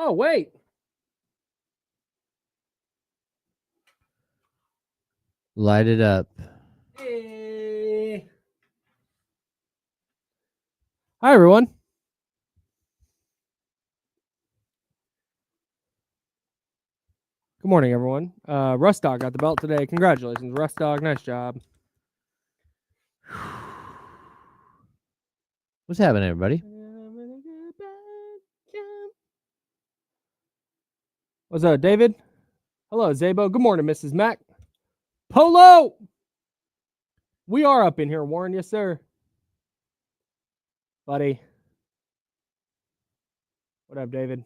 Oh, wait. Light it up. Hey. Hi, everyone. Good morning, everyone. Rust Dog got the belt today. Congratulations, Rust Dog. Nice job. What's happening, everybody? What's up, David? Hello, Zabo. Good morning, Mrs. Mac. Polo! We are up in here, Warren. Yes, sir. Buddy. What up, David?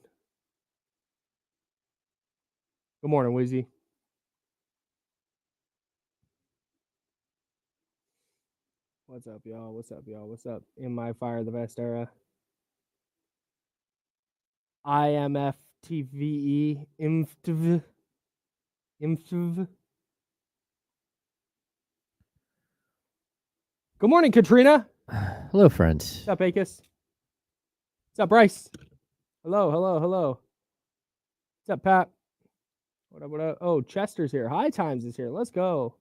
Good morning, Wheezy. What's up, y'all? What's up, y'all? What's up? In my Fire the Best era. IMF TVE IMFTV. IMFTV. Good morning, Katrina. Hello, friends. What's up, Akis? What's up, Bryce? Hello, hello, hello. What's up, Pat? What up, what up? Oh, Chester's here. High Times is here. Let's go.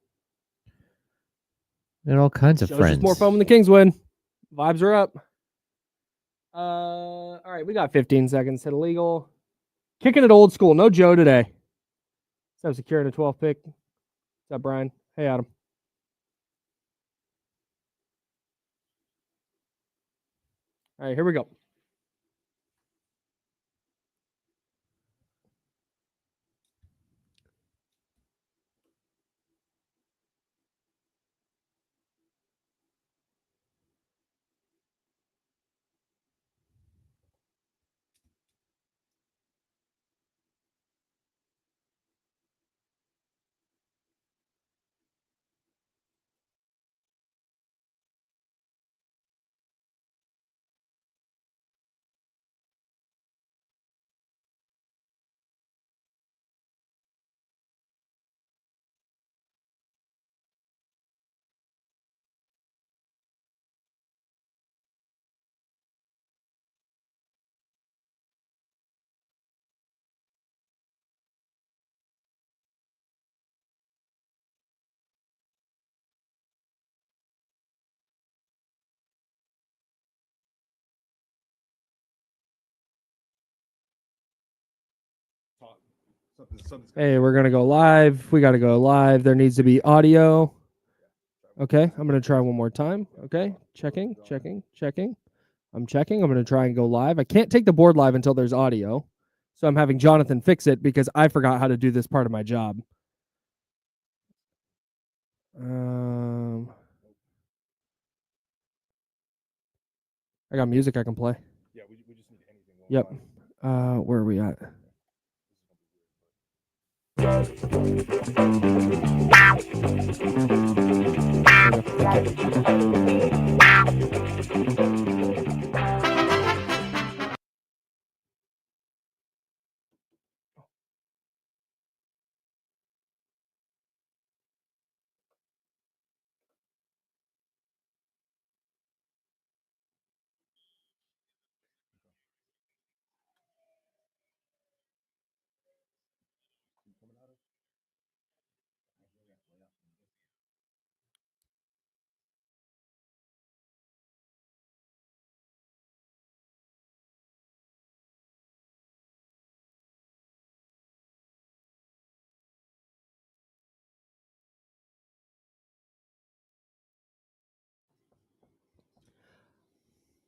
And all kinds of Show's friends. just more fun when the Kings win. Vibes are up. All right, we got 15 seconds. Hit illegal. Kicking it old school. No Joe today. What's up, securing a 12 pick? What's up, Brian? Hey, Adam. All right, here we go. Hey, we're going to go live. We got to go live. There needs to be audio. Okay, I'm going to try one more time. Okay, checking. I'm checking. I'm going to try and go live. I can't take the board live until there's audio. So I'm having Jonathan fix it because I forgot how to do this part of my job. I got music I can play. Yeah, we just need anything. Yep. Where are we at?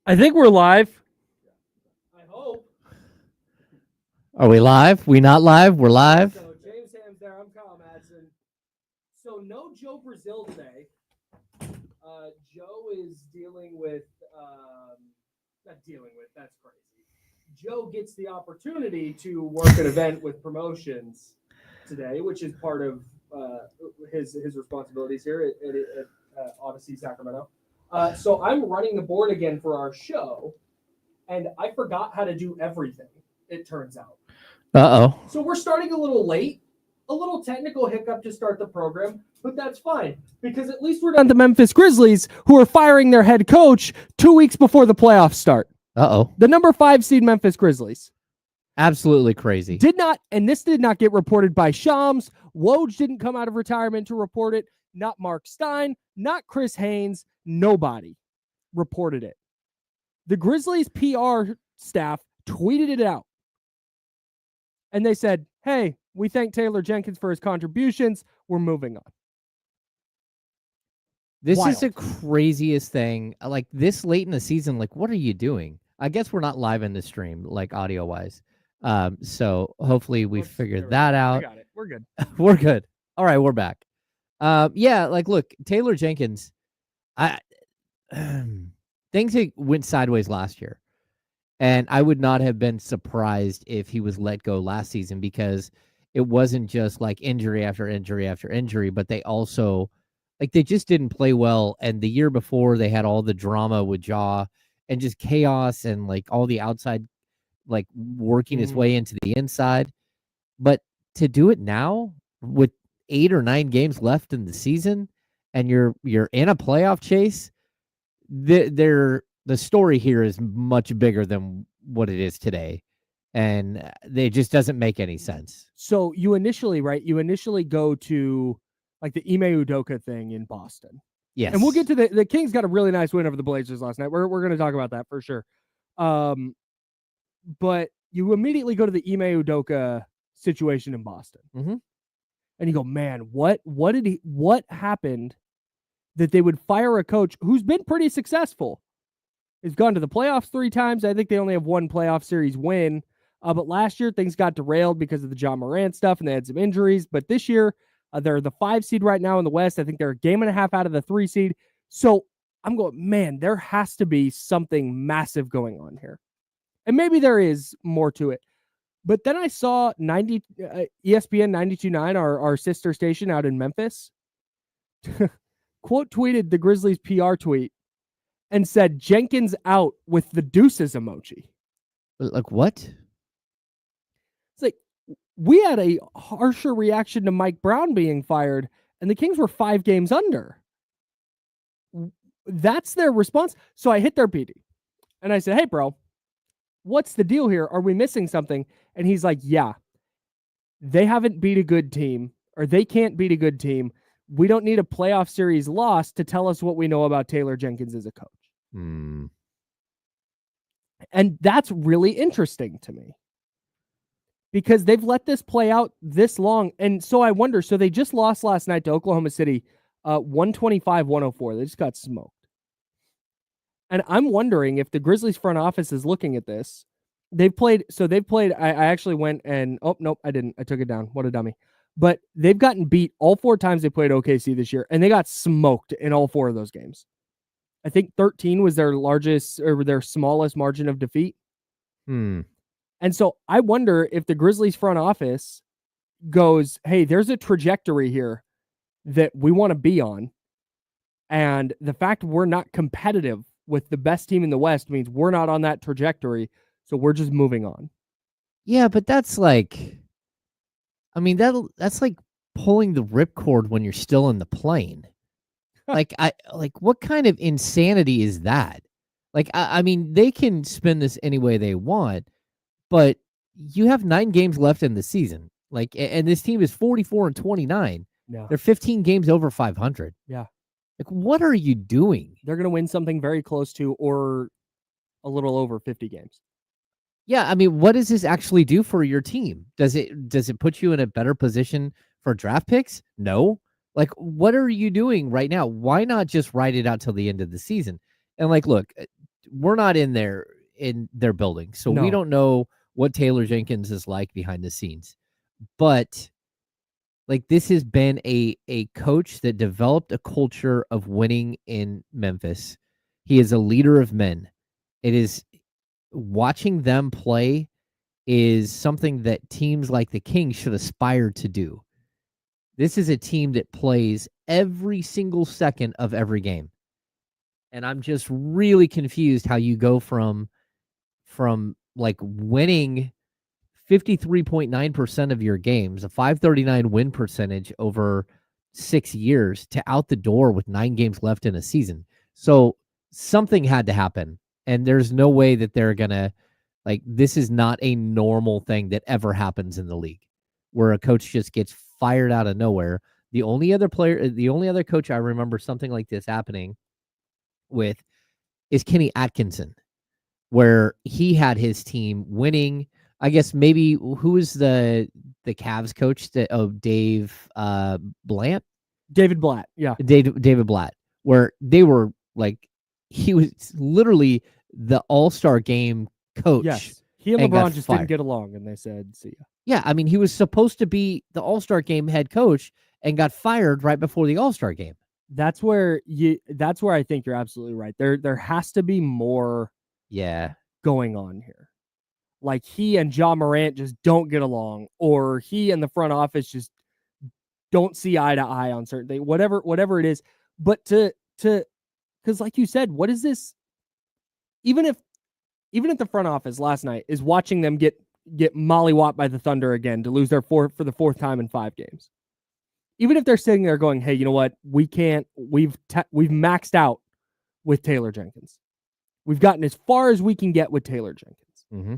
I think we're live. I hope. Are we live? We not live? We're live? So James Ham's there. I'm Kyle Madson. So no Joe Brazil today. Joe is dealing with, not dealing with, that's crazy. Joe gets the opportunity to work an event with promotions today, which is part of his responsibilities here at Odyssey, Sacramento. So I'm running the board again for our show, and I forgot how to do everything, it turns out. Uh-oh. So we're starting a little late, a little technical hiccup to start the program, but that's fine because at least we're not the Memphis Grizzlies, who are firing their head coach 2 weeks before the playoffs start. Uh-oh. The number 5 seed Memphis Grizzlies. Absolutely crazy. This did not get reported by Shams. Woj didn't come out of retirement to report it. Not Mark Stein, not Chris Haynes. Nobody reported it. The Grizzlies PR staff tweeted it out. And they said, hey, we thank Taylor Jenkins for his contributions. We're moving on. This Wild. is the craziest thing. Like this late in the season, like what are you doing? I guess we're not live in the stream, like audio wise. So hopefully we figured that out. I got it. We're good. We're good. All right, we're back. Yeah, like look, Taylor Jenkins, things went sideways last year. And I would not have been surprised if he was let go last season because it wasn't just like injury after injury after injury, but they also like they just didn't play well. And the year before they had all the drama with Ja and just chaos and like all the outside like working its way into the inside. But to do it now with 8 or 9 games left in the season and you're in a playoff chase, the story here is much bigger than what it is today. And it just doesn't make any sense. So you initially go to like the Ime Udoka thing in Boston. Yes. And we'll get to the Kings got a really nice win over the Blazers last night. We're going to talk about that for sure. But you immediately go to the Ime Udoka situation in Boston. Mm-hmm. And you go, man, what happened that they would fire a coach who's been pretty successful? He's gone to the playoffs 3 times. I think they only have 1 playoff series win. But last year, things got derailed because of the John Morant stuff, and they had some injuries. But this year, they're the 5 seed right now in the West. I think they're a game and a half out of the 3 seed. So I'm going, man, there has to be something massive going on here. And maybe there is more to it. But then I saw ESPN 92.9, our sister station out in Memphis, quote tweeted the Grizzlies PR tweet and said Jenkins out with the deuces emoji. Like what? It's like we had a harsher reaction to Mike Brown being fired, and the Kings were 5 games under. That's their response. So I hit their PD, and I said, hey, bro, what's the deal here? Are we missing something? And he's like, yeah, they haven't beat a good team, or they can't beat a good team. We don't need a playoff series loss to tell us what we know about Taylor Jenkins as a coach. Mm. And that's really interesting to me because they've let this play out this long. And so I wonder, so they just lost last night to Oklahoma City, 125-104. They just got smoked. And I'm wondering if the Grizzlies front office is looking at this. I actually went and, oh, nope, I didn't. I took it down. What a dummy. But they've gotten beat all 4 times they played OKC this year, and they got smoked in all 4 of those games. I think 13 was their largest or their smallest margin of defeat. And so I wonder if the Grizzlies front office goes, hey, there's a trajectory here that we want to be on. And the fact we're not competitive with the best team in the West means we're not on that trajectory. So we're just moving on. Yeah, but that's like, I mean, that's like pulling the ripcord when you're still in the plane. What kind of insanity is that? Like, I mean, they can spin this any way they want, but you have 9 games left in the season. Like, and this team is 44-29. Yeah. They're 15 games over 500. Yeah. Like, what are you doing? They're going to win something very close to or a little over 50 games. Yeah, I mean, what does this actually do for your team? Does it put you in a better position for draft picks? No. Like, what are you doing right now? Why not just ride it out till the end of the season? And like, look, we're not in their building, so we don't know what Taylor Jenkins is like behind the scenes. But like, this has been a coach that developed a culture of winning in Memphis. He is a leader of men. It is watching them play is something that teams like the Kings should aspire to do. This is a team that plays every single second of every game. And I'm just really confused how you go from like winning 53.9% of your games, a 539 win percentage over 6 years, to out the door with 9 games left in a season. So something had to happen. And there's no way that they're going to Like, this is not a normal thing that ever happens in the league, where a coach just gets fired out of nowhere. The only other coach I remember something like this happening with is Kenny Atkinson, where he had his team winning. I guess maybe who is the Cavs coach Dave Blant? David Blatt. Yeah. David Blatt, where they were like, he was literally the All-Star game coach. Yes. He and LeBron just didn't get along, and they said, see ya. Yeah, I mean, he was supposed to be the All-Star game head coach and got fired right before the All-Star game. That's where I think you're absolutely right. There has to be more going on here. Like, he and Ja Morant just don't get along, or he and the front office just don't see eye to eye on certain things, whatever it is. But because like you said, what is this? Even if the front office last night is watching them get mollywopped by the Thunder again to lose for the fourth time in 5 games. Even if they're sitting there going, hey, you know what? We've maxed out with Taylor Jenkins. We've gotten as far as we can get with Taylor Jenkins. Mm-hmm.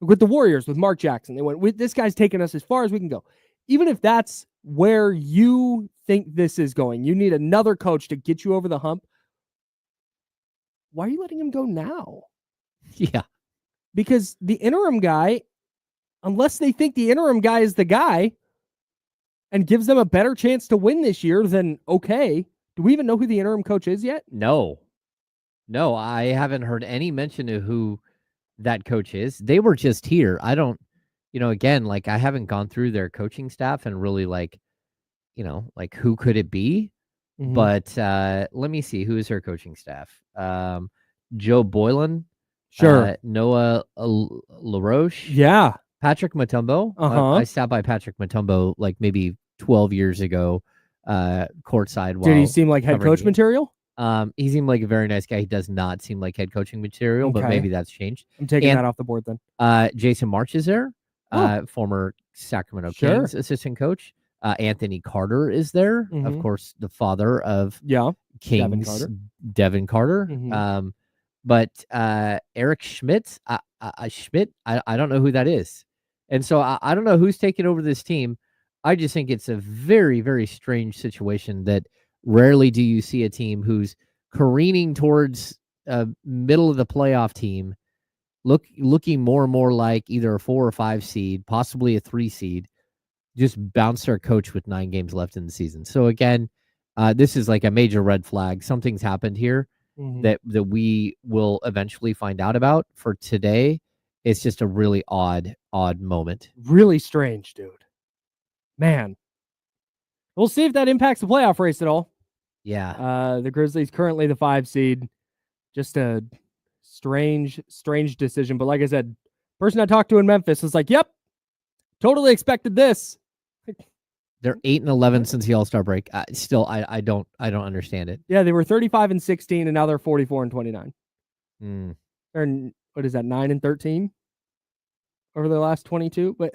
With the Warriors, with Mark Jackson, they went, this guy's taking us as far as we can go. Even if that's where you think this is going, you need another coach to get you over the hump. Why are you letting him go now? Yeah. Because the interim guy, unless they think the interim guy is the guy and gives them a better chance to win this year, then okay. Do we even know who the interim coach is yet? No, I haven't heard any mention of who that coach is. They were just here. I don't, again, like, I haven't gone through their coaching staff and really like who could it be? Mm-hmm. But let me see, who is her coaching staff? Joe Boylan. Sure. Noah LaRoche. Yeah. Patrick Mutombo. I stopped by Patrick Mutombo like maybe 12 years ago, courtside. Did he seem like head coach material? He seemed like a very nice guy. He does not seem like head coaching material, but maybe that's changed. I'm taking that off the board then. Jason March is there, former Sacramento Kings assistant coach. Anthony Carter is there, of course, the father of Kings, Devin Carter. Mm-hmm. But Eric Schmidt, I don't know who that is. And so I don't know who's taking over this team. I just think it's a very, very strange situation that rarely do you see a team who's careening towards a middle of the playoff team, looking more and more like either a 4 or 5 seed, possibly a 3 seed, just bounce their coach with 9 games left in the season. So again, this is like a major red flag. Something's happened here. Mm-hmm. that we will eventually find out about. For today, it's just a really odd moment. Really strange, dude. Man. We'll see if that impacts the playoff race at all. Yeah. The Grizzlies currently the 5 seed. Just a strange decision. But like I said, person I talked to in Memphis was like, yep, totally expected this. They're 8-11 since the All-Star break. Still, I don't understand it. Yeah, they were 35-16, and now they're 44-29. Mm. They're, what is that, 9-13 over the last 22? But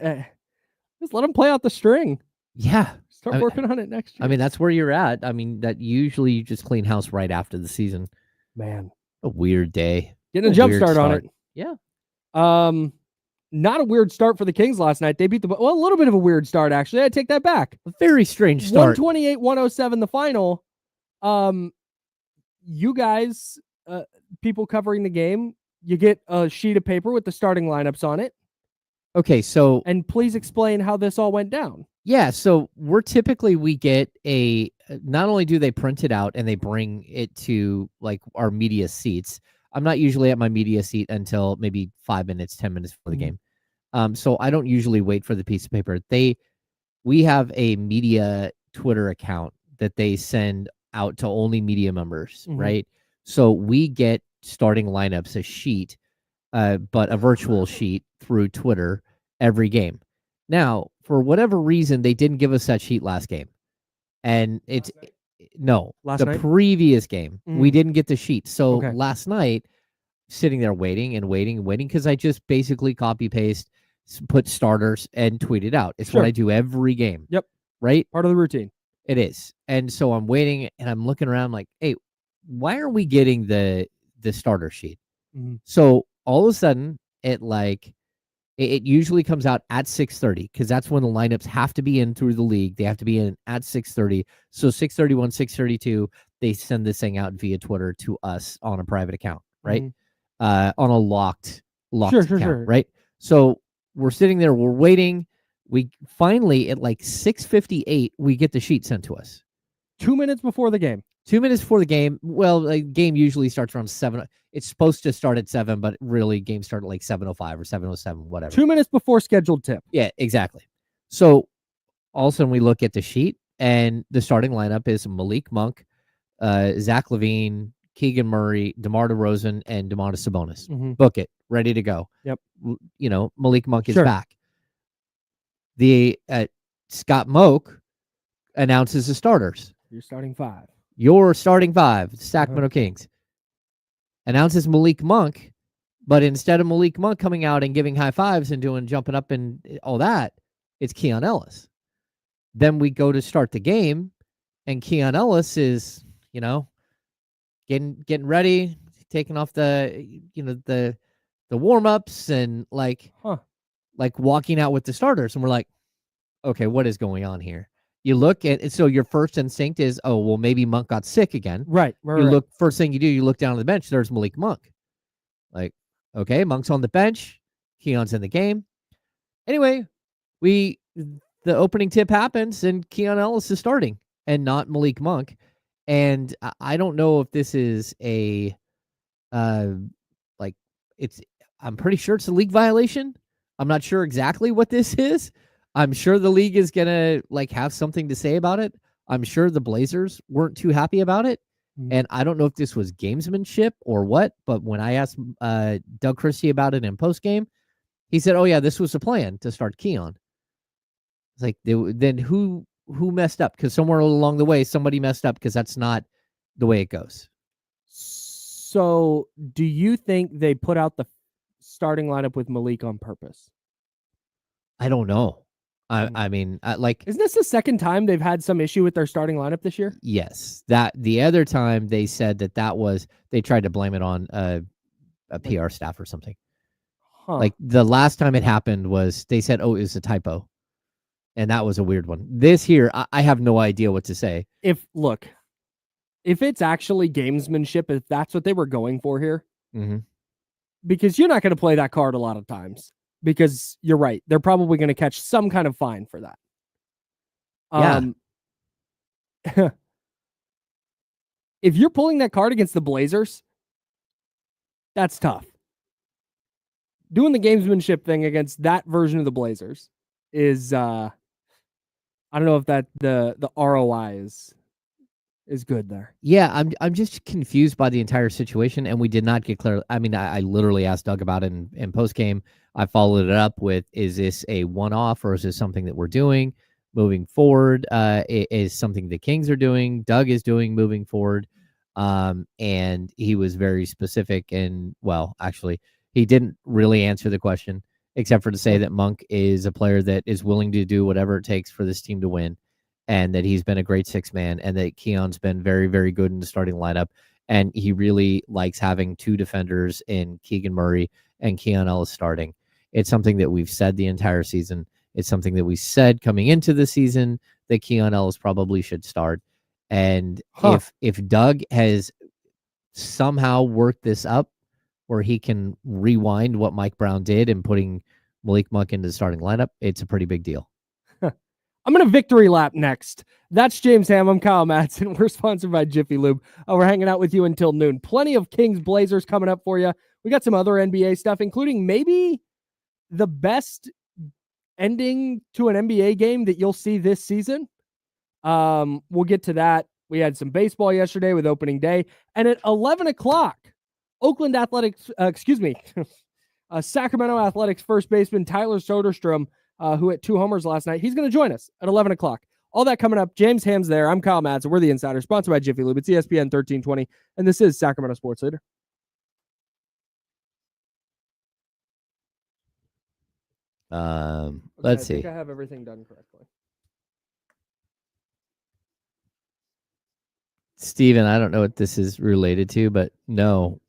just let them play out the string. Yeah, start working on it next year. I mean, that's where you're at. I mean, that usually you just clean house right after the season. Man, a weird day. Getting a jump start on it. Yeah. Not a weird start for the Kings last night. They beat a little bit of a weird start, actually. I take that back. A very strange start. 128-107 the final. You guys, people covering the game, you get a sheet of paper with the starting lineups on it. Okay, so... And please explain how this all went down. Yeah, so we get not only do they print it out and they bring it to like our media seats. I'm not usually at my media seat until maybe 5 minutes, 10 minutes before the game. So I don't usually wait for the piece of paper. We have a media Twitter account that they send out to only media members, right? So we get starting lineups, a sheet, but a virtual sheet through Twitter every game. Now, for whatever reason, they didn't give us that sheet last game. And it's... No, the previous game, we didn't get the sheet. So last night, sitting there waiting because I just basically copy paste, put starters and tweet it out. It's what I do every game. Yep. Right? Part of the routine. It is. And so I'm waiting and I'm looking around like, hey, why are we getting the starter sheet? So all of a sudden it usually comes out at 6:30 because that's when the lineups have to be in through the league. They have to be in at 6:30. So 6:31, 6:32, they send this thing out via Twitter to us on a private account, right? On a locked account, right? So we're sitting there, we're waiting. We finally at like 6:58, we get the sheet sent to us. 2 minutes before the game. 2 minutes before the game. Well, the game usually starts around 7. It's supposed to start at 7, but really games start at like 7:05 or 7:07, whatever. 2 minutes before scheduled tip. Yeah, exactly. So all of a sudden we look at the sheet and the starting lineup is Malik Monk, Zach LaVine, Keegan Murray, DeMar DeRozan, and Domantas Sabonis. Book it. Ready to go. Yep. Malik Monk is back. The Scott Moak announces the starters. You're starting 5. Your starting 5, Sacramento Kings. Announces Malik Monk, but instead of Malik Monk coming out and giving high fives and jumping up and all that, it's Keon Ellis. Then we go to start the game, and Keon Ellis is, getting ready, taking off the warm-ups and like walking out with the starters, and we're like, okay, what is going on here? You look at, so your first instinct is, oh, well, maybe Monk got sick again. Right. Look, first thing you do, you look down on the bench, there's Malik Monk. Like, okay, Monk's on the bench, Keon's in the game. Anyway, the opening tip happens and Keon Ellis is starting and not Malik Monk. And I don't know if this is I'm pretty sure it's a league violation. I'm not sure exactly what this is. I'm sure the league is going to have something to say about it. I'm sure the Blazers weren't too happy about it. And I don't know if this was gamesmanship or what, but when I asked Doug Christie about it in postgame, he said, oh yeah, this was the plan to start Keon. It's like, then who messed up? Because somewhere along the way, somebody messed up because that's not the way it goes. So do you think they put out the starting lineup with Malik on purpose? I don't know. I mean, isn't this the second time they've had some issue with their starting lineup this year? Yes. That the other time they said that was, they tried to blame it on a PR staff or something. Like the last time it happened was they said, oh, it was a typo. And that was a weird one. This here, I have no idea what to say. If it's actually gamesmanship, if that's what they were going for here, because you're not going to play that card a lot of times. Because you're right, they're probably going to catch some kind of fine for that. If you're pulling that card against the Blazers, that's tough. Doing the gamesmanship thing against that version of the Blazers is, I don't know if that the ROI is good there. Yeah, I'm just confused by the entire situation, and we did not get clear. I mean, I literally asked Doug about it in post game. I followed it up with, is this a one-off or is this something that we're doing moving forward? Is something the Kings are doing, Doug is doing moving forward. And he was very specific, and well, actually, he didn't really answer the question except for to say that Monk is a player that is willing to do whatever it takes for this team to win, and that he's been a great sixth man, and that Keon's been very, very good in the starting lineup. And he really likes having 2 defenders in Keegan Murray and Keon Ellis starting. It's something that we've said the entire season. It's something that we said coming into the season that Keon Ellis probably should start. And if Doug has somehow worked this up where he can rewind what Mike Brown did in putting Malik Monk into the starting lineup, it's a pretty big deal. I'm going to victory lap next. That's James Ham. I'm Kyle Madson. We're sponsored by Jiffy Lube. We're hanging out with you until noon. Plenty of Kings Blazers coming up for you. We got some other NBA stuff, including maybe the best ending to an NBA game that you'll see this season. We'll get to that. We had some baseball yesterday with opening day. And at 11 o'clock, Sacramento Athletics first baseman Tyler Soderstrom, who hit 2 homers last night, he's going to join us at 11 o'clock. All that coming up. James Ham's there. I'm Kyle Madsen. We're the Insider, sponsored by Jiffy Lube. It's ESPN 1320, and this is Sacramento Sports Leader. Let's see. I think I have everything done correctly. Steven, I don't know what this is related to, but no,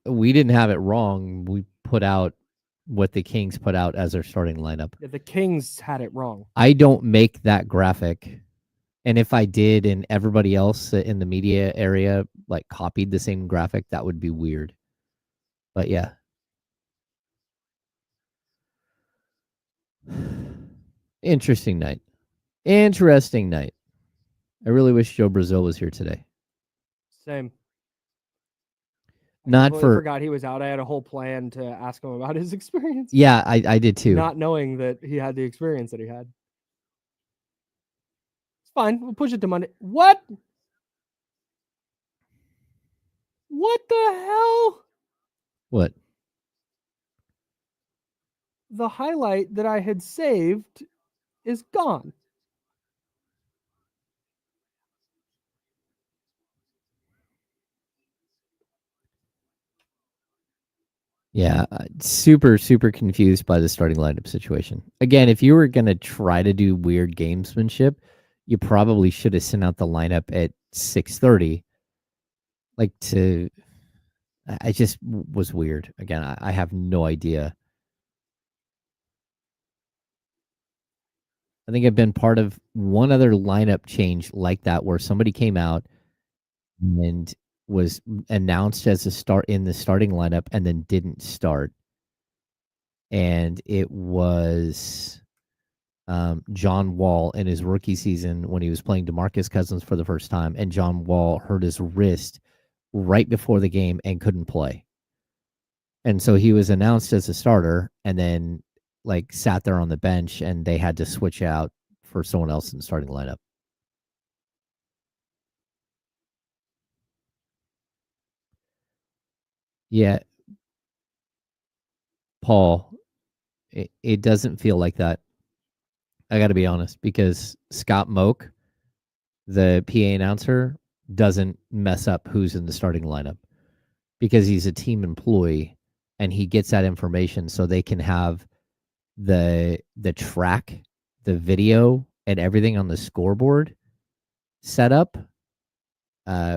we didn't have it wrong. We put out what the Kings put out as their starting lineup. Yeah, the Kings had it wrong. I don't make that graphic. And if I did and everybody else in the media area like copied the same graphic, that would be weird. But yeah. Interesting night. I really wish Joe Brazil was here today. Same. Not I for forgot he was out. I had a whole plan to ask him about his experience. Yeah, I did too. Not knowing that he had the experience that he had. It's fine. We'll push it to Monday. What? What the hell? What? The highlight that I had saved is gone. Yeah, super confused by the starting lineup situation. Again, if you were going to try to do weird gamesmanship, you probably should have sent out the lineup at 6:30. I just was weird. Again, I have no idea. I think I've been part of one other lineup change like that where somebody came out and was announced as a start in the starting lineup and then didn't start. And it was John Wall in his rookie season when he was playing DeMarcus Cousins for the first time. And John Wall hurt his wrist right before the game and couldn't play. And so he was announced as a starter and then sat there on the bench and they had to switch out for someone else in the starting lineup. Yeah. Paul, it doesn't feel like that. I got to be honest, because Scott Moak, the PA announcer, doesn't mess up who's in the starting lineup because he's a team employee and he gets that information so they can have the track, the video, and everything on the scoreboard set up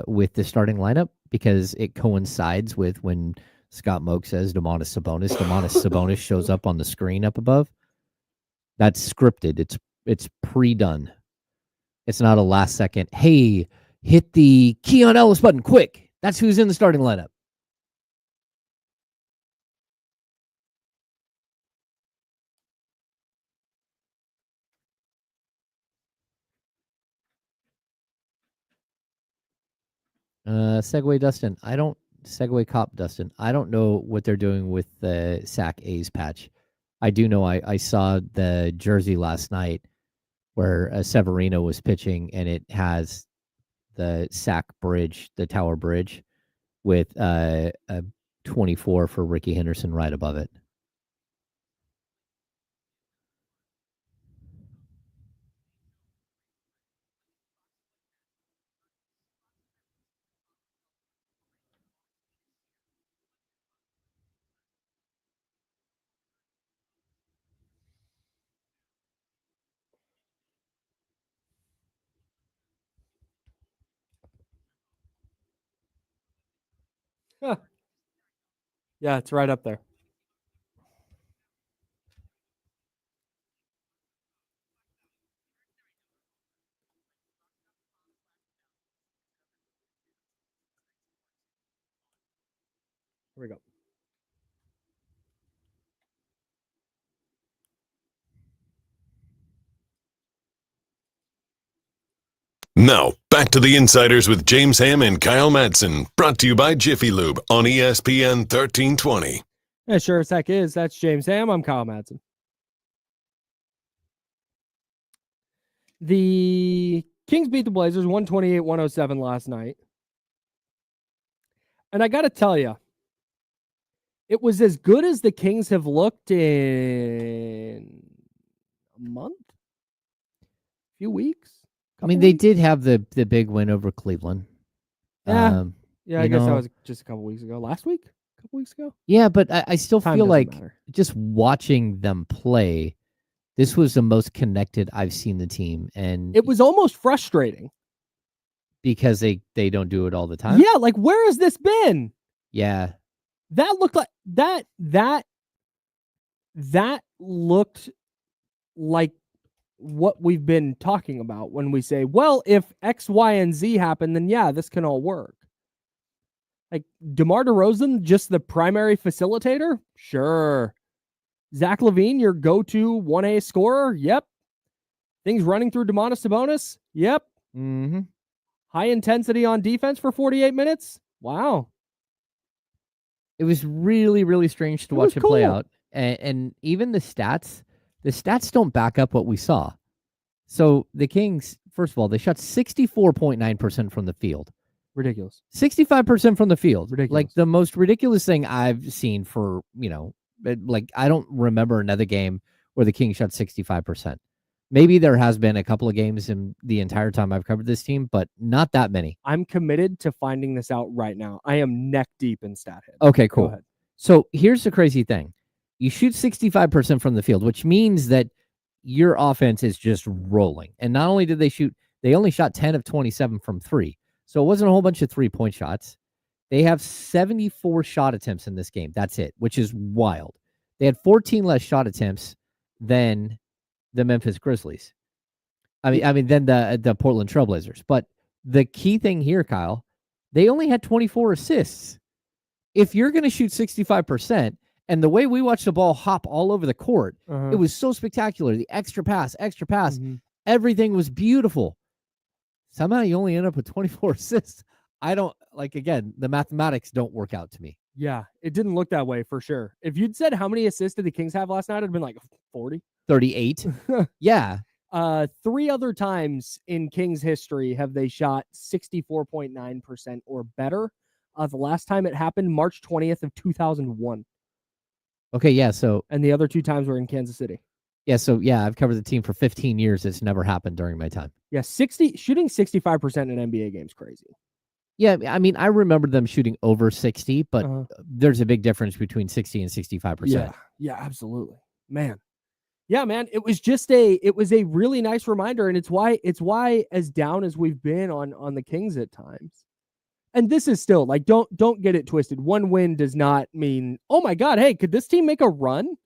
with the starting lineup because it coincides with when Scott Moak says Domantas Sabonis shows up on the screen up above. That's scripted. It's pre-done. It's not a last second, hey, hit the Keon Ellis button quick. That's who's in the starting lineup. Segway Dustin. Segway Cop Dustin. I don't know what they're doing with the Sac A's patch. I do know I saw the jersey last night where Severino was pitching and it has the Sac bridge, the tower bridge, with a 24 for Ricky Henderson right above it. Huh. Yeah, it's right up there. Here we go. Now, back to the Insiders with James Ham and Kyle Madson, brought to you by Jiffy Lube on ESPN 1320. Yeah, sure as heck is. That's James Ham. I'm Kyle Madson. The Kings beat the Blazers 128-107 last night. And I got to tell you, it was as good as the Kings have looked in a month, a few weeks. I mean, they did have the big win over Cleveland. Yeah, I guess that was just a couple weeks ago. Last week? A couple weeks ago? Yeah, but I still feel like just watching them play, this was the most connected I've seen the team. And it was almost frustrating. Because they don't do it all the time? Yeah, where has this been? Yeah. That looked like that that looked like what we've been talking about when we say, well, if X, Y, and Z happen, then yeah, this can all work. Like DeMar DeRozan, just the primary facilitator? Sure. Zach LaVine, your go-to 1A scorer? Yep. Things running through Domantas Sabonis? Yep. Mm-hmm. High intensity on defense for 48 minutes? Wow. It was really, really strange to watch it play out. And even the stats don't back up what we saw. So the Kings, first of all, they shot 64.9% from the field. Ridiculous. 65% from the field. Ridiculous. Like the most ridiculous thing I've seen for, like I don't remember another game where the Kings shot 65%. Maybe there has been a couple of games in the entire time I've covered this team, but not that many. I'm committed to finding this out right now. I am neck deep in StatHead. Okay, cool. Go ahead. So here's the crazy thing. You shoot 65% from the field, which means that your offense is just rolling. And not only did they only shot 10 of 27 from 3. So it wasn't a whole bunch of 3-point shots. They have 74 shot attempts in this game. That's it, which is wild. They had 14 less shot attempts than the Memphis Grizzlies. I mean, then the Portland Trailblazers. But the key thing here, Kyle, they only had 24 assists. If you're going to shoot 65%, and the way we watched the ball hop all over the court, it was so spectacular. The extra pass, everything was beautiful. Somehow you only end up with 24 assists. I don't, again, the mathematics don't work out to me. Yeah, it didn't look that way for sure. If you'd said how many assists did the Kings have last night, it'd been like 40. 38. Yeah. 3 other times in Kings history have they shot 64.9% or better. The last time it happened, March 20th of 2001. Okay, yeah, so... And the other 2 times were in Kansas City. Yeah, so yeah, I've covered the team for 15 years. It's never happened during my time. Yeah, shooting 65% in an NBA game is crazy. Yeah, I mean, I remember them shooting over 60, but there's a big difference between 60 and 65%. Yeah, absolutely. Man. Yeah, man, it was a really nice reminder, and it's why as down as we've been on the Kings at times. And this is still don't get it twisted. One win does not mean, oh my God, hey, could this team make a run?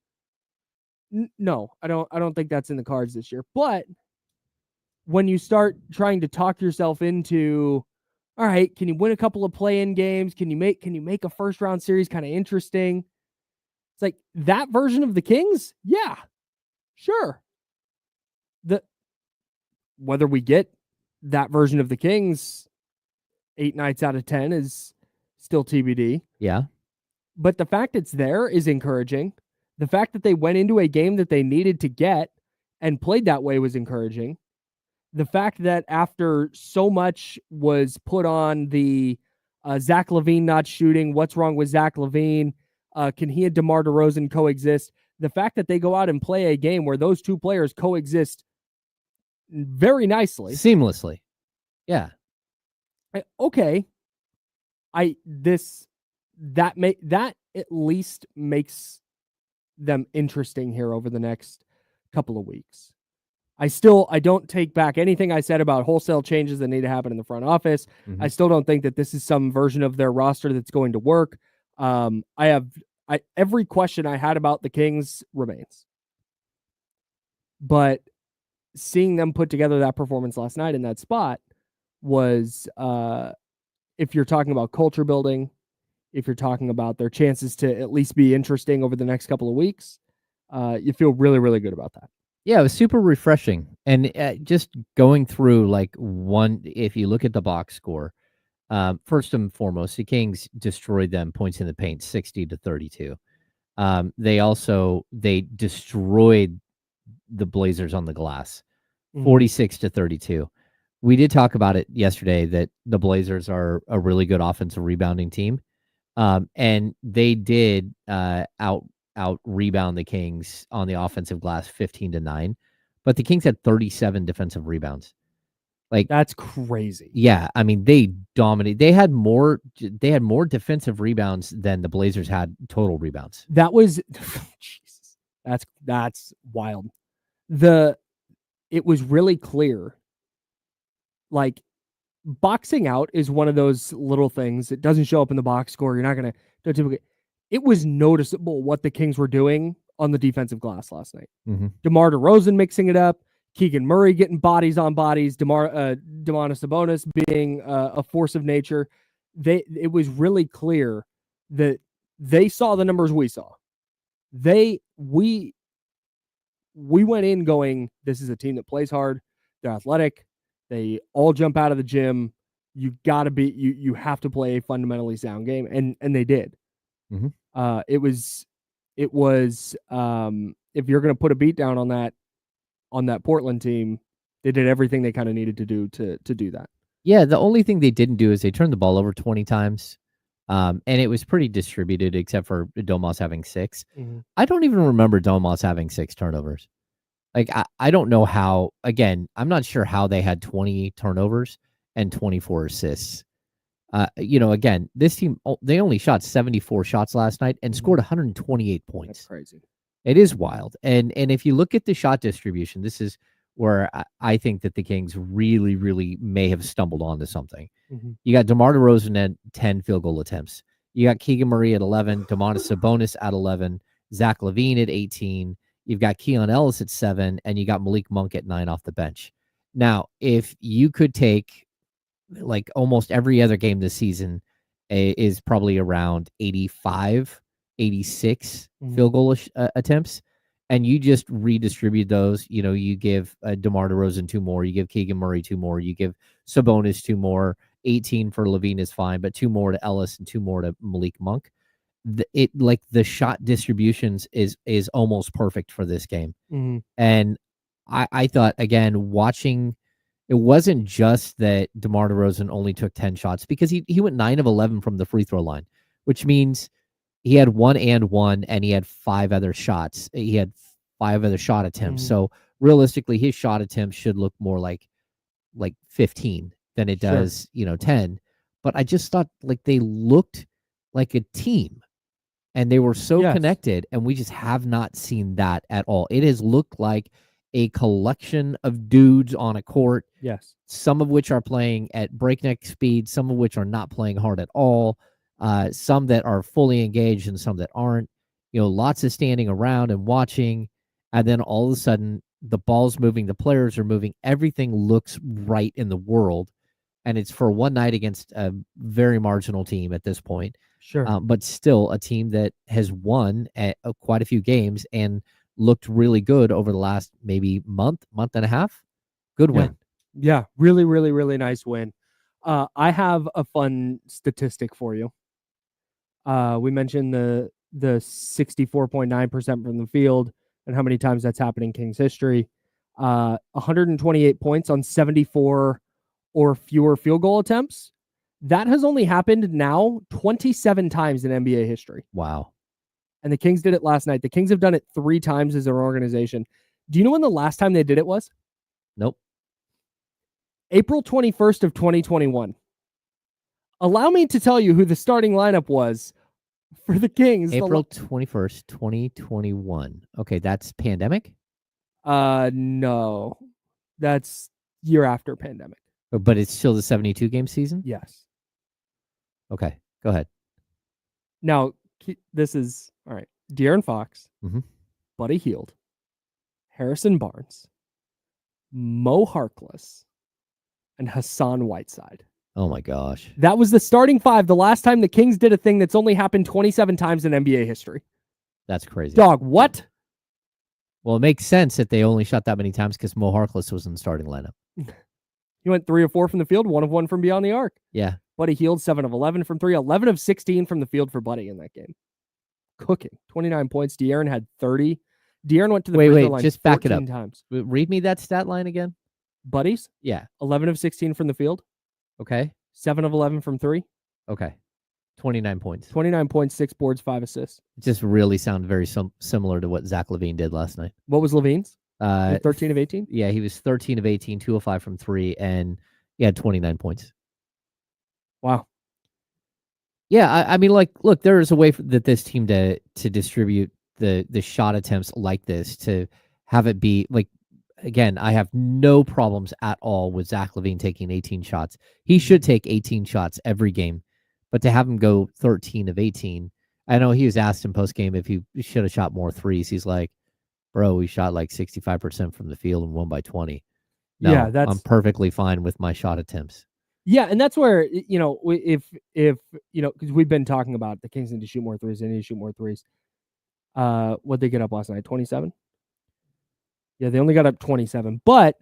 No, I don't think that's in the cards this year. But when you start trying to talk yourself into, all right, can you win a couple of play-in games? Can you make a first round series kind of interesting? It's like that version of the Kings? Yeah. Sure. Whether we get that version of the Kings 8 nights out of 10 is still TBD. Yeah. But the fact it's there is encouraging. The fact that they went into a game that they needed to get and played that way was encouraging. The fact that after so much was put on the Zach LaVine not shooting, what's wrong with Zach LaVine? Can he and DeMar DeRozan coexist? The fact that they go out and play a game where those 2 players coexist very nicely. Seamlessly. Yeah. Okay. That at least makes them interesting here over the next couple of weeks. I don't take back anything I said about wholesale changes that need to happen in the front office. I still don't think that this is some version of their roster that's going to work. Every question I had about the Kings remains. But seeing them put together that performance last night in that spot was, if you're talking about culture building, if you're talking about their chances to at least be interesting over the next couple of weeks, you feel really, really good about that. Yeah, it was super refreshing. And just going through if you look at the box score, first and foremost, the Kings destroyed them points in the paint, 60-32. They destroyed the Blazers on the glass, 46-32. We did talk about it yesterday that the Blazers are a really good offensive rebounding team. And they did out rebound the Kings on the offensive glass 15-9, but the Kings had 37 defensive rebounds. That's crazy. Yeah, I mean they dominated. They had more defensive rebounds than the Blazers had total rebounds. That was Jesus. That's wild. It was really clear. Boxing out is one of those little things. It doesn't show up in the box score. You're not going to typically. It was noticeable what the Kings were doing on the defensive glass last night. Mm-hmm. DeMar DeRozan mixing it up, Keegan Murray getting bodies on bodies, Domantas Sabonis being a force of nature. It was really clear that they saw the numbers we saw. We went in going, this is a team that plays hard. They're athletic. They all jump out of the gym. You have to play a fundamentally sound game, and they did. Mm-hmm. It was if you're going to put a beat down on that Portland team, they did everything they kind of needed to do to do that. Yeah, the only thing they didn't do is they turned the ball over 20 times. And it was pretty distributed except for Domas having 6. Mm-hmm. I don't even remember Domas having 6 turnovers. Like, I don't know how, again, I'm not sure how they had 20 turnovers and 24 assists. Again, this team, they only shot 74 shots last night and scored 128 points. That's crazy. It is wild. And if you look at the shot distribution, this is where I think that the Kings really, really may have stumbled onto something. Mm-hmm. You got DeMar DeRozan at 10 field goal attempts. You got Keegan Murray at 11, Domantas Sabonis at 11, Zach LaVine at 18. You've got Keon Ellis at 7, and you got Malik Monk at 9 off the bench. Now, if you could take like almost every other game this season is probably around 85, 86 field goal attempts, and you just redistribute those. You give DeMar DeRozan 2 more, you give Keegan Murray 2 more, you give Sabonis 2 more, 18 for LaVine is fine, but 2 more to Ellis and 2 more to Malik Monk. The shot distributions is almost perfect for this game. Mm-hmm. And I thought, again, watching, it wasn't just that DeMar DeRozan only took 10 shots, because he went 9 of 11 from the free throw line, which means he had 1 and 1, and he had 5 other shots. He had 5 other shot attempts. Mm-hmm. So realistically, his shot attempts should look more like 15 than it does, 10. But I just thought like they looked like a team, and they were so connected, and we just have not seen that at all. It has looked like a collection of dudes on a court. Yes. Some of which are playing at breakneck speed, some of which are not playing hard at all. Some that are fully engaged and some that aren't. Lots of standing around and watching. And then all of a sudden, the ball's moving, the players are moving. Everything looks right in the world. And it's for one night against a very marginal team at this point. Sure. But still a team that has won at quite a few games and looked really good over the last maybe month and a half. Good win. Yeah. Really, really, really nice win. I have a fun statistic for you. We mentioned the 64.9% from the field and how many times that's happened in Kings history. 128 points on 74 or fewer field goal attempts. That has only happened now 27 times in NBA history. Wow. And the Kings did it last night. The Kings have done it 3 times as an organization. Do you know when the last time they did it was? Nope. April 21st of 2021. Allow me to tell you who the starting lineup was for the Kings. April 21st, 2021. Okay, that's pandemic? No. That's year after pandemic. But it's still the 72 game season? Yes. Okay, go ahead. Now, this is all right. De'Aaron Fox, Buddy Hield, Harrison Barnes, Mo Harkless, and Hassan Whiteside. Oh my gosh. That was the starting 5 the last time the Kings did a thing that's only happened 27 times in NBA history. That's crazy. Dog, what? Well, it makes sense that they only shot that many times because Mo Harkless was in the starting lineup. He went 3 of 4 from the field, 1 of 1 from beyond the arc. Yeah. Buddy Hield, 7 of 11 from 3, 11 of 16 from the field for Buddy in that game. Cooking. 29 points. De'Aaron had 30. De'Aaron went to the free throw line just back it up. times. Read me that stat line again. Buddies? Yeah. 11 of 16 from the field. Okay. 7 of 11 from 3. Okay. 29 points. 29 points, 6 boards, 5 assists. It just really sounded very similar to what Zach LaVine did last night. What was LaVine's? 13 of 18? Yeah, he was 13 of 18, 2 of 5 from 3, and he had 29 points. Wow. Yeah, I mean, like, look, there is a way that this team to distribute the shot attempts like this, to have it be like, again, I have no problems at all with Zach LaVine taking 18 shots. He should take 18 shots every game, but to have him go 13 of 18, I know he was asked in post game if he should have shot more threes. He's like, bro, we shot like 65% from the field and won by 20. No, Yeah, that's I'm perfectly fine with my shot attempts. Yeah, and that's where, if because we've been talking about the Kings need to shoot more threes, they need to shoot more threes. What'd they get up last night? 27? Yeah, they only got up 27. But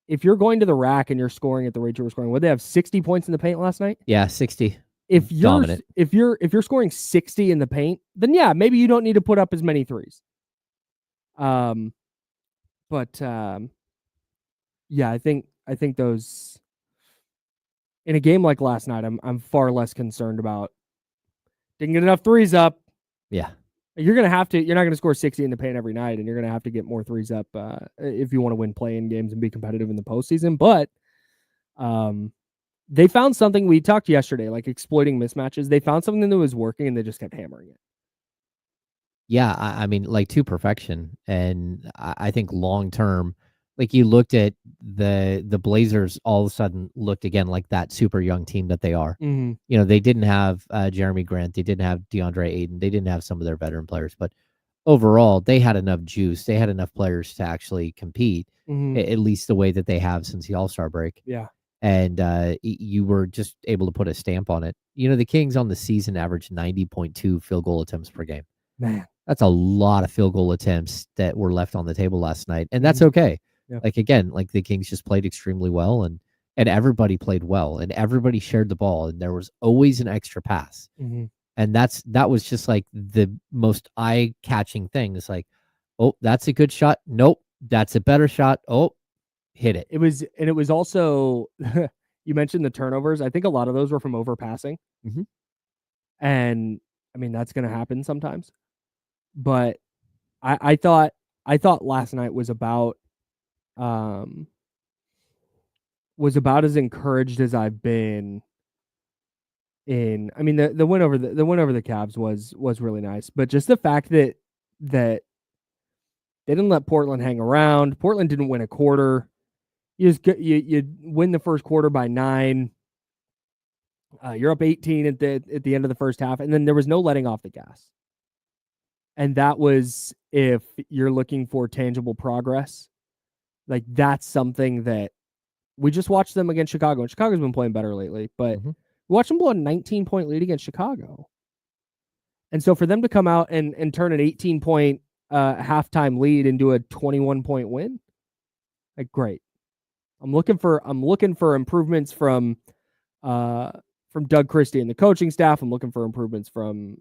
if you're going to the rack and you're scoring at the rate you were scoring, would they have 60 points in the paint last night? Yeah, 60. If you're Dominant. if you're scoring 60 in the paint, then yeah, maybe you don't need to put up as many threes. Yeah, I think those in a game like last night, I'm far less concerned about didn't get enough threes up. Yeah. You're not going to score 60 in the paint every night, and you're going to have to get more threes up if you want to win play-in games and be competitive in the postseason. But they found something. We talked yesterday, like exploiting mismatches. They found something that was working, and they just kept hammering it. Yeah, I mean, like to perfection. And I think long term, like you looked at the Blazers, all of a sudden looked again like that super young team that they are. Mm-hmm. They didn't have Jeremy Grant, they didn't have DeAndre Ayton, they didn't have some of their veteran players, but overall they had enough juice, they had enough players to actually compete, at least the way that they have since the All-Star break. Yeah. And you were just able to put a stamp on it. The Kings on the season averaged 90.2 field goal attempts per game. Man, that's a lot of field goal attempts that were left on the table last night, and that's okay. Yeah. Like again, like the Kings just played extremely well, and everybody played well, and everybody shared the ball, and there was always an extra pass. And that was just like the most eye-catching thing. It's like, oh, that's a good shot. Nope, that's a better shot. Oh, hit it. It was also you mentioned the turnovers. I think a lot of those were from overpassing. And I mean that's going to happen sometimes. But I thought last night was about as encouraged as I've been in. I mean the win over the Cavs was really nice, but just the fact that they didn't let Portland hang around. Portland didn't win a quarter. You win the first quarter by 9. You're up 18 at the end of the first half, and then there was no letting off the gas. And that was, if you're looking for tangible progress, like that's something that we just watched them against Chicago. And Chicago's been playing better lately, but we watched them blow a 19-point lead against Chicago. And so for them to come out and turn an 18-point halftime lead into a 21-point win, like great. I'm looking for improvements from Doug Christie and the coaching staff. I'm looking for improvements from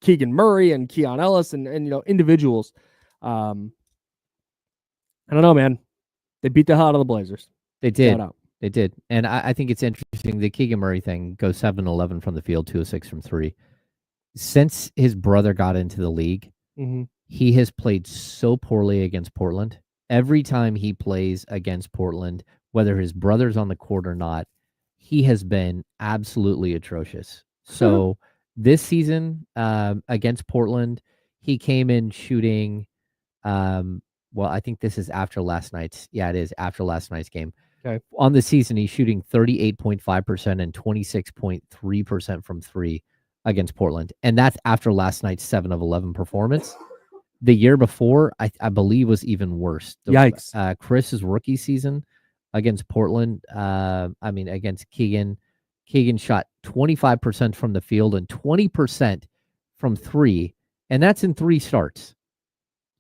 Keegan Murray and Keon Ellis and individuals. I don't know, man. They beat the hell out of the Blazers. They did. They did. And I think it's interesting. The Keegan Murray thing goes 7-11 from the field, 2-6 from 3. Since his brother got into the league, he has played so poorly against Portland. Every time he plays against Portland, whether his brother's on the court or not, he has been absolutely atrocious. So this season against Portland, he came in shooting, well, I think this is after last night's. Yeah, it is after last night's game. Okay. On the season, he's shooting 38.5% and 26.3% from 3 against Portland. And that's after last night's 7 of 11 performance. The year before, I believe, was even worse. Yikes. Chris's rookie season against Portland, against Keegan shot 25% from the field and 20% from 3, and that's in 3 starts.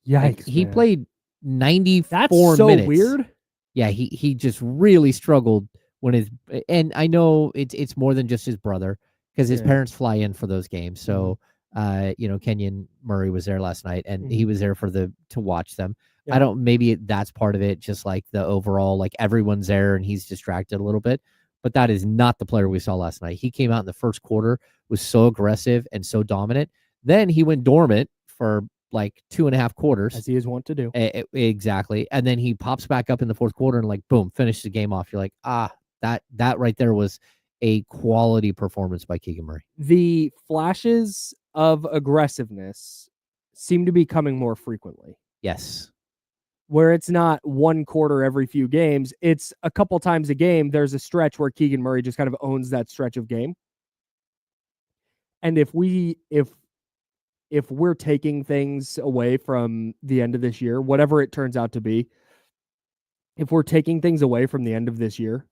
Yikes. He played 94 That's minutes. so weird. Yeah, he just really struggled and I know it's more than just his brother, because his parents fly in for those games. So Kenyon Murray was there last night, and he was there to watch them. Yeah. Maybe that's part of it, just like the overall, like everyone's there and he's distracted a little bit, but that is not the player we saw last night. He came out in the first quarter, was so aggressive and so dominant. Then he went dormant for like 2.5 quarters, as he is wont to do. Exactly. And then he pops back up in the fourth quarter and like, boom, finishes the game off. You're like, that right there was a quality performance by Keegan Murray. The flashes of aggressiveness seem to be coming more frequently. Yes. Where it's not one quarter every few games, it's a couple times a game. There's a stretch where Keegan Murray just kind of owns that stretch of game. And if we're taking things away from the end of this year, whatever it turns out to be, if we're taking things away from the end of this year,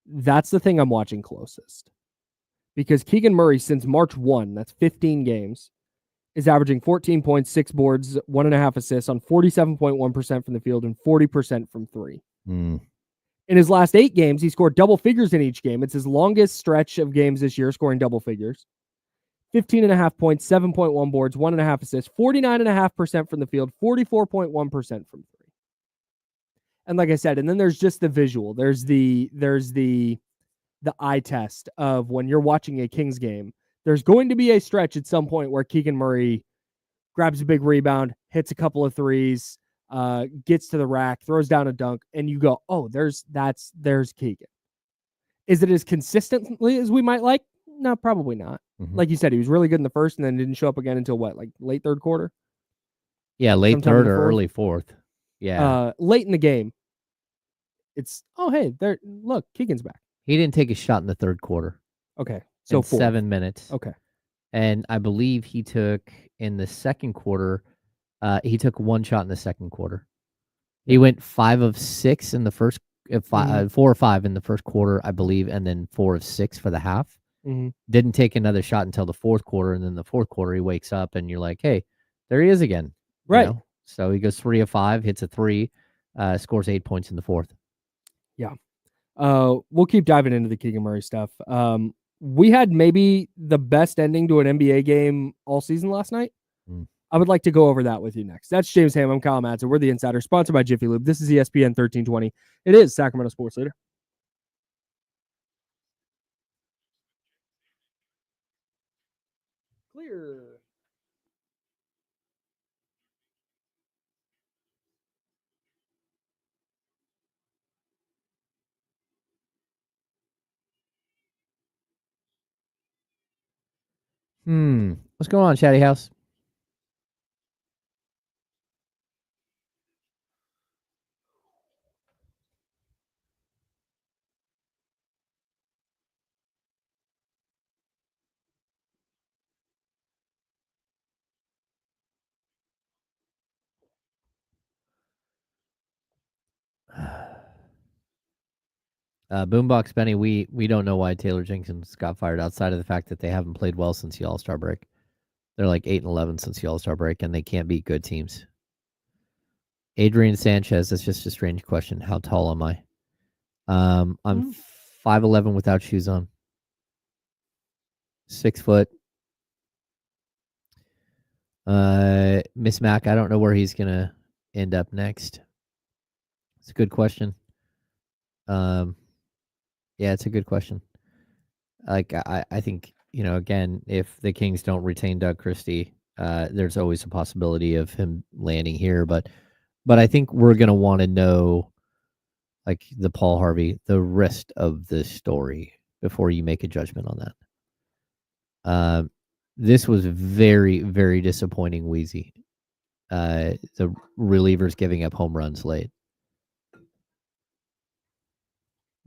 that's the thing I'm watching closest. Because Keegan Murray, since March 1, that's 15 games, is averaging 14 points, 6 boards, 1.5 assists on 47.1% from the field and 40% from three. In his last 8 games, he scored double figures in each game. It's his longest stretch of games this year, scoring double figures. 15.5 points, 7.1 boards, 1.5 assists, 49.5% from the field, 44.1% from three. And like I said, and then there's just the visual. There's the eye test of when you're watching a Kings game. There's going to be a stretch at some point where Keegan Murray grabs a big rebound, hits a couple of threes, gets to the rack, throws down a dunk, and you go, oh, there's Keegan. Is it as consistently as we might like? No, probably not. Like you said, he was really good in the first and then didn't show up again until what, like late third quarter? Yeah, late Sometime third or early fourth. Yeah. Late in the game, it's, oh, hey, there, look, Keegan's back. He didn't take a shot in the third quarter. Okay. So 7 minutes. Okay. And I believe he took in the second quarter, he took 1 shot in the second quarter. He went 5 of 6 in the first, 4 or 5 in the first quarter, I believe, and then 4 of 6 for the half. Didn't take another shot until the fourth quarter, and then the fourth quarter he wakes up and you're like, hey, there he is again. Right. You know? So he goes 3 of 5, hits a 3, scores 8 points in the fourth. Yeah. We'll keep diving into the Keegan Murray stuff. We had maybe the best ending to an NBA game all season last night. I would like to go over that with you next. That's James Ham. I'm Kyle Madson. We're the Insider, sponsored by Jiffy Lube. This is ESPN 1320. It is Sacramento Sports Leader. Clear. What's going on, Chatty House? Boombox Benny, we don't know why Taylor Jenkins got fired outside of the fact that they haven't played well since the All-Star break. They're like 8-11 since the All-Star break, and they can't beat good teams. Adrian Sanchez, that's just a strange question. How tall am I? I'm 5'11" without shoes on. 6 foot. Miss Mac, I don't know where he's gonna end up next. It's a good question. Yeah, it's a good question. Like I think, you know, again, if the Kings don't retain Doug Christie, there's always a possibility of him landing here. But I think we're gonna want to know, like the Paul Harvey, the rest of the story before you make a judgment on that. This was very, very disappointing, Wheezy. The relievers giving up home runs late.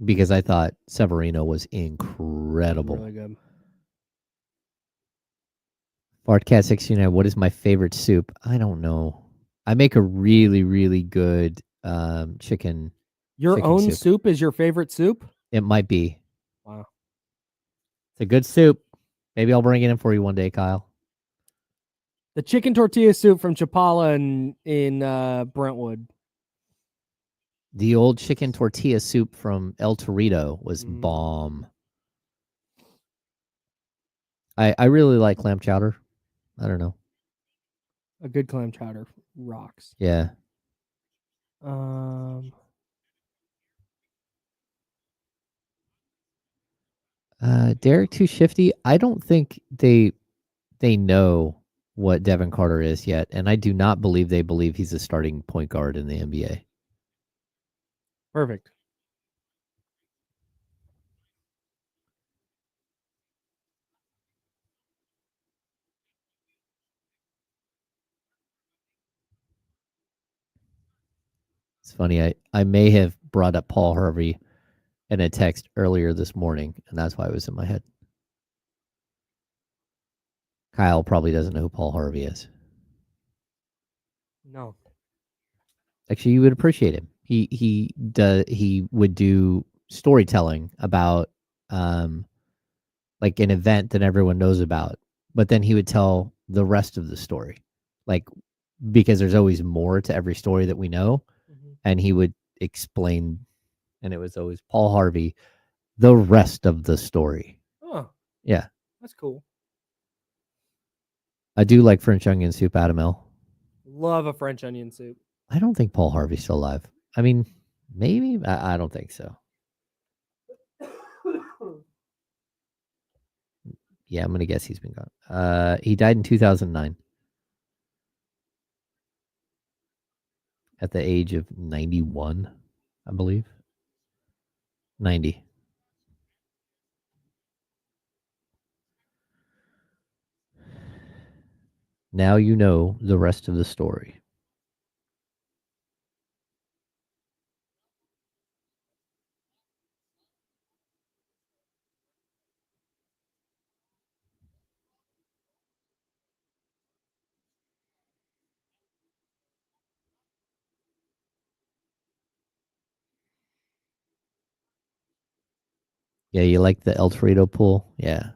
Because I thought Severino was incredible. Really good. Bartcat69, what is my favorite soup? I don't know. I make a really, really good chicken. Your own soup is your favorite soup? It might be. Wow. It's a good soup. Maybe I'll bring it in for you one day, Kyle. The chicken tortilla soup from Chapala in Brentwood. The old chicken tortilla soup from El Torito was bomb. I really like clam chowder. I don't know. A good clam chowder rocks. Yeah. Derek Too Shifty, I don't think they know what Devin Carter is yet, and I do not believe they believe he's a starting point guard in the NBA. Perfect. It's funny. I may have brought up Paul Harvey in a text earlier this morning, and that's why it was in my head. Kyle probably doesn't know who Paul Harvey is. No. Actually, you would appreciate him. He would do storytelling about like an event that everyone knows about, but then he would tell the rest of the story, like because there's always more to every story that we know, and he would explain, and it was always Paul Harvey, the rest of the story. Oh, yeah, that's cool. I do like French onion soup, Adam L. Love a French onion soup. I don't think Paul Harvey's still alive. I mean, maybe. I don't think so. Yeah, I'm going to guess he's been gone. He died in 2009 at the age of 91, I believe. 90. Now you know the rest of the story. Yeah, you like the El Torito pool? Yeah.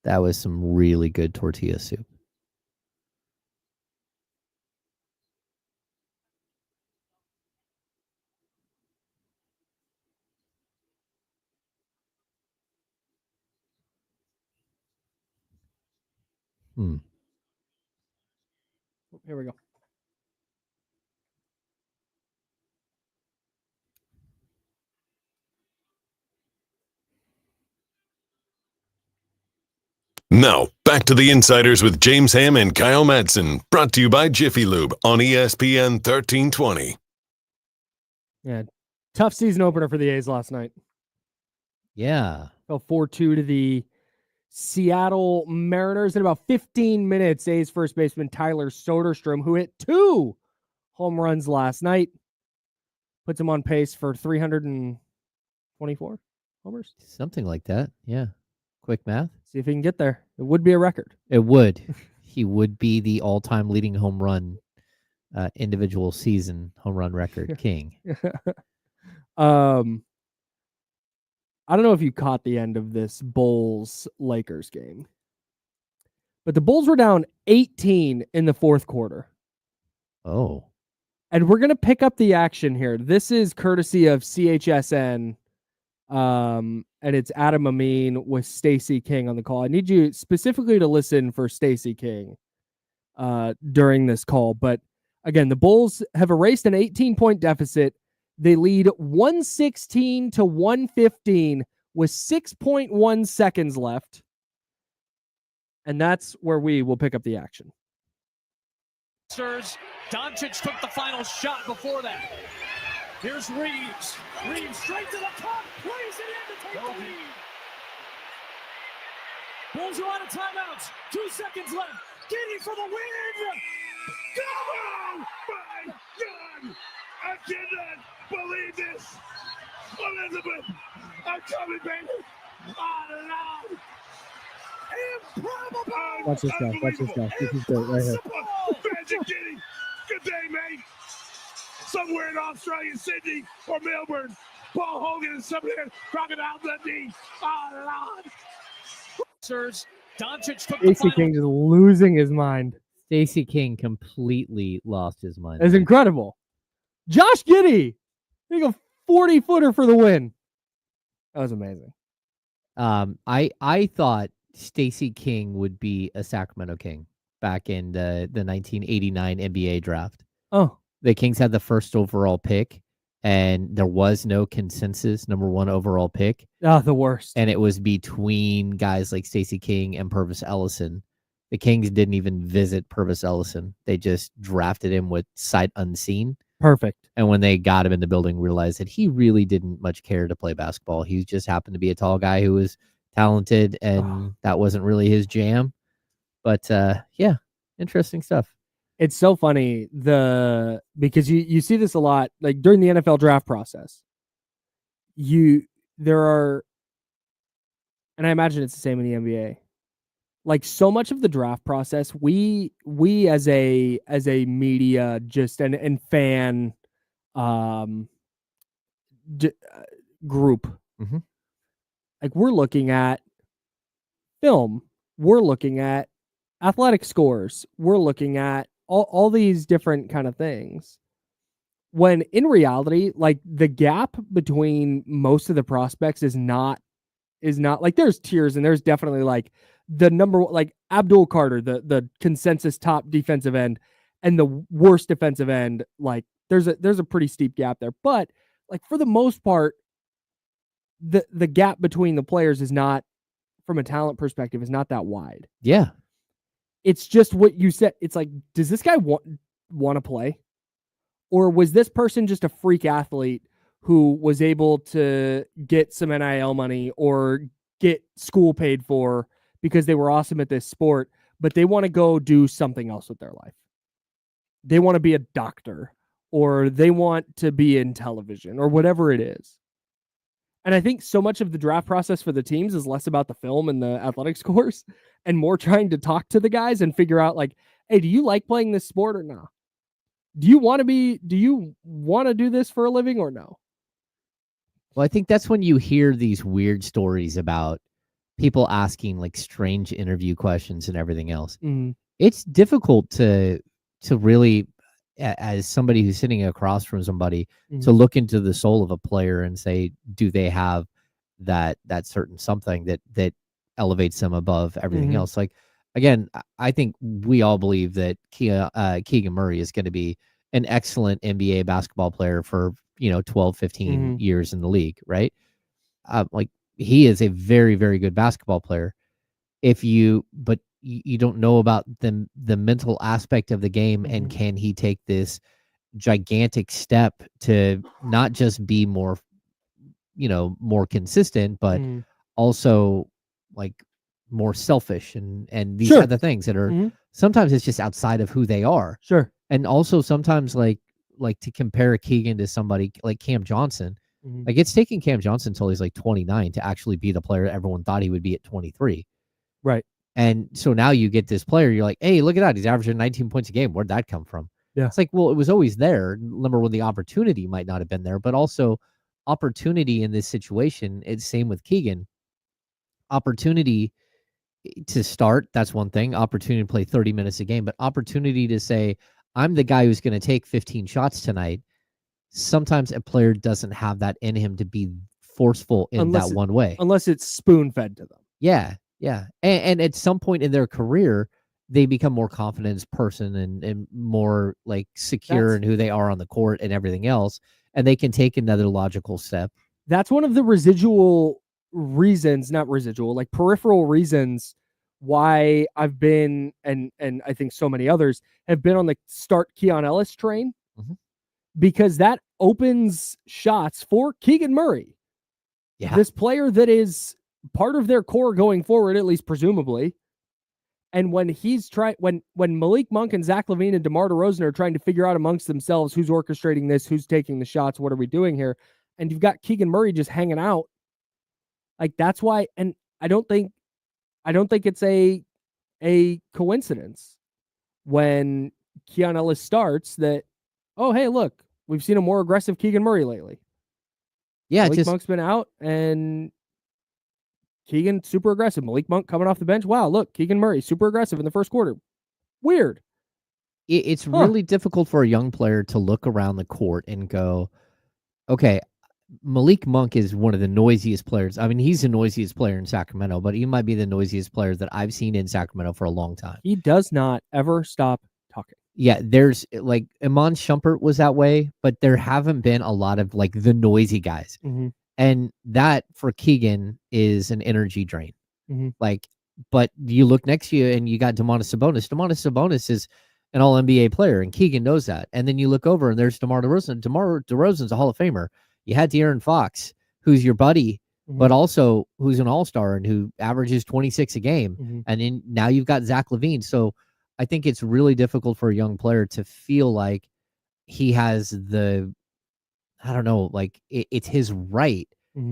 That was some really good tortilla soup. Here we go. Now, back to the Insiders with James Ham and Kyle Madson, brought to you by Jiffy Lube on ESPN 1320. Yeah, tough season opener for the A's last night. Yeah. Fell 4-2 to the Seattle Mariners in about 15 minutes. A's first baseman Tyler Soderstrom, who hit 2 home runs last night, puts him on pace for 324 homers. Something like that. Yeah. Quick math. See if he can get there. It would be a record. It would. He would be the all-time leading home run individual season home run record king. I don't know if you caught the end of this Bulls-Lakers game, but the Bulls were down 18 in the fourth quarter. Oh. And we're going to pick up the action here. This is courtesy of CHSN, and it's Adam Amin with Stacey King on the call. I need you specifically to listen for Stacey King during this call. But again, the Bulls have erased an 18-point deficit. They lead 116-115 with 6.1 seconds left. And that's where we will pick up the action. Doncic took the final shot before that. Here's Reeves. Reeves straight to the top. Plays it in to take the lead. Bulls are out of timeouts. 2 seconds left. Giddy for the win. Go! My God! I cannot believe this. Elizabeth, I'm coming, baby. Oh, no. Improbable. Watch this guy. Watch this guy. This is great right here. Magic Giddy. Good day, mate. Somewhere in Australia, Sydney, or Melbourne, Paul Hogan and somebody at Crocodile Dundee. Oh, Lord. Doncic took the Stacey final. King is losing his mind. Stacey King completely lost his mind. It's incredible. Josh Giddey, hitting a 40-footer for the win. That was amazing. I thought Stacey King would be a Sacramento King back in the 1989 NBA draft. Oh. The Kings had the first overall pick, and there was no consensus number 1 overall pick. Oh, the worst. And it was between guys like Stacey King and Purvis Ellison. The Kings didn't even visit Purvis Ellison. They just drafted him with sight unseen. Perfect. And when they got him in the building, realized that he really didn't much care to play basketball. He just happened to be a tall guy who was talented, and that wasn't really his jam. But yeah, interesting stuff. It's so funny because you see this a lot, like during the NFL draft process. There are, and I imagine it's the same in the NBA. like so much of the draft process, we as a media just and fan group, like we're looking at film, we're looking at athletic scores, we're looking at all these different kind of things. When in reality, like the gap between most of the prospects is not like there's tiers, and there's definitely like the number, like Abdul Carter, the consensus top defensive end, and the worst defensive end. Like there's a pretty steep gap there, but like for the most part, the gap between the players is not, from a talent perspective, is not that wide. Yeah. It's just what you said. It's like, does this guy want to play? Or was this person just a freak athlete who was able to get some NIL money or get school paid for because they were awesome at this sport, but they want to go do something else with their life? They want to be a doctor, or they want to be in television, or whatever it is. And I think so much of the draft process for the teams is less about the film and the athletic scores and more trying to talk to the guys and figure out, like, hey, do you like playing this sport or not? Do you want to do this for a living or no? Well, I think that's when you hear these weird stories about people asking like strange interview questions and everything else. It's difficult to really, as somebody who's sitting across from somebody, to look into the soul of a player and say, do they have that certain something that elevates them above everything else? Like, again, I think we all believe that Keegan Murray is going to be an excellent NBA basketball player for 12, 15 years in the league, right? Like, he is a very, very good basketball player. But you don't know about the mental aspect of the game, and can he take this gigantic step to not just be more consistent, but also like more selfish and these other things that are sometimes it's just outside of who they are. Sure. And also sometimes like to compare Keegan to somebody like Cam Johnson, like it's taking Cam Johnson until he's like 29 to actually be the player everyone thought he would be at 23. Right. And so now you get this player, you're like, hey, look at that. He's averaging 19 points a game. Where'd that come from? Yeah. It's like, well, it was always there. Number one, the opportunity might not have been there, but also opportunity in this situation. It's same with Keegan. Opportunity to start, that's one thing. Opportunity to play 30 minutes a game, but opportunity to say, I'm the guy who's going to take 15 shots tonight. Sometimes a player doesn't have that in him to be forceful in that one way. Unless it's spoon-fed to them. Yeah, yeah. And at some point in their career, they become more confident as a person and more like secure in who they are on the court and everything else. And they can take another logical step. That's one of the residual reasons, not residual, like peripheral reasons why I've been, and I think so many others have been on the start Keon Ellis train, because that opens shots for Keegan Murray. Yeah. This player that is part of their core going forward, at least presumably. And when he's when Malik Monk and Zach LaVine and DeMar DeRozan are trying to figure out amongst themselves who's orchestrating this, who's taking the shots, what are we doing here? And you've got Keegan Murray just hanging out. Like, that's why, and I don't think it's a coincidence when Keon Ellis starts that, oh, hey, look, we've seen a more aggressive Keegan Murray lately. Yeah, Malik Monk's been out, and Keegan super aggressive. Malik Monk coming off the bench. Wow, look, Keegan Murray super aggressive in the first quarter. Weird. It's really difficult for a young player to look around the court and go, okay, Malik Monk is one of the noisiest players. I mean, he's the noisiest player in Sacramento, but he might be the noisiest player that I've seen in Sacramento for a long time. He does not ever stop talking. Yeah, there's like Iman Shumpert was that way, but there haven't been a lot of like the noisy guys. And that for Keegan is an energy drain. Like, but you look next to you and you got Domantas Sabonis. Domantas Sabonis is an all-NBA player, and Keegan knows that. And then you look over and there's DeMar DeRozan. DeMar DeRozan's a Hall of Famer. You had De'Aaron Fox, who's your buddy, but also who's an all-star and who averages 26 a game. And then now you've got Zach LaVine. So I think it's really difficult for a young player to feel like he has it's his right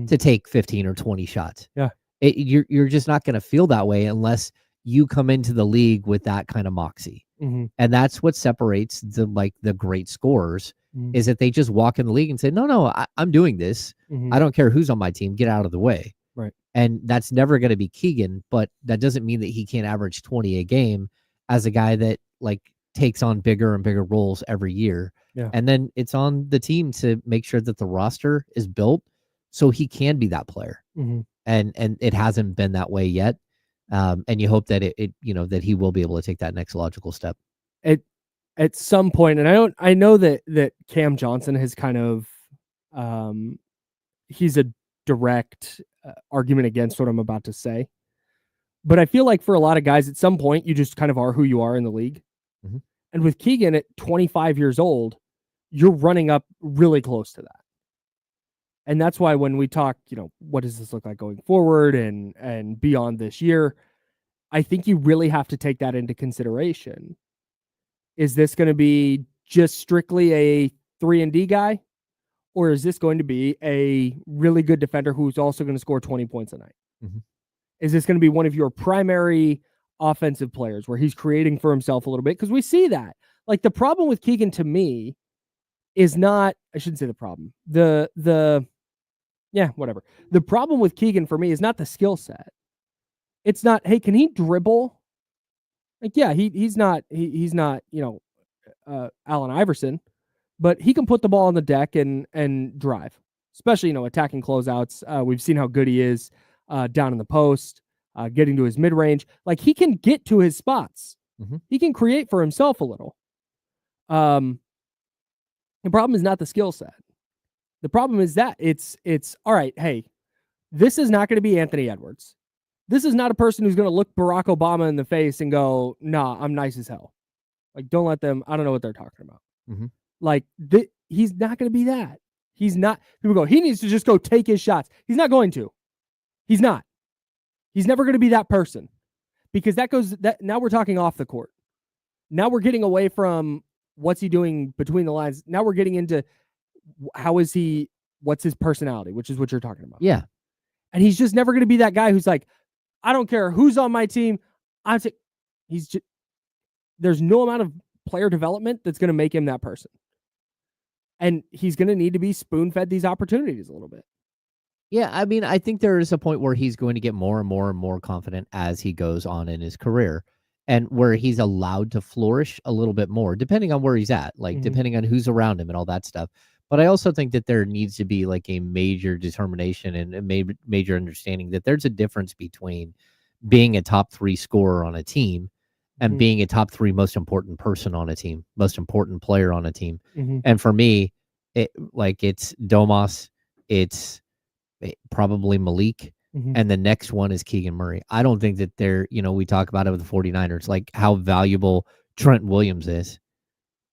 to take 15 or 20 shots. Yeah. You're just not going to feel that way unless you come into the league with that kind of moxie. Mm-hmm. And that's what separates the great scorers is that they just walk in the league and say, no, I'm doing this. Mm-hmm. I don't care who's on my team. Get out of the way. Right. And that's never going to be Keegan, but that doesn't mean that he can't average 20 a game as a guy that like takes on bigger and bigger roles every year. Yeah. And then it's on the team to make sure that the roster is built so he can be that player. Mm-hmm. And it hasn't been that way yet. And you hope that it that he will be able to take that next logical step. At some point, and I know that Cam Johnson has kind of, he's a direct argument against what I'm about to say, but I feel like for a lot of guys, at some point, you just kind of are who you are in the league. Mm-hmm. And with Keegan at 25 years old, you're running up really close to that. And that's why when we talk, what does this look like going forward and beyond this year, I think you really have to take that into consideration. Is this going to be just strictly a 3-and-D guy? Or is this going to be a really good defender who's also going to score 20 points a night? Mm-hmm. Is this going to be one of your primary offensive players where he's creating for himself a little bit? Because we see that. Like, the problem with Keegan to me is not, I shouldn't say the problem. Whatever. The problem with Keegan for me is not the skill set. It's not, hey, can he dribble? Like, yeah, he's not Allen Iverson, but he can put the ball on the deck and drive, especially, attacking closeouts. We've seen how good he is down in the post, getting to his mid-range. Like, he can get to his spots. Mm-hmm. He can create for himself a little. The problem is not the skill set. The problem is that it's all right, hey, this is not going to be Anthony Edwards. This is not a person who's going to look Barack Obama in the face and go, nah, I'm nice as hell. Like, don't let them, I don't know what they're talking about. Mm-hmm. Like, he's not going to be that. He's not, people go, he needs to just go take his shots. He's not going to. He's not. He's never going to be that person. Because now we're talking off the court. Now we're getting away from what's he doing between the lines. Now we're getting into what's his personality, which is what you're talking about. Yeah. And he's just never going to be that guy who's like, I don't care who's on my team. There's no amount of player development that's going to make him that person. And he's going to need to be spoon-fed these opportunities a little bit. Yeah, I mean, I think there is a point where he's going to get more and more and more confident as he goes on in his career, and where he's allowed to flourish a little bit more, depending on where he's at, like depending on who's around him and all that stuff. But I also think that there needs to be like a major determination and a major understanding that there's a difference between being a top 3 scorer on a team and being a top 3 most important person on a team, most important player on a team. Mm-hmm. And for me, it's Domas, it's probably Malik, and the next one is Keegan Murray. I don't think that they're, we talk about it with the 49ers, like how valuable Trent Williams is.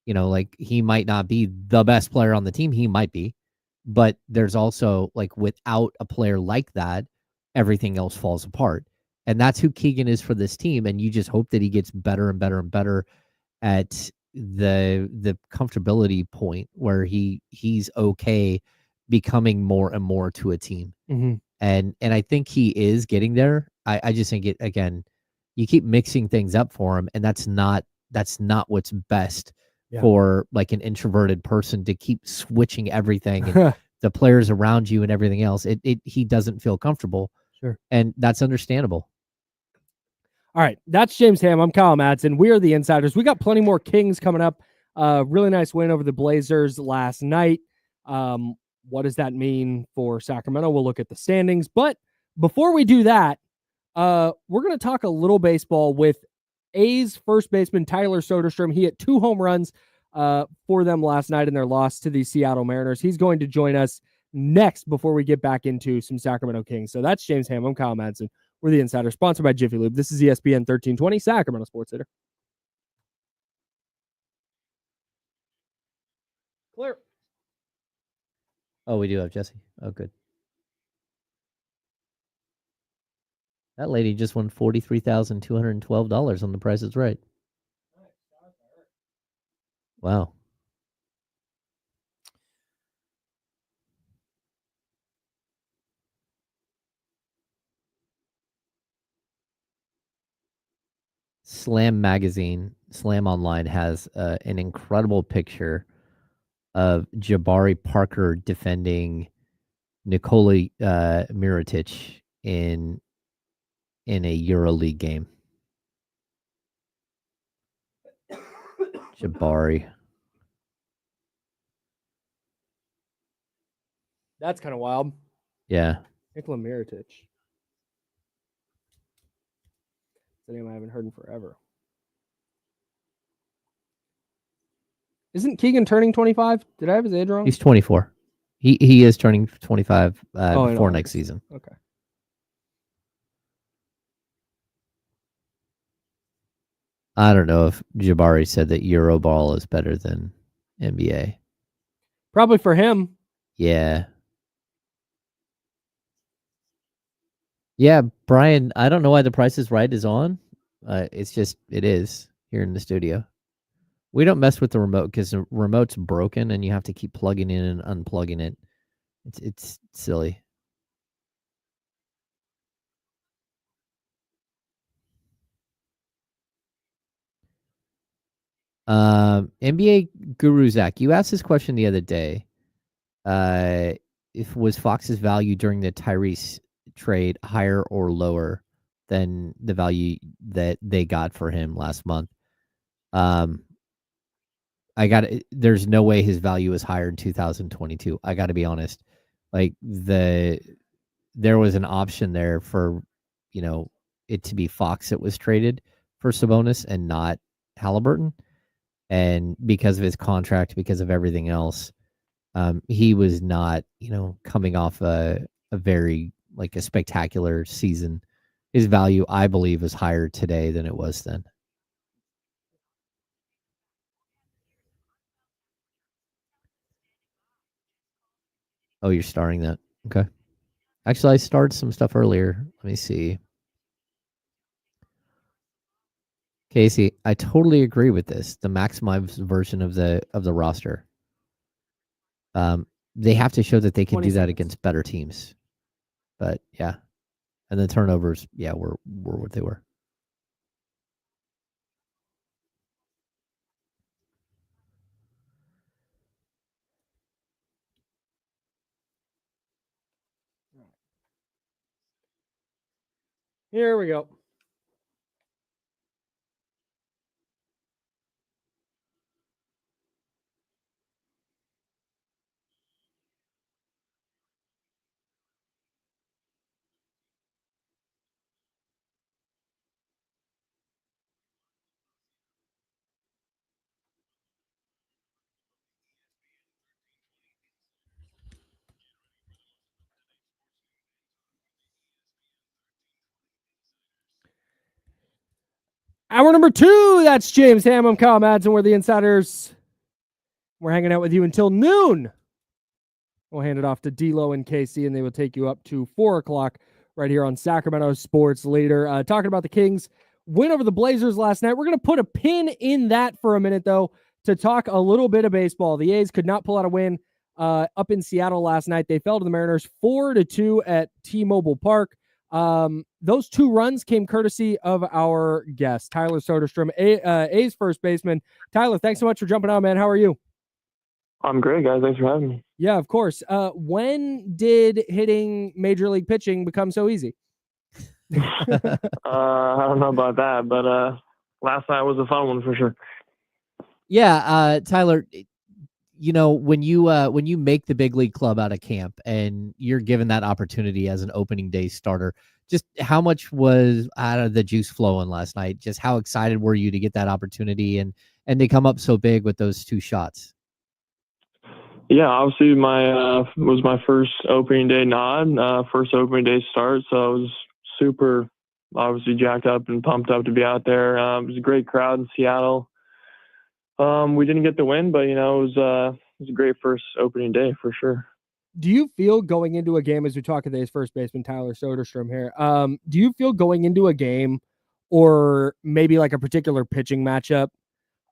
Like, he might not be the best player on the team. He might be, but there's also, like, without a player like that, everything else falls apart. And that's who Keegan is for this team. And you just hope that he gets better and better and better at the comfortability point where he's okay becoming more and more to a team. Mm-hmm. And I think he is getting there. I just think again, you keep mixing things up for him, and that's not what's best for like an introverted person to keep switching everything and the players around you and everything else. He doesn't feel comfortable. Sure. And that's understandable. All right. That's James Ham. I'm Kyle Madson. We are the Insiders. We got plenty more Kings coming up. Really nice win over the Blazers last night. What does that mean for Sacramento? We'll look at the standings. But before we do that, we're going to talk a little baseball with A's first baseman Tyler Soderstrom. He hit 2 home runs for them last night in their loss to the Seattle Mariners. He's going to join us next before we get back into some Sacramento Kings. So that's James Ham. I'm Kyle Madson. We're the Insider, sponsored by Jiffy Lube. This is ESPN 1320, Sacramento Sports Hitter. Clear. Oh, we do have Jesse. Oh, good. That lady just won $43,212 on The Price is Right. Wow. Slam Magazine, Slam Online has an incredible picture of Jabari Parker defending Nikola Mirotic in a EuroLeague game. Jabari. That's kind of wild. Yeah. Nikola Mirotic. It's a name I haven't heard in forever. Isn't Keegan turning 25? Did I have his age wrong? He's 24. He is turning 25 in before next August. season. Okay. I don't know if Jabari said that Euroball is better than NBA. Probably for him. Yeah. Yeah, Brian, I don't know why The Price is Right is on. It's just, it is here in the studio. We don't mess with the remote because the remote's broken and you have to keep plugging in and unplugging it. It's silly. NBA Guru Zach, you asked this question the other day. If was Fox's value during the Tyrese trade higher or lower than the value that they got for him last month? There's no way his value is higher in 2022. I got to be honest. Like there was an option there for, it to be Fox that was traded for Sabonis and not Halliburton. And because of his contract, because of everything else, he was not, coming off a very, like a spectacular season. His value, I believe, is higher today than it was then. Oh, you're starting that. Okay. Actually, I started some stuff earlier. Let me see. Casey, I totally agree with this. The maximized version of the roster. They have to show that they can do that against better teams. But yeah. And the turnovers, yeah, were what they were. Here we go. Hour number 2, that's James Ham. I'm Kyle Madson. We're the Insiders. We're hanging out with you until noon. We'll hand it off to D-Lo and Casey, and they will take you up to 4 o'clock right here on Sacramento Sports Leader. Talking about the Kings' win over the Blazers last night. We're going to put a pin in that for a minute, though, to talk a little bit of baseball. The A's could not pull out a win up in Seattle last night. They fell to the Mariners 4-2 at T-Mobile Park. Those 2 runs came courtesy of our guest, Tyler Soderstrom, A's first baseman. Tyler, thanks so much for jumping on, man. How are you? I'm great, guys. Thanks for having me. Yeah, of course. When did hitting major league pitching become so easy? I don't know about that, but last night was a fun one for sure. Yeah, Tyler, when you make the big league club out of camp and you're given that opportunity as an opening day starter, just how much was out of the juice flowing last night? Just how excited were you to get that opportunity and they come up so big with those 2 shots? Yeah, obviously was my first opening day nod, first opening day start, so I was super obviously jacked up and pumped up to be out there. It was a great crowd in Seattle. We didn't get the win, but it was a great first opening day for sure. Do you feel going into a game, as we talk to today's first baseman Tyler Soderstrom here, do you feel going into a game or maybe like a particular pitching matchup?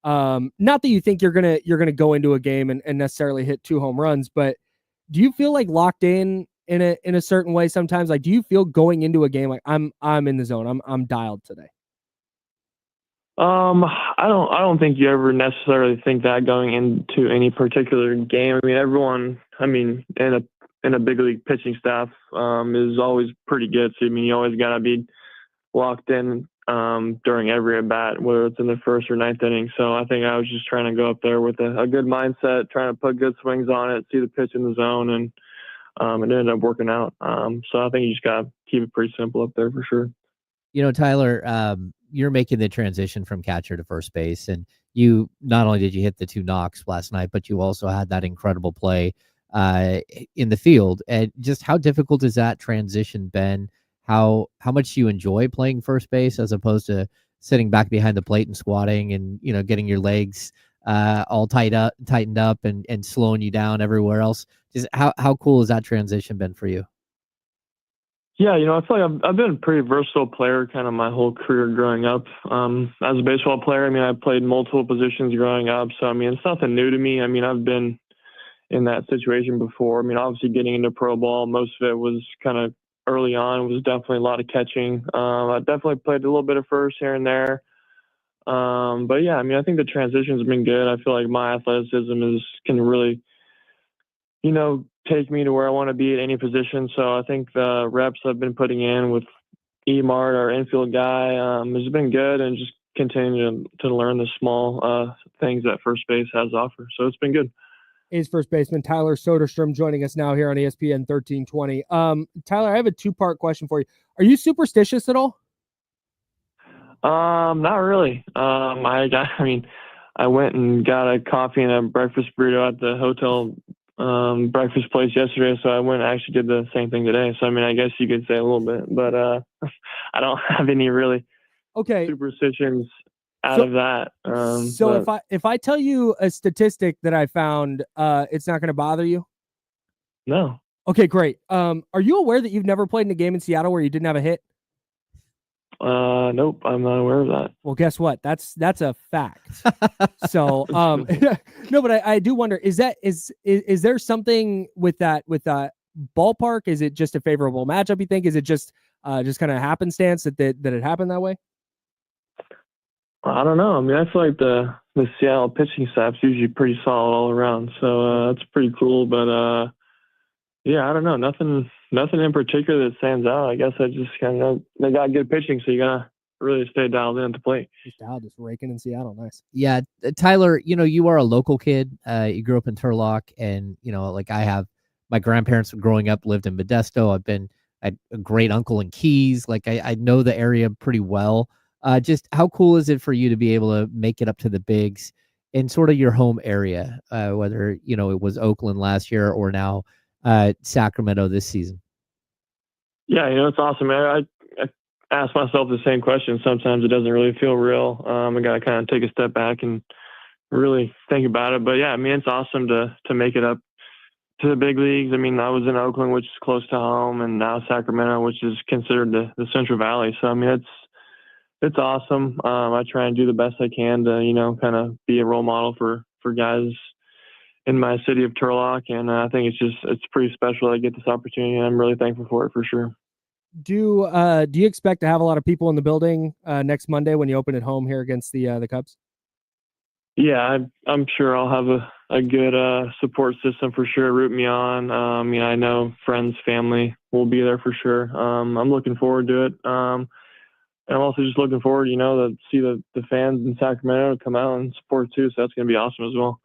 Not that you think you're gonna go into a game and necessarily hit 2 home runs, but do you feel like locked in a certain way sometimes? Like, do you feel going into a game like I'm in the zone, I'm dialed today? I don't think you ever necessarily think that going into any particular game. I mean, everyone, in a big league pitching staff, is always pretty good. So, I mean, you always got to be locked in, during every at bat, whether it's in the first or ninth inning. So I think I was just trying to go up there with a good mindset, trying to put good swings on it, see the pitch in the zone, and it ended up working out. So I think you just got to keep it pretty simple up there for sure. Tyler, you're making the transition from catcher to first base, and you not only did you hit the 2 knocks last night, but you also had that incredible play in the field. And just how difficult has that transition been? How much you enjoy playing first base as opposed to sitting back behind the plate and squatting and getting your legs all tightened up and slowing you down everywhere else? Just how cool has that transition been for you? Yeah, I feel like I've been a pretty versatile player kind of my whole career growing up. As a baseball player, I played multiple positions growing up. So, it's nothing new to me. I've been in that situation before. Obviously getting into pro ball, most of it was kind of early on. It was definitely a lot of catching. I definitely played a little bit of first here and there. But yeah, I think the transition's been good. I feel like my athleticism can really, take me to where I want to be at any position. So I think the reps I've been putting in with Emart, our infield guy, has been good, and just continuing to learn the small things that first base has to offer. So it's been good. Is first baseman Tyler Soderstrom joining us now here on ESPN 1320. Tyler, I have a 2-part question for you. Are you superstitious at all? Not really. I went and got a coffee and a breakfast burrito at the hotel breakfast place yesterday, so I went and actually did the same thing today. So I guess you could say a little bit, but I don't have any really superstitions out of that. If I tell you a statistic that I found, it's not going to bother you? No. Okay, great. Are you aware that you've never played in a game in Seattle where you didn't have a hit? Nope, I'm not aware of that. Well, guess what? That's a fact. So, no, but I do wonder, is there something with that ballpark? Is it just a favorable matchup, you think? Is it just kind of happenstance that it happened that way? I don't know. I feel like the Seattle pitching staff's usually pretty solid all around. So that's pretty cool. But yeah, I don't know. Nothing in particular that stands out. I guess I just kind of they got good pitching, so you gotta really stay dialed in to play. Just raking in Seattle. Nice. Yeah, Tyler, you are a local kid. You grew up in Turlock, and like I have, my grandparents growing up lived in Modesto. I had a great uncle in Keys. Like I know the area pretty well. Just how cool is it for you to be able to make it up to the bigs in sort of your home area, whether it was Oakland last year or now Sacramento this season? Yeah, it's awesome, man. I ask myself the same question. Sometimes it doesn't really feel real. I got to kind of take a step back and really think about it. But yeah, it's awesome to make it up to the big leagues. I was in Oakland, which is close to home, and now Sacramento, which is considered the Central Valley. So it's awesome. I try and do the best I can to kind of be a role model for guys in my city of Turlock, and I think it's pretty special that I get this opportunity, and I'm really thankful for it for sure. Do you expect to have a lot of people in the building next Monday when you open at home here against the Cubs? Yeah, I'm sure I'll have a good support system for sure, root me on. I know friends, family will be there for sure. I'm looking forward to it. And I'm also just looking forward, to see the fans in Sacramento come out and support too. So that's going to be awesome as well.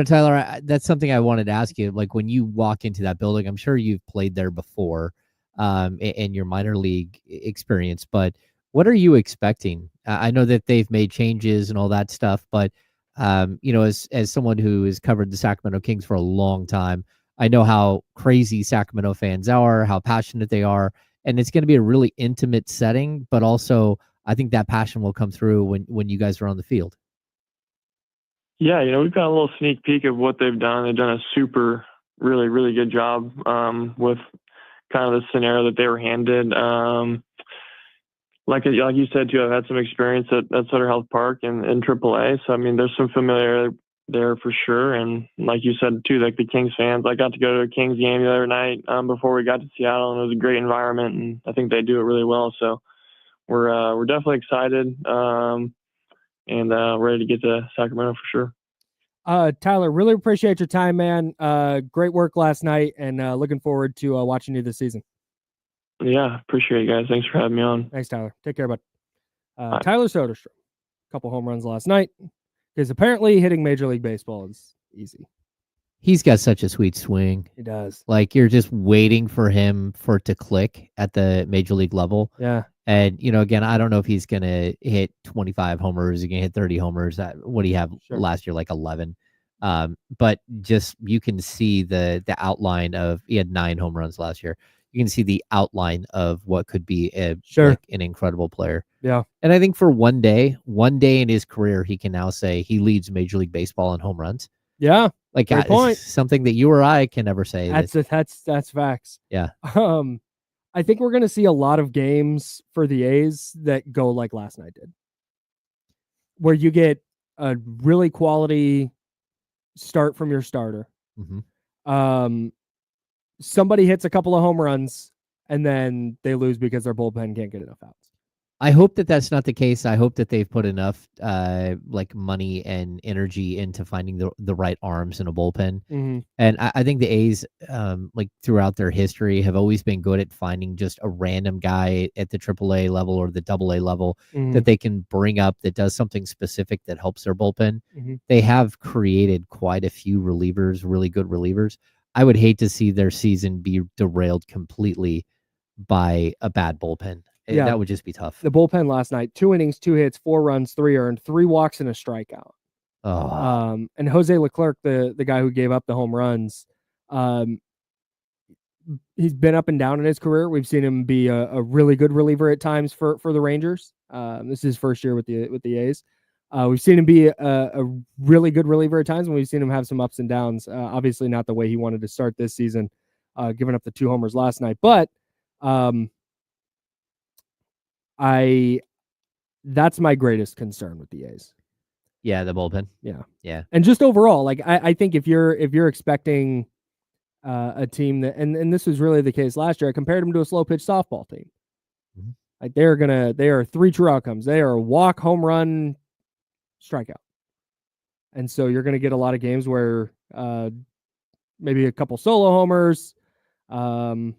Tyler, that's something I wanted to ask you. Like when you walk into that building, I'm sure you've played there before in your minor league experience, but what are you expecting? I know that they've made changes and all that stuff, but as someone who has covered the Sacramento Kings for a long time, I know how crazy Sacramento fans are, how passionate they are, and it's going to be a really intimate setting, but also I think that passion will come through when you guys are on the field. Yeah, we've got a little sneak peek of what they've done. They've done a super, really, really good job with kind of the scenario that they were handed. Like you said, too, I've had some experience at Sutter Health Park and in AAA. So, there's some familiarity there for sure. And like you said, too, like the Kings fans, I got to go to a Kings game the other night before we got to Seattle, and it was a great environment, and I think they do it really well. So we're definitely excited. and ready to get to Sacramento for sure. Tyler, really appreciate your time, man. Great work last night, and looking forward to watching you this season. Yeah, appreciate it, guys. Thanks for having me on. Thanks, Tyler. Take care, bud. Tyler Soderstrom, a couple home runs last night, because apparently hitting Major League Baseball is easy. He's got such a sweet swing. He does. Like, you're just waiting for him for it to click at the Major League level. Yeah. And, again, I don't know if he's going to hit 25 homers. He's going to hit 30 homers. What do you have last year? Like 11. But just, you can see the outline of, he had 9 home runs last year. You can see the outline of what could be an incredible player. Yeah. And I think for one day in his career, he can now say he leads Major League Baseball in home runs. Yeah. Like, something that you or I can never say. That's facts. Yeah. I think we're going to see a lot of games for the A's that go like last night did, where you get a really quality start from your starter. Mm-hmm. Somebody hits a couple of home runs, and then they lose because their bullpen can't get enough outs. I hope that that's not the case. I hope that they've put enough money and energy into finding the right arms in a bullpen. Mm-hmm. And I think the A's, throughout their history, have always been good at finding just a random guy at the AAA level or the AA level that they can bring up that does something specific that helps their bullpen. Mm-hmm. They have created quite a few relievers, really good relievers. I would hate to see their season be derailed completely by a bad bullpen. Yeah. That would just be tough. The bullpen last night, 2 innings, 2 hits, 4 runs, 3 earned, 3 walks, and a strikeout. Oh. And Jose Leclerc, the guy who gave up the home runs, he's been up and down in his career. We've seen him be a really good reliever at times for the Rangers. This is his first year with the A's. We've seen him be a really good reliever at times, and we've seen him have some ups and downs. Obviously not the way he wanted to start this season, giving up the 2 homers last night. But that's my greatest concern with the A's. Yeah, the bullpen. Yeah. And just overall, like I think if you're expecting a team that, and this was really the case last year, I compared them to a slow pitch softball team. Mm-hmm. Like they are 3 true outcomes. They are walk, home run, strikeout. And so you're going to get a lot of games where maybe a couple solo homers, and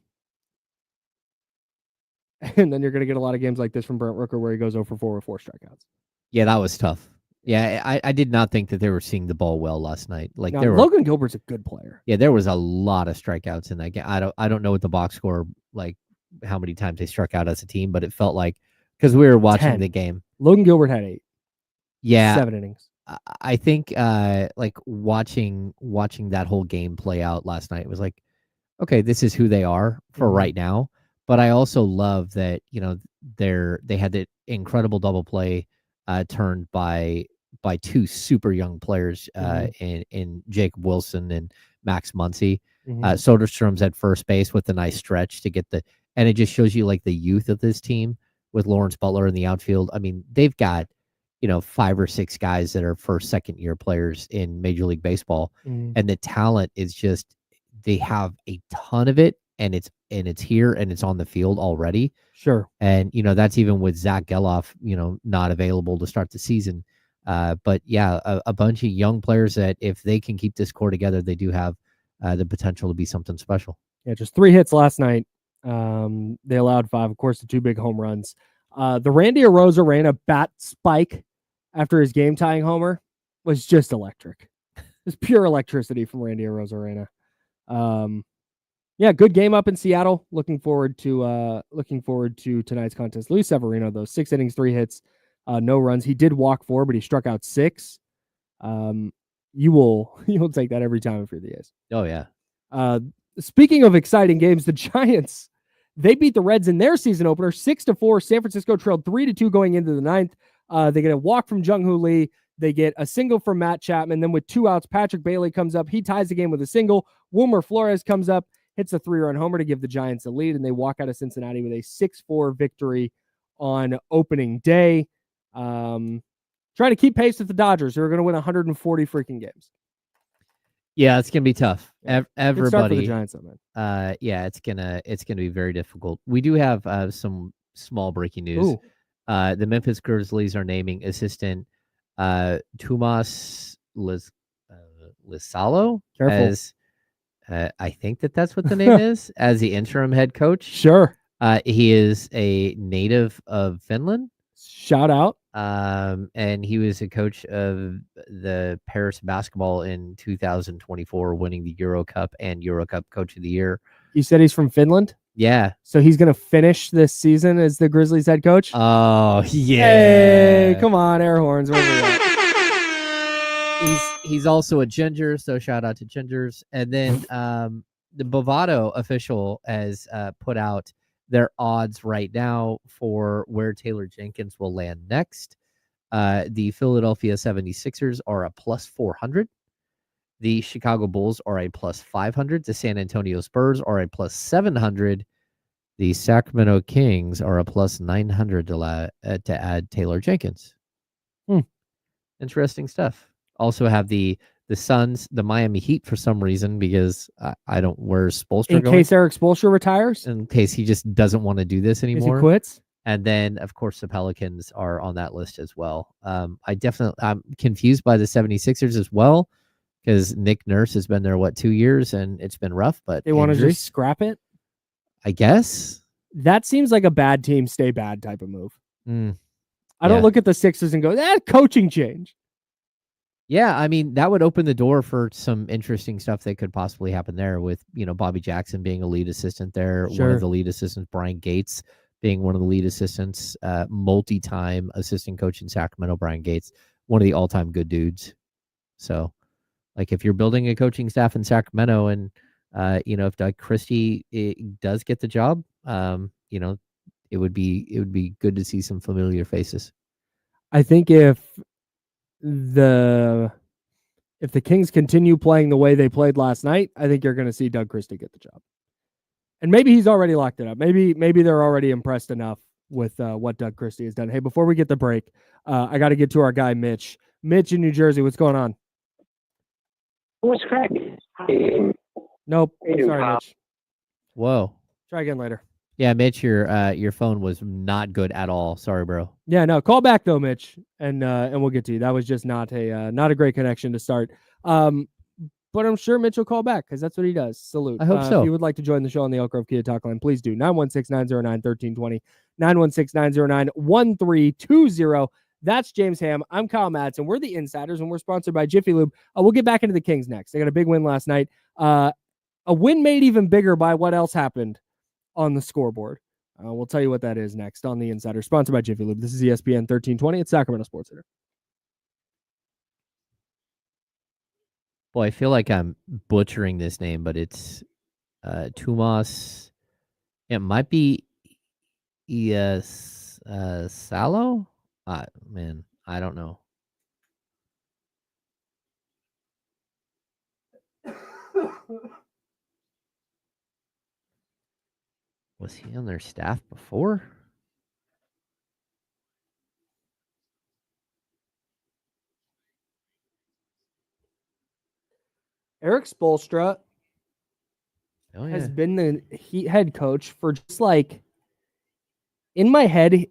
then you're going to get a lot of games like this from Brent Rooker where he goes 0 for 4 with 4 strikeouts. Yeah, that was tough. Yeah, I did not think that they were seeing the ball well last night. Like, Logan Gilbert's a good player. Yeah, there was a lot of strikeouts in that game. I don't know what the box score, like how many times they struck out as a team, but it felt like, because we were watching 10. the game. Logan Gilbert had 8. Yeah, 7 innings. I think watching that whole game play out last night was like, okay, this is who they are for right now. But I also love that, they had the incredible double play turned by 2 super young players in Jacob Wilson and Max Muncy. Soderstrom's at first base with a nice stretch to get and it just shows you like the youth of this team with Lawrence Butler in the outfield. I mean, they've got 5 or 6 guys that are first, second year players in Major League Baseball, and the talent is just, they have a ton of it, and it's here and it's on the field already. Sure. And that's even with Zach Geloff, not available to start the season. But yeah, a bunch of young players that if they can keep this core together, they do have the potential to be something special. Yeah, just 3 hits last night. They allowed 5, of course, the 2 big home runs. The Randy Arozarena bat spike after his game tying homer was just electric. It's pure electricity from Randy Arozarena. Yeah, good game up in Seattle. Looking forward to tonight's contest. Luis Severino, though, 6 innings, 3 hits, no runs. He did walk 4, but he struck out 6. You will take that every time if you're the A's. Oh yeah. Speaking of exciting games, the Giants, they beat the Reds in their season opener 6-4. San Francisco trailed 3-2 going into the 9th. They get a walk from Jung-Hoo Lee. They get a single from Matt Chapman. Then with 2 outs, Patrick Bailey comes up. He ties the game with a single. Wilmer Flores comes up, hits a 3-run homer to give the Giants a lead, and they walk out of Cincinnati with a 6-4 victory on opening day. Trying to keep pace with the Dodgers, who are going to win 140 freaking games. Yeah, it's gonna be tough. Yeah. Everybody, Good start for the Giants, though, man. Yeah, it's gonna be very difficult. We do have some small breaking news. Ooh. The Memphis Grizzlies are naming assistant Tomas Lisalo Careful. as I think that's what the name is, as the interim head coach. Sure. He is a native of Finland. Shout out. And he was a coach of the Paris basketball in 2024, winning the Euro Cup and Euro Cup Coach of the Year. You said he's from Finland? Yeah. So he's going to finish this season as the Grizzlies head coach? Oh, yeah. Hey, come on, air horns. Where we at? He's also a ginger, so shout out to gingers. And then the Bovado official has put out their odds right now for where Taylor Jenkins will land next. The Philadelphia 76ers are a plus 400. The Chicago Bulls are a plus 500. The San Antonio Spurs are a plus 700. The Sacramento Kings are a plus 900 to add Taylor Jenkins. Interesting stuff. Also have the Suns, the Miami Heat for some reason, because I don't, where's Spoelstra in going? case Eric Spoelstra retires? In case he just doesn't want to do this anymore. He quits? And then, of course, the Pelicans are on that list as well. I'm confused by the 76ers as well, because Nick Nurse has been there, 2 years, and it's been rough. But they want to just scrap it? I guess. That seems like a bad team, stay bad type of move. I don't Yeah. look at the Sixers and go, coaching change. Yeah, I mean, that would open the door for some interesting stuff that could possibly happen there with, Bobby Jackson being a lead assistant there. One Sure. of the lead assistants, Brian Gates, being one of the lead assistants, multi-time assistant coach in Sacramento, Brian Gates, one of the all-time good dudes. So, like, if you're building a coaching staff in Sacramento and, if Doug Christie does get the job, it would be good to see some familiar faces. I think if the Kings continue playing the way they played last night, I think you're going to see Doug Christie get the job. And maybe he's already locked it up. Maybe they're already impressed enough with what Doug Christie has done. Hey, before we get the break, I got to get to our guy, Mitch. Mitch in New Jersey, what's going on? What's cracking? Nope. Sorry, Mitch. Whoa. Try again later. Yeah, Mitch, your phone was not good at all. Sorry, bro. Yeah, no. Call back though, Mitch, and we'll get to you. That was just not a great connection to start. But I'm sure Mitch will call back because that's what he does. Salute. I hope so. If you would like to join the show on the Elk Grove Kia Talk line, please do. 916-909-1320, 916-909-1320. That's James Ham. I'm Kyle Madson. We're the Insiders, and we're sponsored by Jiffy Lube. We'll get back into the Kings next. They got a big win last night. A win made even bigger by what else happened on the scoreboard. We'll tell you what that is next on the Insider, sponsored by Jiffy Lube. This is ESPN 1320 at Sacramento Sports Center. Boy, I feel like I'm butchering this name, but it's Tomas. It might be Salo. Man, I don't know. Was he on their staff before? Eric Spoelstra has been the Heat head coach for just like, in my head,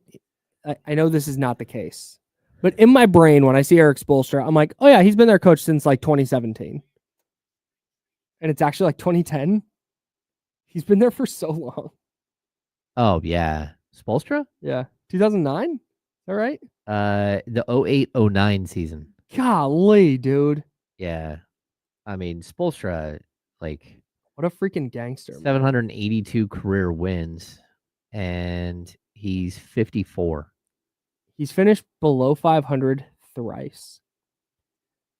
I know this is not the case, but in my brain, when I see Eric Spoelstra, I'm like, oh yeah, he's been their coach since like 2017. And it's actually like 2010. He's been there for so long. Oh, yeah. Spoelstra? Yeah. 2009? All right. The 08-09 season. Golly, dude. Yeah. I mean, Spoelstra, like, what a freaking gangster. 782 career wins, and he's 54. He's finished below 500 thrice.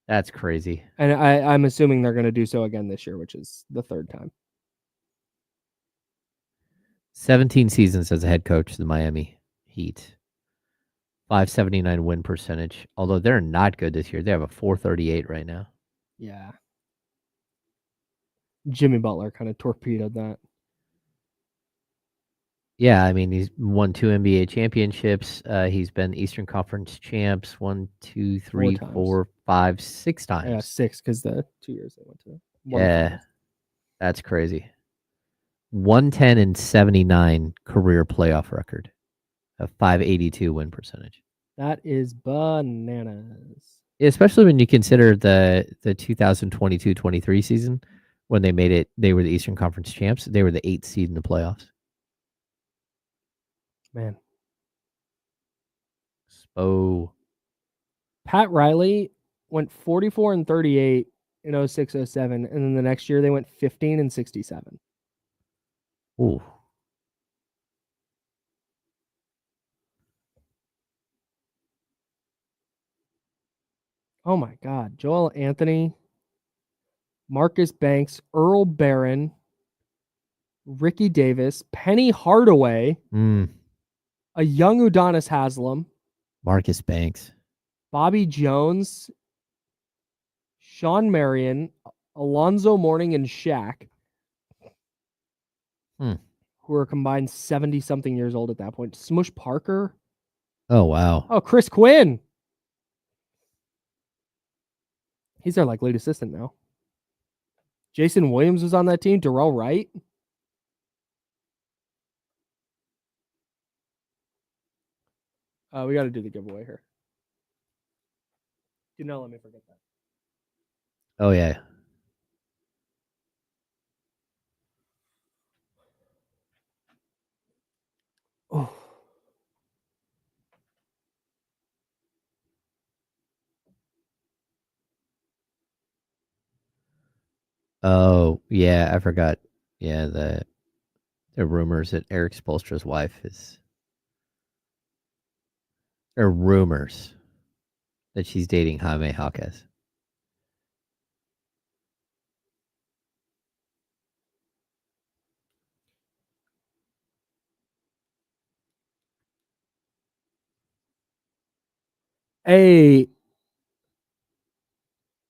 That's crazy. And I'm assuming they're going to do so again this year, which is the third time. 17 seasons as a head coach of the Miami Heat. 579 win percentage. Although they're not good this year. They have a 438 right now. Yeah. Jimmy Butler kind of torpedoed that. Yeah, I mean, he's won 2 NBA championships. He's been Eastern Conference champs 1, 2, 3, 4, 5, 6 times. Yeah, 6 because the 2 years they went to. Yeah, that's crazy. 110-79 career playoff record. A 582 win percentage. That is bananas. Especially when you consider the 2022-23 season when they made it, they were the Eastern Conference champs. They were the 8th seed in the playoffs. Man. Oh. Pat Riley went 44-38 in 06-07, and then the next year they went 15-67. Ooh. Oh my God. Joel Anthony, Marcus Banks, Earl Barron, Ricky Davis, Penny Hardaway, a young Udonis Haslem, Marcus Banks, Bobby Jones, Sean Marion, Alonzo Mourning, and Shaq, who are combined 70-something years old at that point. Smush Parker. Oh, wow. Oh, Chris Quinn. He's their lead assistant now. Jason Williams was on that team. Darrell Wright. We got to do the giveaway here. You know, let me forget that. Oh, yeah. Oh. Oh, yeah, I forgot. Yeah, the rumors that Eric Spoelstra's wife is... There are rumors that she's dating Jaime Jaquez.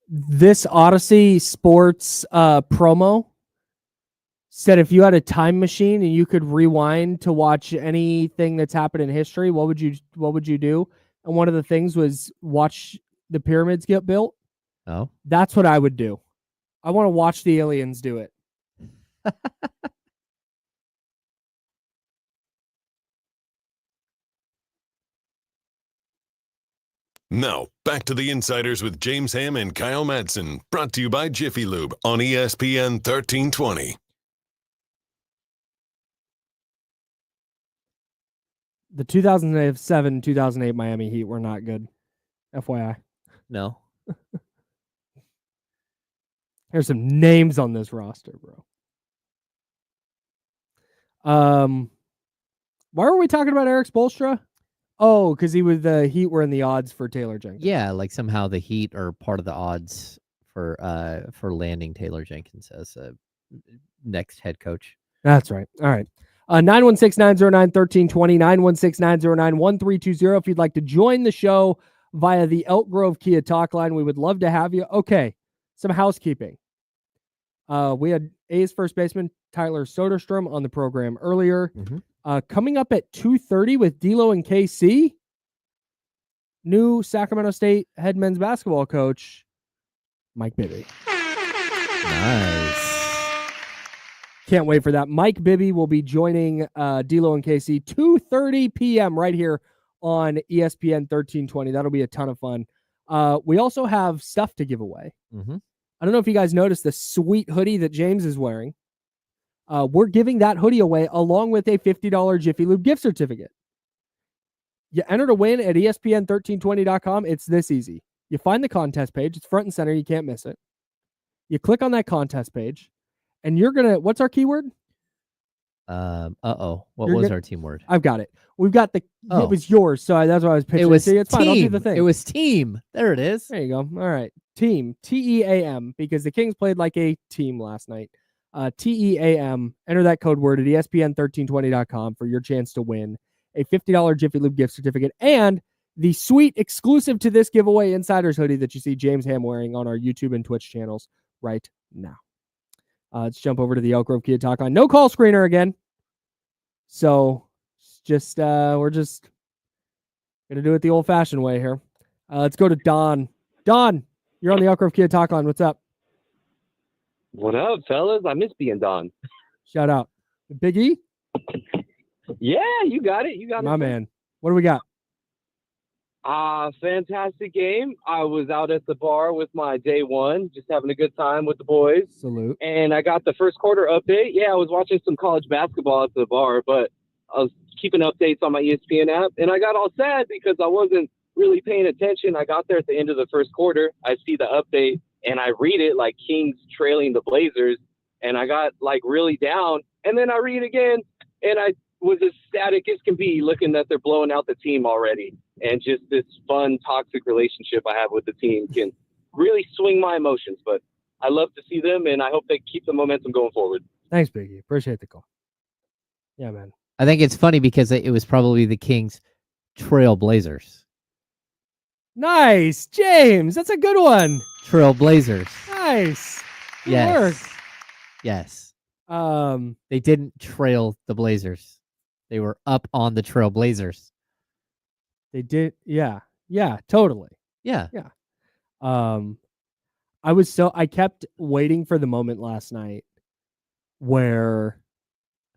This Odyssey Sports promo said if you had a time machine and you could rewind to watch anything that's happened in history, what would you do? And one of the things was watch the pyramids get built. Oh, that's what I would do. I want to watch the aliens do it. Now, back to the Insiders with James Ham and Kyle Madson, brought to you by Jiffy Lube on ESPN 1320. The 2007-2008 Miami Heat were not good. FYI. No. There's some names on this roster, bro. Why were we talking about Eric Spoelstra? Oh, because the Heat were in the odds for Taylor Jenkins. Yeah, like somehow the Heat are part of the odds for landing Taylor Jenkins as a next head coach. That's right. All right. 916-909-1320, 916-909-1320. If you'd like to join the show via the Elk Grove Kia Talk line, we would love to have you. Okay, some housekeeping. We had A's first baseman Tyler Soderstrom on the program earlier. Coming up at 2:30 with D'Lo and KC, new Sacramento State head men's basketball coach, Mike Bibby. Nice. Can't wait for that. Mike Bibby will be joining D'Lo and KC 2:30 p.m. right here on ESPN 1320. That'll be a ton of fun. We also have stuff to give away. I don't know if you guys noticed the sweet hoodie that James is wearing. We're giving that hoodie away along with a $50 Jiffy Lube gift certificate. You enter to win at ESPN1320.com. It's this easy. You find the contest page. It's front and center. You can't miss it. You click on that contest page, and you're going to, what's our keyword? What was our team word? I've got it. We've got it was yours, so that's why I was pitching. It was See, it's team. fine. I'll do the thing. It was team. There it is. There you go. All right. Team. TEAM, because the Kings played like a team last night. TEAM. Enter that code word at ESPN1320.com for your chance to win a $50 Jiffy Lube gift certificate and the sweet exclusive to this giveaway Insiders hoodie that you see James Ham wearing on our YouTube and Twitch channels right now. Let's jump over to the Elk Grove Kia Talk line. No call screener again. So just we're just gonna do it the old-fashioned way here. Let's go to Don. Don, you're on the Elk Grove Kia Talk line. What's up? What up, fellas? I miss being Don. Shout out. Big E? Yeah, you got it. You got My it. man. What do we got? Fantastic game. I was out at the bar with my day one, just having a good time with the boys. Salute. And I got the first quarter update. Yeah, I was watching some college basketball at the bar, but I was keeping updates on my ESPN app. And I got all sad because I wasn't really paying attention. I got there at the end of the first quarter. I see the update, and I read it like Kings trailing the Blazers. And I got, like, really down. And then I read again, and I was as static as can be looking that they're blowing out the team already. And just this fun, toxic relationship I have with the team can really swing my emotions. But I love to see them, and I hope they keep the momentum going forward. Thanks, Biggie. Appreciate the call. Yeah, man. I think it's funny because it was probably the Kings Trailblazers. Nice, James. That's a good one. Trailblazers. Nice. Good Yes. work. Yes. Um, They didn't trail the Blazers. They were up on the Trailblazers. they did. Yeah. Yeah, totally. Yeah. Yeah. I kept waiting for the moment last night where,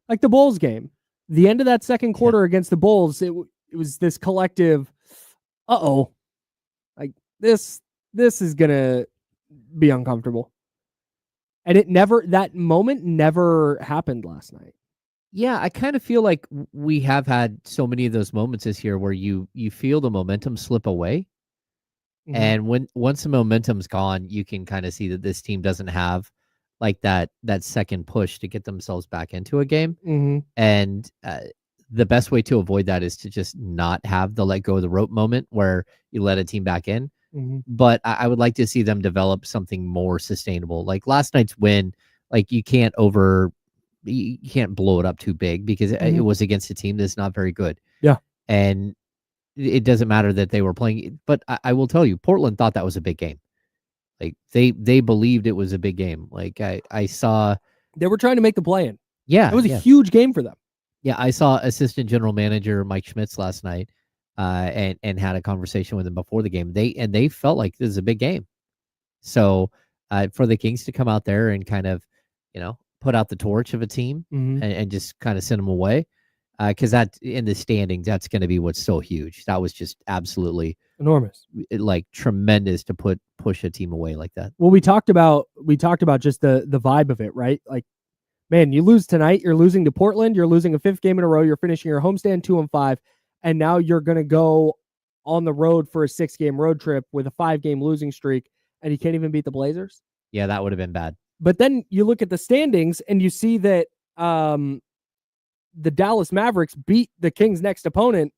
like the Bulls game, the end of that second quarter against the Bulls, it was this collective, like this is going to be uncomfortable. And that moment never happened last night. Yeah, I kind of feel like we have had so many of those moments this year where you feel the momentum slip away. Mhm. And once the momentum's gone, you can kind of see that this team doesn't have like that second push to get themselves back into a game. Mm-hmm. And the best way to avoid that is to just not have the let go of the rope moment where you let a team back in. Mm-hmm. But I would like to see them develop something more sustainable. Like last night's win, like you can't blow it up too big because it was against a team that's not very good. Yeah. And it doesn't matter that they were playing, but I will tell you, Portland thought that was a big game. Like they believed it was a big game. Like I saw they were trying to make the play-in. Yeah. It was a huge game for them. Yeah, I saw assistant general manager Mike Schmitz last night, and had a conversation with him before the game. They felt like this is a big game. So for the Kings to come out there and kind of, put out the torch of a team and just kind of send them away, because that in the standings, that's going to be what's so huge. That was just absolutely enormous, like tremendous to push a team away like that. Well, we talked about just the vibe of it, right? Like, man, you lose tonight, you're losing to Portland, you're losing a fifth game in a row, you're finishing your homestand 2-5, and now you're going to go on the road for a 6-game road trip with a 5-game losing streak, and you can't even beat the Blazers. Yeah, that would have been bad. But then you look at the standings and you see that the Dallas Mavericks beat the Kings' next opponent,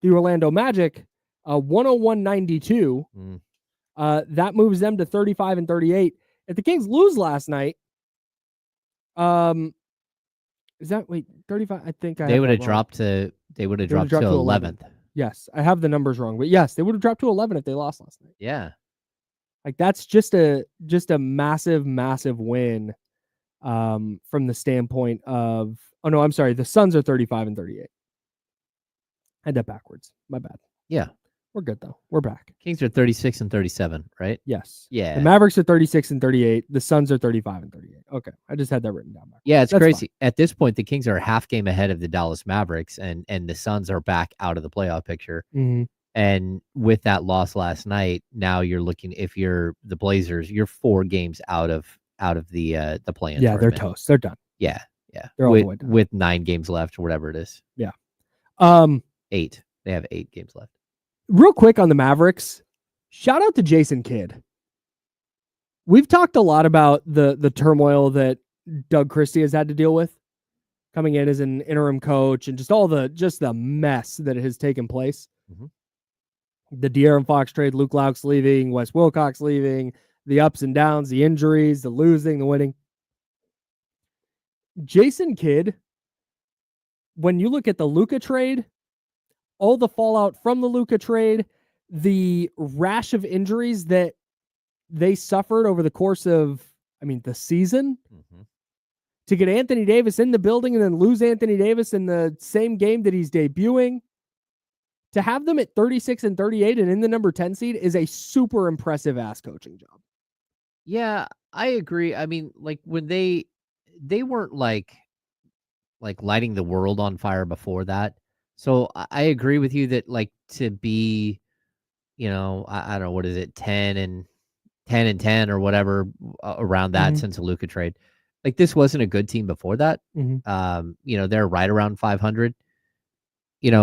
the Orlando Magic, 101-92. That moves them to 35-38. If the Kings lose last night, is that 35? I think they would have dropped to 11th. Yes, I have the numbers wrong, but yes, they would have dropped to 11 if they lost last night. Yeah. Like that's just a massive win from the standpoint of the Suns are 35-38. I had that backwards. My bad. Yeah. We're good though. We're back. Kings are 36-37, right? Yes. Yeah. The Mavericks are 36-38. The Suns are 35-38. Okay. I just had that written down backwards. Yeah, it's That's crazy. fine. At this point, the Kings are a half game ahead of the Dallas Mavericks, and the Suns are back out of the playoff picture. Mm-hmm. And with that loss last night, now you're looking, if you're the Blazers, you're 4 games out of the play-in. Yeah, tournament. they're toast. They're done. Yeah. They're all the way done. With 9 games left or whatever it is. Yeah. 8. They have 8 games left. Real quick on the Mavericks, shout out to Jason Kidd. We've talked a lot about the turmoil that Doug Christie has had to deal with coming in as an interim coach and just the mess that has taken place. Mm-hmm. The De'Aaron Fox trade, Luke Laux leaving, Wes Wilcox leaving, the ups and downs, the injuries, the losing, the winning. Jason Kidd, when you look at the Luka trade, all the fallout from the Luka trade, the rash of injuries that they suffered over the course of, the season, to get Anthony Davis in the building and then lose Anthony Davis in the same game that he's debuting, to have them at 36-38 and in the number 10 seed is a super impressive ass coaching job. Yeah, I agree. Like when they weren't like lighting the world on fire before that. So I agree with you that like to be I don't know, what is it, 10-10 or whatever around that since the Luka trade. Like, this wasn't a good team before that. They're right around 500.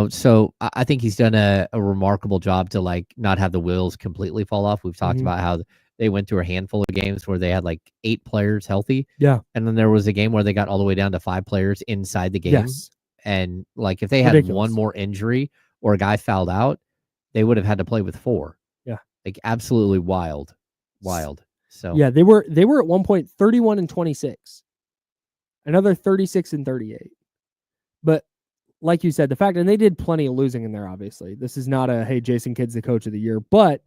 So I think he's done a remarkable job to like not have the wheels completely fall off. We've talked about how they went through a handful of games where they had like 8 players healthy. Yeah. And then there was a game where they got all the way down to 5 players inside the game. Yes. And like, if they had one more injury or a guy fouled out, they would have had to play with 4. Yeah. Like, absolutely wild. So yeah, they were at one point 31-26, another 36-38. But like you said, the fact, and they did plenty of losing in there. Obviously, this is not a hey, Jason Kidd's the coach of the year, but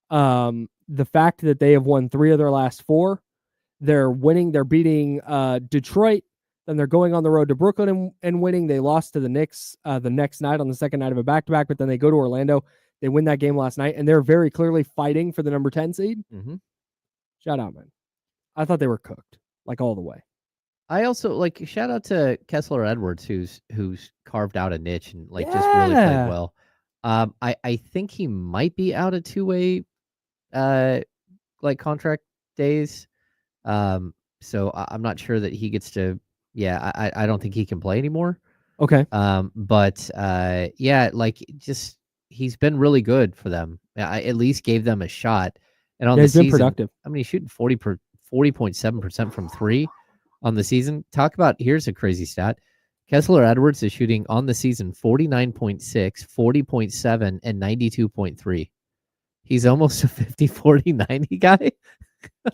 the fact that they have won 3 of their last 4, they're winning. They're beating Detroit. Then they're going on the road to Brooklyn and winning. They lost to the Knicks the next night on the second night of a back-to-back, but then they go to Orlando. They win that game last night, and they're very clearly fighting for the number 10 seed. Shout out, man. I thought they were cooked, like, all the way. I also, like, shout out to Kessler Edwards, who's carved out a niche and, like, just really played well. I think he might be out of 2-way, like, contract days. So I'm not sure that he gets to, I don't think he can play anymore. Okay. But like, just, he's been really good for them. I at least gave them a shot. And on the season, been productive. I mean, he's shooting 40.7% from 3 on the season. Here's a crazy stat. Kessler Edwards is shooting on the season 49.6, 40.7, and 92.3. He's almost a 50-40-90 guy.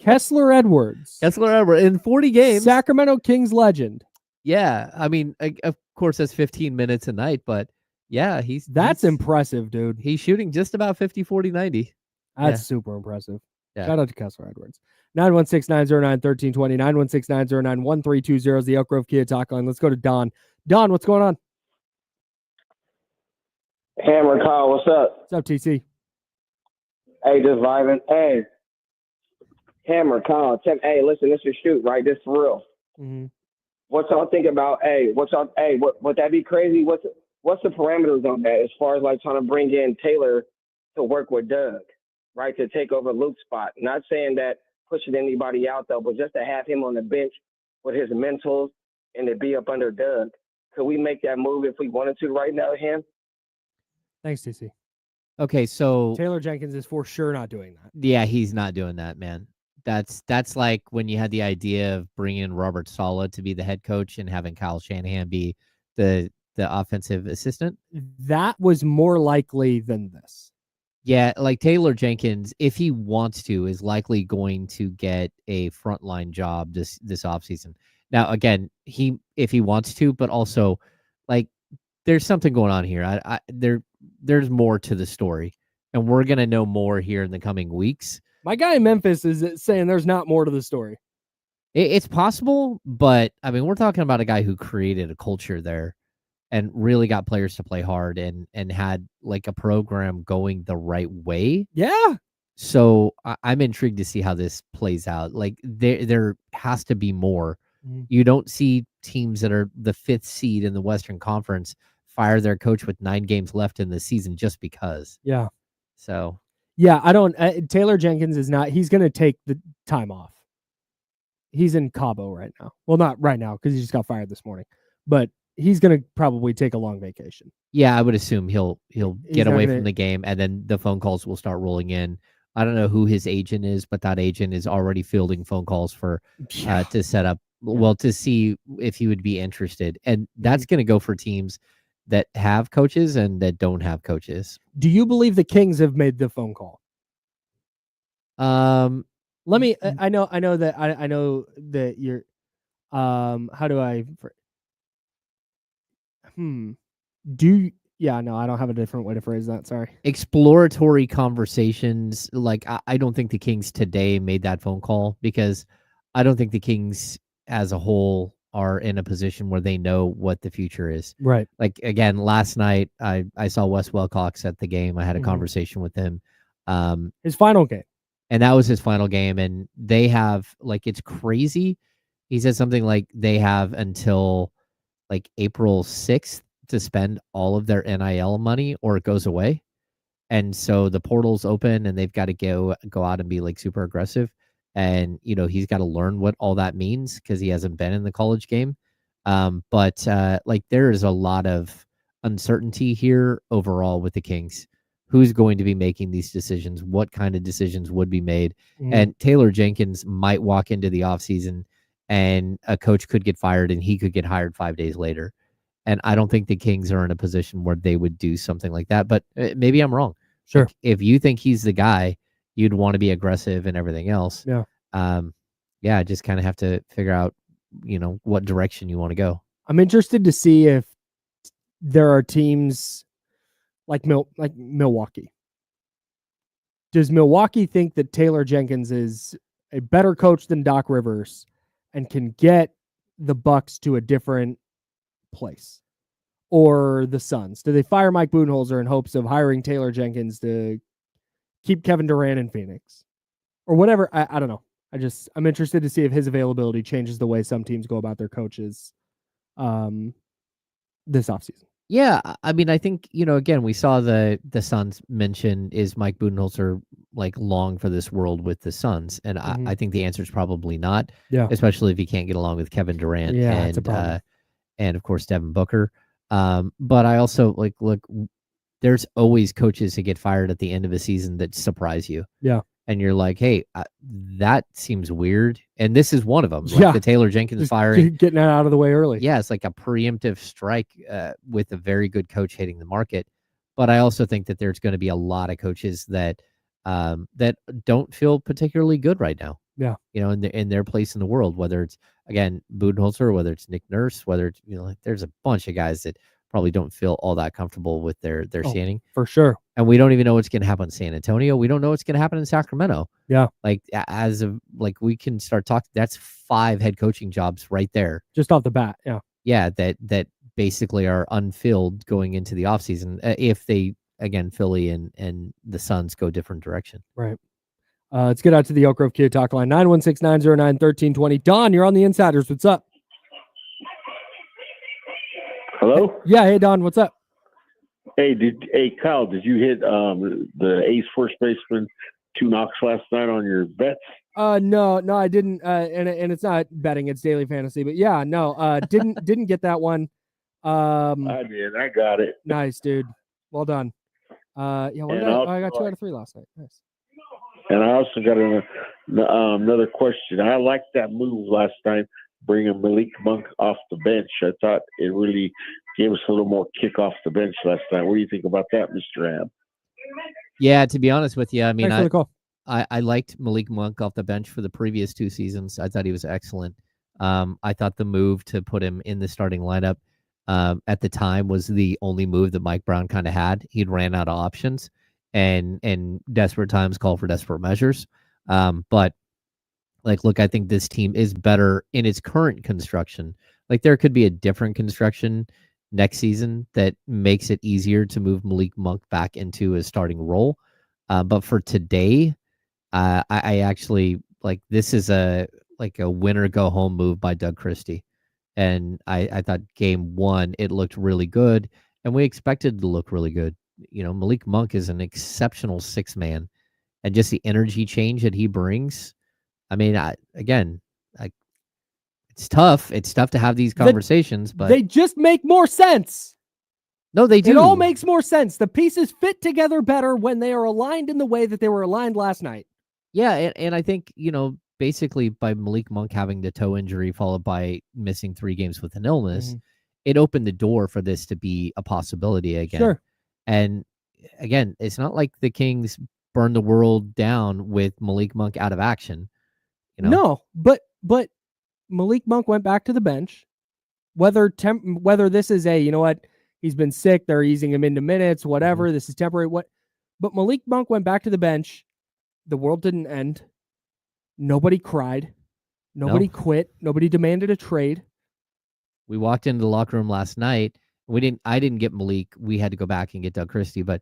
Kessler Edwards in 40 games. Sacramento Kings legend. Yeah, I mean, of course, that's 15 minutes a night, but yeah, that's impressive, dude. He's shooting just about 50-40-90. That's super impressive. Yeah. Shout out to Kessler Edwards. 916-909-1320, 916-909-1320 is the Elk Grove Kia talk line. Let's go to Don. Don, what's going on? Hammer Kyle, what's up? What's up, TC? Hey, just vibing. Hey, Hammer Kyle, hey, listen, this is shoot, right? This is real. What y'all think about? Would that be crazy? What's the parameters on that as far as like trying to bring in Taylor to work with Doug, right, to take over Luke's spot? Not saying that pushing anybody out though, but just to have him on the bench with his mentals and to be up under Doug. Could we make that move if we wanted to right now, him? Thanks, TC. Okay, so Taylor Jenkins is for sure not doing that. Yeah, he's not doing that, man. That's like when you had the idea of bringing Robert Saleh to be the head coach and having Kyle Shanahan be the offensive assistant. That was more likely than this. Yeah, like Taylor Jenkins, if he wants to, is likely going to get a frontline job this offseason. Now, again, if he wants to, but also, like, there's something going on here. There's more to the story, and we're gonna know more here in the coming weeks. My guy in Memphis is saying there's not more to the story. It's possible, but I mean, we're talking about a guy who created a culture there and really got players to play hard and had like a program going the right way. Yeah. So I'm intrigued to see how this plays out. Like there has to be more. You don't see teams that are the 5th seed in the Western Conference fire their coach with 9 games left in the season just because. Yeah. So. Yeah, I don't. Taylor Jenkins is not. He's going to take the time off. He's in Cabo right now. Well, not right now because he just got fired this morning. But he's going to probably take a long vacation. Yeah, I would assume he'll get away from the game, and then the phone calls will start rolling in. I don't know who his agent is, but that agent is already fielding phone calls for to set up. Well, to see if he would be interested, and that's going to go for teams that have coaches and that don't have coaches. Do you believe the Kings have made the phone call? Let me. I know that you're. How do I? Yeah, no, I don't have a different way to phrase that. Sorry. Exploratory conversations. Like I don't think the Kings today made that phone call because I don't think the Kings as a whole are in a position where they know what the future is. Right. Like, again, last night I saw Wes Wilcox at the game. I had a conversation with him. His final game. And that was his final game. And they have, like, it's crazy. He said something like they have until like April 6th to spend all of their NIL money or it goes away. And so the portal's open and they've got to go out and be like super aggressive. And, he's got to learn what all that means because he hasn't been in the college game. But like there is a lot of uncertainty here overall with the Kings. Who's going to be making these decisions? What kind of decisions would be made? And Taylor Jenkins might walk into the offseason and a coach could get fired and he could get hired 5 days later. And I don't think the Kings are in a position where they would do something like that. But maybe I'm wrong. Sure. Like, if you think he's the guy, you'd want to be aggressive and everything else. Yeah. Just kind of have to figure out, what direction you want to go. I'm interested to see if there are teams like Milwaukee. Does Milwaukee think that Taylor Jenkins is a better coach than Doc Rivers and can get the Bucks to a different place? Or the Suns? Do they fire Mike Budenholzer in hopes of hiring Taylor Jenkins to keep Kevin Durant in Phoenix? Or whatever. I don't know. I'm interested to see if his availability changes the way some teams go about their coaches this offseason. Yeah, I mean, I think, again, we saw the Suns mention, is Mike Budenholzer like long for this world with the Suns? And I think the answer is probably not. Yeah. Especially if you can't get along with Kevin Durant and of course Devin Booker. But I also look, there's always coaches who get fired at the end of a season that surprise you. Yeah. And you're like, hey, that seems weird. And this is one of them. Like the Taylor Jenkins Just firing. Getting it out of the way early. Yeah, it's like a preemptive strike with a very good coach hitting the market. But I also think that there's going to be a lot of coaches that don't feel particularly good right now. Yeah. In their place in the world, whether it's, again, Budenholzer, whether it's Nick Nurse, whether it's, there's a bunch of guys that probably don't feel all that comfortable with their standing. For sure. And we don't even know what's going to happen in San Antonio. We don't know what's going to happen in Sacramento. Yeah. Like as of we can start talking. That's 5 head coaching jobs right there. Just off the bat. Yeah. Yeah. That basically are unfilled going into the offseason. If they, again, Philly and the Suns go different direction. Right. Let's get out to the Elk Grove Kia Talk line. 916-909-1320. Don, you're on the Insiders. What's up? Hello? Yeah. Hey, Don, what's up? Hey, Kyle, did you hit the ace first baseman 2 knocks last night on your bets? No, I didn't. And it's not betting; it's daily fantasy. But yeah, no, didn't get that one. I did. I got it. Nice, dude. Well done. I got 2 out of 3 last night. Nice. And I also got another question. I liked that move last night, bringing Malik Monk off the bench. I thought it really gave us a little more kick off the bench last night. What do you think about that, Mr. Ham? Yeah, to be honest with you, I mean, I liked Malik Monk off the bench for the previous 2 seasons. I thought he was excellent. I thought the move to put him in the starting lineup at the time was the only move that Mike Brown kind of had. He'd ran out of options, and desperate times call for desperate measures. But look, I think this team is better in its current construction. Like there could be a different construction next season that makes it easier to move Malik Monk back into a starting role. But for today, I actually this is a winner go home move by Doug Christie. And I thought game 1, it looked really good. And we expected it to look really good. Malik Monk is an exceptional 6-man, and just the energy change that he brings. I mean, it's tough. It's tough to have these conversations, but they just make more sense. No, they do. It all makes more sense. The pieces fit together better when they are aligned in the way that they were aligned last night. Yeah, and I think, basically by Malik Monk having the toe injury followed by missing 3 games with an illness, it opened the door for this to be a possibility again. Sure. And again, it's not like the Kings burned the world down with Malik Monk out of action. No, but Malik Monk went back to the bench. Whether this is he's been sick, they're easing him into minutes, whatever. This is temporary. But Malik Monk went back to the bench. The world didn't end. Nobody cried. Nobody quit. Nobody demanded a trade. We walked into the locker room last night. I didn't get Malik. We had to go back and get Doug Christie, but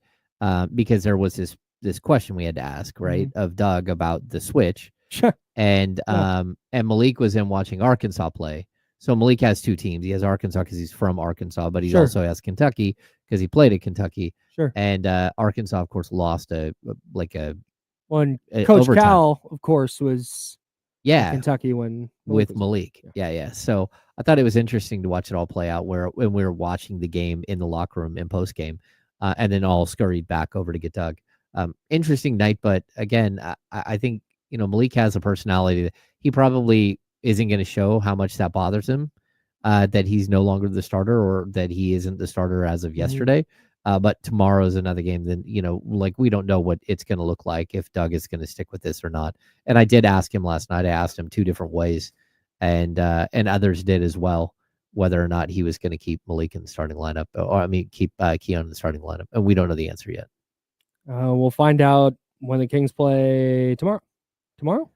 because there was this question we had to ask, right, of Doug about the switch. Sure. And Malik was in watching Arkansas play. So Malik has two teams. He has Arkansas because he's from Arkansas, but he Sure. also has Kentucky because he played at Kentucky. Sure. And Arkansas, of course, lost When a Coach overtime. Cal, of course, was Yeah. in Kentucky when with was Malik. Yeah. So I thought it was interesting to watch it all play out when we were watching the game in the locker room in post game, and then all scurried back over to get Doug. Interesting night, but again, I think Malik has a personality that he probably isn't going to show how much that bothers him, that he's no longer the starter or that he isn't the starter as of yesterday. But tomorrow's another game. Then we don't know what it's going to look like if Doug is going to stick with this or not. And I did ask him last night. I asked him two different ways, and others did as well, whether or not he was going to keep Malik in the starting lineup, or keep Keon in the starting lineup. And we don't know the answer yet. We'll find out when the Kings play tomorrow. Tomorrow?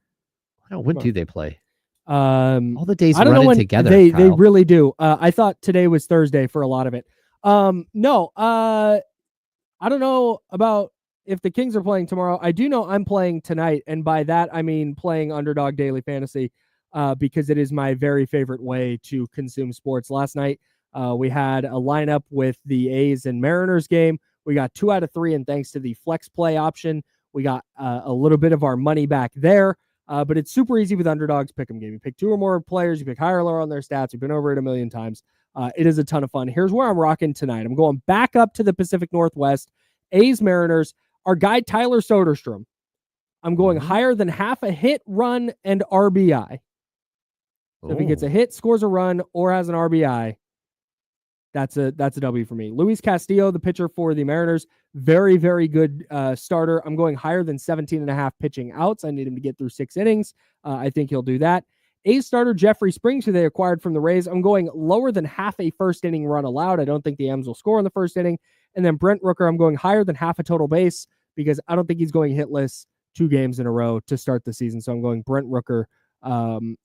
When do they play? All the days I don't know when together. They Kyle. really do. I thought today was Thursday for a lot of it. No. I don't know about if the Kings are playing tomorrow. I do know I'm playing tonight, and by that I mean playing Underdog Daily Fantasy, because it is my very favorite way to consume sports. Last night, we had a lineup with the A's and Mariners game. We got 2 out of 3, and thanks to the flex play option, we got a little bit of our money back there. But it's super easy with Underdog's pick'em game. You pick 2 or more players, you pick higher or lower on their stats. We've been over it a million times. It is a ton of fun. Here's where I'm rocking tonight. I'm going back up to the Pacific Northwest. A's Mariners. Our guy Tyler Soderstrom. I'm going higher than half a hit, run, and RBI. So if he gets a hit, scores a run, or has an RBI, that's a W for me. Luis Castillo, the pitcher for the Mariners, very, very good starter. I'm going higher than 17.5 pitching outs. I need him to get through 6 innings. I think he'll do that. A's starter Jeffrey Springs, who they acquired from the Rays, I'm going lower than half a first inning run allowed. I don't think the M's will score in the first inning. And then Brent Rooker, I'm going higher than half a total base because I don't think he's going hitless 2 games in a row to start the season. So I'm going Brent Rooker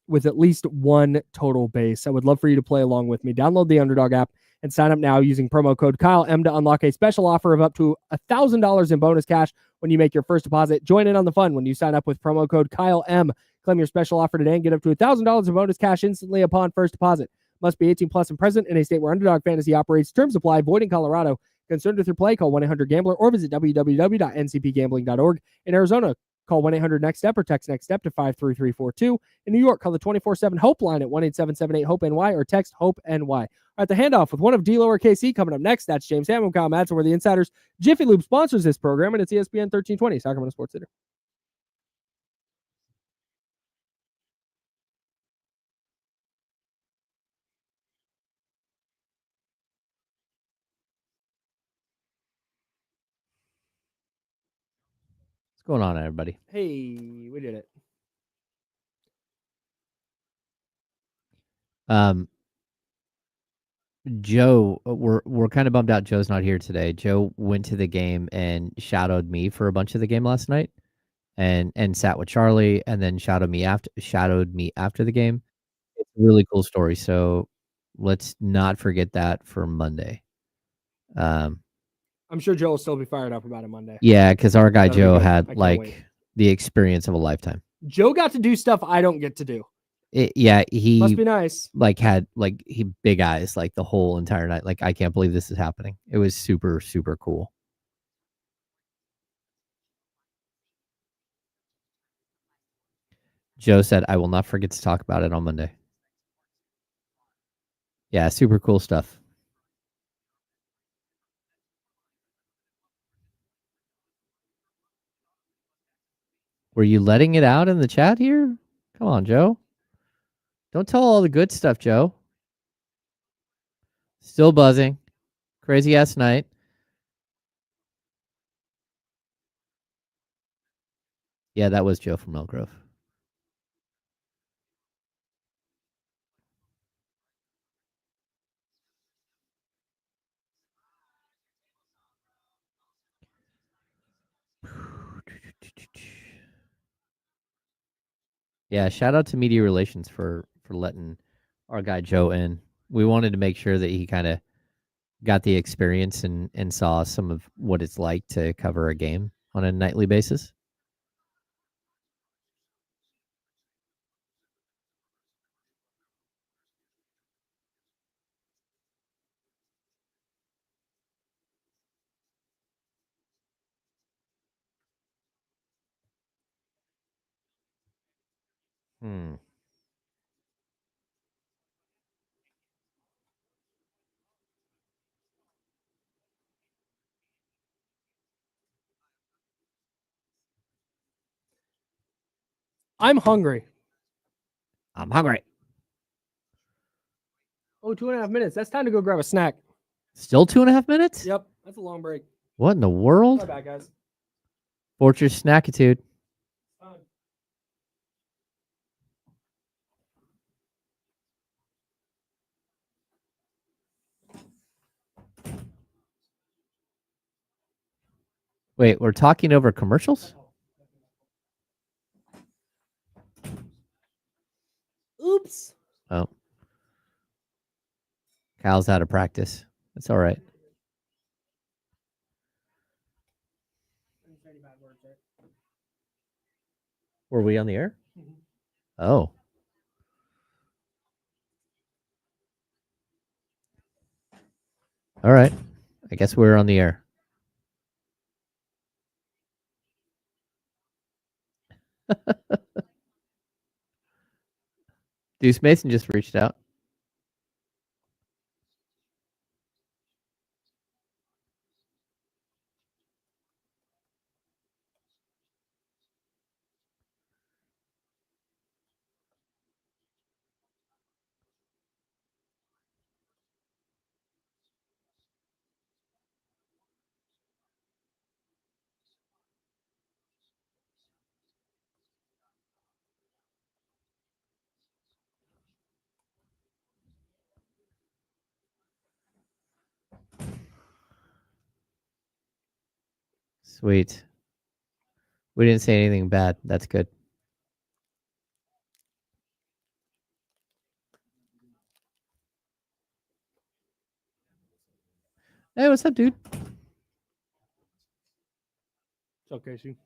with at least 1 total base. I would love for you to play along with me. Download the Underdog app and sign up now using promo code Kyle M to unlock a special offer of up to $1,000 in bonus cash when you make your first deposit. Join in on the fun when you sign up with promo code Kyle M. Claim your special offer today and get up to $1,000 in bonus cash instantly upon first deposit. Must be 18 plus and present in a state where Underdog Fantasy operates. Terms apply. Void in Colorado. Concerned with your play? Call 1-800-GAMBLER or visit www.ncpgambling.org. In Arizona, call 1-800-NEXT-STEP or text NEXT STEP to 53342. In New York, call the 24/7 HOPE line at 1-877-8-HOPE-NY or text HOPE-NY. All right, the handoff with one of D-lowercase coming up next. That's James Ham. I'm Kyle Madson. We're the Insiders. Jiffy Lube sponsors this program, and it's ESPN 1320, Sacramento Sports Center. What's going on, everybody? Hey, we did it. Joe, we're kind of bummed out Joe's not here today. Joe went to the game and shadowed me for a bunch of the game last night, and sat with Charlie, and then shadowed me after the game. It's a really cool story. So let's not forget that for Monday. I'm sure Joe will still be fired up about it Monday. Yeah, because our guy Joe had wait. the experience of a lifetime. Joe got to do stuff I don't get to do. He must be nice. Had he big eyes the whole entire night. I can't believe this is happening. It was super, super cool. Joe said, I will not forget to talk about it on Monday. Yeah, super cool stuff. Were you letting it out in the chat here? Come on, Joe. Don't tell all the good stuff, Joe. Still buzzing. Crazy ass night. Yeah, that was Joe from Elk Grove. Yeah, shout out to media relations for letting our guy Joe in. We wanted to make sure that he kind of got the experience and saw some of what it's like to cover a game on a nightly basis. I'm hungry. I'm hungry. Oh, 2.5 minutes. That's time to go grab a snack. Still 2.5 minutes? Yep. That's a long break. What in the world? My bad, guys. Fortress Snackitude. Wait, we're talking over commercials? Oops. Oh. Kyle's out of practice. That's all right. Were we on the air? Oh. All right. I guess we're on the air. Deuce Mason just reached out. Sweet. We didn't say anything bad. That's good. Hey, what's up, dude? It's okay, Casey.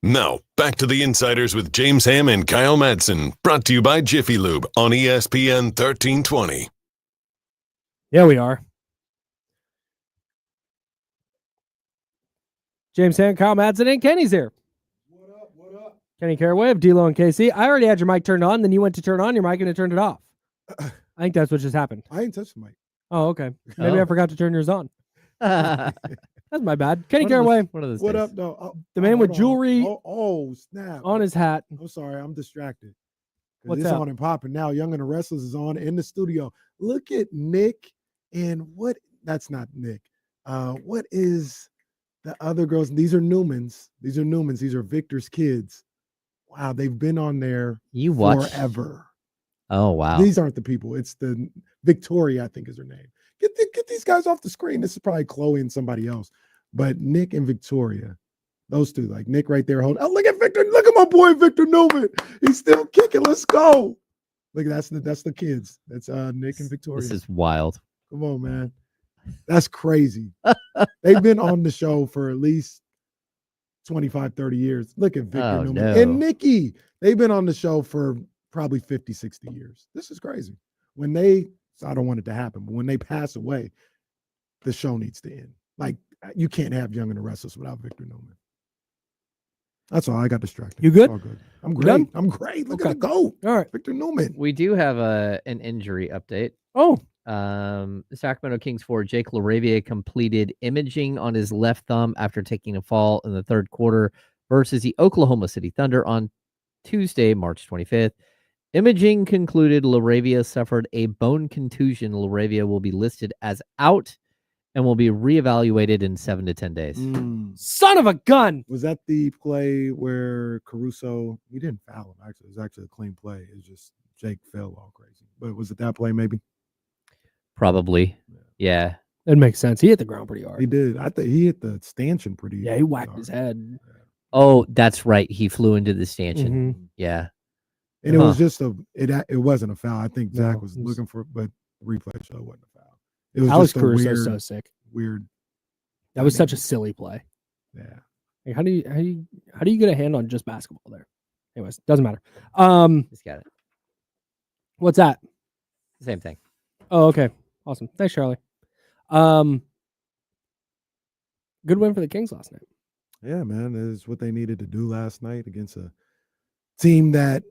Now, back to the Insiders with James Ham and Kyle Madson, brought to you by Jiffy Lube on ESPN 1320. Yeah, we are. James Ham, Kyle Madson, and Kenny's here. What up? What up? Kenny Caraway of D-Lo and KC. I already had your mic turned on, then you went to turn on your mic and it turned it off. I think that's what just happened. I ain't touched the mic. Oh, okay. Maybe I forgot to turn yours on. That's my bad. Kenny Caraway. What up, though? The man with jewelry snap. on his hat. I'm sorry, I'm distracted. What's it's up? on and popping now. Young and the Restless is on in the studio. Look at Nick and what? That's not Nick. What is the other girls? These are Newmans. These are Victor's kids. Wow, they've been on there forever. Oh, wow. These aren't the people. It's the Victoria, I think is her name. Get these guys off the screen. This is probably Chloe and somebody else. But Nick and Victoria, those two, like Nick right there. Oh, look at Victor. Look at my boy Victor Newman. He's still kicking. Let's go. Look, that's the kids. That's Nick and Victoria. This is wild. Come on, man. That's crazy. They've been on the show for at least 25, 30 years. Look at Victor Newman. No. And Nikki. They've been on the show for probably 50, 60 years. This is crazy. I don't want it to happen, but when they pass away, the show needs to end. Like, you can't have Young and the Restless without Victor Newman. That's all. I got distracted. You good? It's all good. I'm great. I'm great. Look at the GOAT. All right. Victor Newman. We do have an injury update. Oh. The Sacramento Kings forward Jake LaRavia completed imaging on his left thumb after taking a fall in the third quarter versus the Oklahoma City Thunder on Tuesday, March 25th. Imaging concluded LaRavia suffered a bone contusion. LaRavia will be listed as out and will be reevaluated in 7 to 10 days. Son of a gun. Was that the play where Caruso, he didn't foul him, actually. It was actually a clean play. It's just Jake fell all crazy. But was it that play maybe? Probably. Yeah. It makes sense. He hit the ground pretty hard. He did. I think he hit the stanchion pretty. Yeah, he whacked hard. his head. Oh, that's right. He flew into the stanchion. Mm-hmm. Yeah. And it was just it wasn't a foul. I think Zach was looking for, but the replay show wasn't a foul. It was Alex just a Caruso's weird, so sick. Weird. That was such a silly play. Yeah. Like, how do you get a hand on just basketball there? Anyways, doesn't matter. Just got it. What's that? Same thing. Oh, okay. Awesome. Thanks, Charlie. Good win for the Kings last night. Yeah, man. It's what they needed to do last night against a team that,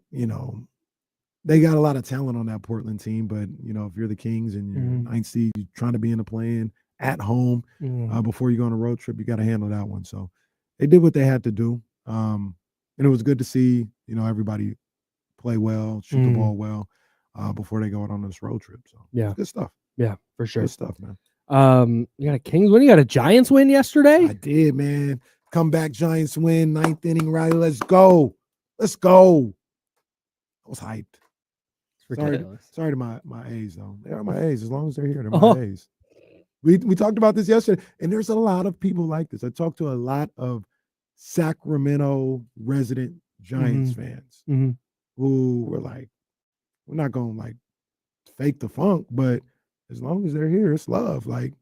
they got a lot of talent on that Portland team. But, if you're the Kings and you're ninth seed, you're trying to be in the play-in at home before you go on a road trip, you got to handle that one. So they did what they had to do. And it was good to see, everybody play well, shoot the ball well before they go out on this road trip. So yeah, good stuff. Yeah, for sure. Good stuff, man. You got a Kings win. You got a Giants win yesterday. I did, man. Comeback Giants win, 9th inning rally. Let's go. Let's go. I was hyped. It's ridiculous. Sorry to my A's though. They are my A's as long as they're here. They're my A's. We talked about this yesterday, and there's a lot of people like this. I talked to a lot of Sacramento resident Giants fans who were like, "We're not gonna fake the funk, but as long as they're here, it's love. Like,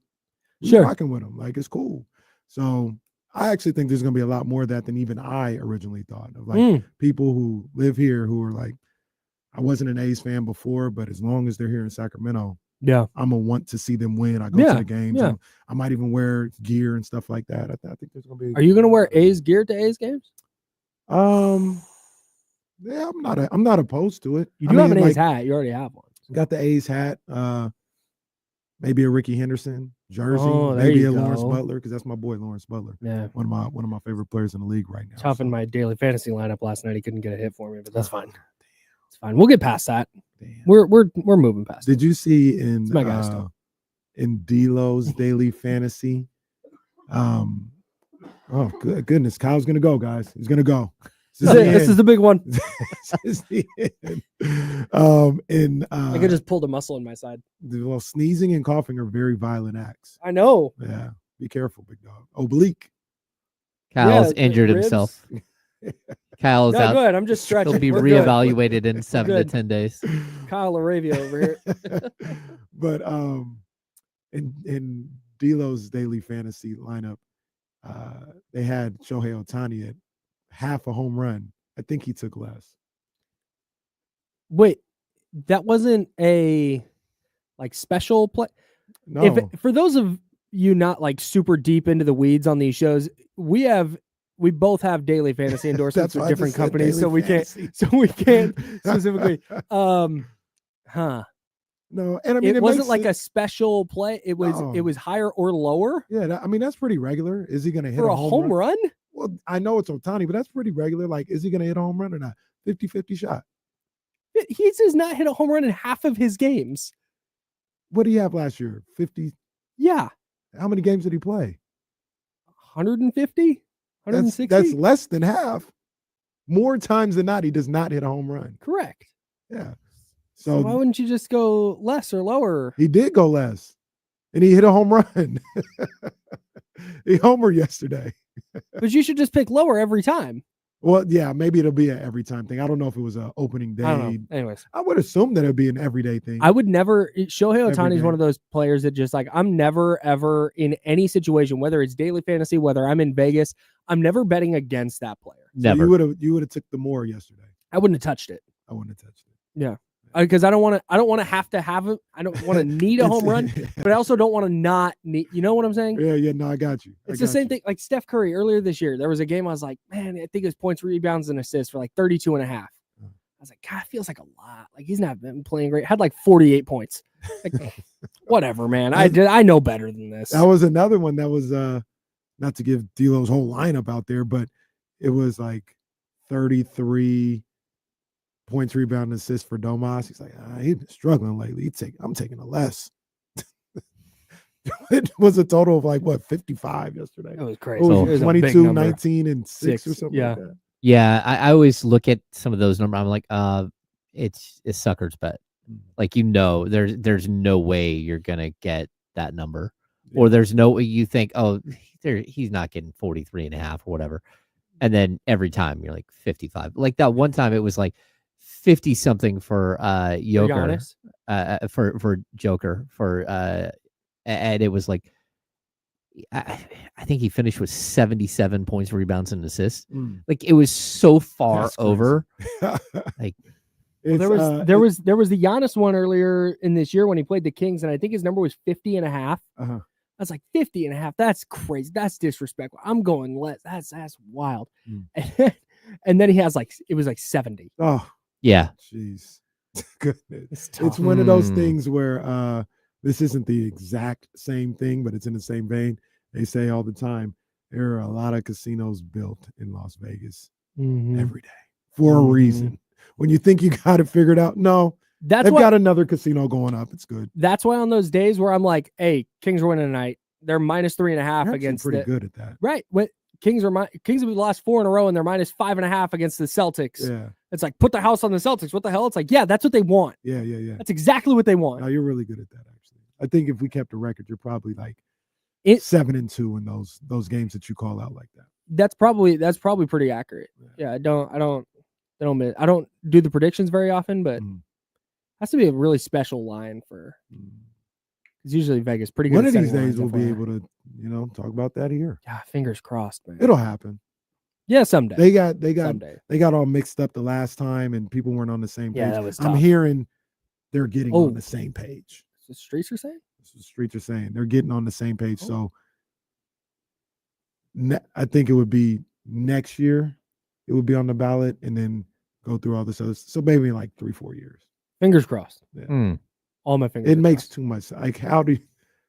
we're rocking with them. Like, it's cool." So I actually think there's gonna be a lot more of that than even I originally thought. Of people who live here who are like, I wasn't an A's fan before, but as long as they're here in Sacramento, I'm gonna want to see them win. I go to the games. Yeah. I might even wear gear and stuff like that. I think there's gonna be. Are you gonna wear A's gear to A's games? Yeah, I'm not opposed to it. You do have an A's hat. You already have one. Got the A's hat. Maybe a Ricky Henderson jersey. Oh, maybe a Lawrence Butler, because that's my boy Lawrence Butler. Yeah, one of my favorite players in the league right now. Tough in my daily fantasy lineup last night. He couldn't get a hit for me, but that's fine. It's fine. We'll get past that. Damn. We're moving past. Did you see in my guy still. In D'Lo's daily fantasy? Oh goodness, Kyle's gonna go, guys. He's gonna go. This is the big one. This is the end. I could just pull the muscle in my side. Well, sneezing and coughing are very violent acts. I know. Yeah, be careful, big dog. Oblique. Kyle's injured himself. Kyle's out. Go ahead. I'm just stretching. He'll be reevaluated in 7 to 10 days. Kyle Laravia over here. But in D'Lo's daily fantasy lineup, they had Shohei Ohtani at half a home run. I think he took less. Wait, that wasn't a special play? No. For those of you not super deep into the weeds on these shows, we both have daily fantasy endorsements with different companies, so we can't specifically. No, and I mean it wasn't like a special play. It was higher or lower. Yeah, that's pretty regular. Is he going to hit for a home run? Well, I know it's Ohtani, but that's pretty regular. Like, is he going to hit a home run or not? 50-50 shot. He does not hit a home run in half of his games. What did he have last year? 50? Yeah. How many games did he play? 150? 160? That's less than half. More times than not, he does not hit a home run. Correct. Yeah. So why wouldn't you just go less or lower? He did go less, and he hit a home run. He homered yesterday. But you should just pick lower every time. Well, yeah, maybe it'll be an every time thing. I don't know if it was an opening day. I don't know. Anyways, I would assume that it'd be an everyday thing. I would never. Shohei Ohtani is one of those players that just I'm never ever in any situation, whether it's daily fantasy, whether I'm in Vegas, I'm never betting against that player. Never. So you would have took the more yesterday. I wouldn't have touched it. I wouldn't have touched it. Yeah. Because I don't want to have it. I don't want to need a home run, but I also don't want to not need. You know what I'm saying? Yeah. No, I got you. It's the same thing. Like Steph Curry earlier this year, there was a game I was like, man, I think his points, rebounds, and assists for 32.5. I was like, God, it feels like a lot. Like he's not been playing great. Had 48 points. Whatever, man. I know better than this. That was another one that was not to give D'Lo's whole lineup out there, but it was 33. Points, rebound, and assists for Domas. He's like, he's been struggling lately. I'm taking a less. It was a total of 55 yesterday. That was crazy. It was 22, 19, and 6 or something like that. Yeah, I always look at some of those numbers. I'm like, it's a sucker's bet. Like, there's no way you're gonna get that number, or there's no way you think, oh, he's not getting 43.5 or whatever, and then every time you're like 55. Like that one time, it was like 50 something for Joker, for Joker and it was like I think he finished with 77 points, rebounds, and assists. Like it was so far over. Like. Well, there was the Giannis one earlier in this year when he played the Kings, and I think his number was 50.5. I was like 50.5. That's crazy. That's disrespectful. I'm going less. That's wild. And then he has it was like 70. Oh yeah. Jeez. Goodness. It's one of those things where this isn't the exact same thing, but it's in the same vein. They say all the time, there are a lot of casinos built in Las Vegas every day for a reason. When you think you got it figured out, no, they've got another casino going up. It's good. That's why on those days where I'm like, hey, Kings are winning tonight, they're minus 3.5 against pretty good at that. Right. When Kings have lost 4 in a row and they're minus 5.5 against the Celtics. Yeah. It's like, put the house on the Celtics. What the hell? It's like, yeah, that's what they want. Yeah. That's exactly what they want. No, you're really good at that, actually. I think if we kept a record, you're probably like 7-2 in those games that you call out like that. That's probably pretty accurate. Yeah, I don't do the predictions very often, but it has to be a really special line for. It's usually Vegas pretty good. One of these days we'll be able to, talk about that here. Yeah, fingers crossed, man. It'll happen. Yeah, someday. They got all mixed up the last time, and people weren't on the same page. Yeah, that was tough. I'm hearing they're getting on the same page. The streets are saying. The streets are saying they're getting on the same page. So I think it would be next year. It would be on the ballot, and then go through all this other. So maybe in like 3-4 years. Fingers crossed. Yeah. All my fingers. It makes too much. Like,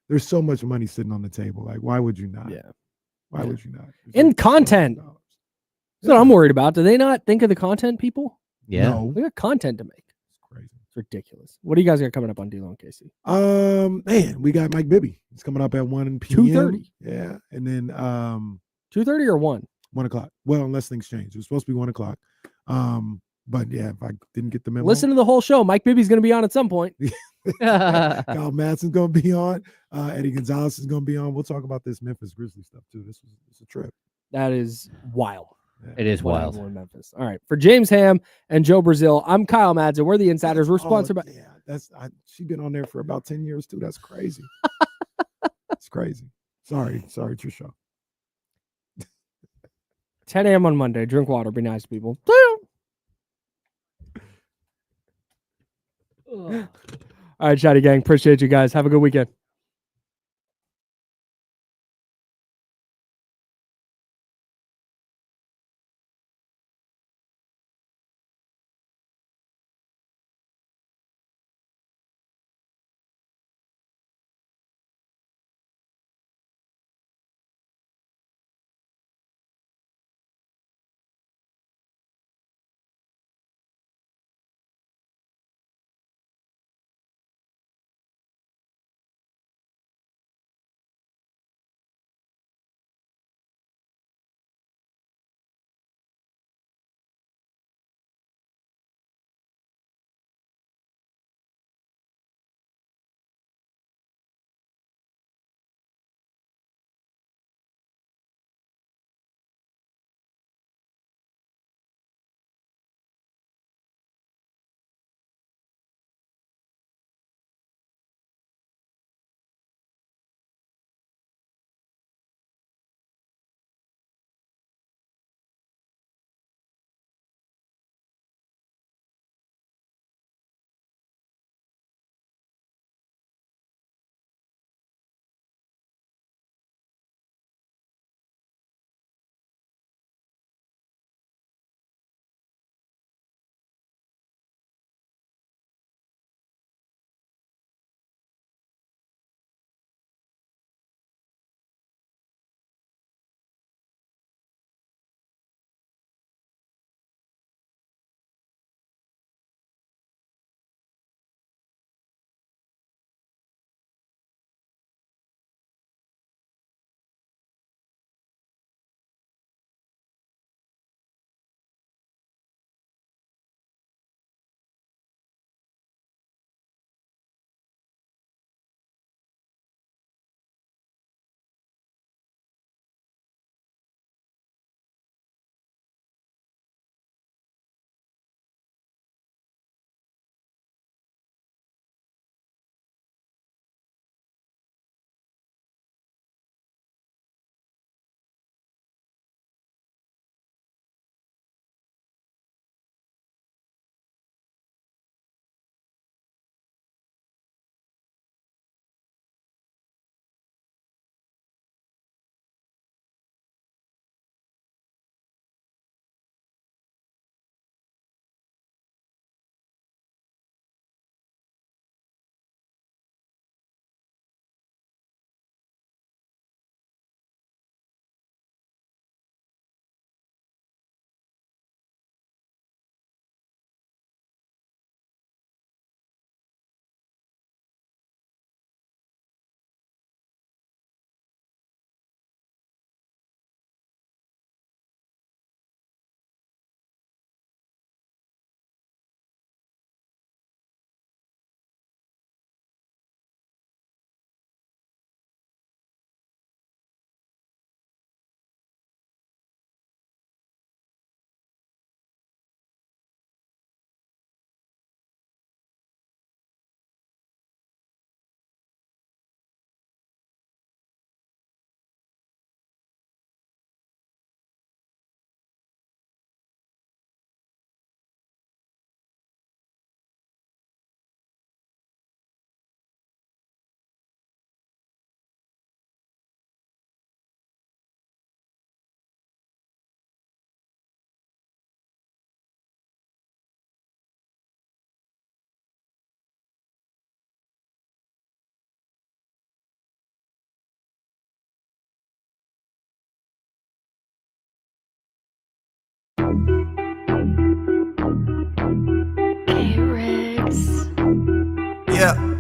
there's so much money sitting on the table. Like, why would you not? Yeah. Why would you not? In content. That's what I'm worried about. Do they not think of the content people? Yeah. No. We got content to make. It's crazy. It's ridiculous. What do you guys got coming up on D-Lo and Casey? Man, we got Mike Bibby. He's coming up at 1 p.m. 2:30. Yeah. And then 2:30 or 1? 1 o'clock. Well, unless things change. It was supposed to be 1 o'clock. But yeah, if I didn't get the memo. Listen to the whole show. Mike Bibby's going to be on at some point. Kyle Madson's going to be on. Eddie Gonzalez is going to be on. We'll talk about this Memphis Grizzlies stuff too. It's a trip. That is wild. Yeah. It is wild. In Memphis. All right. For James Ham and Joe Brazil, I'm Kyle Madson. We're the Insiders. We're sponsored by. Yeah, she's been on there for about 10 years too. That's crazy. It's crazy. Sorry, it's your show. 10 a.m. on Monday. Drink water. Be nice to people. All right, Shotty Gang. Appreciate you guys. Have a good weekend.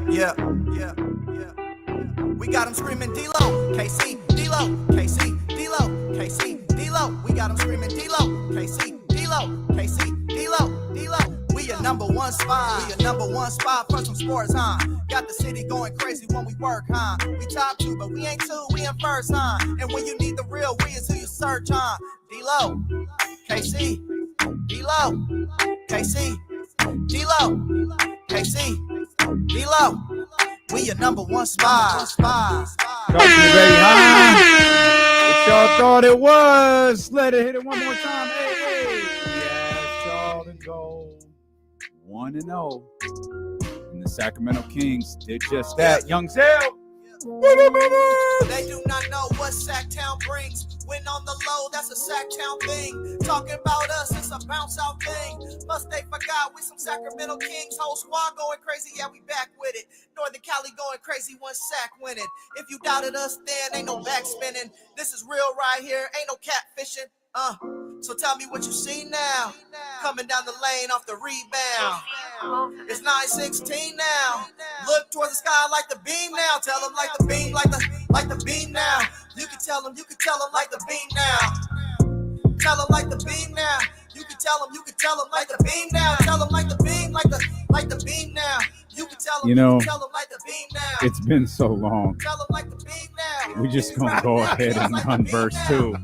Yeah. We got them screaming D-Lo, KC, D-Lo, KC, D-Lo, KC, D-Lo. We got them screaming D-Lo, KC, D-Lo, KC, D-Lo, D-Lo. We your number one spot. We your number one spot for some sports, huh? Got the city going crazy when we work, huh? We top 2, but we ain't 2, we in first, huh? And when you need the real, we is who you search, huh? D-Lo, KC, D-Lo, KC, D-Lo, KC, D-Lo. We your number one spot. What y'all thought it was? Let it hit it one more time. Hey. Yeah, Charlton Gold 1-0. And the Sacramento Kings did just that. Young Sale. They do not know what Sacktown brings. When on the low, that's a Sacktown thing. Talking about us, it's a bounce out thing. Must they forgot we some Sacramento Kings. Whole squad going crazy, yeah, we back with it. Northern Cali going crazy, one sack winning. If you doubted us, then ain't no back spinning. This is real right here, ain't no catfishing. So tell me what you see now. Coming down the lane off the rebound. It's 9-16 now. Look towards the sky like the beam now. Tell them like the beam, like the beam now. You can tell them like the beam now. Tell them like the beam now. You can tell them like the beam now. Tell them like the beam, like the beam now. You can tell them, tell them like the beam now. It's been so long. Tell them like the beam now. We just gonna go ahead and run verse 2.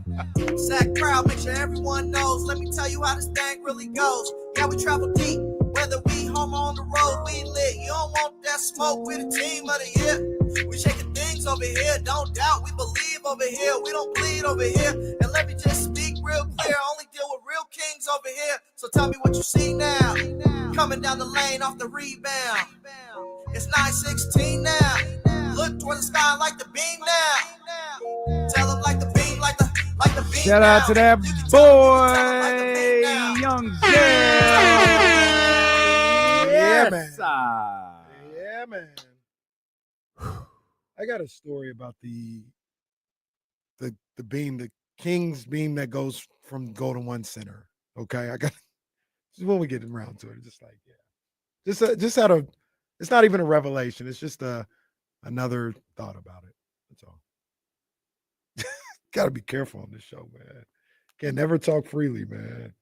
Sack crowd, make sure everyone knows. Let me tell you how this thing really goes. Yeah, we travel deep, whether we home or on the road, we lit. You don't want that smoke with a team of the year. We shaking things over here, don't doubt. We believe over here, we don't bleed over here. And let me just speak real clear. Only deal with real kings over here. So tell me what you see now. Coming down the lane off the rebound. It's 9-16 now. Look toward the sky like the beam now. Tell them like the beam, like the beam. Shout now. out to that boy, Young Zell. Yeah, man. Yeah, man. I got a story about the beam, the King's beam that goes from Golden One Center. Okay, I got just when we get around to it, just like just had a. It's not even a revelation. It's just another thought about it. That's all. Got to be careful on this show, man. Can't never talk freely, man.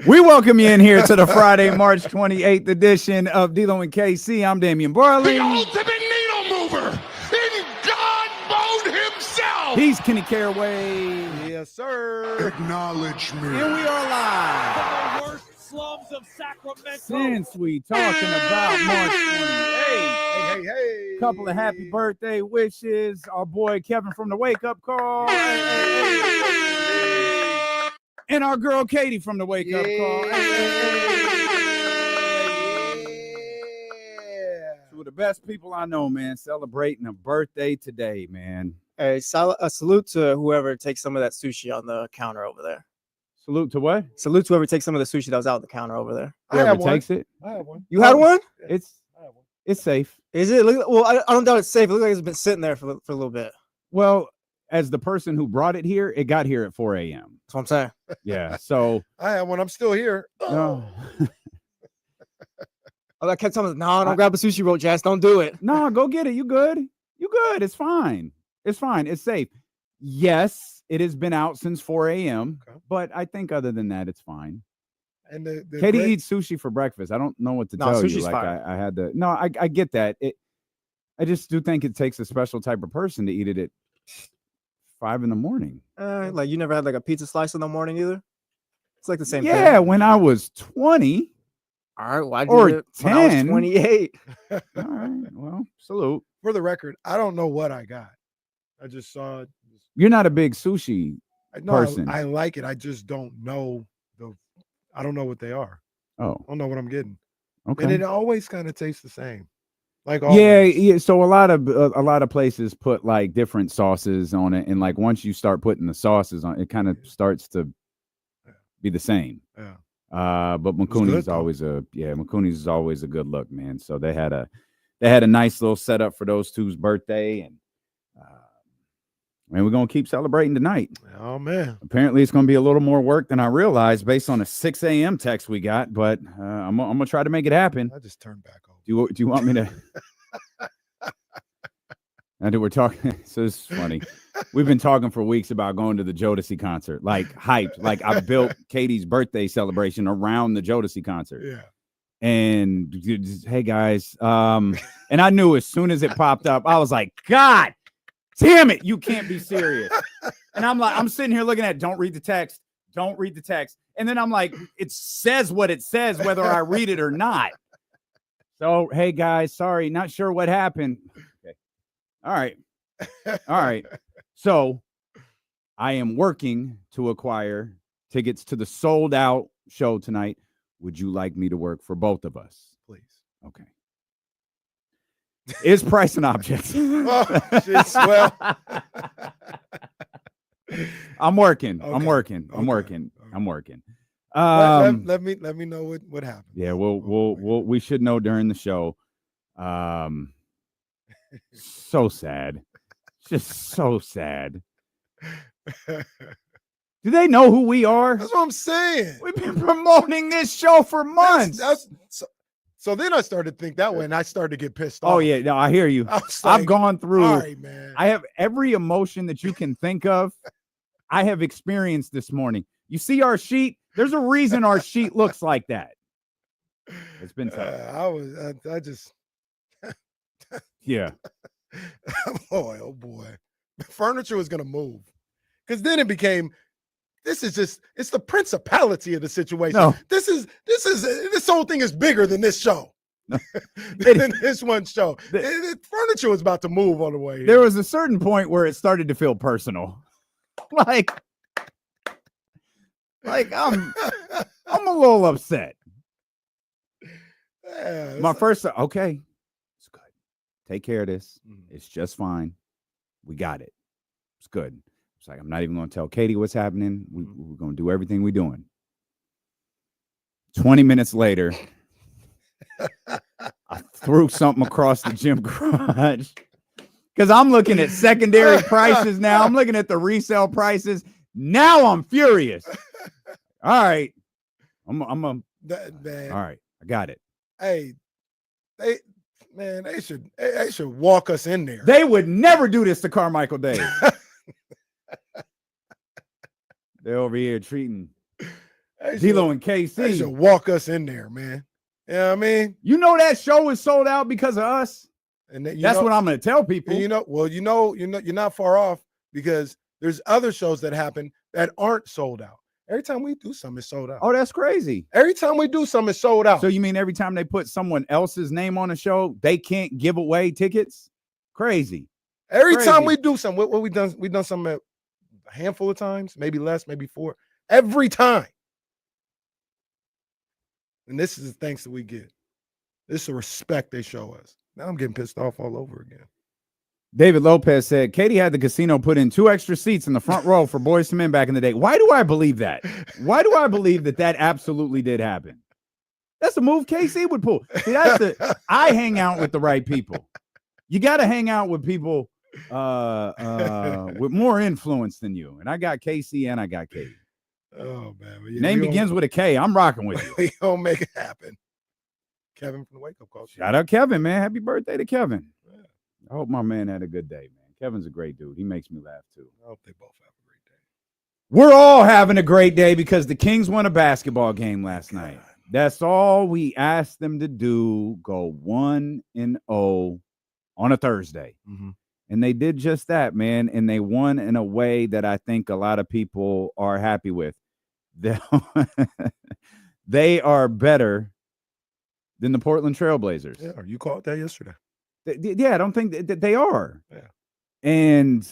We welcome you in here to the Friday, March 28th edition of D-Lo and KC. I'm Damian Barley. The ultimate needle mover in God mode himself. He's Kenny Caraway. Yes, sir. Acknowledge me. Here we are live. The worst slums of Sacramento. Since we talking about March 28th. Hey. Couple of happy birthday wishes. Our boy Kevin from the Wake Up Call. And our girl Katie from the Wake Up Call. Two of the best people I know, man, celebrating a birthday today, man. Hey, a salute to whoever takes some of that sushi on the counter over there. Salute to what? Salute to whoever takes some of the sushi that was out on the counter over there. Whoever takes it. I have one. You had one? It's safe. Is it? Well, I don't doubt it's safe. It looks like it's been sitting there for a little bit. Well, as the person who brought it here, it got here at 4 a.m. That's what I'm saying. Yeah, so I have one. I'm still here. No. I kept telling them, no, don't grab a sushi roll, Jazz. Don't do it. No, go get it. You good? You good? It's fine. It's fine. It's safe. Yes, it has been out since 4 a.m., but I think other than that, it's fine. And the Katie eats sushi for breakfast. I don't know what to tell you. Like fine. I had to. No, I get that. I just do think it takes a special type of person to eat it at 5 in the morning. Like you never had like a pizza slice in the morning either? It's like the same thing. Yeah, when I was 20. All right, or 10. When I was 28. All right, well, salute. For the record, I don't know what I got. I just saw it. You're not a big sushi person. I like it. I just don't know I don't know what they are. Oh, I don't know what I'm getting. Okay. And it always kind of tastes the same. Like always. Yeah. So a lot of places put like different sauces on it, and like once you start putting the sauces on, it kind of starts to be the same. Yeah. But Makuni's is always a good look, man. So they had a nice little setup for those two's birthday, and And we're going to keep celebrating tonight. Oh, man. Apparently, it's going to be a little more work than I realized based on a 6 a.m. text we got, but I'm going to try to make it happen. I just turned back on. Do you want me to? And we're talking. So it's funny. We've been talking for weeks about going to the Jodeci concert, like hyped. Like I built Katie's birthday celebration around the Jodeci concert. Yeah. And hey guys, and I knew as soon as it popped up, I was like, God damn it, you can't be serious. And I'm sitting here looking at, don't read the text. And then I'm like, it says what it says, whether I read it or not. So, hey guys, sorry, not sure what happened. Okay. All right. So I am working to acquire tickets to the sold out show tonight. Would you like me to work for both of us? Please. Okay. Is price an object? Oh, geez, well. I'm working. Okay. I'm working. Let me know what happened. Yeah, we should know during the show. So sad. Just so sad. Do they know who we are? That's what I'm saying. We've been promoting this show for months. So then I started to think that way, and I started to get pissed off. Oh, yeah. No, I hear you. I've gone through. All right, man. I have every emotion that you can think of. I have experienced this morning. You see our sheet? There's a reason our sheet looks like that. It's been tough. I just. Yeah. Oh boy. The furniture was going to move. Because then it became, it's the principality of the situation. No. This whole thing is bigger than this show. No. than this one show. Furniture was about to move on the way. There was a certain point where it started to feel personal. Like I'm a little upset. Yeah, My first, okay, it's good. Take care of this. It's just fine. We got it. It's good. It's like, I'm not even going to tell Katie what's happening. We're going to do everything we're doing. 20 minutes later, I threw something across the gym garage because I'm looking at secondary prices now. I'm looking at the resale prices. Now I'm furious. All right. All right. I got it. Hey, they should walk us in there. They would never do this to Carmichael Dave. They're over here treating D'Lo and KC. They should walk us in there, man. You know what I mean? You know that show is sold out because of us. And that's what I'm going to tell people. And you're not far off because there's other shows that happen that aren't sold out. Every time we do something, it's sold out. Oh, that's crazy. Every time we do something, it's sold out. So you mean every time they put someone else's name on a show, they can't give away tickets? Crazy. Every time we do something, what we done something a handful of times, maybe less, maybe 4. Every time. And this is the thanks that we get. This is the respect they show us. Now I'm getting pissed off all over again. David Lopez said, Katie had the casino put in 2 extra seats in the front row for Boys to Men back in the day. Why do I believe that? Why do I believe that absolutely did happen? That's a move KC would pull. See, I hang out with the right people. You got to hang out with people with more influence than you. And I got KC and I got Katie. Oh, man. Yeah, name begins with a K. I'm rocking with you. We gonna make it happen. Kevin from the Wake Up Call. Shout out Kevin, man. Happy birthday to Kevin. Yeah. I hope my man had a good day, man. Kevin's a great dude. He makes me laugh, too. I hope they both have a great day. We're all having a great day because the Kings won a basketball game last night. That's all we asked them to do, go 1-0 on a Thursday. Mm-hmm. And they did just that, man. And they won in a way that I think a lot of people are happy with. They are better than the Portland Trailblazers. Yeah, you called that yesterday. Yeah, I don't think that they are. Yeah. And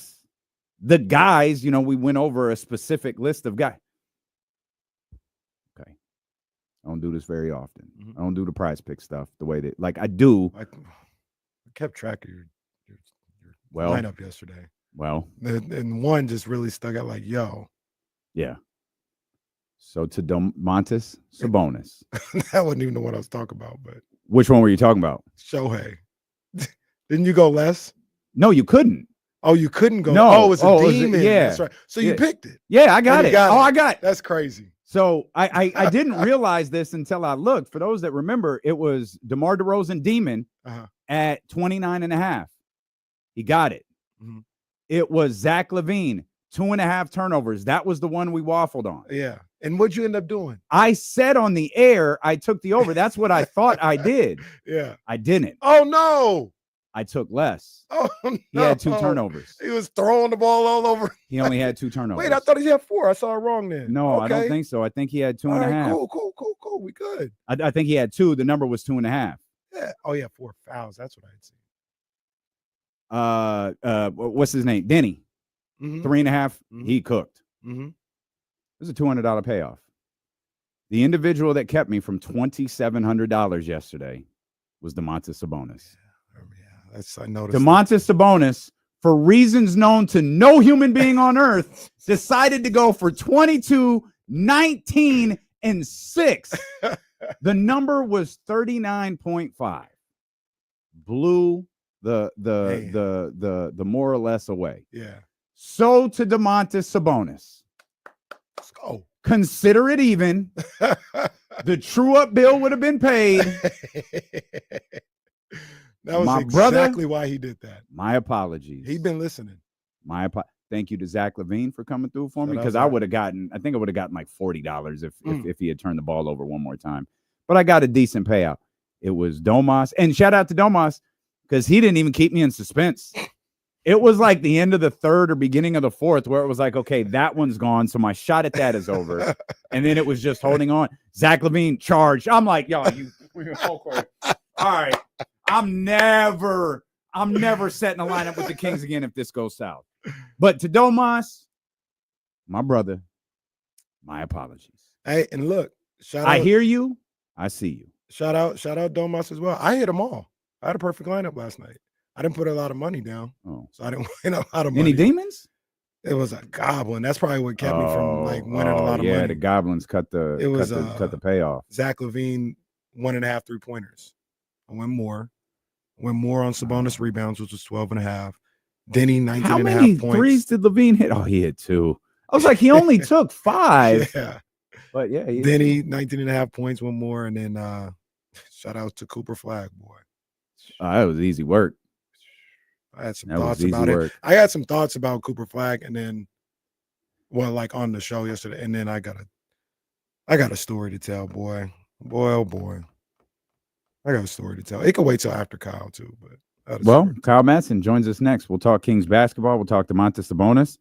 the guys, we went over a specific list of guys. Okay. I don't do this very often. Mm-hmm. I don't do the prize pick stuff the way that, I do. I kept track of your lineup yesterday. Well. And one just really stuck out like, yo. Yeah. So to Domantas Sabonis. That wasn't even the one I was talking about, but. Which one were you talking about? Shohei. Didn't you go less? No, you couldn't. Oh, you couldn't go. No. Oh, it's a demon. That's right. So you picked it. Yeah, I got it. I got it. That's crazy. So I didn't realize this until I looked. For those that remember, it was DeMar DeRozan Demon at 29.5. He got it. Mm-hmm. It was Zach LaVine, 2.5 turnovers. That was the one we waffled on. Yeah. And what'd you end up doing? I said on the air, I took the over. That's what I thought I did. Yeah. I didn't. Oh, no. I took less. Oh, no. He had 2 turnovers. He was throwing the ball all over. He only had 2 turnovers. Wait, I thought he had 4. I saw it wrong then. No, I don't think so. I think he had 2.5. Right, cool. We good. I think he had 2. The number was 2.5. Yeah. Oh, yeah, 4 fouls. That's what I had seen. What's his name? Denny. 3.5. He cooked. Mm-hmm. It was a $200 payoff. The individual that kept me from $2,700 yesterday was Domantas Sabonis. I noticed. Domantas Sabonis, for reasons known to no human being on earth, decided to go for 22, 19, and 6. The number was 39.5. Blew the more or less away. Yeah. So to Domantas Sabonis. Let's go. Consider it even. The true up bill would have been paid. That was exactly why he did that. My apologies. He'd been listening. Thank you to Zach LaVine for coming through for me, because I would have gotten like $40 if he had turned the ball over one more time. But I got a decent payout. It was Domas, and shout out to Domas because he didn't even keep me in suspense. It was like the end of the 3rd or beginning of the 4th where it was like, okay, that one's gone, so my shot at that is over. And then it was just holding on. Zach LaVine charged. I'm like, y'all, all right. I'm never setting a lineup with the Kings again if this goes south. But to Domas, my brother, my apologies. Hey, and look, I hear you. I see you. Shout out Domas as well. I hit them all. I had a perfect lineup last night. I didn't put a lot of money down, so I didn't win a lot of money. Any demons? It was a goblin. That's probably what kept me from winning a lot of money. Yeah, the goblins cut the payoff. Zach LaVine 1.5 3-pointers. I went more on Sabonis rebounds, which was 12.5. Denny 19.5 points. How many threes did LaVine hit? Oh, he hit 2. I was like, he only took 5. Yeah. But yeah, Denny 19.5 points, one more, and then shout out to Cooper Flag, boy. That was easy work. I had some thoughts about it. I had some thoughts about Cooper Flag, and then, on the show yesterday, and then I got a story to tell, boy. Oh boy. I got a story to tell. It could wait till after Kyle too, but Kyle Madson joins us next. We'll talk Kings basketball. We'll talk Domantas Sabonis.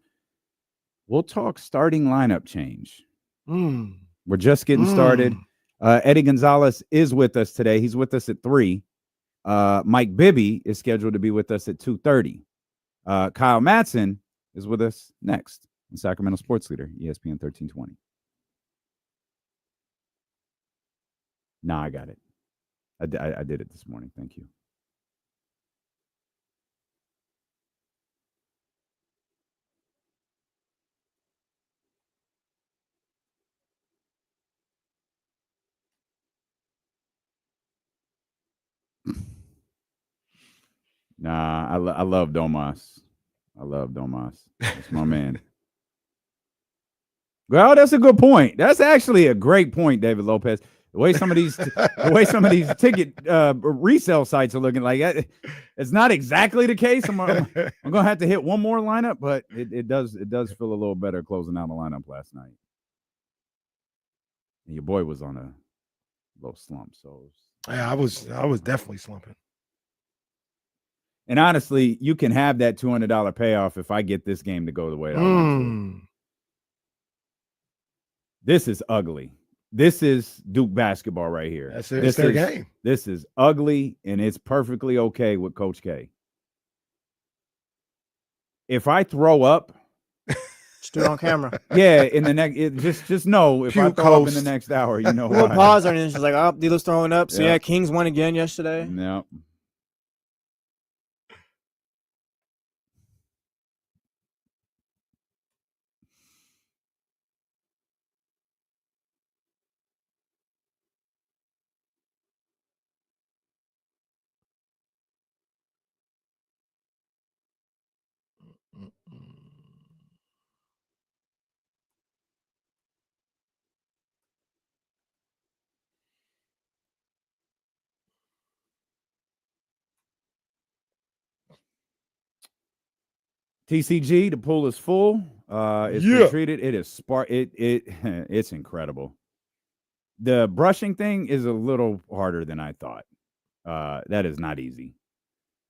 We'll talk starting lineup change. We're just getting started. Eddie Gonzalez is with us today. He's with us at 3. Mike Bibby is scheduled to be with us at 2:30. Kyle Madson is with us next on Sacramento Sports Leader, ESPN 1320. Nah, I got it. I did it this morning. Thank you. Nah, I love Domas. That's my man. Well, that's a good point. That's actually a great point, David Lopez. The way some of these ticket resale sites are looking like, it's not exactly the case. I'm gonna have to hit one more lineup, but it does feel a little better closing out the lineup last night. And your boy was on a little slump, so yeah, I was definitely slumping. And honestly, you can have that $200 payoff if I get this game to go the way I want to. This is ugly. This is Duke basketball right here. It's their game. This is ugly, and it's perfectly okay with Coach K. If I throw up, just do it on camera. Yeah, in the next, just know if I throw up in the next hour, you know. We'll pause on it. She's like, "Oh, D'Lo's throwing up." So yeah, Kings won again yesterday. No. TCG, the pool is full. It's been treated. It is it's incredible. The brushing thing is a little harder than I thought. That is not easy.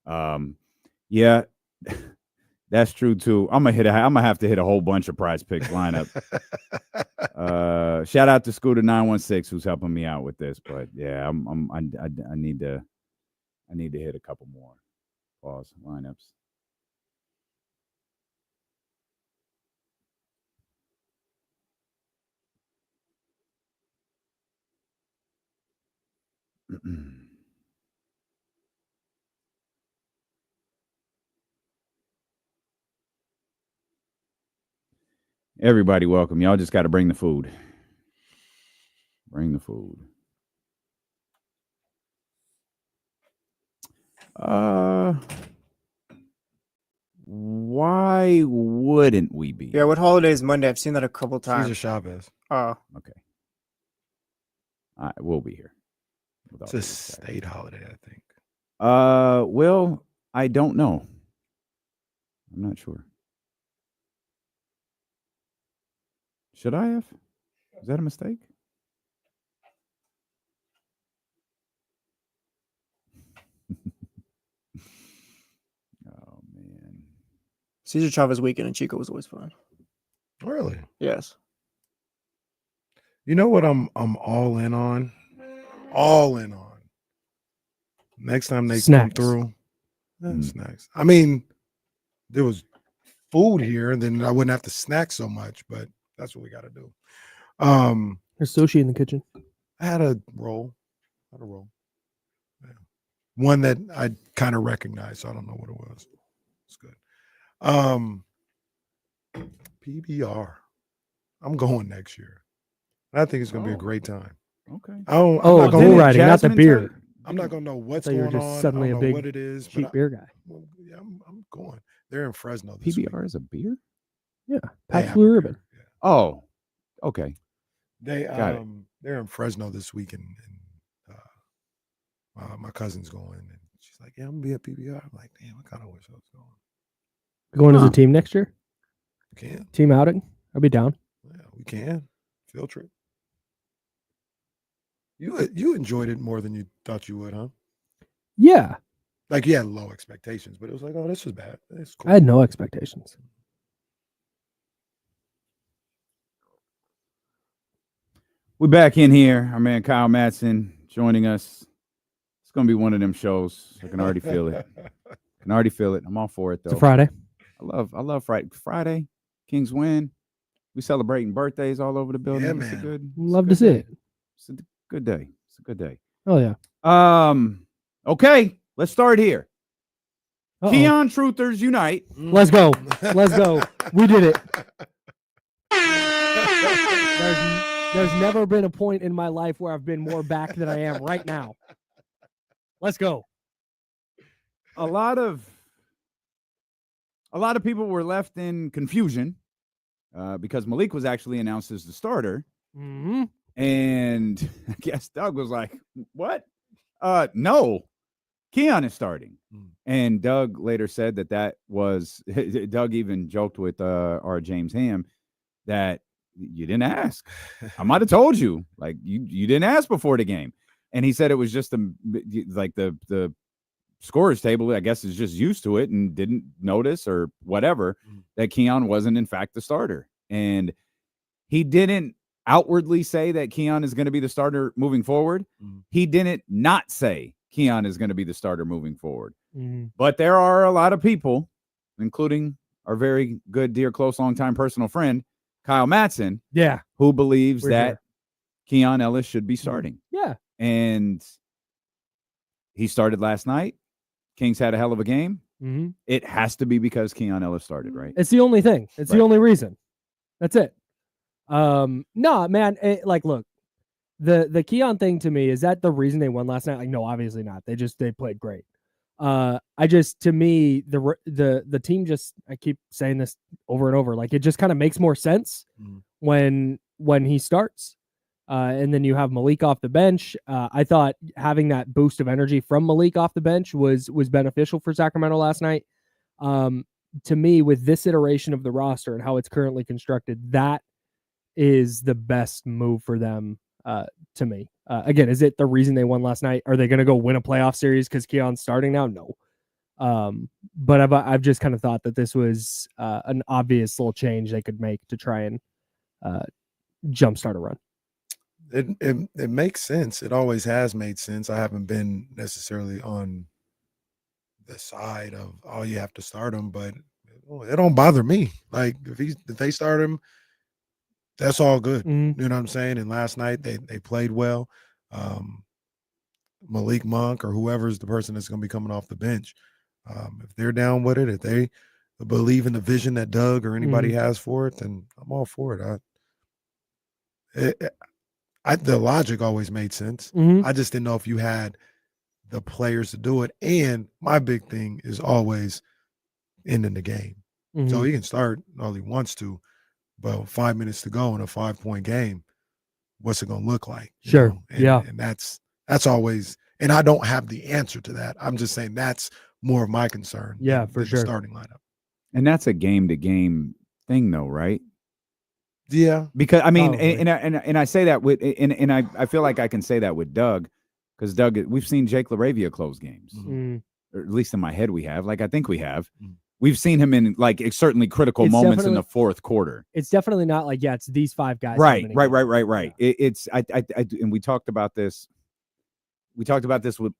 Yeah, that's true too. I'm gonna have to hit a whole bunch of Prize Picks lineup. Shout out to Scooter 916 who's helping me out with this. But yeah, I need to hit a couple more lineups. Everybody welcome. Y'all just got to bring the food. Bring the food. Why wouldn't we be? Yeah, what holiday is Monday? I've seen that a couple times. Cesar Chavez. Oh. Okay. We'll be here. It's a state holiday, I think. Well, I don't know. I'm not sure. Should I have? Is that a mistake? Oh man. Cesar Chavez weekend in Chico was always fun. Really? Yes. You know what I'm all in on? All in on. Next time they come through. Snacks. I mean, there was food here, and then I wouldn't have to snack so much, but that's what we got to do. There's sushi in the kitchen. I had a roll. Yeah. One that I kind of recognized, so I don't know what it was. It's good. PBR. I'm going next year. I think it's going to be a great time. Okay. Bull riding, not the beer. I'm not going to know what's So going you're just on. suddenly I don't a know big what it is. cheap beer guy. Yeah, I'm going. They're in Fresno this week. PBR is a beer? Yeah. They Pabst have Blue a Ribbon. beer, Oh, okay. They Got it. they're in Fresno this week, and my cousin's going, and she's like, "Yeah, I'm gonna be at PBR." I'm like, "Damn, I kind of wish I was going." Going as a team next year? We can. Team outing? I'll be down. Yeah, we can. Field trip. You enjoyed it more than you thought you would, huh? Yeah. Like you had low expectations, but it was like, oh, this was bad. It's cool. I had no expectations. We're back in here. Our man Kyle Madson joining us. It's gonna be one of them shows. I can already feel it. I'm all for it though. It's a Friday. I love Friday. Kings win. We celebrating birthdays all over the building. Yeah, It's a man. good. Love to see it. It's a good day. It's a good day. Oh yeah. Okay, let's start here. Uh-oh. Keon Truthers unite. Let's go. Let's go. We did it. There's never been a point in my life where I've been more back than I am right now. Let's go. A lot of people were left in confusion because Malik was actually announced as the starter. Mm-hmm. And I guess Doug was like, what? No, Keon is starting. And Doug later said that was, Doug even joked with our James Ham that you didn't ask. I might have told you, like you didn't ask before the game. And he said it was just the scorers table, I guess, is just used to it and didn't notice or whatever that Keon wasn't in fact the starter. And he didn't outwardly say that Keon is going to be the starter moving forward. He didn't not say Keon is going to be the starter moving forward. But there are a lot of people, including our very good, dear, close, longtime personal friend, Kyle Madson, who believes that Keon Ellis should be starting. Yeah. And he started last night. Kings had a hell of a game. Mm-hmm. It has to be because Keon Ellis started, right? It's the only thing. It's the only reason. That's it. No, man. Look, the Keon thing to me, is that the reason they won last night? Like, no, obviously not. They played great. To me, the team just, I keep saying this over and over, like it just kind of makes more sense when he starts. And then you have Malik off the bench. I thought having that boost of energy from Malik off the bench was beneficial for Sacramento last night. To me, with this iteration of the roster and how it's currently constructed, that is the best move for them. To me, again, is it the reason they won last night? Are they going to go win a playoff series because Keon's starting now? No. But I've just kind of thought that this was an obvious little change they could make to try and jumpstart a run. It makes sense. It always has made sense. I haven't been necessarily on the side of, oh, you have to start him, but it don't bother me. Like if they start him, that's all good. You know what I'm saying? And last night they played well. Malik Monk or whoever's the person that's going to be coming off the bench, if they're down with it, if they believe in the vision that Doug or anybody has for it, then I'm all for it. The logic always made sense. I just didn't know if you had the players to do it. And my big thing is always ending the game. So he can start all he wants to, but 5 minutes to go in a 5-point game, what's it going to look like? Sure. And that's always, and I don't have the answer to that. I'm just saying that's more of my concern. Yeah, for sure. The starting lineup. And that's a game-to-game thing, though, right? Yeah, because I mean, and I say that with, and I feel like I can say that with Doug, because Doug, we've seen Jake LaRavia close games, or at least in my head we have. Like I think we have. We've seen him in like certainly critical moments in the fourth quarter. It's definitely not like it's these 5 guys. Right. It's and we talked about this. We talked about this with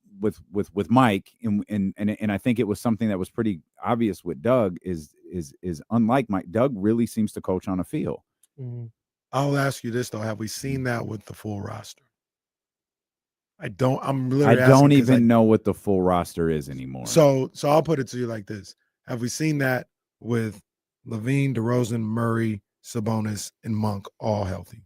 Mike, and I think it was something that was pretty obvious with Doug is unlike Mike. Doug really seems to coach on a feel. I'll ask you this though: have we seen that with the full roster? I don't even know what the full roster is anymore. So I'll put it to you like this: have we seen that with Levine, DeRozan, Murray, Sabonis, and Monk all healthy?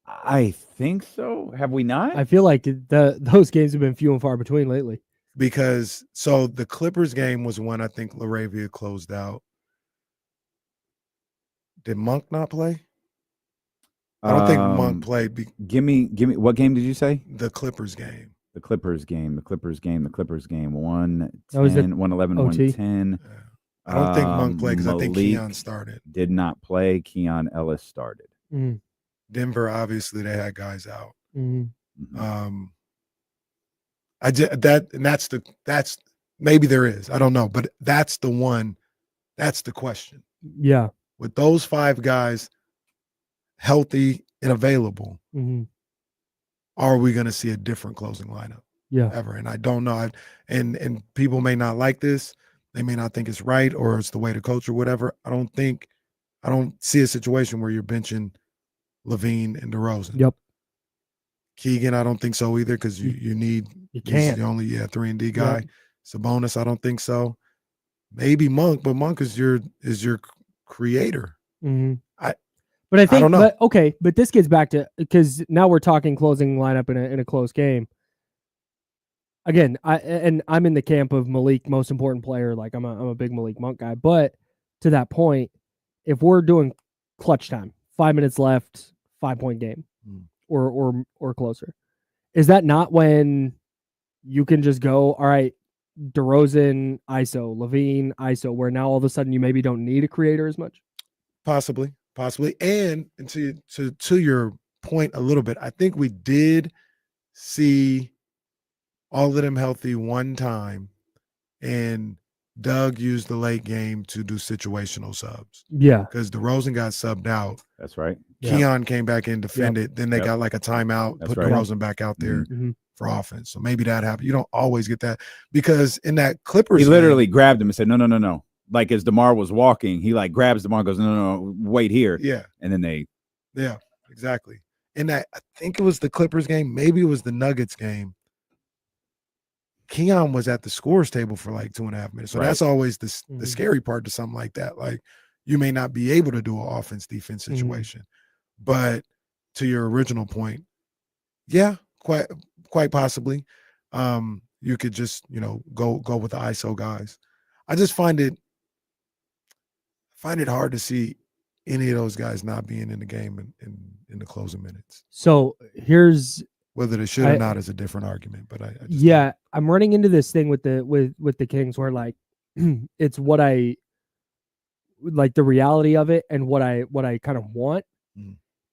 I think so. Have we not? I feel like those games have been few and far between lately. Because the Clippers game was one I think LaRavia closed out. Did Monk not play? I don't think Monk played. Give me. What game did you say? The Clippers game. The Clippers game. 1-10, That was 111, 110. I don't think Monk played because I think Keon started. Did not play. Keon Ellis started. Denver, obviously, they had guys out. That's maybe there is. I don't know, but that's the one. That's the question. Yeah. With those 5 guys healthy and available, are we going to see a different closing lineup? Yeah. Ever? And I don't know. And people may not like this. They may not think it's right or it's the way to coach or whatever. I don't see a situation where you're benching Levine and DeRozan. Yep. Keegan, I don't think so either because you need you can't. He's the only 3-and-D guy. Yep. Sabonis, I don't think so. Maybe Monk, but Monk is your creator. But I think, I don't know. But this gets back to, because now we're talking closing lineup in a close game. Again, I'm in the camp of Malik, most important player. Like I'm a big Malik Monk guy. But to that point, if we're doing clutch time, 5 minutes left, 5-point game, or closer, is that not when you can just go, all right, DeRozan, ISO, Levine, ISO, where now all of a sudden you maybe don't need a creator as much? Possibly. And to your point a little bit, I think we did see all of them healthy one time, and Doug used the late game to do situational subs. Yeah. Because DeRozan got subbed out. That's right. Keon came back in, defended. Then they got like a timeout, put DeRozan back out there for offense. So maybe that happened. You don't always get that because in that Clippers, he literally grabbed him and said, no. Like as DeMar was walking, he like grabs DeMar and goes, no, wait here. Yeah. And then yeah, exactly. And that, I think it was the Clippers game. Maybe it was the Nuggets game. Keon was at the scores table for like 2.5 minutes. So that's always the scary part to something like that. Like you may not be able to do an offense-defense situation. But to your original point, yeah, quite possibly. you could just, go with the ISO guys. I just find it hard to see any of those guys not being in the game in the closing minutes. So here's whether they should or not is a different argument, but I just yeah, I'm running into this thing with the Kings where like it's what I like the reality of it and what I kind of want.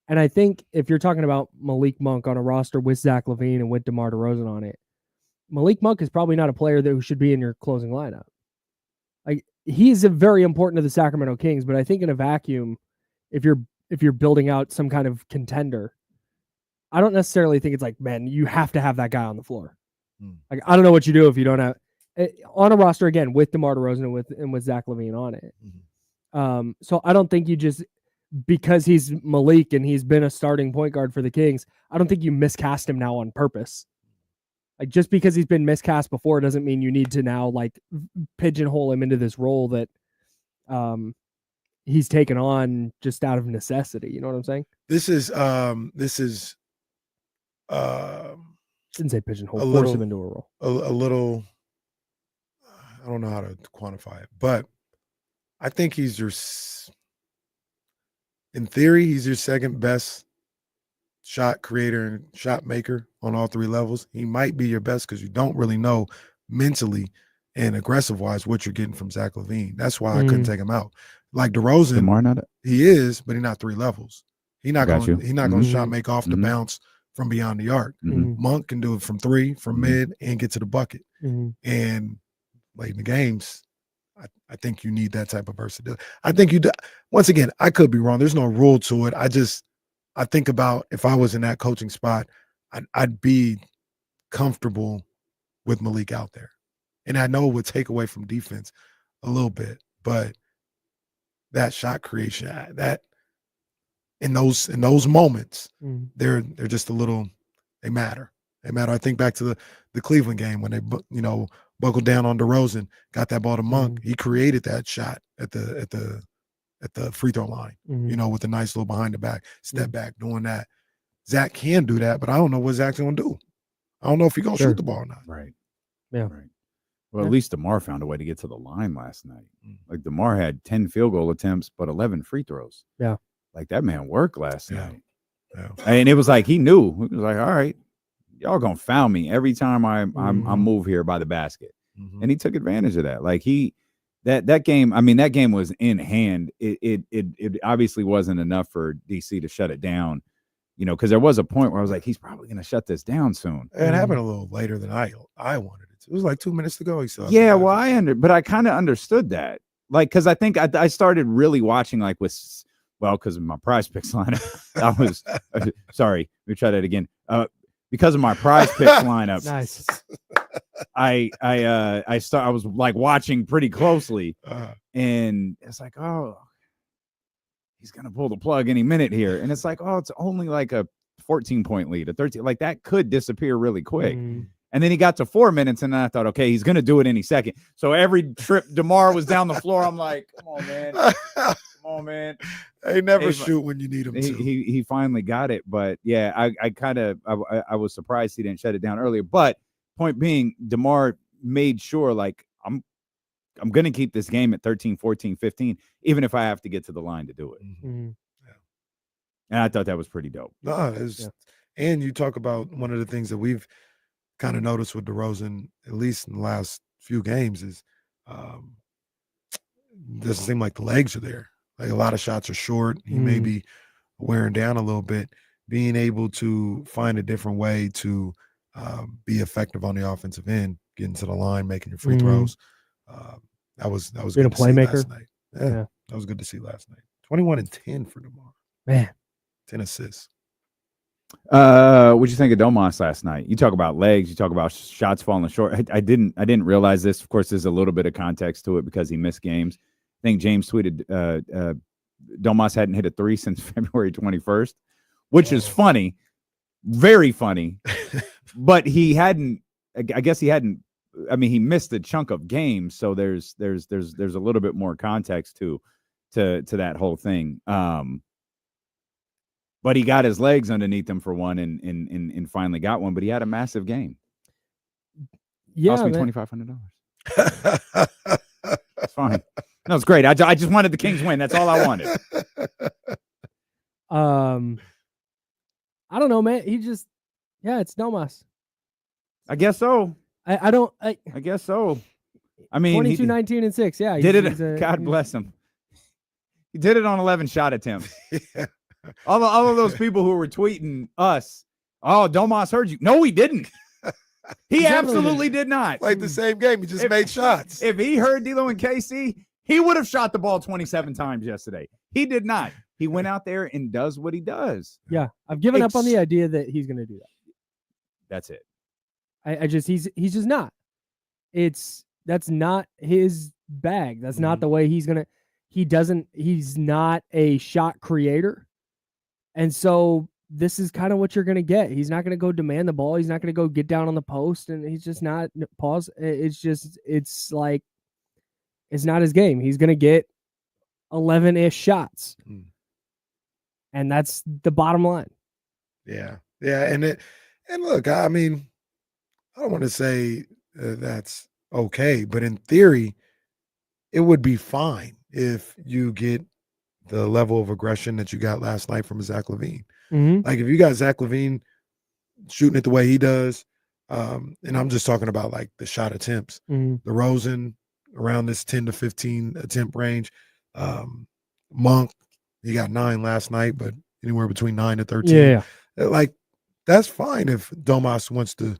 And I think if you're talking about Malik Monk on a roster with Zach LaVine and with DeMar DeRozan on it, Malik Monk is probably not a player who should be in your closing lineup. Like he's very important to the Sacramento Kings, but I think in a vacuum, if you're building out some kind of contender, I don't necessarily think it's like, man, you have to have that guy on the floor. Like I don't know what you do if you don't have on a roster again with DeMar DeRozan and with Zach LaVine on it. So I don't think you just because he's Malik and he's been a starting point guard for the Kings, I don't think you miscast him now on purpose. Like just because he's been miscast before doesn't mean you need to now like pigeonhole him into this role that he's taken on just out of necessity. You know what I'm saying? This is didn't say pigeonhole, force him into a role. A little, I don't know how to quantify it, but I think he's in theory, he's your second best shot creator and shot maker on all three levels. He might be your best because you don't really know mentally and aggressive wise what you're getting from Zach LaVine. That's why I couldn't take him out. Like DeRozan, he is, but he's not three levels. He's not going to shot make off the bounce from beyond the arc. Monk can do it from three, from mid, and get to the bucket. And late in the games, I think you need that type of versatility. I think you do. Once again, I could be wrong. There's no rule to it. I think about if I was in that coaching spot, I'd be comfortable with Malik out there. And I know it would take away from defense a little bit, but that shot creation, that in those moments, they're just a little, they matter. They matter. I think back to the Cleveland game when they buckled down on DeRozan, got that ball to Monk. He created that shot at the free throw line, with a nice little behind the back, step back, doing that. Zach can do that, but I don't know what Zach's going to do. I don't know if he's going to shoot the ball or not. Right. Yeah. Right. Well, at least DeMar found a way to get to the line last night. Like DeMar had 10 field goal attempts, but 11 free throws. Yeah. Like that man worked last night. Yeah. And it was like he knew. He was like, all right, y'all gonna foul me every time I move here by the basket. And he took advantage of that. Like that game, I mean, that game was in hand. It obviously wasn't enough for DC to shut it down, because there was a point where I was like, he's probably gonna shut this down soon. It happened a little later than I wanted it to. It was like 2 minutes to go. He said, yeah, well, but I kind of understood that. Like, because I think I started really watching like because of my Prize Picks lineup. I was sorry. Let me try that again. Because of my Prize Picks lineup, nice. I was like watching pretty closely, and it's like, oh, he's gonna pull the plug any minute here, and it's like, oh, it's only like a 14-point lead, a 13, like that could disappear really quick. And then he got to 4 minutes, and then I thought, okay, he's gonna do it any second. So every trip DeMar was down the floor, I'm like, come on, man. They never shoot when you need him to. He finally got it, but yeah, I was surprised he didn't shut it down earlier. But point being, DeMar made sure, like, I'm going to keep this game at 13, 14, 15, even if I have to get to the line to do it. Yeah. And I thought that was pretty dope. And you talk about one of the things that we've kind of noticed with DeRozan, at least in the last few games, is doesn't seem like the legs are there. Like a lot of shots are short. He may be wearing down a little bit. Being able to find a different way to be effective on the offensive end, getting to the line, making your free throws. That was being a playmaker last night. Yeah, that was good to see last night. 21 and 10 for DeMar. Man, 10 assists. What'd you think of Domas last night? You talk about legs. You talk about shots falling short. I didn't realize this. Of course, there's a little bit of context to it because he missed games. I think James tweeted Domas hadn't hit a three since February 21st, which is funny, very funny. But he hadn't. I guess he hadn't. I mean, he missed a chunk of games, so there's a little bit more context to that whole thing. But he got his legs underneath him for one, and finally got one. But he had a massive game. Yeah, Cost me man. $2,500. It's fine. No, it's great. I just wanted the Kings win. That's all I wanted. I don't know, man. It's Domas. I guess so. I guess so. I mean, 22, 19, and 6. Yeah. Did it. God bless him. He did it on 11 shot attempts. Yeah. All of those people who were tweeting us, oh, Domas heard you. No, he didn't. He absolutely did not. Played the same game. He just made shots. If he heard D'Lo and KC, he would have shot the ball 27 times yesterday. He did not. He went out there and does what he does. Yeah. I've given up on the idea that he's going to do that. That's it. He's just not. That's not his bag. That's not the way he's not a shot creator. And so this is kind of what you're going to get. He's not going to go demand the ball. He's not going to go get down on the post, and he's just not pause. It's not his game. He's going to get 11-ish shots. And that's the bottom line. Yeah. Yeah. And look, I mean, I don't want to say that's okay, but in theory, it would be fine if you get the level of aggression that you got last night from Zach LaVine. Like if you got Zach LaVine shooting it the way he does, and I'm just talking about like the shot attempts, the Rosen around this 10 to 15 attempt range, Monk, he got 9 last night, but anywhere between 9 to 13. Yeah. Like that's fine if Domas wants to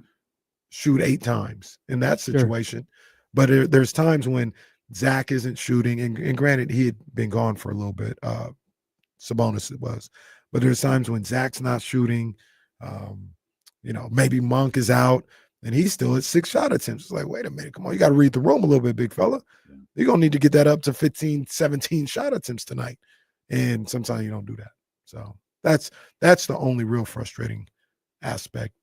shoot 8 times in that situation. But there's times when Zach isn't shooting, and granted, he had been gone for a little bit. Sabonis it was. But there's times when Zach's not shooting. Maybe Monk is out, and he's still at 6 shot attempts. It's like, wait a minute, come on, you got to read the room a little bit, big fella. You're going to need to get that up to 15, 17 shot attempts tonight. And sometimes you don't do that. So that's the only real frustrating aspect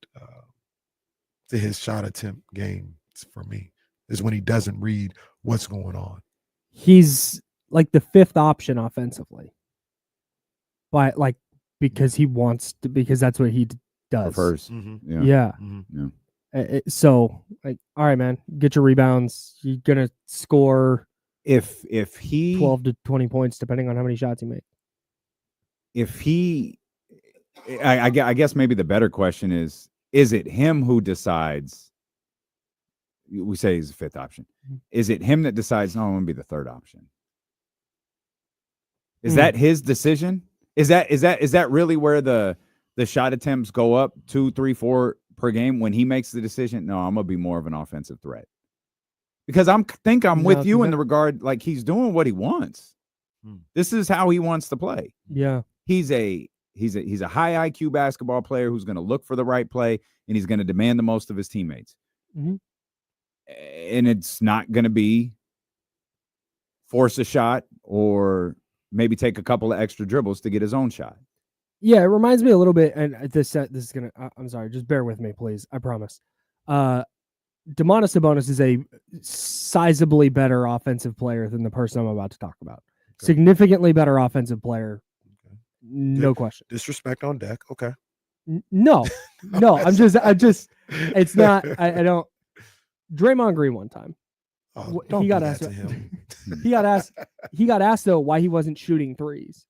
to his shot attempt game for me, is when he doesn't read what's going on. He's like the 5th option offensively. But like, because he wants to, because that's what he does. Prefers. Yeah. So like, all right, man, get your rebounds. You're going to score if he 12 to 20 points, depending on how many shots he makes. If he, I guess maybe the better question is it him who decides? We say he's the 5th option. Is it him that decides, no, I'm going to be the 3rd option? Is that his decision? Is that really where the shot attempts go up 2, 3, 4 per game when he makes the decision? No, I'm going to be more of an offensive threat. Because I'm with you in the regard, like he's doing what he wants. This is how he wants to play. Yeah. He's a high IQ basketball player who's going to look for the right play, and he's going to demand the most of his teammates. And it's not going to be force a shot or maybe take a couple of extra dribbles to get his own shot. Yeah, it reminds me a little bit, and this is going to, I'm sorry, just bear with me, please. I promise. Domantas Sabonis is a sizably better offensive player than the person I'm about to talk about. Okay. Significantly better offensive player. Okay. No question. Disrespect on deck. Okay. No, I'm just, it's not, I don't. Draymond Green one time. Oh, he got asked. He got asked though why he wasn't shooting threes,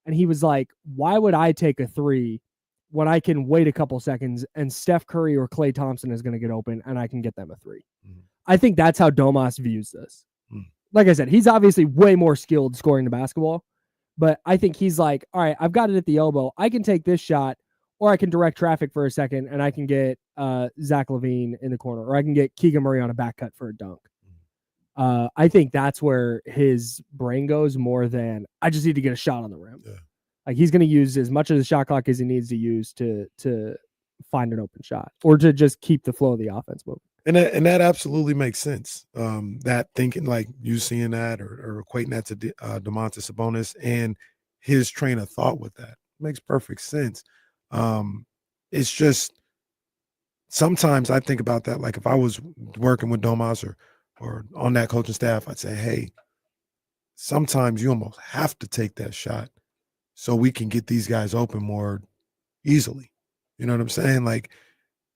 and he was like, "Why would I take a 3 when I can wait a couple seconds and Steph Curry or Klay Thompson is going to get open and I can get them a 3?" I think that's how Domas views this. Like I said, he's obviously way more skilled scoring the basketball, but I think he's like, "All right, I've got it at the elbow. I can take this shot, or I can direct traffic for a second and I can get Zach LaVine in the corner, or I can get Keegan Murray on a back cut for a dunk." I think that's where his brain goes more than I just need to get a shot on the rim. Yeah. Like he's going to use as much of the shot clock as he needs to use to find an open shot or to just keep the flow of the offense moving. And that absolutely makes sense. That thinking, like you seeing that or equating that to Domantas Sabonis and his train of thought with that makes perfect sense. It's just sometimes I think about that. Like if I was working with Domas or on that coaching staff, I'd say, hey, sometimes you almost have to take that shot so we can get these guys open more easily. You know what I'm saying? Like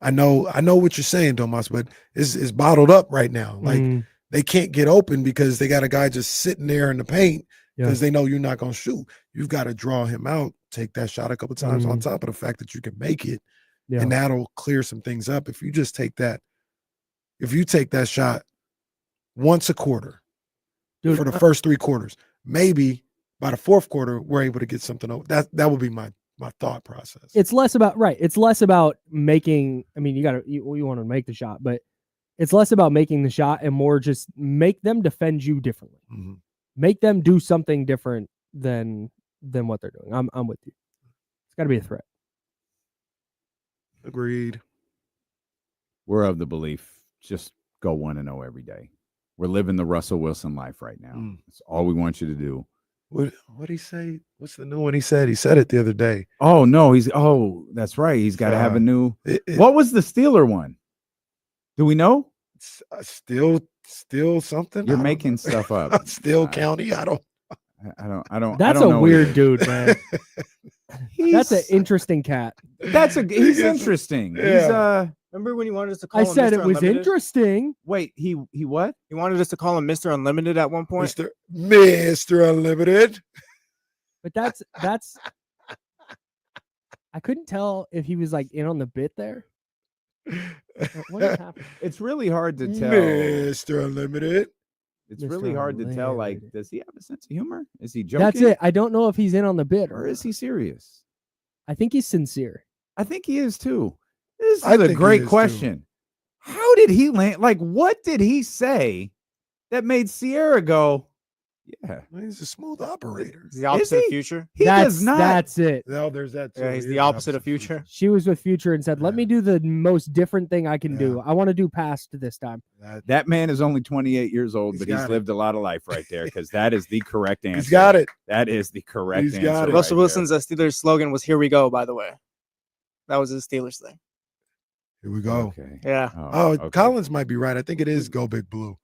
I know what you're saying, Domas, but it's bottled up right now. Like they can't get open because they got a guy just sitting there in the paint because they know you're not going to shoot. You've got to draw him out, take that shot a couple times on top of the fact that you can make it, and that'll clear some things up. If you just take that shot once a quarter for the first 3 quarters, maybe by the 4th quarter, we're able to get something over. That would be my thought process. It's less about It's less about making. I mean, you want to make the shot, but it's less about making the shot and more just make them defend you differently. Make them do something different than what they're doing. I'm with you. It's got to be a threat. Agreed. We're of the belief, just go 1-0 every day. We're living the Russell Wilson life right now. That's all we want you to do. What did he say? What's the new one he said? He said it the other day. Oh, no. That's right. He's got to have a new. What was the Steeler one? Do we know? Still something? You're making stuff up. Still County? I don't. That's a weird dude, man. That's an interesting cat. He's interesting. Yeah. Remember when he wanted us to call him said Mr. it was Unlimited? Interesting. Wait, he what? He wanted us to call him Mr. Unlimited at one point. Mr. Unlimited. But that's I couldn't tell if he was like in on the bit there. What is happening? It's really hard to tell. Mr. Unlimited. It's really hard to tell. Like, does he have a sense of humor? Is he joking? That's it. I don't know if he's in on the bit or is he serious? I think he's sincere. I think he is too. This is a great question. How did he land? Like, what did he say that made Sierra go, yeah? Well, he's a smooth operator. He's the opposite of Future. He does not. That's it. No, there's that too. Yeah, he's the opposite of Future. She was with Future and said, let me do the most different thing I can do. I want to do past this time. That man is only 28 years old, but he's lived a lot of life right there because that is the correct answer. He's got it. That is the correct He's answer. got it. Russell Wilson's Steelers slogan was "Here we go." By the way, that was his Steelers thing. Here we go. Okay. Yeah. Okay. Collins might be right. I think it is Go Big Blue.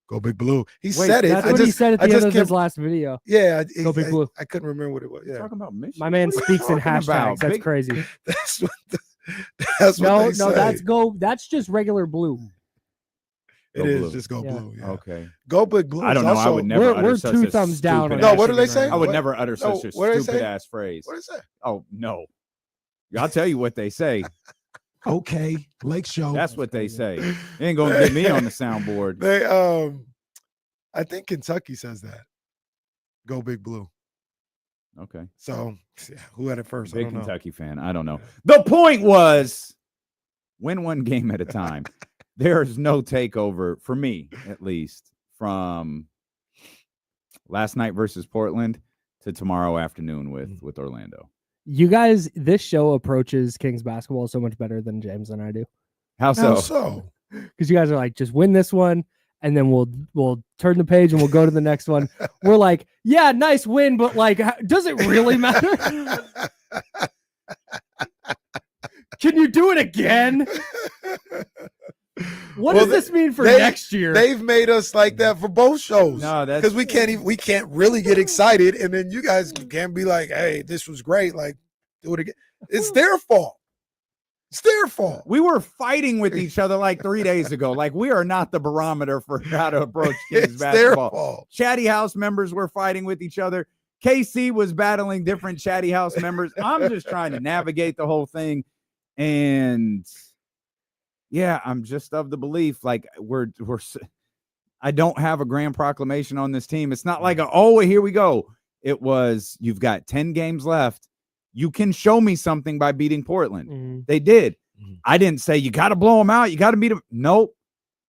Go Big Blue. He said it. That's what he said at the end of his last video. Yeah. Go Big Blue. I couldn't remember what it was. Yeah. Talking about Michigan. My man What are you speaks in talking hashtags. about? That's crazy. That's what No, they say. that's go. That's just regular blue. It Go is Blue. just Go Blue. Yeah. Okay. Go Big Blue. I don't is know. I also- would never utter We're such 2 a thumbs down. stupid No, ass- what do they say? I would What? never utter such a what do they stupid say? ass phrase. What is that? Oh, no. I'll tell you what they say. Okay, Lake Show. That's what they say. They ain't gonna get me on the soundboard. They I think Kentucky says that. Go Big Blue. Okay. So who had it first? I Big don't know. Kentucky fan. I don't know. The point was win one game at a time. There's no takeover for me, at least, from last night versus Portland to tomorrow afternoon with Orlando. You guys, this show approaches Kings basketball so much better than James and I do. How so? How so? Because you guys are like, just win this one, and then we'll turn the page and we'll go to the next one. We're like, yeah, nice win, but like, does it really matter? Can you do it again? What does this mean for next year? They've made us like that for both shows. No, that's because we can't really get excited, and then you guys can't be like, "Hey, this was great." Like, do it again. It's their fault. It's their fault. We were fighting with each other like 3 days ago. Like, we are not the barometer for how to approach Kings It's their basketball. fault. Chatty House members were fighting with each other. KC was battling different Chatty House members. I'm just trying to navigate the whole thing. And yeah, I'm just of the belief, like I don't have a grand proclamation on this team. It's not like, here we go. It was, you've got 10 games left. You can show me something by beating Portland. Mm-hmm. They did. Mm-hmm. I didn't say you got to blow them out. You got to beat them. Nope.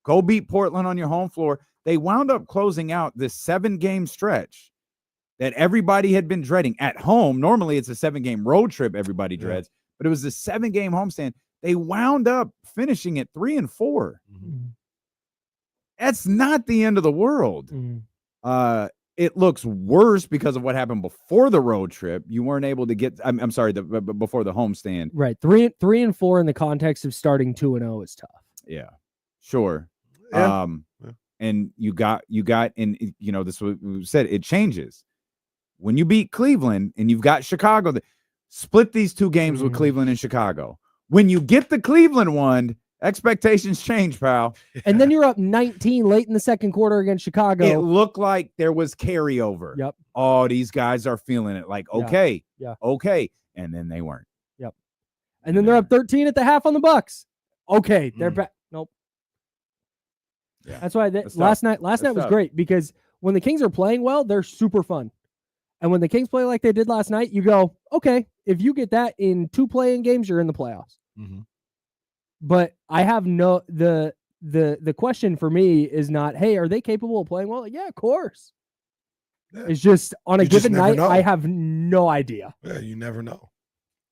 Go beat Portland on your home floor. They wound up closing out this 7-game stretch that everybody had been dreading at home. Normally it's a 7-game road trip everybody dreads, but it was a 7-game homestand. They wound up finishing at 3-4. Mm-hmm. That's not the end of the world. Mm-hmm. It looks worse because of what happened before the road trip. You weren't able to get. I'm sorry, before the homestand. Right, 3-4 in the context of starting 2-0 is tough. Yeah, sure. Yeah. And you got, and you know, this is what we said. It changes when you beat Cleveland and you've got Chicago. Split these 2 games with Cleveland and Chicago. When you get the Cleveland one, expectations change, pal. And then you're up 19 late in the second quarter against Chicago. It looked like there was carryover. Yep. Oh, these guys are feeling it. Like, okay, okay. And then they weren't. Yep. And then they're up 13 at the half on the Bucks. Okay, they're back. Nope. Yeah. That's why last night was great because when the Kings are playing well, they're super fun. And when the Kings play like they did last night, you go, okay, if you get that in 2 play-in games, you're in the playoffs. Mm-hmm. But I have the question for me is not, hey, are they capable of playing well? Yeah, of course. Yeah. It's just on a given night, know. I have no idea. Yeah, you never know.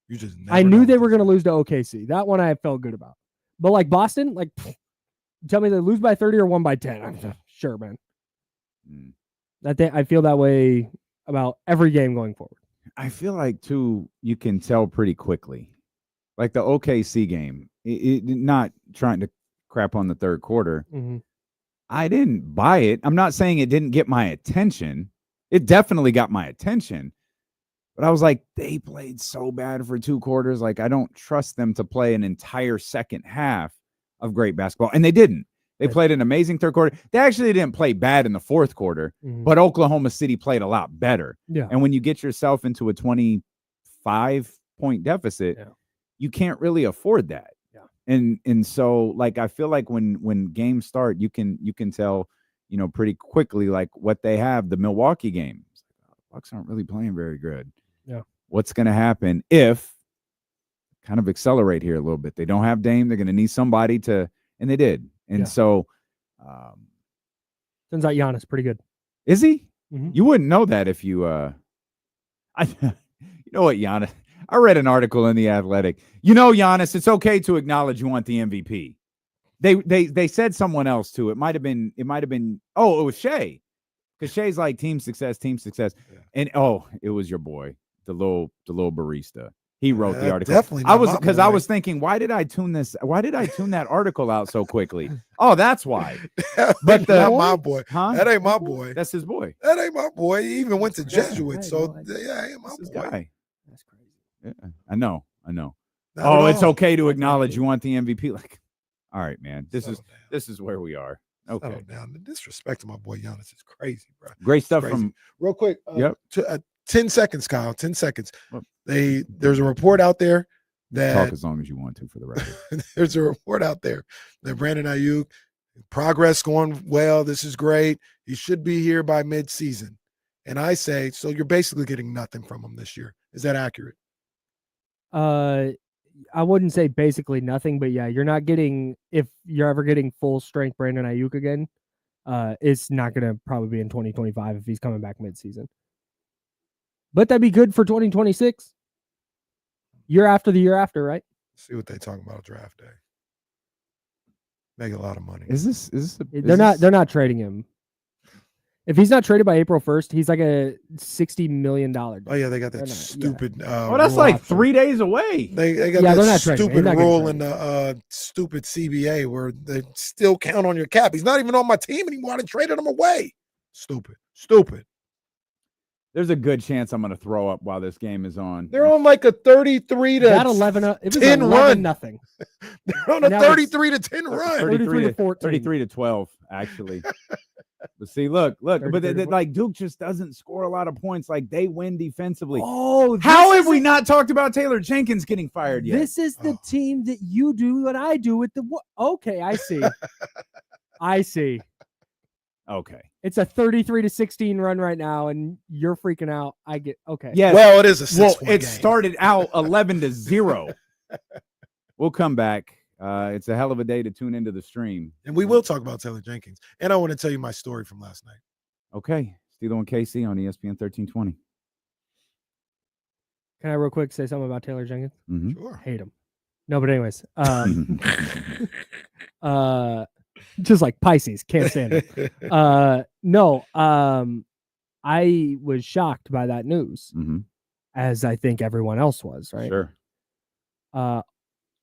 You just never I knew know. they were going to lose to OKC. That one I felt good about. But like Boston, like tell me they lose by 30 or 1 by 10. I'm sure, man. I feel that way about every game going forward. I feel like, too, you can tell pretty quickly. Like the OKC game, not trying to crap on the third quarter. Mm-hmm. I didn't buy it. I'm not saying it didn't get my attention. It definitely got my attention. But I was like, they played so bad for 2 quarters. Like, I don't trust them to play an entire second half of great basketball. And they didn't. They played an amazing third quarter. They actually didn't play bad in the fourth quarter, but Oklahoma City played a lot better. Yeah. And when you get yourself into a 25-point deficit, you can't really afford that. Yeah. And so, like, I feel like when games start, you can tell, pretty quickly, like, what they have. The Milwaukee game, Bucks aren't really playing very good. Yeah. What's going to happen if kind of accelerate here a little bit? They don't have Dame. They're going to need somebody to, and they did. And so, turns out Giannis pretty good. Is he? Mm-hmm. You wouldn't know that if you, you know what, Giannis? I read an article in The Athletic. Giannis, it's okay to acknowledge you want the MVP. They said someone else too. It might have been. Oh, it was Shea, because Shea's like team success. Yeah. And it was your boy, the little barista. He wrote the article. Definitely. I was thinking, why did I tune that article out so quickly? Oh, that's why. But not my boy. Huh? That ain't my boy. That's his boy. That ain't my boy. He even went to Jesuit. So yeah, ain't my boy. Guy. That's crazy. Yeah, I know. Not It's at all. okay to acknowledge you want the MVP. Like, all right, man. This is where we are. Okay. Settle down. The disrespect to my boy Giannis is crazy, bro. Great stuff Crazy. from. Real quick. Yep. 10 seconds, Kyle. 10 seconds. There's a report out there that Talk as long as you want to, for the record. there's a report out there that Brandon Ayuk, progress going well. This is great. He should be here by mid-season. And I say, so you're basically getting nothing from him this year. Is that accurate? I wouldn't say basically nothing, but yeah, you're not getting, if you're ever getting full strength Brandon Ayuk again, it's not going to probably be in 2025 if he's coming back mid-season. But that'd be good for 2026. Year after the year after, right? See what they talk about draft day. Make a lot of money. They're not trading him. If he's not traded by April 1st, he's like a $60 million. Oh yeah, they got that stupid. That's like rule. 3 days away. They got that stupid rule in the stupid CBA where they still count on your cap. He's not even on my team anymore. I traded him away. Stupid. There's a good chance I'm going to throw up while this game is on. They're on like a 33 to that 11. It was 10 run. Nothing. They're on a 33 to 10 run. 33 to 14. 33 to 12, actually. But see, look, but like Duke just doesn't score a lot of points. Like they win defensively. Oh, how have we not talked about Taylor Jenkins getting fired yet? This is the team that you do what I do with the. Okay, I see. I see. Okay. It's a 33 to 16 run right now, and you're freaking out. I get okay. Yeah. Well, it is a 6-1 it game. Started out 11-0. We'll come back. It's a hell of a day to tune into the stream. And we will talk about Taylor Jenkins. And I want to tell you my story from last night. Okay. Steelo and KC on ESPN 1320. Can I real quick say something about Taylor Jenkins? Mm-hmm. Sure. Hate him. No, but anyways. Just like Pisces, can't stand it. I was shocked by that news, as I think everyone else was, right? Sure.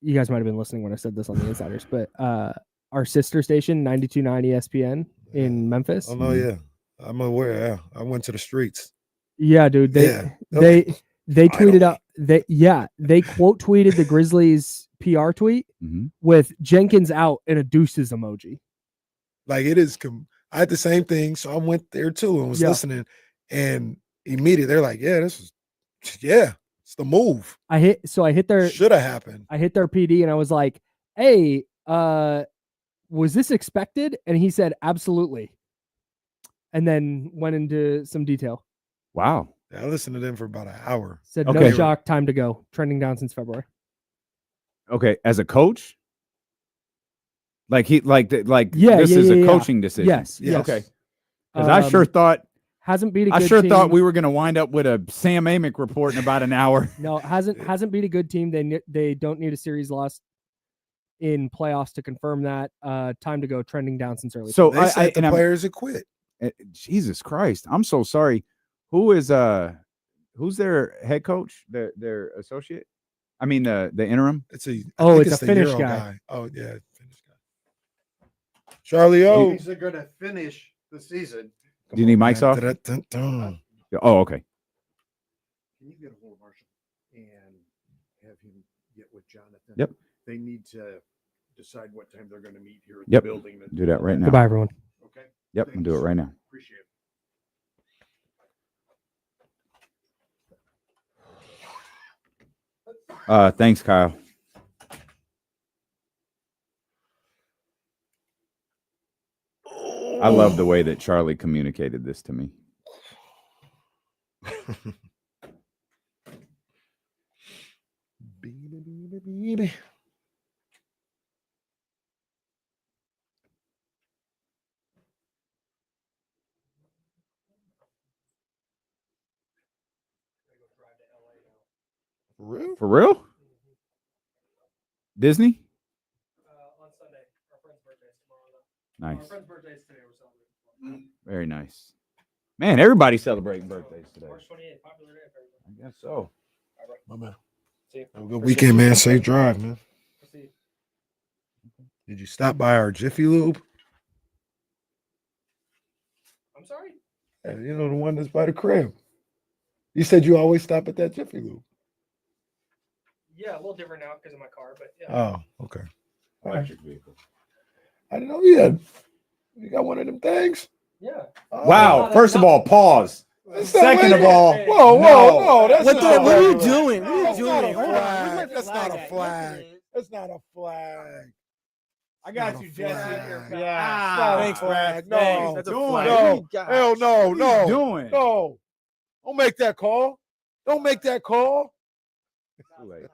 You guys might have been listening when I said this on the Insiders, but our sister station, 92.9 ESPN in Memphis. Oh, no, yeah. I'm aware. Yeah. I went to the streets. Yeah, dude. They tweeted out. They quote tweeted the Grizzlies PR tweet Mhm. with Jenkins out and a deuces emoji. Like it is. I had the same thing, so I went there too and was listening, and immediately they're like, "Yeah, it's the move." I hit their should have happened. I hit their PD and I was like, "Hey, was this expected?" And he said, "Absolutely." And then went into some detail. Wow. Yeah, I listened to them for about an hour. Said no shock, time to go. Trending down since February. Okay, as a coach, this is a coaching decision. Yes. Okay. Because I sure thought hasn't beat a good I sure team. thought we were going to wind up with a Sam Amick report in about an hour. No, hasn't beat a good team. They don't need a series loss in playoffs to confirm that. Time to go. Trending down since early. So they said the players had quit. Jesus Christ, I'm so sorry. Who's their head coach? Their associate? I mean the interim. It's a Finnish Euro guy. Oh yeah, Finnish guy. Charlie O. Means they're going to finish the season. Do you need mics off? Oh, okay. Can you get a hold of Marshall and have him get with Jonathan? Yep. They need to decide what time they're going to meet here at Yep. the building. Do that right now. Goodbye, everyone. Okay. Yep, I'll do it right now. Appreciate it. Thanks, Kyle. I love the way that Charlie communicated this to me. Baby. For real? For real? Disney? On Sunday. Our friend's birthday is tomorrow, though. Nice. Our friend's birthday is today. We're celebrating. Very nice. Man, everybody's celebrating birthdays today. March 28th, popular day for everybody. I guess so. My man. See you. Have a good weekend, man. Safe drive, man. See you. Did you stop by our Jiffy Lube? I'm sorry? Yeah, you know, the one that's by the crib. You said you always stop at that Jiffy Lube. Yeah, a little different now because of my car, but yeah. Oh, okay. All right. Electric vehicle. I didn't know you had. You got one of them things? Yeah. Oh. Wow. First of all, pause. That's Second not- of all, whoa, no. That's What not are you regular. doing? What are you That's not a doing? Hold on. flag. That's not a flag. That's not a flag. I Not got a you, Jesse. flag. Yeah. Thanks, flag. No, Thanks. That's a flag. no, Gosh. hell no, What no, are you doing? no. Don't make that call. Don't make that call. Too late. Okay.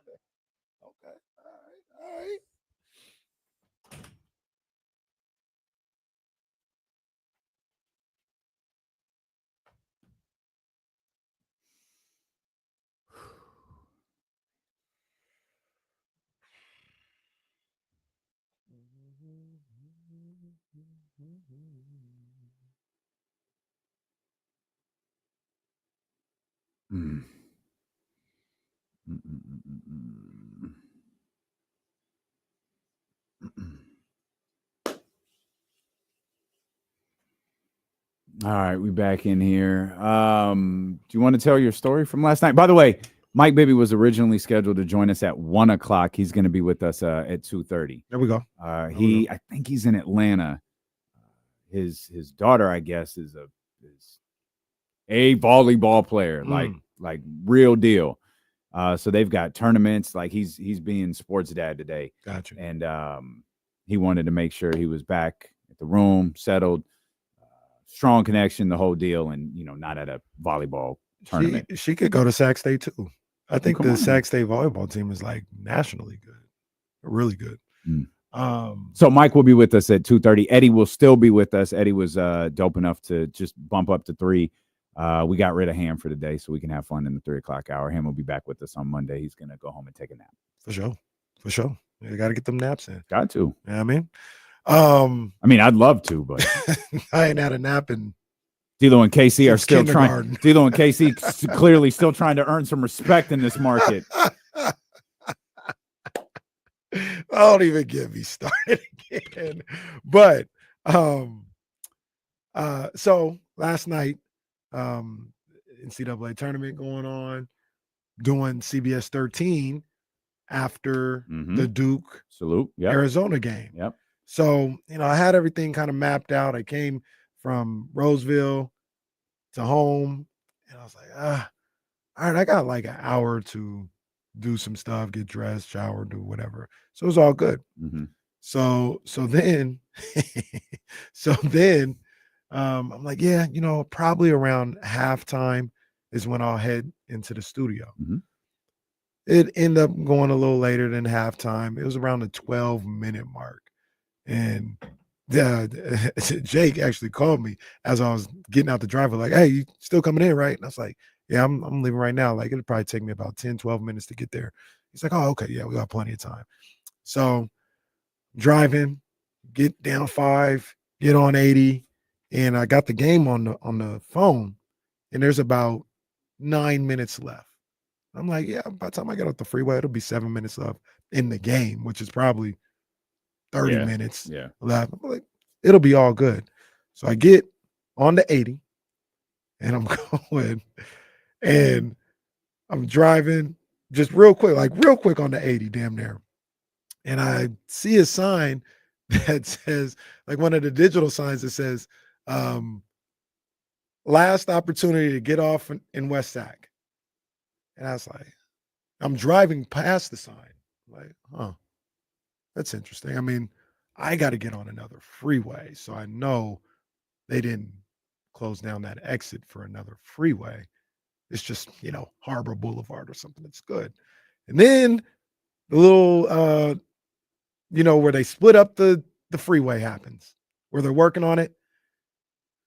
All right. Mm. All right, we back in here. Do you want to tell your story from last night? By the way, Mike Bibby was originally scheduled to join us at 1:00. He's going to be with us at 2:30. There we go. I think he's in Atlanta. His daughter, I guess, is a volleyball player, like real deal. So they've got tournaments. Like he's being sports dad today. Gotcha. And he wanted to make sure he was back at the room, settled, strong connection, the whole deal, and not at a volleyball tournament. She could go to Sac State too. I think come the on. Sac State volleyball team is like nationally good, really good. So Mike will be with us at 2:30. Eddie will still be with us. Eddie was dope enough to just bump up to 3. We got rid of Ham for the day so we can have fun in the 3:00 hour. Ham will be back with us on Monday. He's going to go home and take a nap. For sure. You got to get them naps in. Got to. You know what I mean? I mean, I'd love to, but I ain't had a nap in D'Lo and KC are since still trying. kindergarten. D'Lo and KC clearly still trying to earn some respect in this market. Don't even get me started again. But so last night, NCAA tournament going on, doing CBS 13 after Mhm. the Duke Salute. Yep. Arizona game. Yep. So, I had everything kind of mapped out. I came from Roseville to home, and I was like, all right, I got like an hour to do some stuff, get dressed, shower, do whatever. So it was all good. Mhm. So then, so then, I'm like, yeah, probably around halftime is when I'll head into the studio. Mhm. It ended up going a little later than halftime. It was around the 12-minute mark. And Jake actually called me as I was getting out the driver, like, hey, you still coming in, right? And I was like, yeah, I'm leaving right now. Like, it'll probably take me about 10, 12 minutes to get there. He's like, oh, okay, yeah, we got plenty of time. So driving, get down 5, get on 80, and I got the game on the phone, and there's about 9 minutes left. I'm like, yeah, by the time I get off the freeway, it'll be 7 minutes left in the game, which is probably 30 minutes left. I'm like, it'll be all good. So I get on the 80, and I'm going, and I'm driving just real quick on the 80, damn near. And I see a sign that says, like one of the digital signs that says, last opportunity to get off in West Sac. And I was like, I'm driving past the sign. Like, that's interesting. I mean, I got to get on another freeway. So I know they didn't close down that exit for another freeway. It's just, Harbor Boulevard or something that's good. And then the little, where they split up the freeway happens, where they're working on it.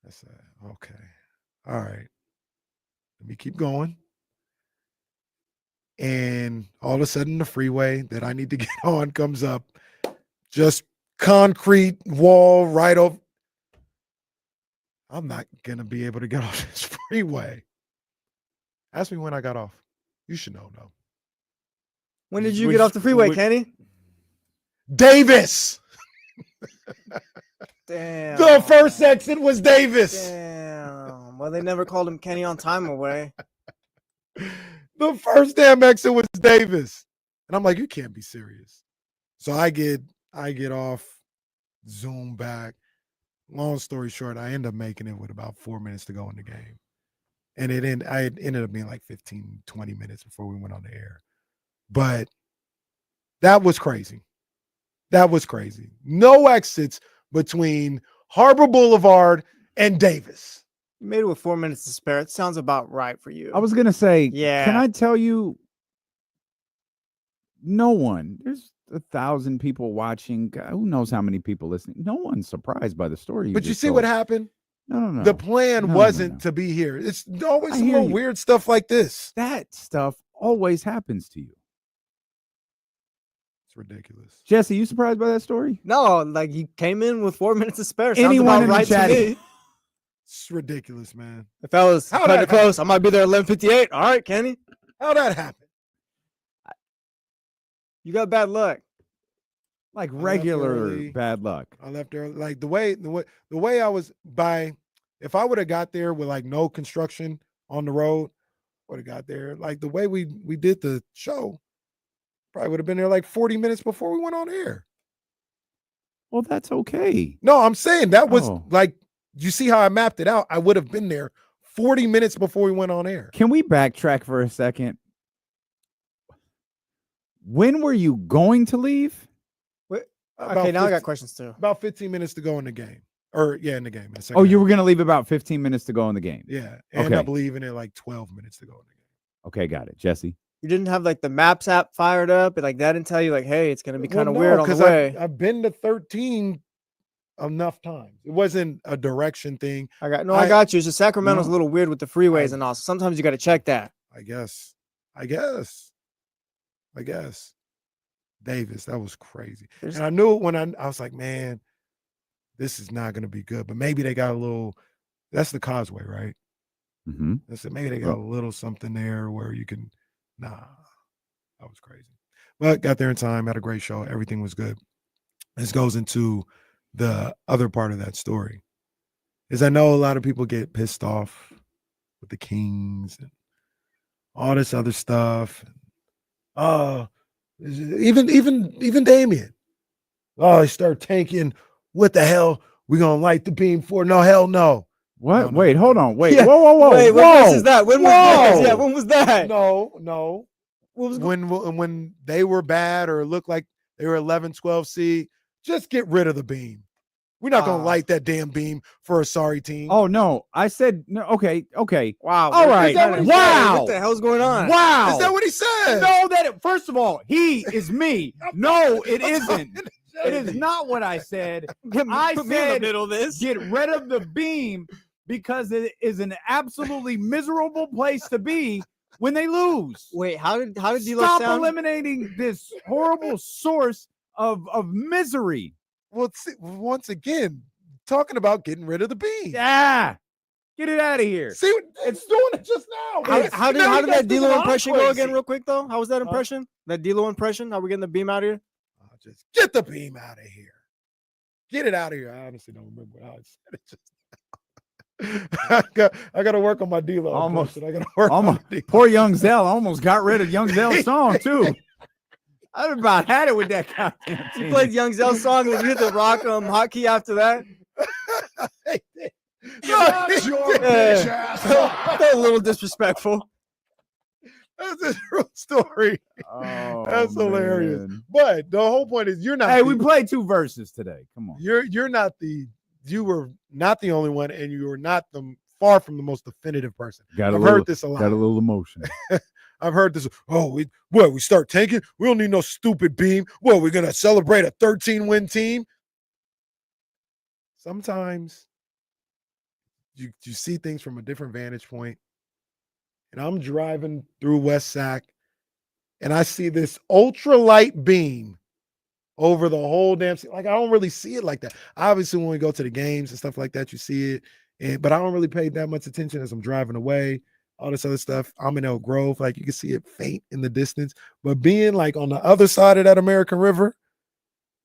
I said, okay, all right, let me keep going. And all of a sudden, the freeway that I need to get on comes up, just concrete wall right over. I'm not going to be able to get off this freeway. Ask me when I got off. You should know, though. When did you get off the freeway, Kenny? Davis. Damn. The first exit was Davis. Damn. Well, they never called him Kenny on time away. The first damn exit was Davis. And I'm like, you can't be serious. So I get off, zoom back. Long story short, I end up making it with about 4 minutes to go in the game. And it ended up being like 15, 20 minutes before we went on the air. But that was crazy. That was crazy. No exits between Harbor Boulevard and Davis. You made it with 4 minutes to spare. It sounds about right for you. I was going to say, yeah. Can I tell you, no one, there's 1,000 people watching. God, who knows how many people listening? No one's surprised by the story. But you see what happened? No. The plan wasn't to be here. It's always some little weird stuff like this. That stuff always happens to you. It's ridiculous. Jesse, you surprised by that story? No, like he came in with 4 minutes to spare. Sounds Anyone about in right the chat? to me. It's ridiculous, man. If I was kind of close, I might be there at 11:58. All right, Kenny. How'd that happen? You got bad luck. Like regular bad luck. I left early. Like the way I was if I would have got there with like no construction on the road, would have got there. Like the way we did the show, probably would have been there like 40 minutes before we went on air. Well, that's okay. No, I'm saying that was like, you see how I mapped it out? I would have been there 40 minutes before we went on air. Can we backtrack for a second? When were you going to leave? Okay, now I got questions too. About 15 minutes to go in the game. In the game. Oh, you were going to leave about 15 minutes to go in the game. Yeah. End up leaving at like 12 minutes to go in the game. Okay, got it. Jesse? You didn't have like the Maps app fired up? Like that didn't tell you like, hey, it's going to be kind of weird on the way? I've been to 13 enough times. It wasn't a direction thing. I got you. It's just Sacramento's a little weird with the freeways and all. So sometimes you got to check that. I guess. Davis, that was crazy. And I knew when I was like, man, this is not going to be good. But maybe they got a little, that's the causeway, right? Mm-hmm. I said, maybe they got a little something there where you can, that was crazy. But got there in time, had a great show. Everything was good. This goes into the other part of that story. Is I know a lot of people get pissed off with the Kings and all this other stuff. Even Damian. Oh, he started tanking. What the hell? We gonna light the beam for? No, hell no. What? No. Wait, hold on. Wait, Yeah. whoa. Wait, whoa. what verse is that? When was that? Yeah, when was that? No. What was When they were bad or looked like they were 11, 12 seed, just get rid of the beam. We're not gonna light that damn beam for a sorry team. Oh no, I said no. Okay. Wow. All right. Wow. What the hell's going on? Wow. Is that what he said? No, first of all, he is me. No, it isn't. It is not what I said. I Put me in the said middle of this. get rid of the beam because it is an absolutely miserable place to be when they lose. Wait, how did D'Lo Stop sound? eliminating this horrible source of misery. Well, once again, talking about getting rid of the beam. Yeah. Get it out of here. See, it's doing it just now. How did that D'Lo impression go again, real quick though? How was that impression? That D'Lo impression? How we getting the beam out of here? Just get the beam out of here. Get it out of here. I honestly don't remember how I said it. I got to work on my D'Lo. Almost. I got to work on my D'Lo. Poor Young Zell almost got rid of Young Zell's song too. I'd about had it with that goddamn team. You played Young Zell's song and you hit the rock hotkey after that. That's a little disrespectful. That's a true story. Oh, that's hilarious. man. But the whole point is you're not. Hey, we played 2 verses today. Come on. You were not the only one, and you were not far from the most definitive person. I've heard this a lot. Got a little emotion. I've heard this. Oh, we start tanking. We don't need no stupid beam. Well, we're gonna celebrate a 13-win team. Sometimes you see things from a different vantage point. And I'm driving through West Sac, and I see this ultralight beam over the whole damn city. Like, I don't really see it like that. Obviously, when we go to the games and stuff like that, you see it. But I don't really pay that much attention as I'm driving away, all this other stuff. I'm in Elk Grove. Like, you can see it faint in the distance. But being, like, on the other side of that American River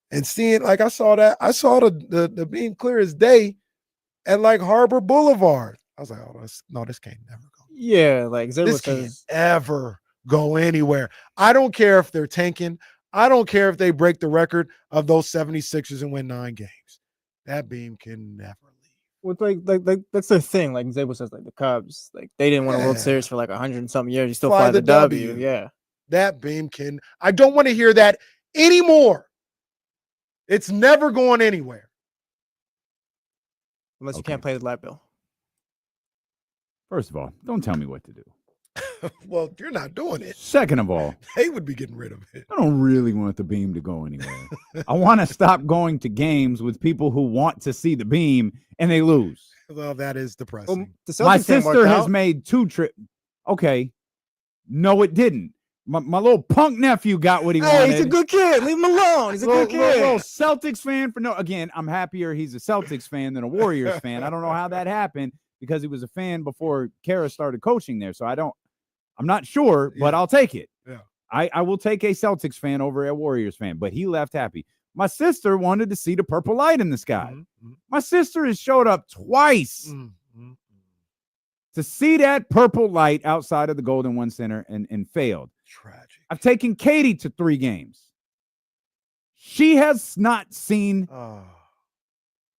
and seeing, like, I saw the beam clear as day at, like, Harbor Boulevard. I was like, oh, this can't never go. Yeah, like This can't ever go anywhere. I don't care if they're tanking. I don't care if they break the record of those 76ers and win 9 games. That beam can never leave. With like that's their thing. Like Zabo says, like the Cubs, like they didn't win a World Series for like 100 and something years. You still fly the W. Yeah, that beam can. I don't want to hear that anymore. It's never going anywhere unless you can't play the light bill. First of all, don't tell me what to do. Well, you're not doing it. Second of all, they would be getting rid of it. I don't really want the beam to go anywhere. I want to stop going to games with people who want to see the beam and they lose. Well, that is depressing. My sister has made 2 trips. Okay. No, it didn't. My little punk nephew got what he wanted. Hey, he's a good kid. Leave him alone. He's a good kid. Little Celtics fan. Again, I'm happier he's a Celtics fan than a Warriors fan. I don't know how that happened because he was a fan before Kara started coaching there. So I'm not sure, but I'll take it. Yeah. I will take a Celtics fan over a Warriors fan, but he left happy. My sister wanted to see the purple light in the sky. Mm-hmm. My sister has showed up twice to see that purple light outside of the Golden One Center and failed. Tragic. I've taken Katie to 3 games. She has not seen. Do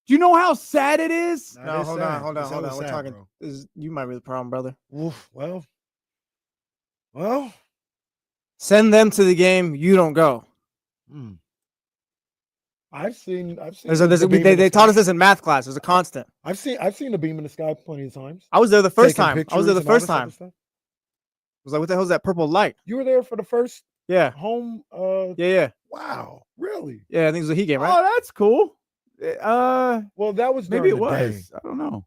you know how sad it is? No, hold on. We're talking. You might be the problem, brother. Oof, well, send them to the game. You don't go. I've seen. They taught us this in math class. There's a constant. I've seen the beam in the sky plenty of times. I was there the first time. I was like, what the hell is that purple light? You were there for the first home. Yeah. Wow, really? Yeah, I think it was a Heat game, right? Oh, that's cool. Well, that was maybe it during the was. day. I don't know.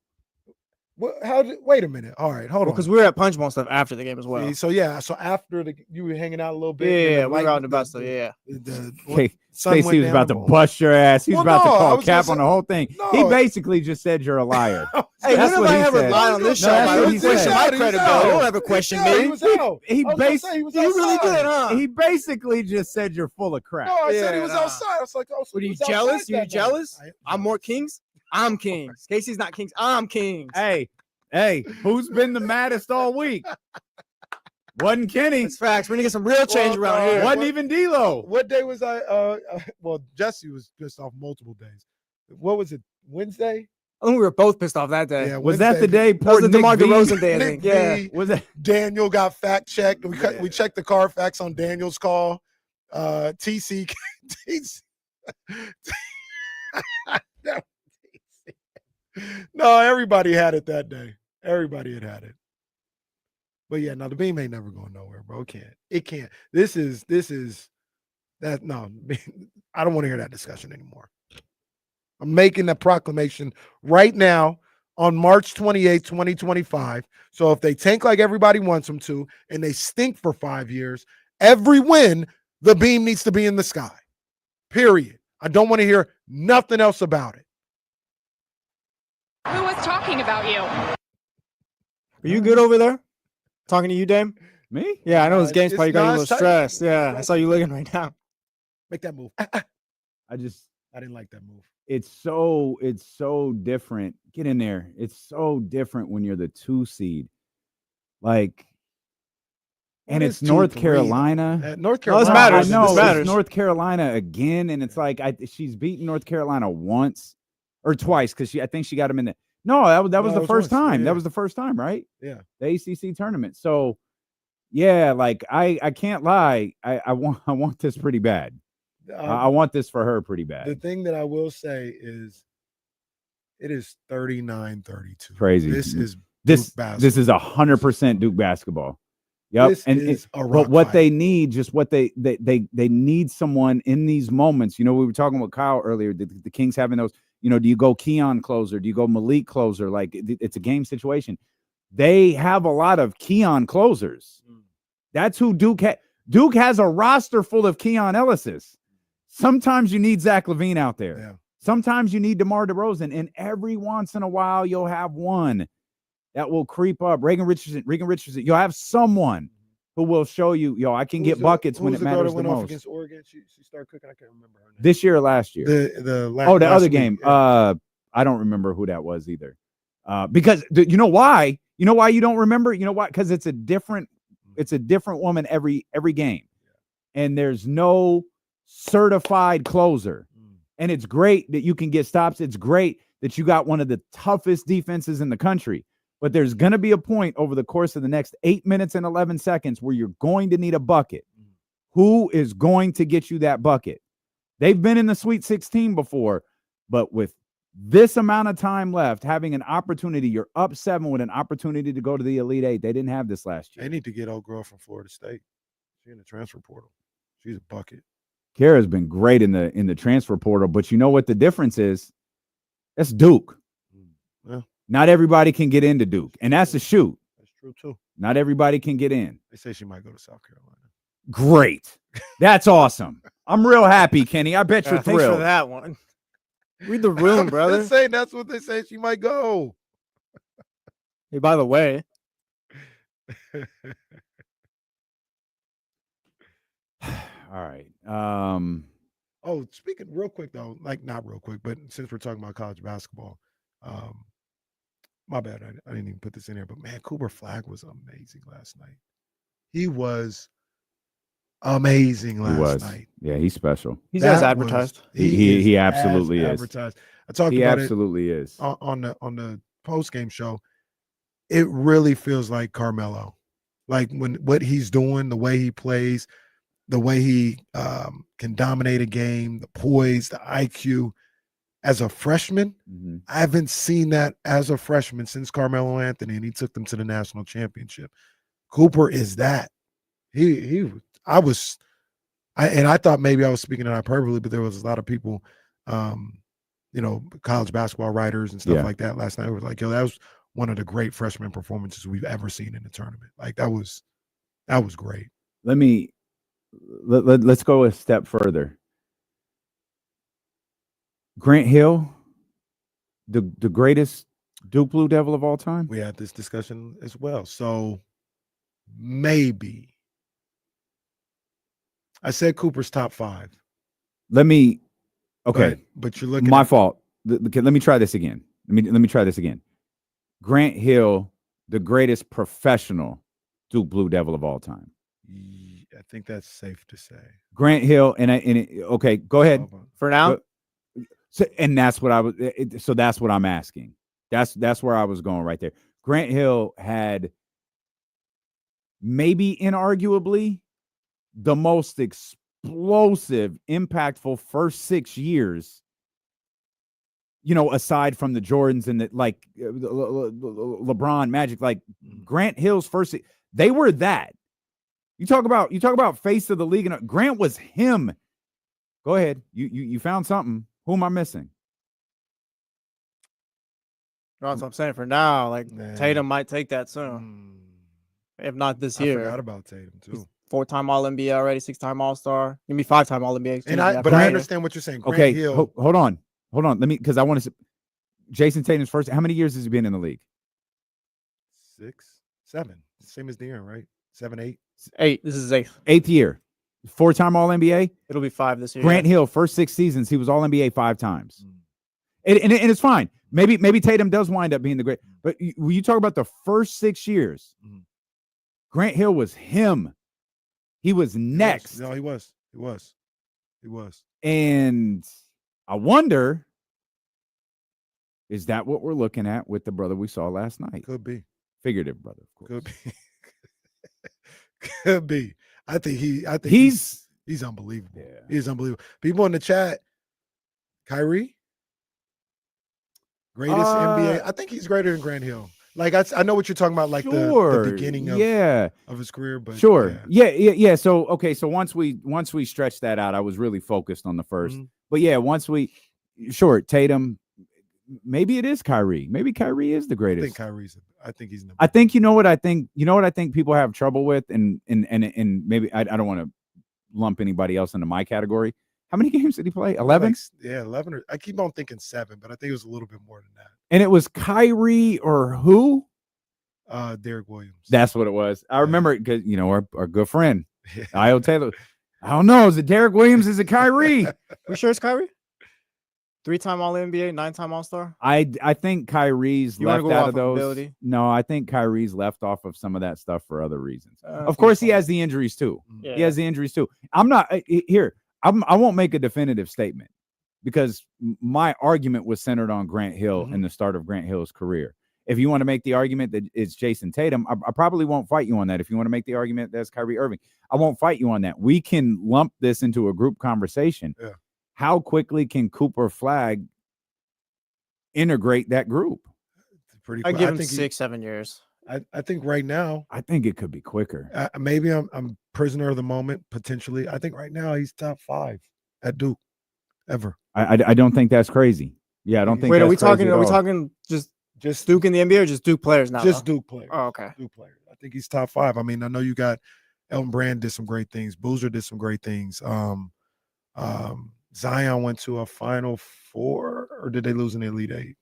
Wait a minute. All right, hold on. Because we were at Punch Bowl stuff after the game as well. So after you were hanging out a little bit. Yeah, we were out in the bus. So Stacey was about to bust your ass. He was about to call cap on the whole thing. He basically just said you're a liar. Hey, when have I ever lied on this show? I don't question my credibility. Don't ever question me. He basically really did, huh? He basically just said you're full of crap. No, I said he was outside. I was like, oh, so were you jealous? You jealous? I'm more Kings. I'm Kings. Casey's not Kings. I'm Kings. Hey, who's been the maddest all week? Wasn't Kenny. That's facts. We're gonna get some real change around here. Wasn't even D'Lo. What day was I? Well, Jesse was pissed off multiple days. What was it? Wednesday? I think we were both pissed off that day. Yeah, Was that the day? That was the Nick DeMar V- DeRozan day, I Nick think. Yeah. V, Was that? Daniel got fact checked. We checked the Carfax on Daniel's call. TC. No, everybody had it that day. Everybody had it. But yeah, no, the beam ain't never going nowhere, bro. It can't. This is that. No, I don't want to hear that discussion anymore. I'm making that proclamation right now on March 28th, 2025. So if they tank like everybody wants them to, and they stink for 5 years, every win, the beam needs to be in the sky. Period. I don't want to hear nothing else about it. Who was talking about you? Are you good over there? Talking to you, Dame? Me? Yeah, I know this game spot. You got a little tight. stressed. Yeah, I saw you looking right now. Make that move. I didn't like that move. It's so different. Get in there. It's so different when you're the 2 seed. Like, and What it's is 2, North 3, Carolina. North No, this Carolina. matters. I know This matters. it's North Carolina again, and it's like she's beaten North Carolina once or twice because I think she got him in the. No, that was No, the it first was once. time. Yeah. That was the first time, right? Yeah. The ACC tournament. So, yeah, like I can't lie. I want this pretty bad. I want this for her pretty bad. The thing that I will say is it is 39-32. Crazy. This is This Duke basketball. is 100% Duke basketball. Yep. This is a but rock what fight. they need, just what they need someone in these moments. You know, we were talking with Kyle earlier. The Kings having those. You know, do you go Keon closer? Do you go Malik closer? Like it's a game situation. They have a lot of Keon closers. That's who Duke has. Duke has a roster full of Keon Ellises. Sometimes you need Zach LaVine out there. Yeah. Sometimes you need DeMar DeRozan, and every once in a while you'll have one that will creep up. Regan Richardson. You'll have someone who will show you, I can get buckets when it matters the went off most. against Oregon? She started cooking. I can't remember her name. This year or last year? The the last other week, game. yeah. I don't remember who that was either. Because you know why? You know why you don't remember? You know why? Because it's a different woman every game, and there's no certified closer. And it's great that you can get stops. It's great that you got one of the toughest defenses in the country. But there's going to be a point over the course of the next 8 minutes and 11 seconds where you're going to need a bucket. Who is going to get you that bucket? They've been in the Sweet 16 before, but with this amount of time left, having an opportunity, you're up 7 with an opportunity to go to the Elite 8. They didn't have this last year. They need to get old girl from Florida State. She's in the transfer portal. She's a bucket. Kara's been great in the transfer portal, but you know what the difference is? That's Duke. Yeah. Not everybody can get into Duke, and that's a shoot. That's true too. Not everybody can get in. They say she might go to South Carolina. Great. That's awesome. I'm real happy, Kenny. I bet you're Thanks thrilled. for that one. Read the room, brother. Just saying that's what they say she might go. Hey, by the way, All right. Oh, speaking real quick though, like not real quick, but since we're talking about college basketball, my bad, I didn't even put this in here, but man, Cooper Flagg was amazing last night. He was amazing last night. Yeah, he's special. he's as advertised. He absolutely is. Advertised. I talked He about absolutely is. it on the post game show. It really feels like Carmelo, like when what he's doing, the way he plays, the way he can dominate a game, the poise, the IQ. As a freshman, I haven't seen that as a freshman since Carmelo Anthony, and he took them to the national championship. Cooper is that. I thought maybe I was speaking in hyperbole, but there was a lot of people, college basketball writers and stuff like that last night. Were like, yo, that was one of the great freshman performances we've ever seen in the tournament. Like that was great. Let's go a step further. Grant Hill, the greatest Duke Blue Devil of all time. We had this discussion as well. So maybe I said Cooper's top 5. Okay, but you're looking. My fault. Okay, let me try this again. Let me try this again. Grant Hill, the greatest professional Duke Blue Devil of all time? I think that's safe to say. Grant Hill okay, go ahead. For now. So that's what I was. So that's what I'm asking. That's where I was going right there. Grant Hill had maybe inarguably the most explosive, impactful first 6 years. Aside from the Jordans and LeBron, Magic, like Grant Hill's first, they were that. You talk about face of the league, and Grant was him. Go ahead. You found something. Who am I missing? That's what I'm saying. For now, Tatum might take that soon, if not this year. I forgot about Tatum too. He's 4-time All-NBA already, 6-time All-Star. Give me 5-time All-NBA. But I understand what you're saying. Grant Hill. Hold on. Let me, because I want to. Jason Tatum's first. How many years has he been in the league? 6, 7. Same as De'Aaron, right? 7, 8. 8. This is 8th. 8th year. 4-time All-NBA. It'll be 5 this year. Grant Hill, first 6 seasons, he was All-NBA 5 times. And it's fine. Maybe Tatum does wind up being the great. But when you talk about the first 6 years, Grant Hill was him. He was next. No, he was. And I wonder, is that what we're looking at with the brother we saw last night? Could be. Figurative brother, of course. Could be. Could be. I think he's unbelievable. Yeah. He's unbelievable. People in the chat, Kyrie, greatest NBA. I think he's greater than Grant Hill. Like I know what you're talking about, like the beginning of his career, but yeah. So okay, so once we stretched that out, I was really focused on the first. But yeah, Tatum, maybe it is Kyrie. Maybe Kyrie is the greatest. I think he's I think you know what I think people have trouble with, and maybe I don't want to lump anybody else into my category. How many games did he play? 11? 11. I keep on thinking 7, but I think it was a little bit more than that. And it was Kyrie or who? Derek Williams. That's what it was. I remember it because, our good friend, Io Taylor. I don't know. Is it Derek Williams? Is it Kyrie? We sure it's Kyrie? 3-time All-NBA, 9-time All-Star? I think Kyrie's left out of those. Ability? No, I think Kyrie's left off of some of that stuff for other reasons. Of course, he has the injuries too. Yeah. He has the injuries too. I'm not here. I won't make a definitive statement because my argument was centered on Grant Hill and the start of Grant Hill's career. If you want to make the argument that it's Jason Tatum, I probably won't fight you on that. If you want to make the argument that's Kyrie Irving, I won't fight you on that. We can lump this into a group conversation. Yeah. How quickly can Cooper Flagg integrate that group? Pretty. I give him 6-7 years. I think right now. I think it could be quicker. Maybe I'm prisoner of the moment potentially. I think right now he's top 5 at Duke ever. I don't think that's crazy. Yeah, I don't think. Wait, that's are we talking? Are we talking just Duke in the NBA or just Duke players now? Just Duke players. Oh, okay. Duke players. I think he's top 5. I mean, I know you got Elton Brand did some great things. Boozer did some great things. Zion went to a Final Four, or did they lose in the Elite 8?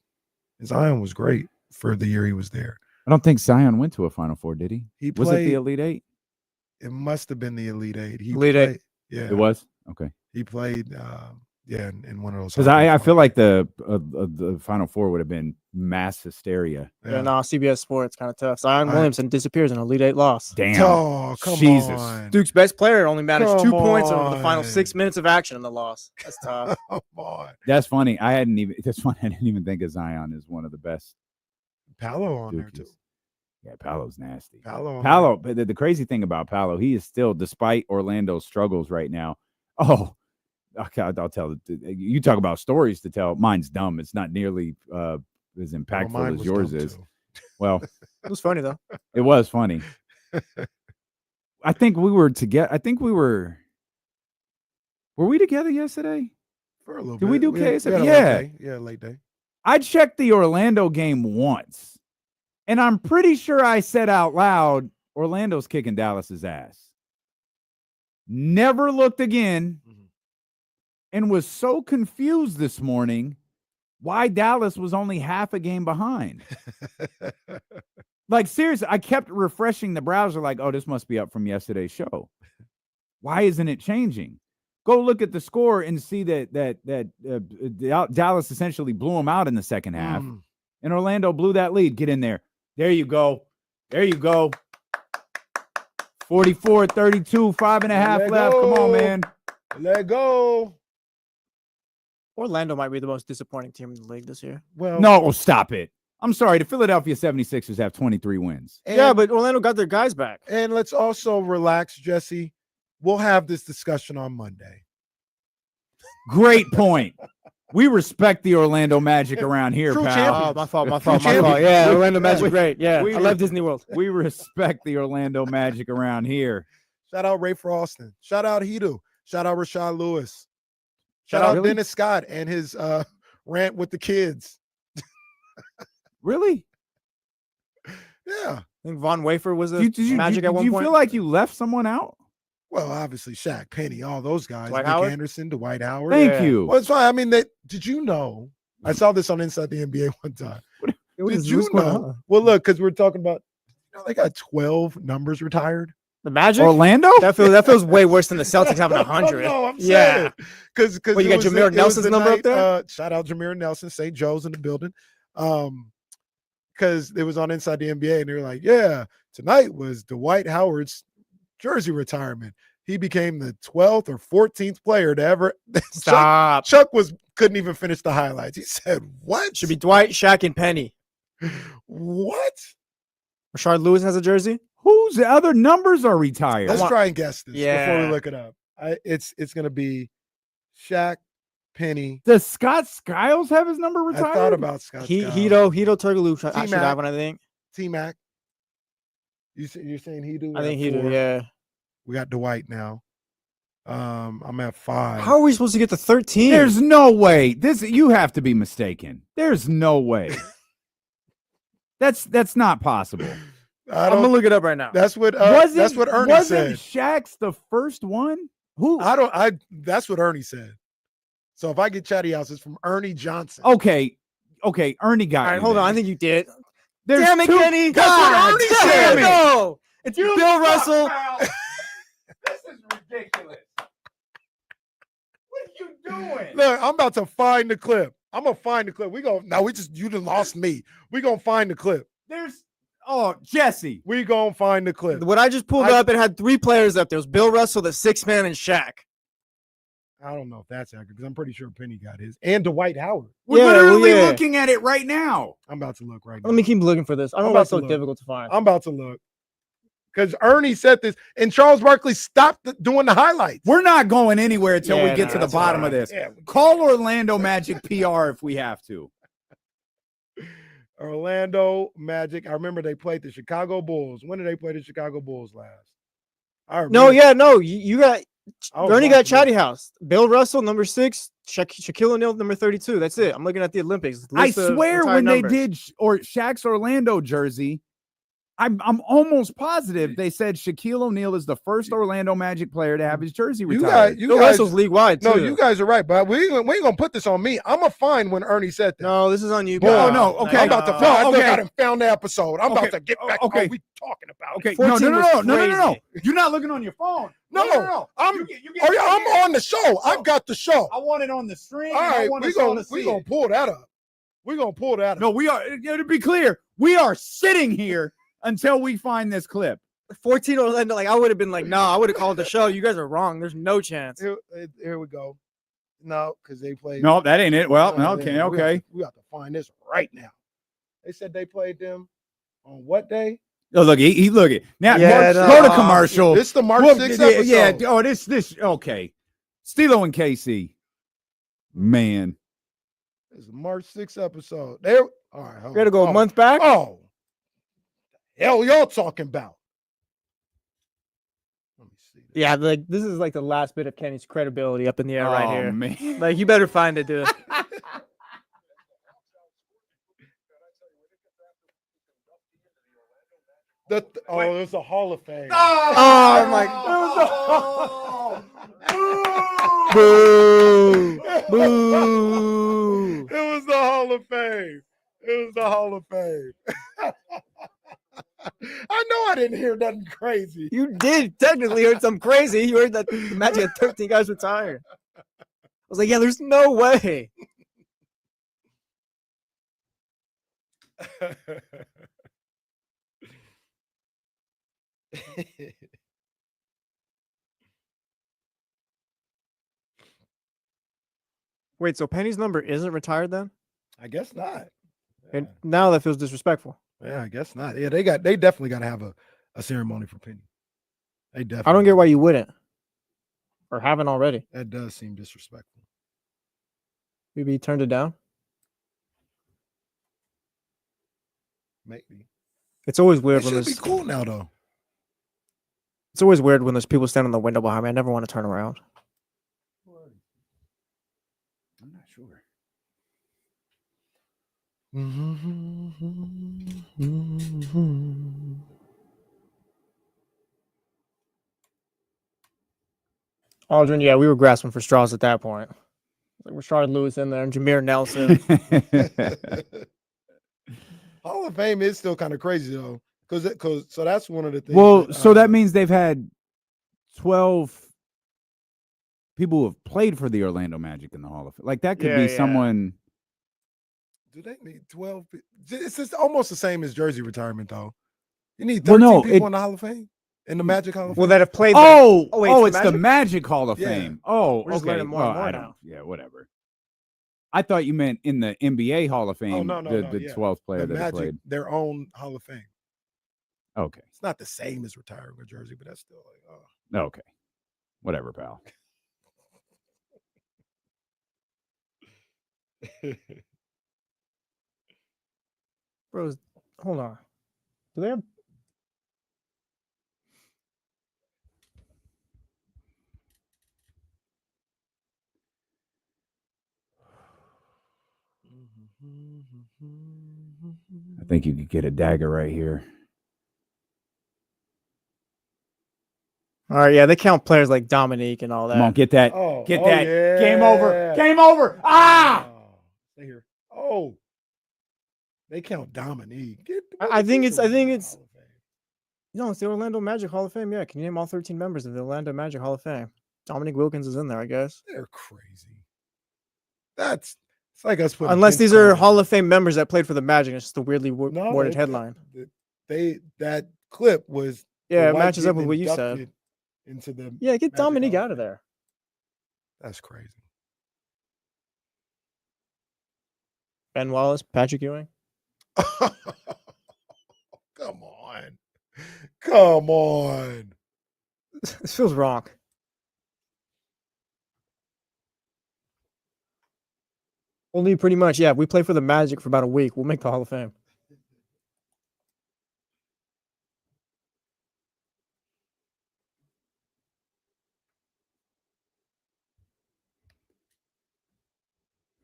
Zion was great for the year he was there. I don't think Zion went to a Final Four, did he? Was it the Elite 8? It must have been the Elite 8. Elite 8. Yeah. It was? Okay. He played in one of those. Because I feel like the Final Four would have been mass hysteria. Yeah, no, CBS Sports kind of tough. Zion Williamson disappears in an Elite 8 loss. Damn. Oh, come on. Duke's best player only managed 2 points over the final 6 minutes of action in the loss. That's tough. Come on. That's funny. I didn't even think of Zion as one of the best. Palo on there too. Yeah, Palo's nasty. Palo. But the crazy thing about Palo, he is still, despite Orlando's struggles right now. Oh, okay, I'll tell it. You talk about stories to tell. Mine's dumb. It's not nearly as impactful as yours is. Well, it was funny though. It was funny. I think we were together. Were we together yesterday? For a little bit. Did we do KSF? Yeah, late day. I checked the Orlando game once, and I'm pretty sure I said out loud, Orlando's kicking Dallas's ass. Never looked again, and was so confused this morning why Dallas was only half a game behind. Like, seriously, I kept refreshing the browser like, oh, this must be up from yesterday's show. Why isn't it changing? Go look at the score and see that Dallas essentially blew them out in the second half, and Orlando blew that lead. Get in there. There you go. 44-32, 5.5 left. Come on, man. Let go. Orlando might be the most disappointing team in the league this year. Well, No, stop it. I'm sorry. The Philadelphia 76ers have 23 wins. Yeah, but Orlando got their guys back. And let's also relax, Jesse. We'll have this discussion on Monday. Great point. We respect the Orlando Magic around here, True pal. champions. Oh, my fault. Yeah, Orlando Magic, great. Yeah, we I love Disney World. We respect the Orlando Magic around here. Shout out Ray Froston. Shout out Hedo. Shout out Rashad Lewis. Shout out Dennis Scott and his rant with the kids. Really? Yeah. I think Von Wafer was a Magic Did at one you point. feel like you left someone out? Well, obviously Shaq, Penny, all those guys. Dwight Nick Howard? Anderson, Dwight Howard. Thank you. Well, it's fine. I mean, did you know? I saw this on Inside the NBA one time. Did you know? Well, look, because we're talking about, they got 12 numbers retired. The Magic? Orlando? That feels way worse than the Celtics having 100. No, I'm yeah. saying. Because you got Jameer Nelson's number up there? Shout out Jameer Nelson, St. Joe's in the building. Because it was on Inside the NBA, and they were like, yeah, tonight was Dwight Howard's jersey retirement. He became the 12th or 14th player to ever. Stop. Chuck couldn't even finish the highlights. He said, what? Should be Dwight, Shaq, and Penny. What? Rashard Lewis has a jersey? Whose other numbers are retired? Let's try and guess this Yeah. before we look it up. It's going to be Shaq, Penny. Does Scott Skiles have his number retired? I thought about Scott Skiles. Hedo Turkoglu should have one, I think. T-Mac. You're saying Hedo? I think Hedo, yeah. We got Dwight now. I'm at 5. How are we supposed to get to 13? There's no way. You have to be mistaken. There's no way. That's not possible. I'm gonna look it up right now. That's what Ernie wasn't said. Shaq's the first one? That's what Ernie said. So if I get chatty house, it's from Ernie Johnson. Okay, Ernie got. All right, you hold then. on. I think you did. There's Damn it, two- Kenny! That's what Ernie said. No, it's Bill Russell. This is ridiculous. What are you doing? Look, I'm about to find the clip. I'm gonna find the clip. You done lost me. We gonna find the clip. Jesse. We gonna find the clip. What I just pulled up, it had 3 players up there. It was Bill Russell, the 6th man, and Shaq. I don't know if that's accurate because I'm pretty sure Penny got his and Dwight Howard. We're literally looking at it right now. I'm about to look right now. Let me keep looking for this. I don't know why it's so difficult to find. I'm about to look because Ernie said this, and Charles Barkley stopped doing the highlights. We're not going anywhere until we get to the that's bottom all of right. this. Yeah. Call Orlando Magic PR if we have to. Orlando Magic. I remember they played the Chicago Bulls. When did they play the Chicago Bulls last? You got Ernie got Chatty House. Bill Russell, number 6. Shaquille O'Neal, number 32. That's it. I'm looking at the Olympics. I swear when they did Shaq's Orlando jersey, I'm almost positive they said Shaquille O'Neal is the first Orlando Magic player to have his jersey retired. You guys, Russell's league wide. No, too. you guys are right, but we ain't gonna put this on me. I'm gonna find when Ernie said that. No, this is on you. Oh, no, okay. I'm about to find. I look, I done found the episode. I'm Okay. about to get back. Okay. What we talking about? Okay, 14 was no. crazy. You're not looking on your phone. No. I'm I'm on the show. I've got the show. I want it on the stream. All right, we're gonna pull that up. We're gonna pull that up. No, we are. To be clear, we are sitting here until we find this clip. 14 Orlando. Like I would have been like, no, I would have called the show. You guys are wrong. There's no chance. Here we go. No, because they played. No, that ain't it. Well, No, okay. We have to find this right now. They said they played them on what day? Oh, look, he look it now. Yeah, Go to commercial. This is the March 6th episode. Yeah. Oh, this. Okay. Stilo and KC. Man. It's the March 6th episode. There. All right. We got to go a month back. Oh. Hell, y'all talking about? Let me see. Yeah, like this is like the last bit of Kenny's credibility up in the air right here. Man. Like you better find it, dude. It was a Hall of Fame. Oh my God. Boo! Boo! It was the Hall of Fame. It was the Hall of Fame. I know I didn't hear nothing crazy. You did technically heard something crazy. You heard that the Magic had 13 guys retired. I was like, yeah, there's no way. Wait, so Penny's number isn't retired then? I guess not. And now that feels disrespectful. Yeah, I guess not. Yeah, they definitely got to have a ceremony for Penny. They definitely. I don't get why you wouldn't, or haven't already. That does seem disrespectful. Maybe you turned it down. Maybe. It's always weird It when should there's. be cool now, though. It's always weird when there's people standing in the window behind me. I never want to turn around. I'm not sure. Aldrin, yeah, we were grasping for straws at that point. Like Rashard Lewis in there and Jameer Nelson. Hall of Fame is still kind of crazy though, because so that's one of the things. Well, so that means they've had 12 people who have played for the Orlando Magic in the Hall of Fame. Like that could be someone. Do they need 12? It's just almost the same as jersey retirement though. You need 13 people in the Hall of Fame. In the Magic Hall of Fame? Well, that have played. It's the Magic Hall of Fame. Oh, We're just okay. learning more and more now. Yeah, whatever. I thought you meant in the NBA Hall of Fame. No, the 12th player the that Magic, played. their own Hall of Fame. Okay. It's not the same as retiring a jersey, but that's still like, Okay. Whatever, pal. Bros, hold on. Do they have? I think you could get a dagger right here. All right, yeah, they count players like Dominique and all that. Come on, get that. Oh, get oh, that. yeah. Game over. Game over. Ah! Stay here. Oh, they count Dominique. I think it's. No, it's the Orlando Magic Hall of Fame. Yeah, can you name all 13 members of the Orlando Magic Hall of Fame? Dominique Wilkins is in there, I guess. They're crazy. It's like us putting. Unless Vince these are Carter. Hall of Fame members that played for the Magic. It's just a weirdly worded headline. That clip was. Yeah, it Dwight matches up getting with what you said. inducted Into the Yeah, get Magic Dominique Hall out of there. That's crazy. Ben Wallace, Patrick Ewing. Come on. Come on. This feels wrong. Only pretty much, yeah. If we play for the Magic for about a week, we'll make the Hall of Fame.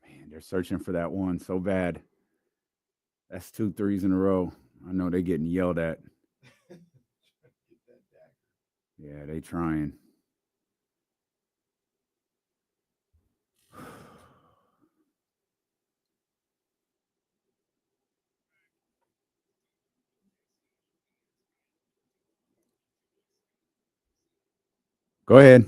Man, they're searching for that one so bad. That's 2 threes in a row. I know they're getting yelled at. Yeah, they trying. Go ahead.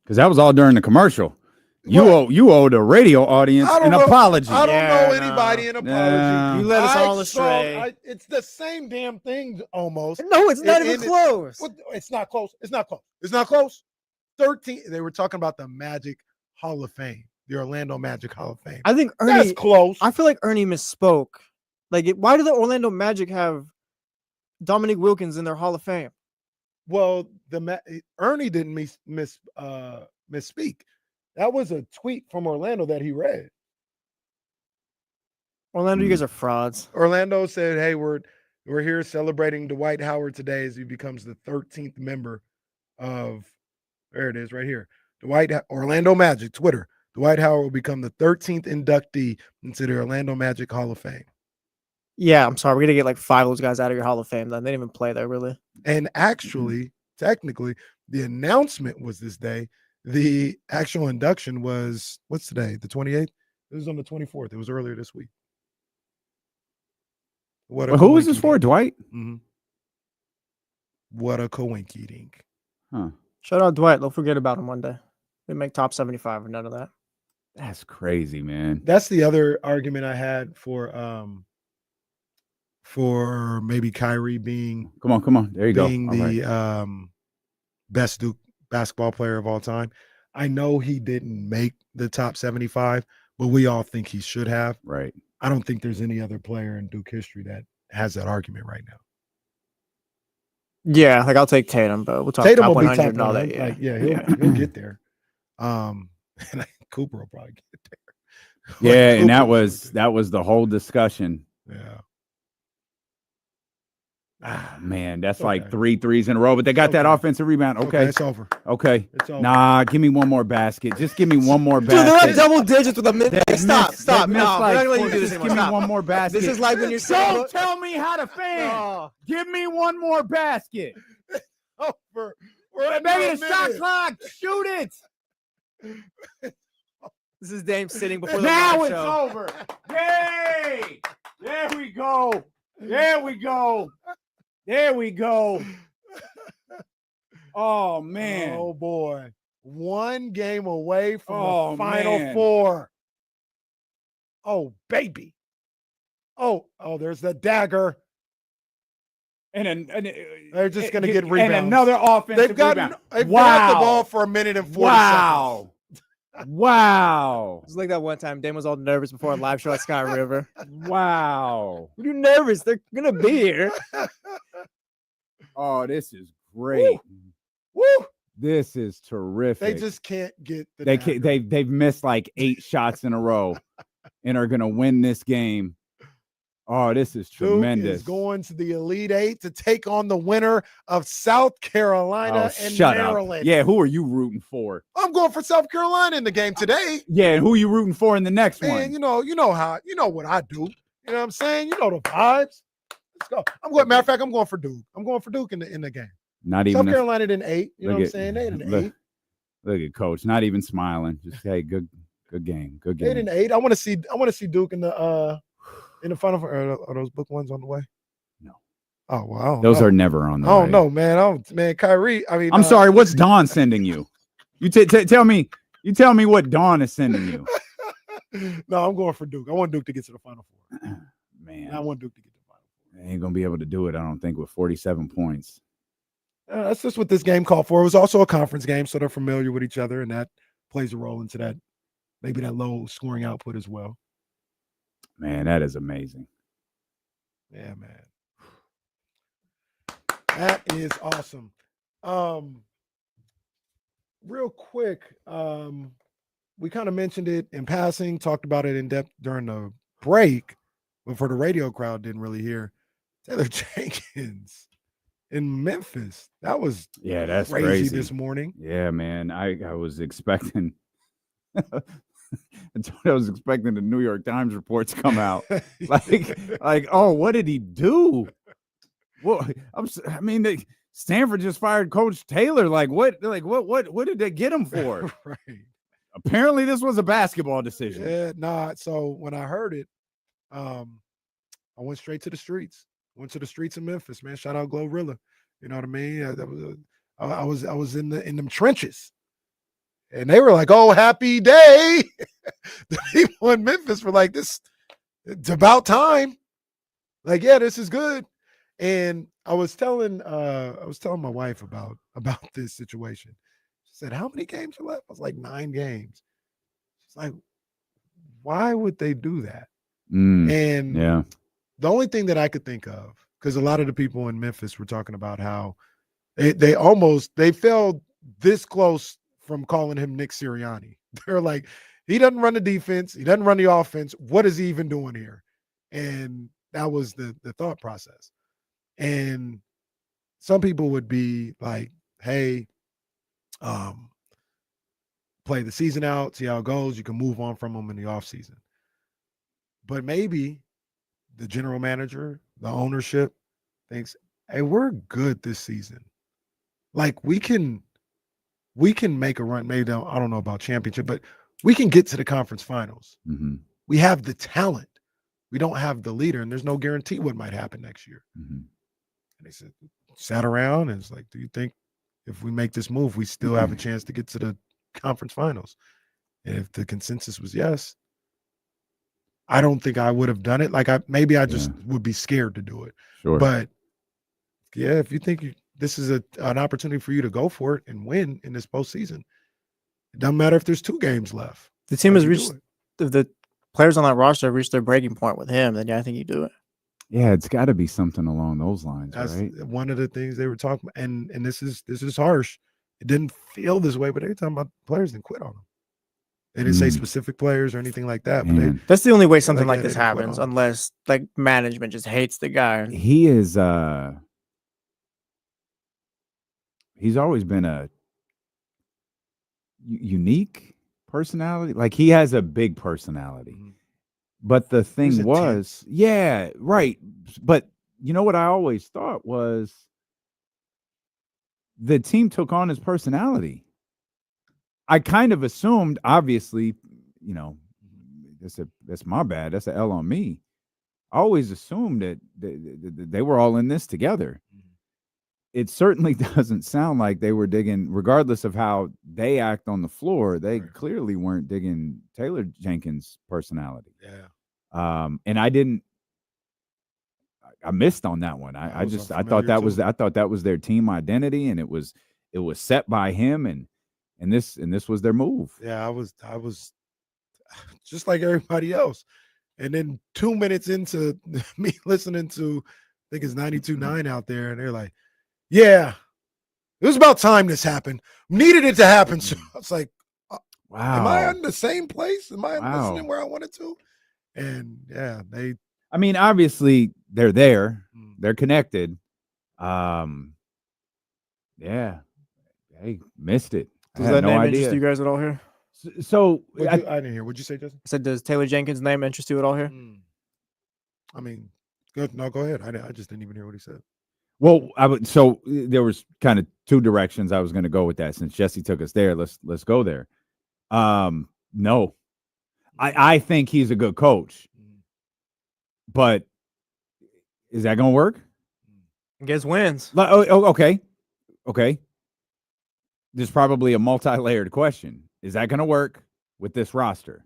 Because that was all during the commercial. You owe the radio audience an apology. I don't know anybody an apology. You led us all astray. It's the same damn thing almost. No, it's not even close. It's not close. It's not close. It's not close. 13. They were talking about the Magic Hall of Fame, the Orlando Magic Hall of Fame. I think Ernie. That's close. I feel like Ernie misspoke. Like, why do the Orlando Magic have Dominique Wilkins in their Hall of Fame? Well, Ernie didn't misspeak. That was a tweet from Orlando that he read. Orlando, you guys are frauds. Orlando said, "Hey, we're here celebrating Dwight Howard today as he becomes the 13th member of." There it is, right here. Orlando Magic Twitter. Dwight Howard will become the 13th inductee into the Orlando Magic Hall of Fame. Yeah, I'm sorry. We're gonna get like 5 of those guys out of your Hall of Fame. Then they didn't even play there, really. And actually, technically, the announcement was this day. The actual induction was, what's today? The 28th? It was on the 24th. It was earlier this week. Who was this for? Dwight? Mm-hmm. What a coinky dink. Huh. Shout out Dwight. Don't forget about him one day. We make top 75 or none of that. That's crazy, man. That's the other argument I had for maybe Kyrie being Come on. There you go. being All the right. best Duke basketball player of all time. I know he didn't make the top 75, but we all think he should have. Right. I don't think there's any other player in Duke history that has that argument right now. Yeah, like I'll take Tatum, but we'll talk Tatum top will be 100 top and all that. 100. Yeah, He'll get there. And Cooper will probably get there. Yeah, and that was the whole discussion. Yeah. Man, that's like 3 threes in a row, but they got that offensive rebound. Okay. It's over. Okay. It's over. Nah, give me one more basket. Just give me one more basket. Dude, they're at double digits with a minute. Stop. They No, missed we're like not gonna let you 4. do this Just anymore. give me Stop. one more basket. This is like when you're Don't tell me how to fan. Give me one more basket. Over. Maybe the shot clock. Shoot it. This is Dame sitting before the Now live it's show. over. Yay! There we go. There we go. There we go. Oh, man. Oh, boy. One game away from Oh, the Final man. Four. Oh, baby. Oh, there's the dagger. And They're just going to get rebounds. And another offensive rebound. They've got the ball for a minute and 40 Wow. Wow. It's like that one time Dame was all nervous before a live show at Sky River. Wow. What are you nervous? They're gonna be here. Oh, this is great. Woo! This is terrific. They just can't get the They dagger. can't, they've missed like 8 shots in a row and are gonna win this game. Oh, this is Duke tremendous. is going to the Elite Eight to take on the winner of South Carolina and shut Maryland. up. Yeah, who are you rooting for? I'm going for South Carolina in the game today. Yeah, and who are you rooting for in the next Man, one? you know what I do. You know what I'm saying? You know the vibes. Let's go. Matter of fact, I'm going for Duke. I'm going for Duke in the game. Not even South Carolina in 8. You know look what I'm at- saying? They in look, 8. Look at Coach, not even smiling. Just hey, good game. Good game. 8 and 8. I want to see Duke in the Final Four. Are those book ones on the way? No. Oh wow. Those are never on the Oh way. no, man. Kyrie. I mean, I'm sorry. What's Dawn sending you? You tell me. You tell me what Dawn is sending you. No, I'm going for Duke. I want Duke to get to the Final Four. Man, I want Duke to get to the Final Four. They ain't gonna be able to do it. I don't think with 47 points. That's just what this game called for. It was also a conference game, so they're familiar with each other, and that plays a role into that, maybe that low scoring output as well. Man, that is amazing. Yeah, man. That is awesome. Real quick, we kind of mentioned it in passing, talked about it in depth during the break, but for the radio crowd, didn't really hear. Taylor Jenkins in Memphis. That was That's crazy this morning. Yeah, man. I was expecting. I was expecting the New York Times reports come out. like, oh, what did he do? Well, Stanford just fired Coach Taylor. What did they get him for? Right. Apparently, this was a basketball decision. Yeah, nah. So when I heard it, I went straight to the streets. Went to the streets of Memphis, man. Shout out Glorilla. You know what I mean? I was in them trenches. And they were like, "Oh, happy day!" The people in Memphis were like, "This, it's about time." Like, yeah, this is good. And I was telling my wife about this situation. She said, "How many games are left?" I was like, 9 games. She's like, "Why would they do that?" And yeah, the only thing that I could think of, because a lot of the people in Memphis were talking about how they fell this close from calling him Nick Sirianni. They're like, he doesn't run the defense. He doesn't run the offense. What is he even doing here? And that was the thought process. And some people would be like, hey, play the season out, see how it goes. You can move on from him in the offseason. But maybe the general manager, the ownership thinks, hey, we're good this season. Like we can make a run. Maybe I don't know about championship, but we can get to the conference finals. Mm-hmm. We have the talent. We don't have the leader, and there's no guarantee what might happen next year. Mm-hmm. And they sat around and it's like, do you think if we make this move, we still have a chance to get to the conference finals? And if the consensus was yes, I don't think I would have done it. Like maybe I just would be scared to do it. Sure. But yeah, if you think this is an opportunity for you to go for it and win in this postseason, It doesn't matter if there's 2 games left. The team How has you reached do it. the players on that roster have reached their breaking point with him. Then yeah, I think you do it. Yeah, it's got to be something along those lines, That's right? one of the things they were talking about. And this is harsh. It didn't feel this way, but they were talking about players didn't quit on them. They didn't say specific players or anything like that. But That's the only way feel something like, like yeah, this they didn't quit happens, on him. unless like management just hates the guy. He is he's always been a unique personality. Like he has a big personality. But the thing was, yeah, right. But you know what I always thought was the team took on his personality. I kind of assumed, obviously, you know, that's my bad. That's an L on me. I always assumed that they were all in this together. It certainly doesn't sound like they were digging, regardless of how they act on the floor. They clearly weren't digging Taylor Jenkins' personality. Yeah. And I missed on that one. I thought that was their team identity, and it was set by him, and this was their move. Yeah, I was just like everybody else. And then 2 minutes into me listening to, I think it's 92.9 out there, and they're like, yeah, it was about time this happened. Needed it to happen. So I was like, wow. Am I in the same place? Am I Wow. listening where I wanted to? And yeah, I mean, obviously they're there. They're connected. Yeah. Hey, missed it. Does that name interest you guys at all here? So I didn't hear. What'd you say, Justin? I said, does Taylor Jenkins' name interest you at all here? I mean, good. No, go ahead. I just didn't even hear what he said. Well, so there was kind of 2 directions I was going to go with that. Since Jesse took us there, let's go there. No, I think he's a good coach, but is that going to work? I guess wins. Okay. There's probably a multi-layered question. Is that going to work with this roster?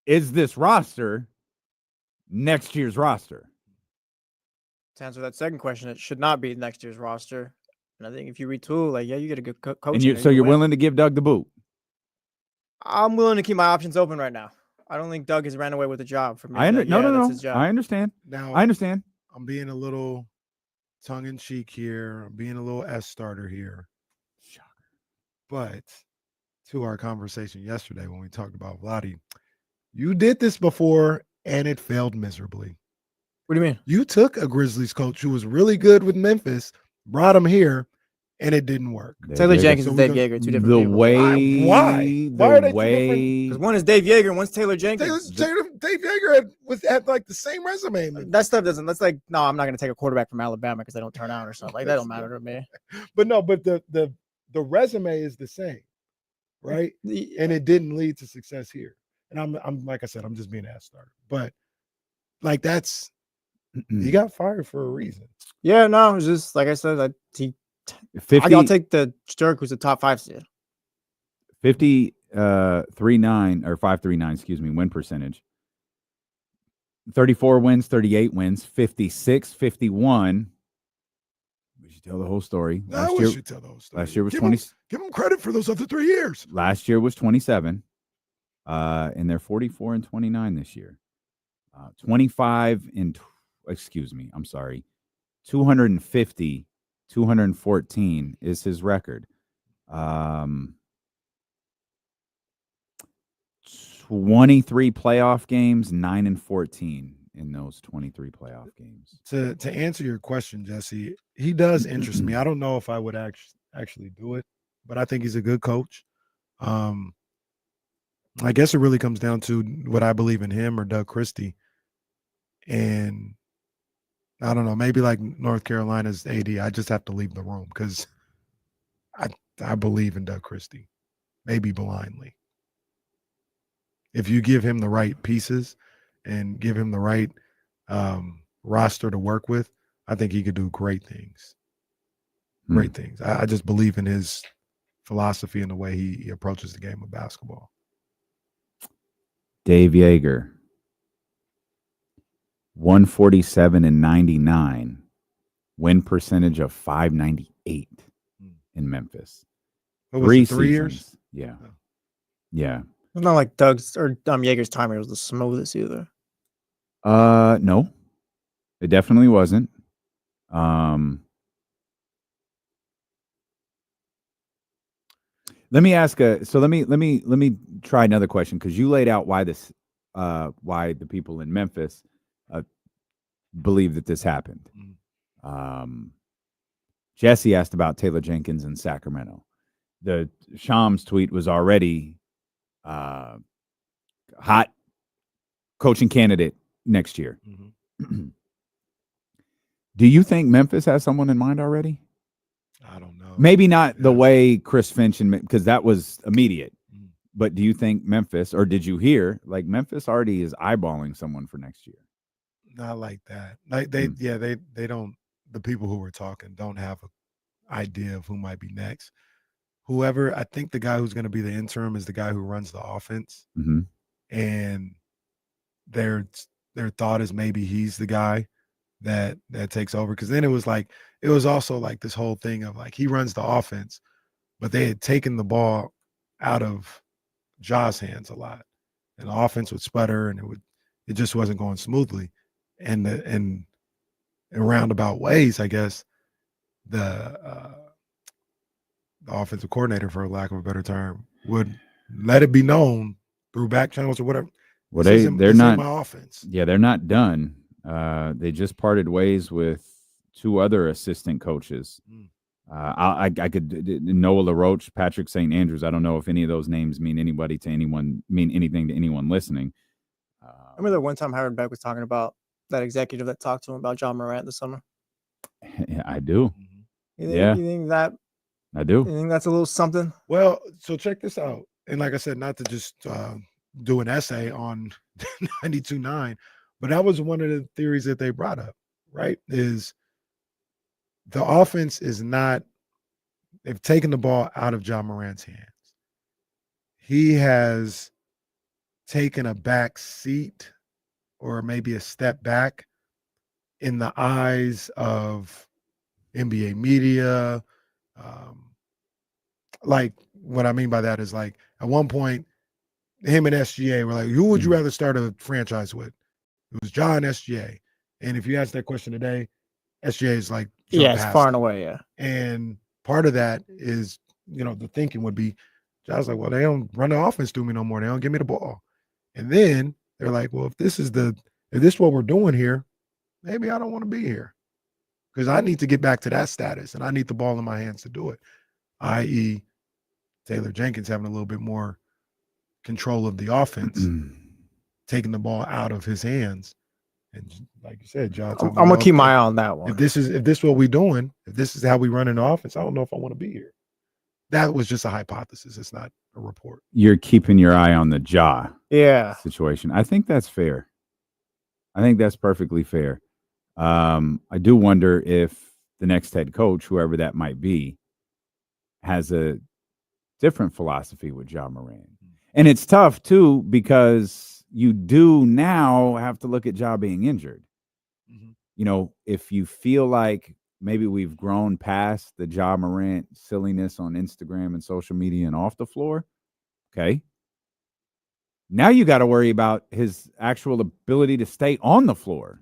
Is this roster next year's roster? To answer that second question, it should not be next year's roster. And I think if you retool, like, yeah, you get a good coach. And you're willing to give Doug the boot? I'm willing to keep my options open right now. I don't think Doug has ran away with the job for me. No. That's his job. I understand. Now, I understand. I'm being a little tongue-in-cheek here. I'm being a little S-starter here. But to our conversation yesterday when we talked about Vlade, you did this before and it failed miserably. What do you mean? You took a Grizzlies coach who was really good with Memphis, brought him here, and it didn't work. Taylor Jenkins and Dave Yeager, 2 different people. Why? Why are they 2 different? Because one is Dave Yeager and one's Taylor Jenkins. Dave Yeager had like the same resume. That stuff doesn't. That's like, no, I'm not going to take a quarterback from Alabama because they don't turn out or something. Like, that don't matter to me. But the resume is the same, right? And it didn't lead to success here. And I'm like I said, I'm just being an ass starter. But like that's he got fired for a reason. Yeah, no, it's just like I said, I'll take the Sturk, who's a top 5 seed. 53.9 or 539, excuse me, win percentage. 34 wins, 38 wins, 56, 51. We should tell the whole story. We should tell the whole story. Last year was give 20. Give them credit for those other 3 years. Last year was 27. And they're 44 and 29 this year. 250, 214 is his record. 23 playoff games, 9 and 14 in those 23 playoff games. To answer your question, Jesse, he does interest me. I don't know if I would actually do it, but I think he's a good coach. I guess it really comes down to what I believe in him or Doug Christie. And I don't know, maybe like North Carolina's AD, I just have to leave the room because I believe in Doug Christie, maybe blindly. If you give him the right pieces and give him the right roster to work with, I think he could do great things. Great things. I just believe in his philosophy and the way he approaches the game of basketball. Dave Yeager, 147 and 99, win percentage of 598 in Memphis. What was it, 3 years? seasons. Yeah. Yeah. It's not like Doug's or Yeager's timer was the smoothest either. No, it definitely wasn't. Let me ask let me try another question, because you laid out why the people in Memphis believe that this happened. Jesse asked about Taylor Jenkins in Sacramento. The Shams tweet was already hot coaching candidate next year. Do you think Memphis has someone in mind already? I don't know. Maybe not the way Chris Finch, because that was immediate. But do you think Memphis, or did you hear, like, Memphis already is eyeballing someone for next year? Not like that. Like they don't. The people who were talking don't have an idea of who might be next. Whoever, I think the guy who's going to be the interim is the guy who runs the offense, and their thought is maybe he's the guy that takes over. Because then it was also like this whole thing of like he runs the offense, but they had taken the ball out of Ja's hands a lot, and the offense would sputter, and it just wasn't going smoothly, and in roundabout ways, I guess the offensive coordinator, for lack of a better term, would let it be known through back channels or whatever. Well, they're not my offense. Yeah, they're not done. They just parted ways with 2 other assistant coaches. I could Noah LaRoche, Patrick St. Andrews. I don't know if any of those names mean anything to anyone listening. I remember that one time Howard Beck was talking about that executive that talked to him about John Morant this summer. Yeah, I do. You think that? I do. You think that's a little something? Well, so check this out. And like I said, not to just do an essay on 92.9, but that was one of the theories that they brought up, right? Is the offense is not, they've taken the ball out of John Morant's hands. He has taken a back seat or maybe a step back in the eyes of NBA media. Like, what I mean by that is, like, at one point, him and SGA were like, who would you rather start a franchise with? It was John, SGA. And if you ask that question today, SGA is like, it's far and away, yeah. And part of that is, the thinking would be, John's like, well, they don't run the offense through me no more. They don't give me the ball. And then they're like, well, if this is what we're doing here, maybe I don't want to be here, because I need to get back to that status and I need the ball in my hands to do it, i.e. Taylor Jenkins having a little bit more control of the offense, taking the ball out of his hands. And like you said, John, I'm going to keep my eye on that one. If this is what we're doing, if this is how we run in the offense, I don't know if I want to be here. That was just a hypothesis. It's not a report. You're keeping your eye on the Ja situation. I think that's fair. I think that's perfectly fair. I do wonder if the next head coach, whoever that might be, has a different philosophy with Ja Morant. And it's tough, too, because you do now have to look at Ja being injured. If you feel like maybe we've grown past the Ja Morant silliness on Instagram and social media and off the floor, okay, now you got to worry about his actual ability to stay on the floor.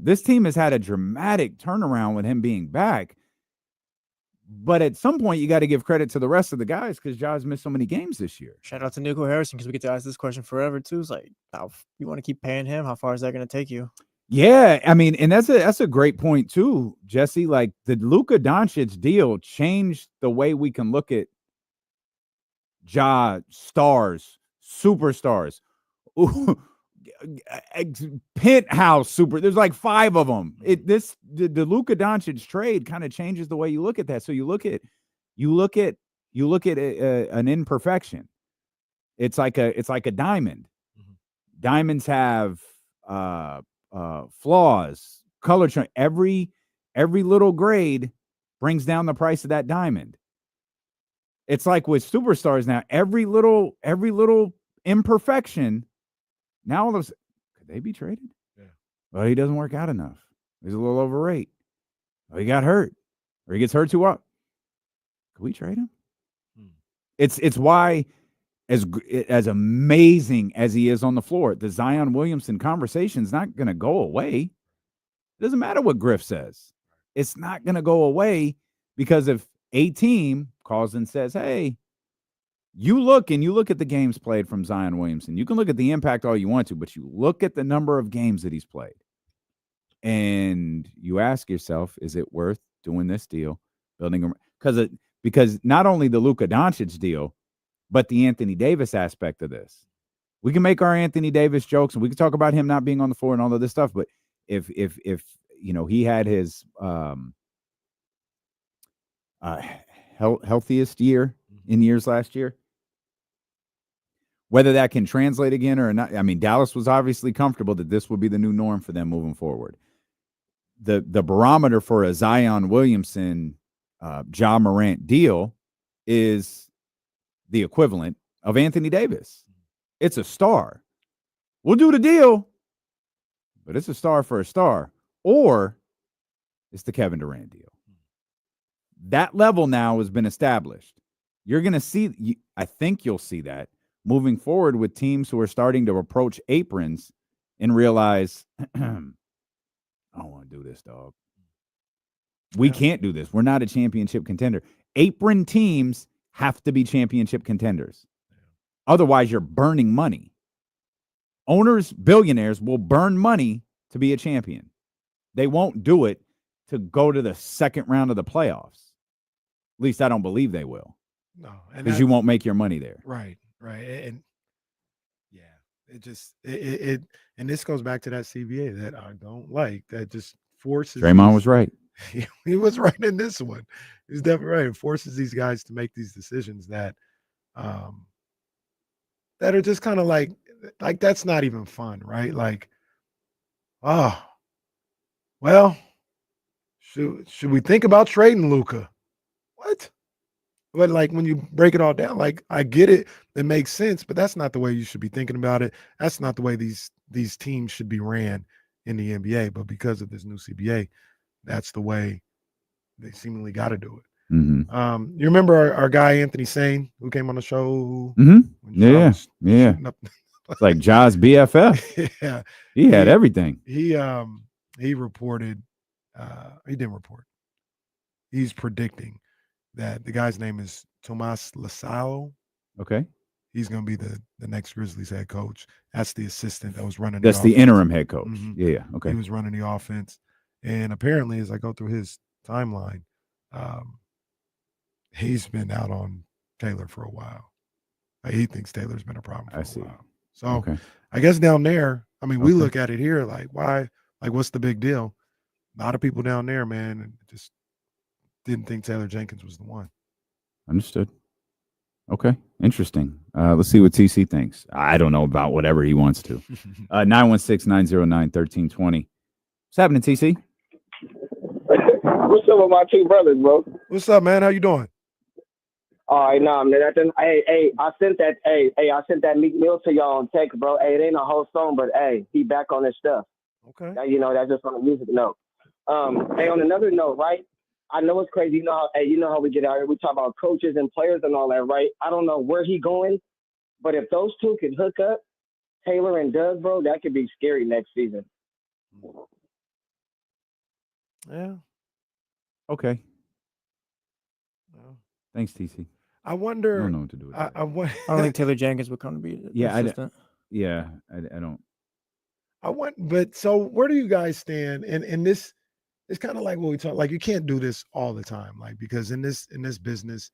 This team has had a dramatic turnaround with him being back. But at some point, you got to give credit to the rest of the guys, because Ja's missed so many games this year. Shout out to Nico Harrison, because we get to ask this question forever too. It's like, how you want to keep paying him? How far is that going to take you? Yeah, I mean, and that's a great point too, Jesse. Like, the Luka Doncic deal changed the way we can look at Ja stars, superstars. Ooh, penthouse super. There's like 5 of them. The Luka Doncic trade kind of changes the way you look at that. So you look at an imperfection. It's like a diamond. Diamonds have flaws, color change. Every little grade brings down the price of that diamond. It's like with superstars now. Every little imperfection. Now all of a sudden, could they be traded? Yeah. Well, he doesn't work out enough. He's a little overweight. Or he got hurt. Or he gets hurt too often. Could we trade him? It's why, as amazing as he is on the floor, the Zion Williamson conversation is not going to go away. It doesn't matter what Griff says. It's not going to go away, because if a team calls and says, hey, you look at the games played from Zion Williamson. You can look at the impact all you want to, but you look at the number of games that he's played. And you ask yourself, is it worth doing this deal? Because not only the Luka Doncic deal, but the Anthony Davis aspect of this. We can make our Anthony Davis jokes, and we can talk about him not being on the floor and all of this stuff. But if he had his healthiest year in years last year, whether that can translate again or not, I mean, Dallas was obviously comfortable that this would be the new norm for them moving forward. The barometer for a Zion Williamson, Ja Morant deal is the equivalent of Anthony Davis. It's a star. We'll do the deal, but it's a star for a star. Or it's the Kevin Durant deal. That level now has been established. You're going to see, I think you'll see that moving forward with teams who are starting to approach aprons and realize, I don't want to do this, dog. We can't do this. We're not a championship contender. Apron teams have to be championship contenders. Otherwise, you're burning money. Owners, billionaires will burn money to be a champion. They won't do it to go to the second round of the playoffs. At least I don't believe they will. No, because you won't make your money there. Right. And yeah, and this goes back to that CBA that I don't like. That just forces. Draymond was right. He was right in this one. He's definitely right. It forces these guys to make these decisions that are just kind of like that's not even fun, right? Like, oh, well, should we think about trading Luka? What? But like when you break it all down, like I get it, it makes sense, but that's not the way you should be thinking about it. That's not the way these teams should be ran in the NBA. But because of this new CBA, that's the way they seemingly got to do it. Mm-hmm. You remember our guy Anthony Sane who came on the show? Mm-hmm. Yeah. It's like Ja's BFF. Yeah, he had everything. He reported. He didn't report. He's predicting that the guy's name is Tomas Lasalo. Okay. He's going to be the next Grizzlies head coach. That's the assistant that was running. That's the interim head coach. Mm-hmm. Yeah. Okay. He was running the offense, and apparently, as I go through his timeline, he's been out on Taylor for a while. He thinks Taylor's been a problem for a while. So okay. I guess down there, I mean, we look at it here like, why? Like, what's the big deal? A lot of people down there, man, just didn't think Taylor Jenkins was the one. Understood. Okay. Interesting. Let's see what TC thinks. I don't know about whatever he wants to. 916-909-1320. What's happening, TC? What's up with my two brothers, bro? What's up, man? How you doing? All right, nah, man. I sent that Meek Mill to y'all on text, bro. Hey, it ain't a whole song, but hey, he back on his stuff. Okay. Now, that's just on a music note. Hey, on another note, right? I know it's crazy. You know how we get out here. We talk about coaches and players and all that, right? I don't know where he going, but if those two could hook up, Taylor and Doug, bro, that could be scary next season. Yeah. Okay. Thanks, TC. I wonder. I don't know what to do with that. I don't think Taylor Jenkins would come to be assistant. I don't. I want, but so where do you guys stand? And this is kind of like what we talk. Like you can't do this all the time, like because in this business,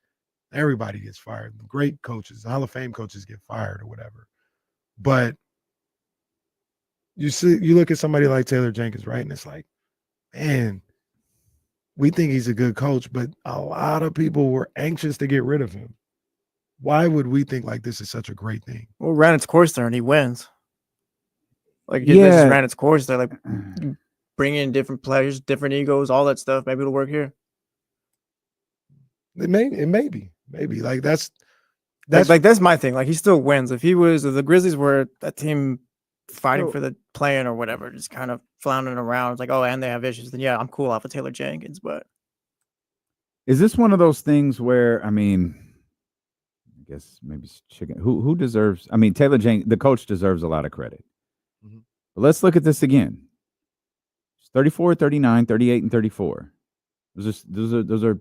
everybody gets fired. Great coaches, Hall of Fame coaches get fired or whatever. But you look at somebody like Taylor Jenkins, right? And it's like, man, we think he's a good coach, but a lot of people were anxious to get rid of him. Why would we think like this is such a great thing? Well, ran its course there and he wins. Like he just ran its course there. Like bring in different players, different egos, all that stuff. Maybe it'll work here. It may be. Like that's my thing. Like he still wins. If the Grizzlies were a team fighting for the play-in or whatever, just kind of floundering around, it's like, oh, and they have issues, then yeah, I'm cool off of Taylor Jenkins. But is this one of those things where, I mean, guess maybe it's chicken. Who deserves? I mean, Taylor Jenkins, the coach, deserves a lot of credit. Mhm. But let's look at this again. It's 34, 39, 38, and 34. Those are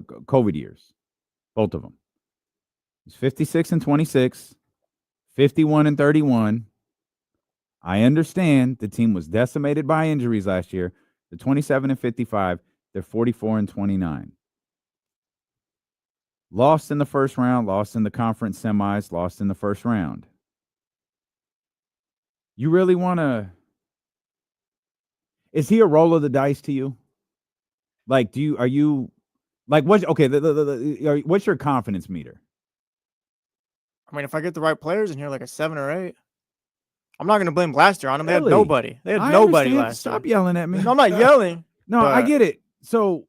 COVID years, both of them. It's 56 and 26, 51 and 31. I understand the team was decimated by injuries last year. The 27 and 55, they're 44 and 29. Lost in the first round, lost in the conference semis, lost in the first round. You really want to? Is he a roll of the dice to you? Like, are you like what's okay? What's your confidence meter? I mean, if I get the right players in here, like a 7 or 8, I'm not going to blame last year on them. They had Really? nobody. They had I nobody understand. last Stop year. yelling at me. No, I'm not yelling. No, I but- get it. So,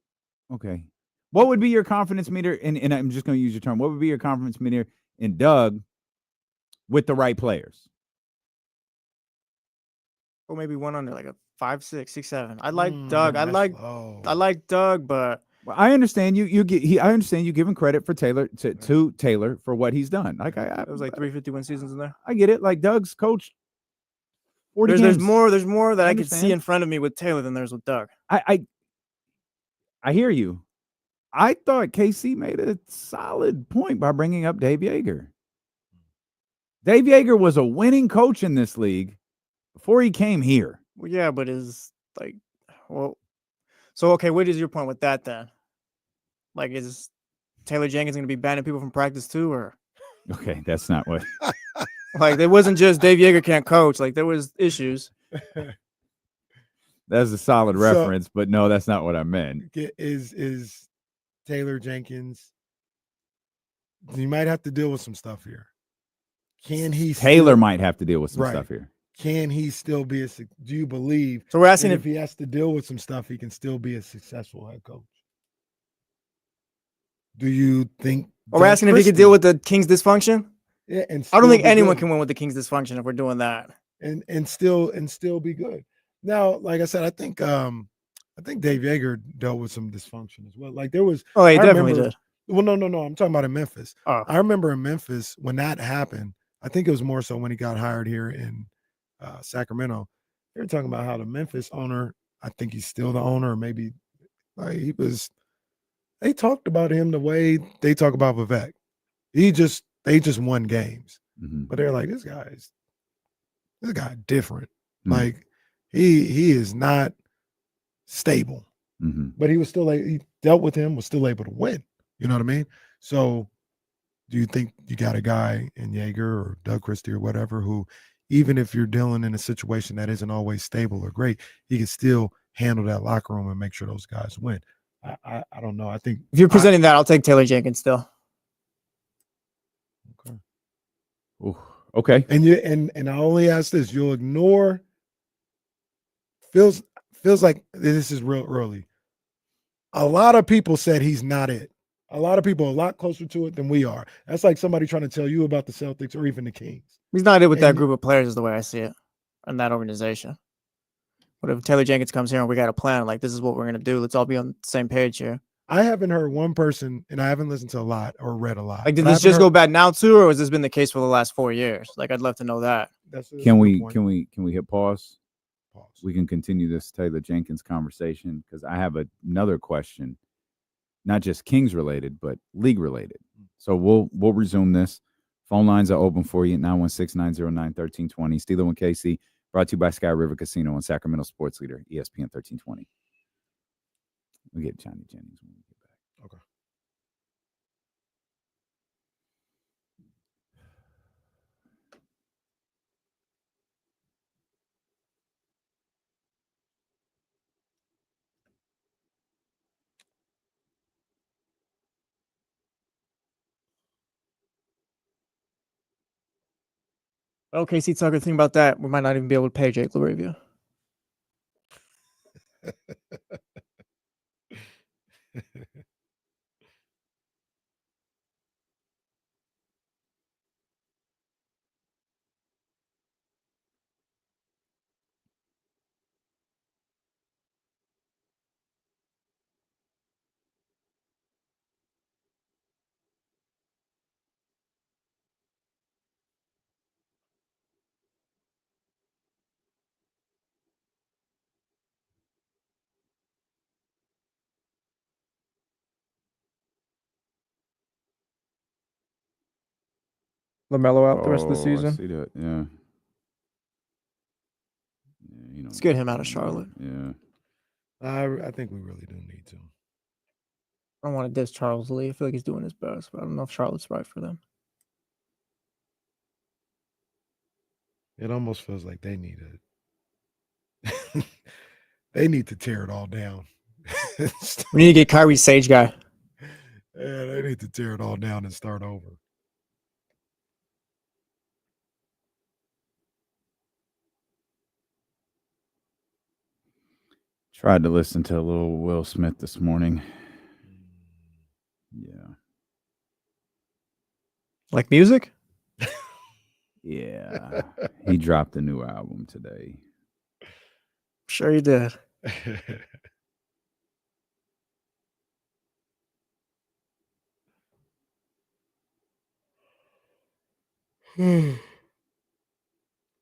okay. What would be your confidence meter? And I'm just going to use your term. What would be your confidence meter in Doug with the right players? Well, maybe one under like a 5, 6, 6, 7. I like Doug. I That's like Doug, but Well, I understand I understand you giving credit for Taylor to Taylor for what he's done. Like it was like 351 seasons in there. I get it. Like Doug's coached 40 There's games. more that I could see understand. in front of me with Taylor than there's with Doug. I hear you. I thought KC made a solid point by bringing up Dave Yeager. Dave Yeager was a winning coach in this league before he came here. Well, yeah, but so okay, what is your point with that then? Like, is Taylor Jenkins going to be banning people from practice too, or? Okay, that's not what. Like, it wasn't just Dave Yeager can't coach. Like, there was issues. That's a solid So- reference, but no, that's not what I meant. Is Taylor Jenkins? You might have to deal with some stuff here. Can he? Taylor still- might have to deal with some Right. stuff here. Can he still be do you believe? So we're asking that if if he has to deal with some stuff, he can still be a successful head coach. Do you think? We're asking if he could deal with the Kings dysfunction. Yeah, and I don't still think be anyone good. can win with the Kings dysfunction if we're doing that. and still be good. Now, like I said, I think Dave Yeager dealt with some dysfunction as well. Like there was. Oh, he I definitely remember- did. Well, no. I'm talking about in Memphis. Oh. I remember in Memphis when that happened. I think it was more so when he got hired here in Sacramento. They were talking about how the Memphis owner, I think he's still the owner, or maybe like he was. They talked about him the way they talk about Vivek. They just won games, but they're like this guy different. Like he is not stable, but he was still he dealt with him, was still able to win. You know what I mean? So, do you think you got a guy in Yeager or Doug Christie or whatever who, even if you're dealing in a situation that isn't always stable or great, he can still handle that locker room and make sure those guys win? I don't know. I think If you're presenting that, I'll take Taylor Jenkins still. Ooh, okay. And you and I only ask this: you'll ignore. Feels like this is real early. A lot of people said he's not it. A lot of people are a lot closer to it than we are. That's like somebody trying to tell you about the Celtics or even the Kings. He's not it with that And- group of players, is the way I see it, and that organization. But if Taylor Jenkins comes here and we got a plan, like this is what we're gonna do, let's all be on the same page here. I haven't heard one person, and I haven't listened to a lot or read a lot. Like, did but I this haven't just go heard- bad now too, or has this been the case for the last 4 years? Like, I'd love to know that. That's a Can good we point. can we hit pause? We can continue this Taylor Jenkins conversation because I have another question, not just Kings related, but league related. So we'll resume this. Phone lines are open for you at 916-909-1320. Steeler and KC, brought to you by Sky River Casino and Sacramento Sports Leader, ESPN 1320. We'll get Johnny Jennings when we get back. Okay. Okay, see, Tucker, think about that. We might not even be able to pay Jake LaRavia. LaMelo out the rest of the I season. see that. Yeah. Let's get him out of Charlotte. Yeah. I think we really do need to. I don't want to diss Charles Lee. I feel like he's doing his best, but I don't know if Charlotte's right for them. It almost feels like they need they need to tear it all down. We need to get Kyrie Sage guy. Yeah, they need to tear it all down and start over. Tried to listen to a little Will Smith this morning. Yeah. Like music? Yeah. He dropped a new album today. Sure you did.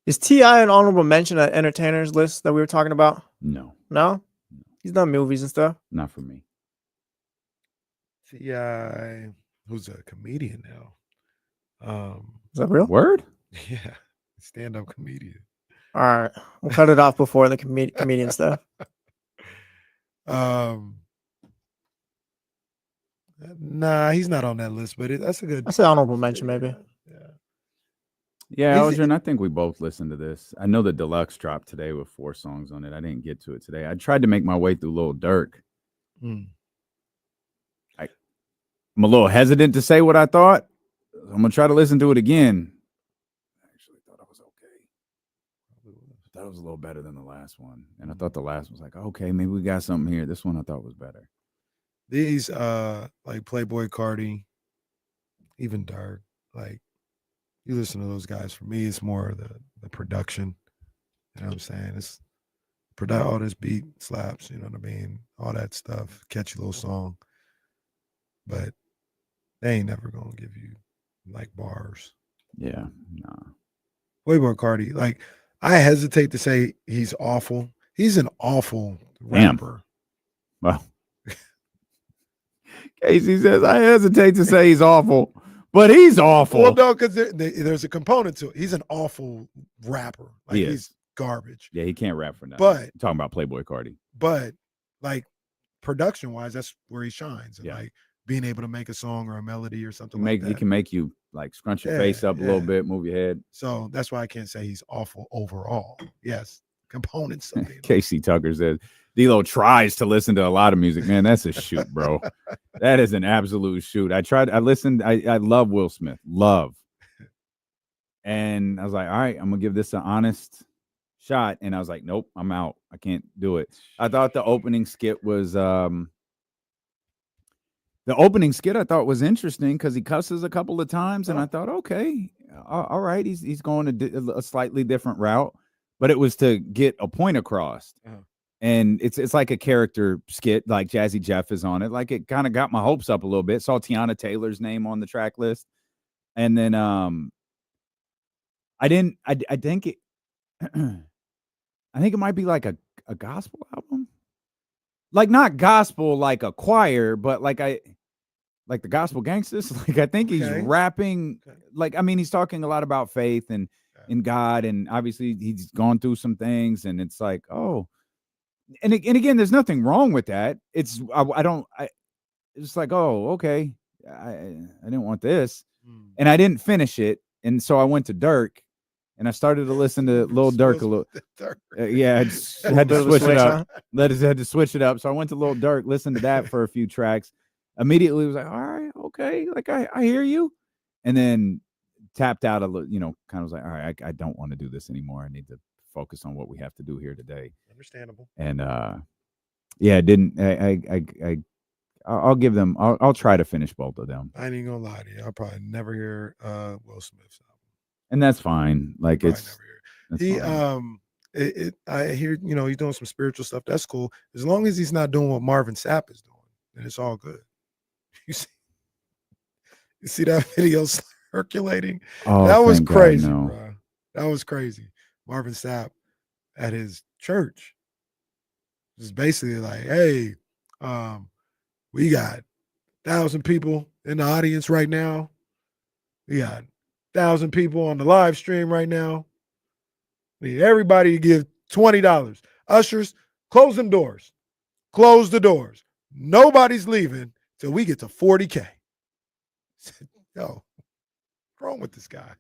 Is T.I. an honorable mention at entertainers list that we were talking about? No. No? He's done movies and stuff. Not for me. T.I., who's a comedian now. Is that real? Word? Yeah, stand-up comedian. All right. We'll cut it off before the comedian stuff. Nah, he's not on that list, but that's a good. I said honorable mention, maybe. Yeah, Aldrin, I think we both listened to this. I know the deluxe dropped today with 4 songs on it. I didn't get to it today. I tried to make my way through Lil Durk. I'm a little hesitant to say what I thought. I'm going to try to listen to it again. I actually thought it was okay. I thought it was a little better than the last one. And I thought the last one was like, okay, maybe we got something here. This one I thought was better. These, like Playboy Cardi, even Durk, like, you listen to those guys. For me, it's more the production. You know what I'm saying? It's all this beat slaps, you know what I mean? All that stuff, catchy little song. But they ain't never gonna give you like bars. Yeah, nah. Playboy Cardi, like, I hesitate to say he's awful. He's an awful rapper. Well, Casey says, I hesitate to say he's awful. But he's awful. Well, no, because there's a component to it. He's an awful rapper. Like, he's garbage. Yeah, he can't rap for nothing. But I'm talking about Playboy Cardi. But like production-wise, that's where he shines. And like being able to make a song or a melody or something like that. He can make you like scrunch your face up a little bit, move your head. So that's why I can't say he's awful overall. Yes, components. Casey Tucker says, D-Lo tries to listen to a lot of music. Man, that's a shoot, bro. That is an absolute shoot. I listened. I love Will Smith. Love. And I was like, all right, I'm going to give this an honest shot. And I was like, nope, I'm out. I can't do it. I thought the opening skit was I thought was interesting because he cusses a couple of times. And I thought, okay, all right. He's going a slightly different route. But it was to get a point across. And it's like a character skit, like Jazzy Jeff is on it. Like, it kind of got my hopes up a little bit. Saw Tiana Taylor's name on the track list. And then I think it I think it might be like a gospel album. Like, not gospel like a choir, but like the Gospel Gangsters. Like, I think he's rapping. Like, I mean, he's talking a lot about faith and in God, and obviously he's gone through some things, and it's like, oh. And again, there's nothing wrong with that. It's it's like, oh, okay. I didn't want this. And I didn't finish it. And so I went to Dirk and I started to listen to Lil Durk a little. Yeah, I had to switch it up. Had to switch it up. So I went to Lil Durk, listened to that for a few tracks. Immediately was like, all right, okay. Like, I hear you. And then tapped out a little, kind of was like, all right, I don't want to do this anymore. I need to focus on what we have to do here today. Understandable. And I'll give them. I'll try to finish both of them. I ain't even gonna lie to you. I'll probably never hear Will Smith's album. And that's fine. Like, it's fine. I hear he's doing some spiritual stuff. That's cool. As long as he's not doing what Marvin Sapp is doing, then it's all good. You see that video circulating? Oh, that was crazy, God, no. bro. That was crazy. Marvin Sapp at his church is basically like, hey, we got 1,000 people in the audience right now. We got 1,000 people on the live stream right now. We need everybody to give $20. Ushers, close them doors. Close the doors. Nobody's leaving till we get to 40K. Yo, what's wrong with this guy?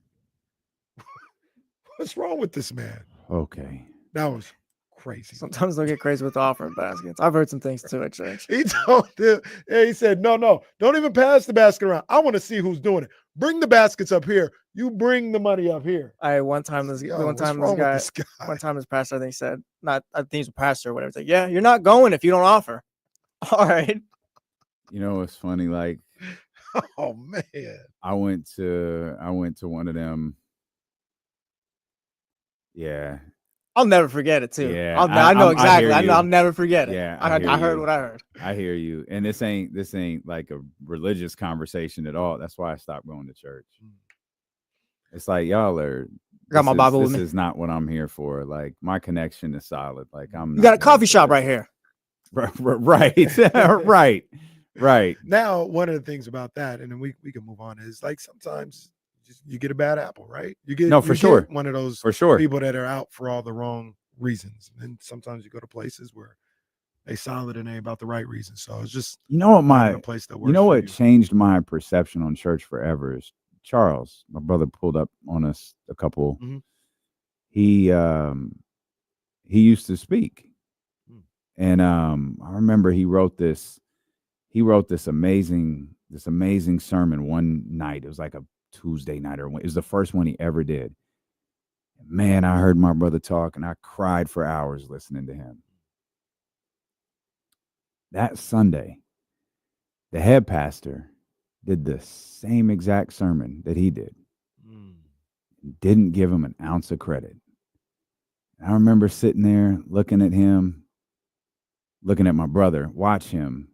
What's wrong with this man? Okay. That was crazy. Sometimes they'll get crazy with the offering baskets. I've heard some things too at church. He told him, yeah, he said, no, don't even pass the basket around. I want to see who's doing it. Bring the baskets up here. You bring the money up here. One time this guy, One time this pastor, I think said, I think he's a pastor or whatever. He's like, yeah, you're not going if you don't offer. All right. You know, it's funny. Like, oh man, I went to one of them. Yeah. I'll never forget it too. Yeah, I know exactly. I'll never forget it. Yeah, I heard what I heard. I hear you. And this ain't like a religious conversation at all. That's why I stopped going to church. It's like y'all are. Got my Bible with me. This is not what I'm here for. Like my connection is solid. Like You got a coffee shop right here. Right. Right. Now, one of the things about that, and then we can move on, is like sometimes you get a bad apple, right? You get sure. one of those for sure people that are out for all the wrong reasons. And sometimes you go to places where they solid and they about the right reasons. So it's just what changed my perception on church forever is Charles, my brother, pulled up on us a couple. Mm-hmm. He used to speak. And I remember he wrote this amazing sermon one night. It was like a Tuesday night, or it was the first one he ever did. Man, I heard my brother talk and I cried for hours listening to him. That Sunday, the head pastor did the same exact sermon that he did. Didn't give him an ounce of credit. I remember sitting there looking at him, looking at my brother, watch him,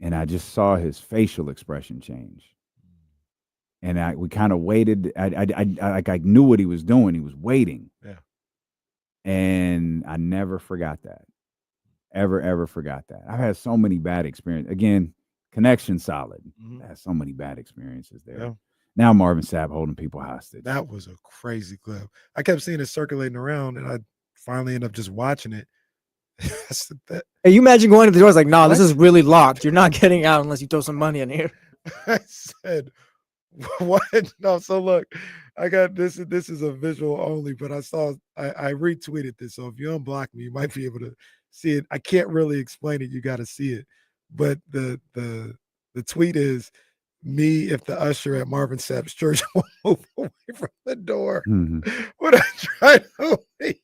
and I just saw his facial expression change. And we kind of waited. I knew what he was doing. He was waiting. Yeah. And I never forgot that. Ever forgot that. I've had so many bad experiences. Again, connection solid. Mm-hmm. I had so many bad experiences there. Yeah. Now Marvin Sapp holding people hostage. That was a crazy clip. I kept seeing it circulating around, and I finally ended up just watching it. Hey, you imagine going to the door? It's like, no, this is really locked. You're not getting out unless you throw some money in here. I said, what? No, so look, I got this. This is a visual only, but I retweeted this. So if you unblock me, you might be able to see it. I can't really explain it. You got to see it. But the tweet is me if the usher at Marvin Sapp's church will move away from the door when I try to leave.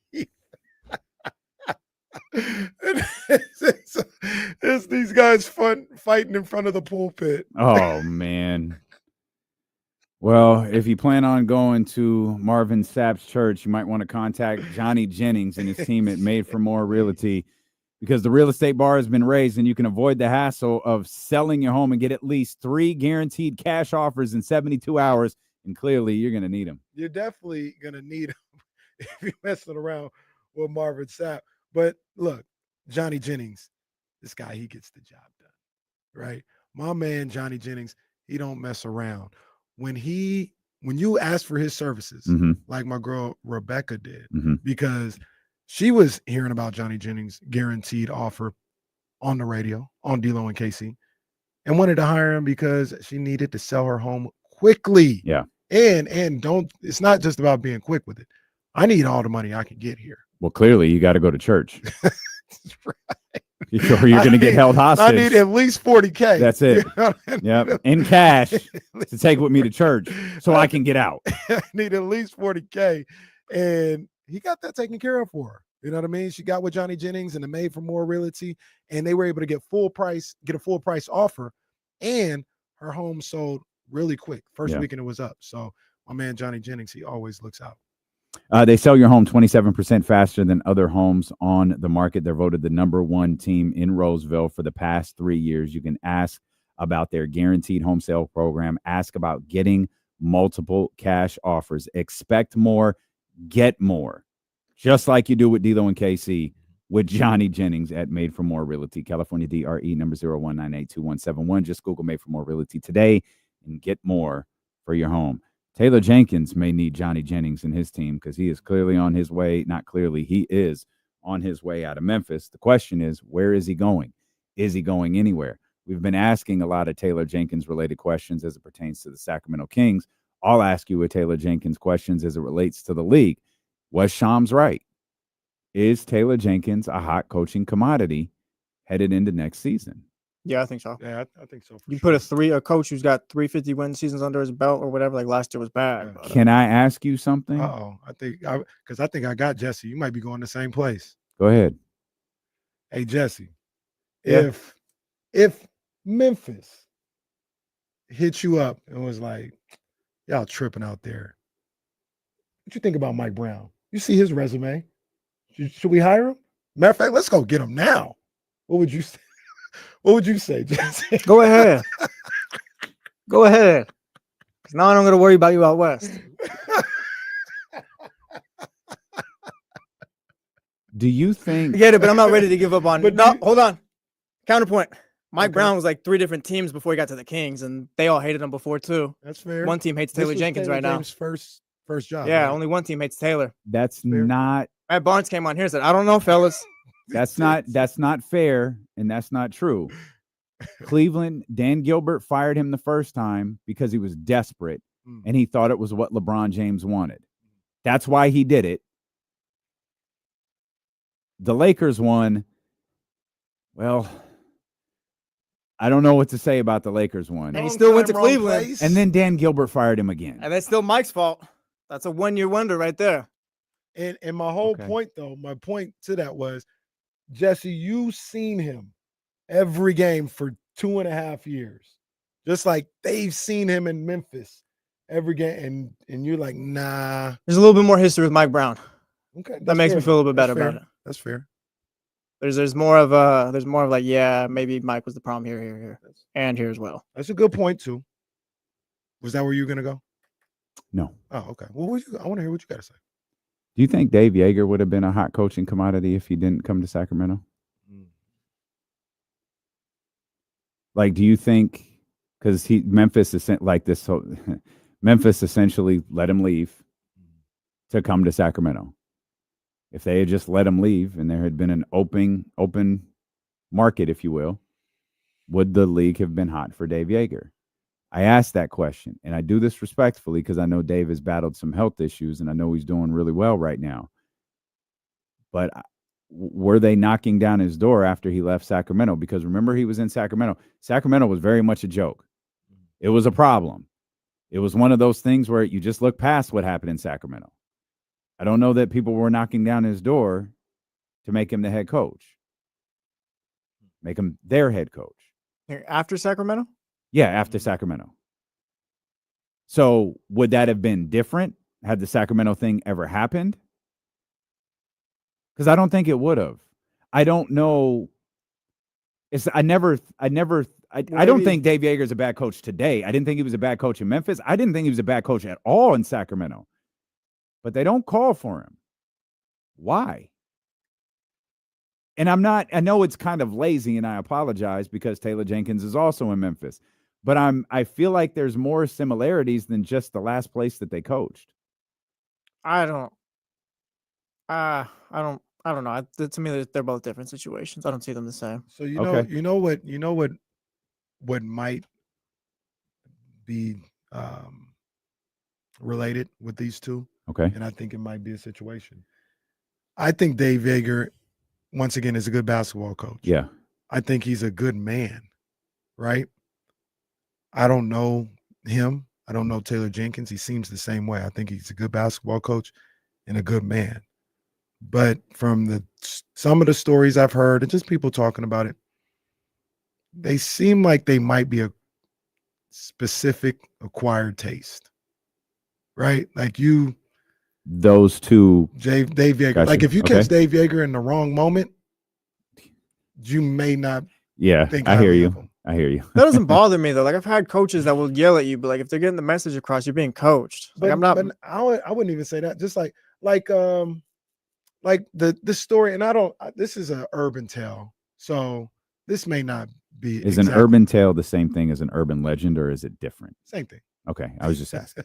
It's these guys fighting in front of the pulpit. Oh man. Well, if you plan on going to Marvin Sapp's church, you might want to contact Johnny Jennings and his team at Made for More Realty, because the real estate bar has been raised and you can avoid the hassle of selling your home and get at least 3 guaranteed cash offers in 72 hours. And clearly you're going to need them. You're definitely going to need them if you're messing around with Marvin Sapp. But look, Johnny Jennings, this guy, he gets the job done, right? My man, Johnny Jennings, he don't mess around. When you ask for his services, like my girl Rebecca did, because she was hearing about Johnny Jennings' guaranteed offer on the radio, on D-Lo and KC, and wanted to hire him because she needed to sell her home quickly. Yeah. And it's not just about being quick with it. I need all the money I can get here. Well, clearly you got to go to church. Right. Or you're going to get held hostage. I need at least 40K. That's it. Yep. In cash to take with me to church so I can get out. I need at least 40K. And he got that taken care of for her. You know what I mean? She got with Johnny Jennings and the Made for More Realty, and they were able to get a full price offer, and her home sold really quick. First weekend it was up. So my man Johnny Jennings, he always looks out. They sell your home 27% faster than other homes on the market. They're voted the #1 team in Roseville for the past 3 years. You can ask about their guaranteed home sale program. Ask about getting multiple cash offers. Expect more, get more. Just like you do with D-Lo and KC with Johnny Jennings at Made for More Realty, California DRE number 01982171. Just Google Made for More Realty today and get more for your home. Taylor Jenkins may need Johnny Jennings in his team because he is clearly on his way. Not clearly, he is on his way out of Memphis. The question is, where is he going? Is he going anywhere? We've been asking a lot of Taylor Jenkins-related questions as it pertains to the Sacramento Kings. I'll ask you a Taylor Jenkins questions as it relates to the league. Was Shams right? Is Taylor Jenkins a hot coaching commodity headed into next season? Yeah, I think so. Yeah, I think so. You put a coach who's got 350 win seasons under his belt or whatever. Like last year was bad. But, Can I ask you something? I think I got Jesse. You might be going the same place. Go ahead. Hey Jesse, Yeah. if Memphis hit you up and was like, y'all tripping out there, what you think about Mike Brown? You see his resume. Should we hire him? Matter of fact, let's go get him now. What would you say? What would you say, Jesse? Go ahead. Go ahead. Because now I don't got to worry about you out west. Do you think? I get it, but I'm not ready to give up on. Hold on. Counterpoint. Mike Brown was like 3 different teams before he got to the Kings, and they all hated him before too. That's fair. One team hates Taylor Jenkins right now. First job. Yeah, right? only one team hates Taylor. That's not. Matt Barnes came on here and said, "I don't know, fellas." That's not fair, and that's not true. Cleveland, Dan Gilbert fired him the first time because he was desperate, and he thought it was what LeBron James wanted. That's why he did it. The Lakers won. Well, I don't know what to say about the Lakers one. And he still went to Cleveland. And then Dan Gilbert fired him again. And that's still Mike's fault. That's a 1-year wonder right there. And my whole point, though, my point to that was, Jesse, you've seen him every game for 2.5 years. Just like they've seen him in Memphis every game. And you're like, nah. There's a little bit more history with Mike Brown. Okay. That makes me feel a little bit better about it. That's fair. There's more of like, yeah, maybe Mike was the problem here, and here as well. That's a good point too. Was that where you were gonna go? No. Oh, okay. Well, I want to hear what you got to say. Do you think Dave Yeager would have been a hot coaching commodity if he didn't come to Sacramento? Like, do you think because Memphis essentially let him leave to come to Sacramento? If they had just let him leave and there had been an open market, if you will, would the league have been hot for Dave Yeager? I asked that question, and I do this respectfully because I know Dave has battled some health issues, and I know he's doing really well right now. But were they knocking down his door after he left Sacramento? Because remember, he was in Sacramento. Sacramento was very much a joke. It was a problem. It was one of those things where you just look past what happened in Sacramento. I don't know that people were knocking down his door to make him the head coach, make him their head coach. After Sacramento? Yeah, after Sacramento. So would that have been different had the Sacramento thing ever happened? Because I don't think it would have. I don't know. I don't think Dave Yeager's a bad coach today. I didn't think he was a bad coach in Memphis. I didn't think he was a bad coach at all in Sacramento. But they don't call for him. Why? And I know it's kind of lazy, and I apologize because Taylor Jenkins is also in Memphis. But I feel like there's more similarities than just the last place that they coached. I don't know. To me, they're both different situations. I don't see them the same. So you know what might be related with these two. Okay. And I think it might be a situation. I think Dave Yeager, once again, is a good basketball coach. Yeah. I think he's a good man, right? I don't know him. I don't know Taylor Jenkins. He seems the same way. I think he's a good basketball coach and a good man. But from some of the stories I've heard and just people talking about it, they seem like they might be a specific acquired taste, right? Like those two. Dave Yeager. Gotcha. Like if you catch Dave Yeager in the wrong moment, you may not. Yeah, I hear you. I hear you. That doesn't bother me though. Like I've had coaches that will yell at you, but like if they're getting the message across, you're being coached. Like I'm not. But I wouldn't even say that. Just like the story, and this is an urban tale, so this may not be. Is an urban tale the same thing as an urban legend, or is it different? Same thing. Okay, I was just asking.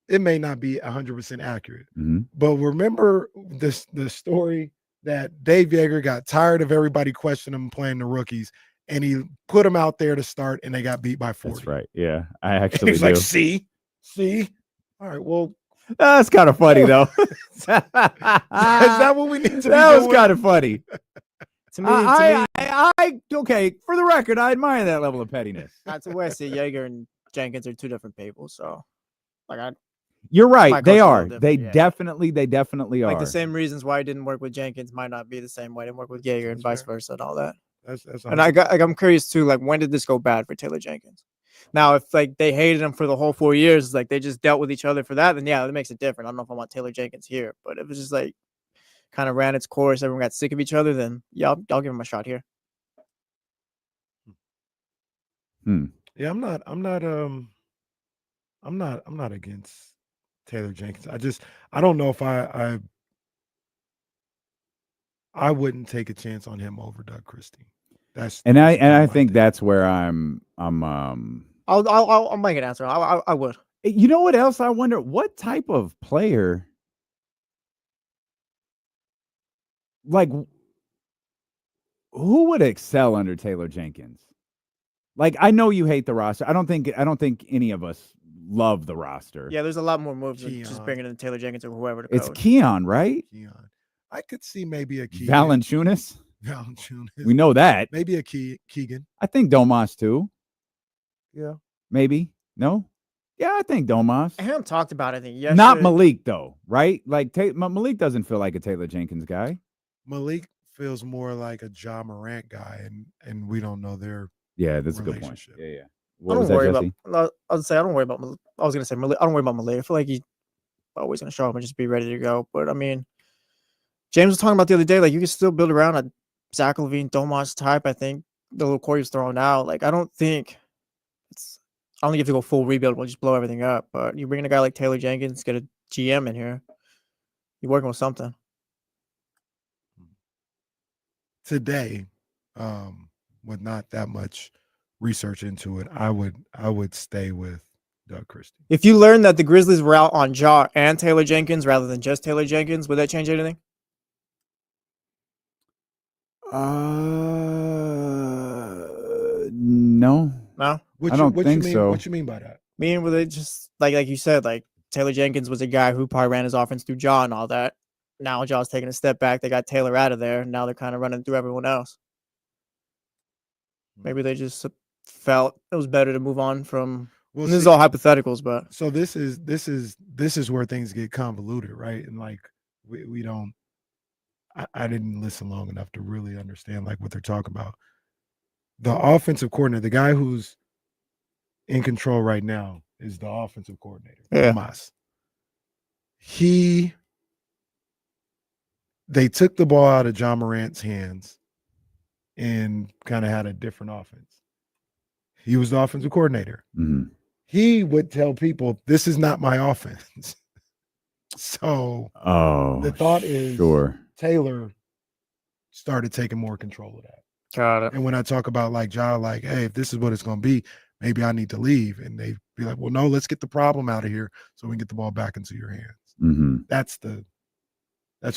It may not be 100% accurate, Mm-hmm. but remember the story that Dave Yeager got tired of everybody questioning him playing the rookies, and he put them out there to start, and they got beat by 40. That's right. Yeah, I actually He's do. like, see, all right, well, That's kind of funny though. is that what we need to? That be was doing? kind of funny. To me, I okay. For the record, I admire that level of pettiness. that's the way I see Yeager and Jenkins are two different people. So, like, You're my right. They culture's a are. little They different, yeah. definitely are. Like the same reasons why it didn't work with Jenkins might not be the same way it didn't work with Yeager and vice versa and all that. That's And I'm curious too, like when did this go bad for Taylor Jenkins? Now, if like they hated him for the whole 4 years, like they just dealt with each other for that, then yeah, that makes it different. I don't know if I want Taylor Jenkins here, but if it's just like kind of ran its course, everyone got sick of each other, then yeah, I'll give him a shot here. Yeah, I'm not against Taylor Jenkins. I don't know if I wouldn't take a chance on him over Doug Christie. I think that's where I'm I'll make an answer. I would. You know what else I wonder? What type of player, like, who would excel under Taylor Jenkins? Like, I know you hate the roster. I don't think any of us love the roster. Yeah, there's a lot more moves than just bringing in Taylor Jenkins or whoever to It's coach. Keon, right? Keon. I could see maybe a Keegan. Valanciunas. Valanciunas. We know that. Maybe a Keegan. I think Domas too. Yeah. Maybe. No? Yeah, I think Domas. I heard him talked about it, I think yesterday. Not Malik though, right? Like Malik doesn't feel like a Taylor Jenkins guy. Malik feels more like a Ja Morant guy, and we don't know their Yeah, that's a good point. Yeah, yeah. What I was don't that, worry Jesse? about. I was say I don't worry about. I was gonna say Malik. I don't worry about Malik. I feel like he's always gonna show up and just be ready to go. But I mean, James was talking about the other day, like you can still build around a Zach LaVine, Domas type. I think the little core he's throwing out. Like I don't think you have to go full rebuild. We'll just blow everything up. But you bring in a guy like Taylor Jenkins, get a GM in here. You're working with something. Today, with not that much research into it, I would stay with Doug Christie. If you learned that the Grizzlies were out on Ja and Taylor Jenkins rather than just Taylor Jenkins, would that change anything? No. No? I don't think so. What you mean by that? Meaning, with it just like you said, like Taylor Jenkins was a guy who probably ran his offense through Ja and all that. Now Ja's taking a step back. They got Taylor out of there. Now they're kind of running through everyone else. Maybe they just felt it was better to move on from. Well, this is all hypotheticals, but so this is where things get convoluted, right? And like we don't. I didn't listen long enough to really understand like what they're talking about. The offensive coordinator, the guy who's in control right now, is the offensive coordinator. Yeah. Tomas. They took the ball out of John Morant's hands and kind of had a different offense. He was the offensive coordinator. Mm-hmm. He would tell people, "This is not my offense." So the thought is Taylor started taking more control of that. Got it. And when I talk about like Ja, like, hey, if this is what it's going to be, maybe I need to leave. And they be like, well, no, let's get the problem out of here so we can get the ball back into your hands. Mm-hmm. That's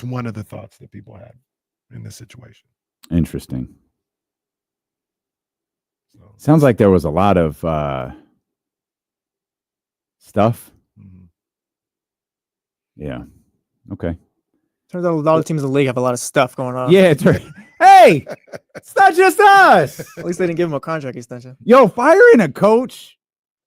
one of the thoughts that people had in this situation. Interesting. Sounds like there was a lot of stuff. Mm-hmm. Yeah. Okay. Turns out a lot of teams in the league have a lot of stuff going on. Yeah. Hey, it's not just us. At least they didn't give him a contract extension. Yo, firing a coach,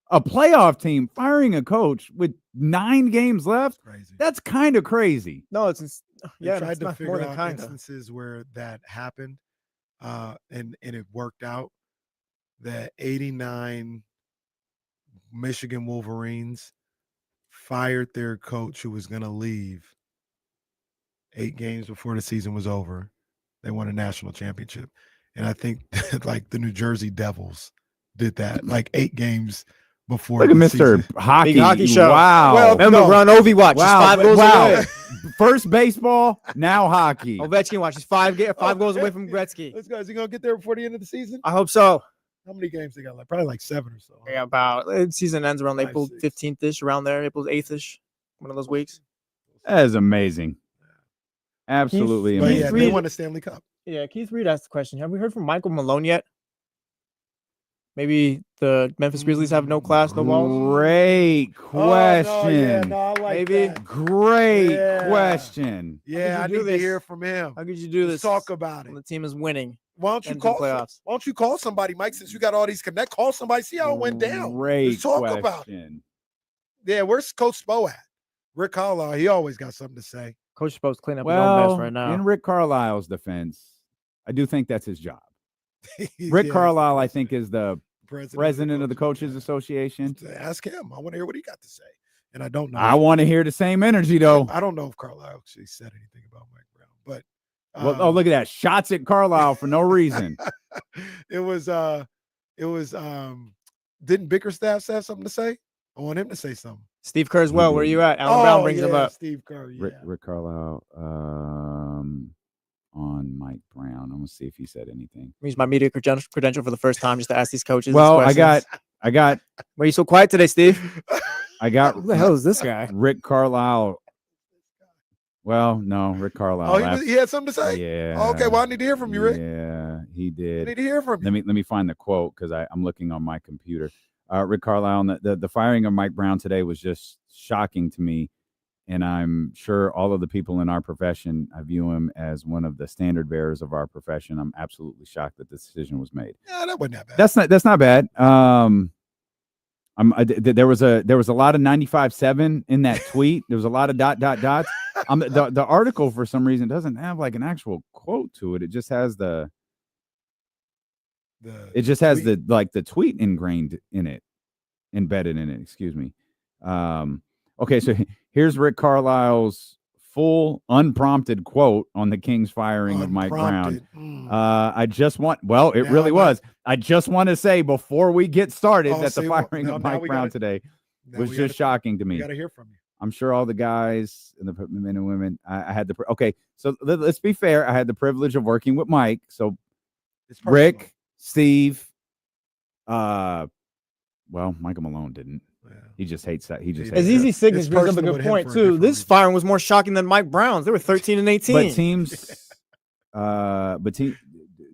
a playoff team, firing a coach with 9 games left. Crazy. That's kind of crazy. No, it's They tried it's to not figure more than out kind of. instances where that happened, and it worked out. The 89 Michigan Wolverines fired their coach who was going to leave 8 games before the season was over. They won a national championship. And I think like the New Jersey Devils did that like 8 games before. Look at Mr. Season. Hockey. Big hockey show. Wow. Well, remember, we're on Ovi watch. Wow. He's 5 goals away. First baseball, now hockey. Ovechkin watch. He's 5 goals away from Gretzky. Let's go. Is he going to get there before the end of the season? I hope so. How many games they got? Like probably like 7 or so. Yeah, about season ends around April 15th ish, around there, April 8th ish, one of those weeks. That is amazing. Absolutely amazing. Yeah, they won the Stanley Cup. Yeah, Keith Reed asked the question: have we heard from Michael Malone yet? Maybe the Memphis Grizzlies have no class, no balls. Great question. No, I like Maybe. that. Great question. Yeah, I need to hear from him. How could you do this? Talk about it. When the team is winning. Why don't you and call? playoffs? Why don't you call somebody, Mike? Since you got all these connect, call somebody. See how it went down. Great Let's talk question. about it. Yeah, where's Coach Spo at? Rick Carlisle. He always got something to say. Coach Spo's cleaning up his own mess right now. In Rick Carlisle's defense, I do think that's his job. Rick Carlisle, I think, is the president of the Coaches Association. Ask him. I want to hear what he got to say. And I don't know. I want to hear the same energy, though. I don't know if Carlisle actually said anything about Mike Brown, but well, look at that. Shots at Carlisle for no reason. it was didn't Bickerstaff have something to say? I want him to say something. Steve Kerr as well. Where you at? Alan Brown brings him up. Steve Kerr, yeah. Rick Carlisle on Mike Brown. I'm gonna see if he said anything. Use my media credential for the first time just to ask these coaches. Well, these I got. Why are you so quiet today, Steve? I got. Who the hell is this guy? Rick Carlisle. Well, no, Rick Carlisle. Oh, he had something to say. Yeah. Oh, okay. Well, I need to hear from you, Rick. Yeah, he did. I need to hear from you. Let me find the quote because I'm looking on my computer. Rick Carlisle, the firing of Mike Brown today was just shocking to me. And I'm sure all of the people in our profession, I view him as one of the standard bearers of our profession. I'm absolutely shocked that this decision was made. Yeah, that wasn't that bad. That's not bad. There was a lot of 95.7 in that tweet. There was a lot of dots. The article for some reason doesn't have like an actual quote to it. It just has the tweet ingrained in it, embedded in it. Excuse me. Okay, so here's Rick Carlisle's full unprompted quote on the Kings firing of Mike Brown. Really was. I just want to say before we get started that the firing of Mike Brown today was just shocking to me. We got to hear from you. I'm sure all the guys and the men and women. I had so let's be fair. I had the privilege of working with Mike. So Rick, Steve, Michael Malone didn't. Yeah. He just hates that. He just hates as Easy Signals brings up a good point too. This firing was more shocking than Mike Brown's. They were 13-18. But teams,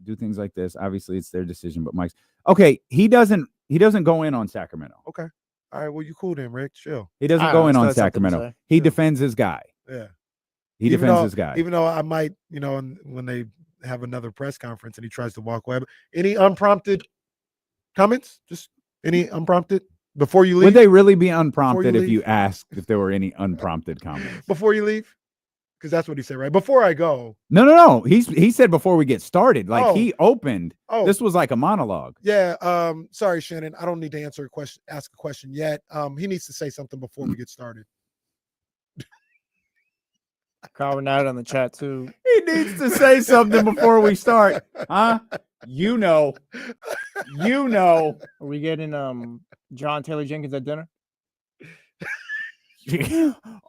do things like this. Obviously, it's their decision. But Mike's okay. He doesn't go in on Sacramento. Okay. All right. Well, you cool then, Rick. Chill. He doesn't go in on Sacramento. He defends his guy. Yeah. He defends his guy. Even though I might, when they have another press conference and he tries to walk away. Any unprompted comments? Just any unprompted before you leave? Would they really be unprompted if you asked if there were any unprompted comments? Before you leave? Because that's what he said, right? Before I go. No. He said before we get started. Like he opened. Oh. This was like a monologue. Yeah. Sorry, Shannon. I don't need to ask a question yet. He needs to say something before we get started. Kyle Renata on the chat too. He needs to say something before we start. Huh? Are we getting John Taylor Jenkins at dinner?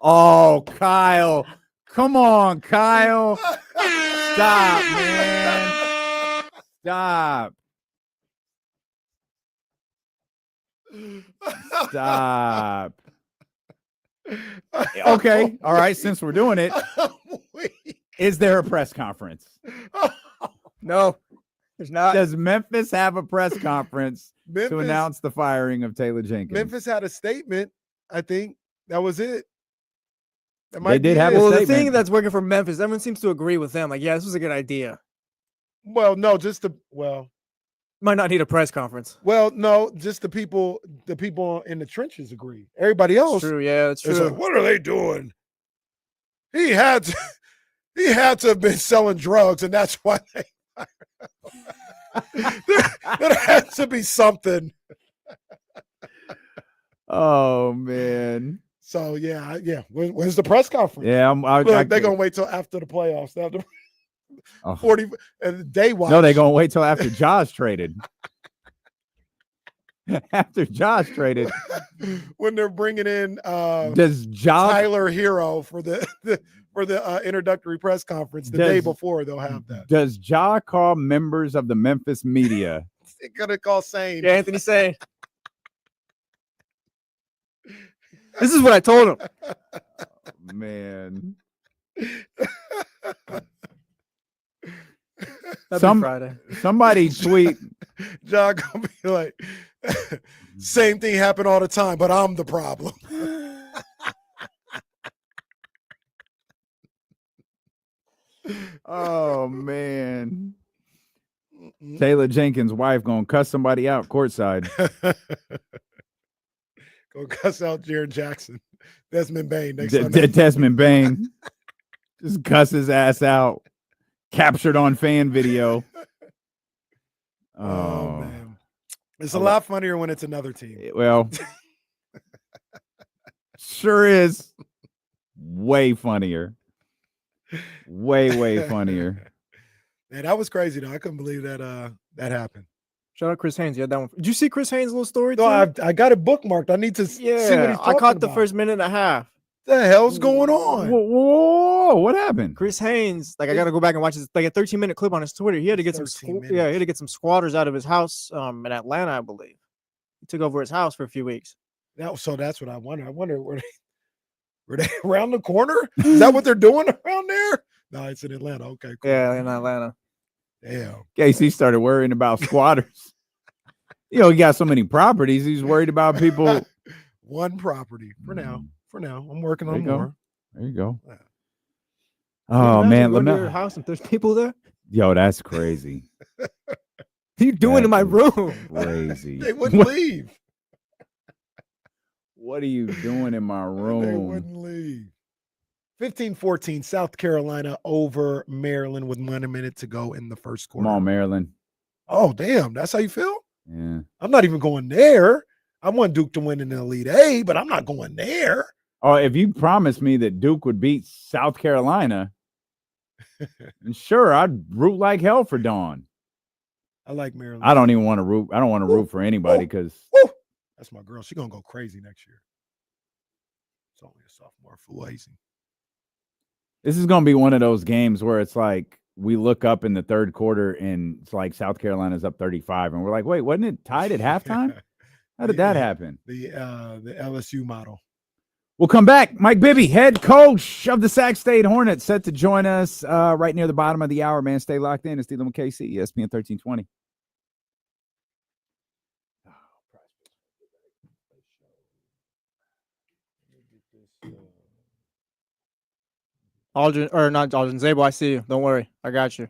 Oh, Kyle. Come on, Kyle. Stop, man. Stop. Okay. All right. Since we're doing it, is there a press conference? No, there's not. Does Memphis have a press conference to announce the firing of Taylor Jenkins? Memphis had a statement. I think that was it. They did have a statement. The thing that's working for Memphis, everyone seems to agree with them. Like, yeah, this was a good idea. Well, no, might not need a press conference. Well, no, just the people in the trenches agree. Everybody else. It's true, yeah, it's true. Like, what are they doing? He had to have been selling drugs, and that's why they there had to be something. Oh man. So yeah. When's the press conference? Yeah, they're gonna wait till after the playoffs. After 40 day watch. No, they're gonna wait till after Josh traded. After Josh traded, when they're bringing in Tyler Hero for the introductory press conference the day before, they'll have that. Does Ja call members of the Memphis media They could have called Sane. Yeah, Anthony Sane. This is what I told him. Man. Friday. Somebody tweet. John gonna be like, same thing happen all the time, but I'm the problem. Oh man. Taylor Jenkins' wife gonna cuss somebody out courtside. Go cuss out Jaron Jackson. Desmond Bain next Sunday. Desmond Bain just cuss his ass out. Captured on fan video. Oh man. It's a lot funnier when it's another team. Well, sure is. Way funnier. Way funnier. Man, that was crazy though. I couldn't believe that that happened. Shout out Chris Haynes. Yeah, that one. Did you see Chris Haynes' little story? No, I got it bookmarked. I need to see what he's talking I caught the about. first minute and a half. The hell's going on? Whoa, what happened? Chris Haynes, like I got to go back and watch this, like a 13-minute clip on his Twitter. He had to get some, he had to get some squatters out of his house in Atlanta, I believe. He took over his house for a few weeks. So that's what I wonder. I wonder were they around the corner? Is that what they're doing around there? No, it's in Atlanta. Okay, cool. Yeah, in Atlanta. Damn. Casey started worrying about squatters. He got so many properties. He's worried about people. One property for now. For now, I'm working on more. There you go. Yeah. Oh man, go to your house if there's people there. Yo, that's crazy. What are you doing in my room? Crazy. They wouldn't leave. What are you doing in my room? They wouldn't leave. 15-14, South Carolina over Maryland with 1 minute to go in the first quarter. Come on, Maryland. Oh, damn. That's how you feel? Yeah. I'm not even going there. I want Duke to win in the Elite Eight, but I'm not going there. Oh, if you promised me that Duke would beat South Carolina, then sure, I'd root like hell for Dawn. I like Maryland. I don't even want to root. I don't want to root for anybody because that's my girl. She's gonna go crazy next year. It's only a sophomore for lazy. This is gonna be one of those games where it's like we look up in the third quarter and it's like South Carolina's up 35, and we're like, wait, wasn't it tied at halftime? How did that happen? The LSU model. We'll come back. Mike Bibby, head coach of the Sac State Hornets, set to join us right near the bottom of the hour, man. Stay locked in. It's Dealing with KC, ESPN 1320. Aldrin, or not Aldrin, Zabel, I see you. Don't worry. I got you.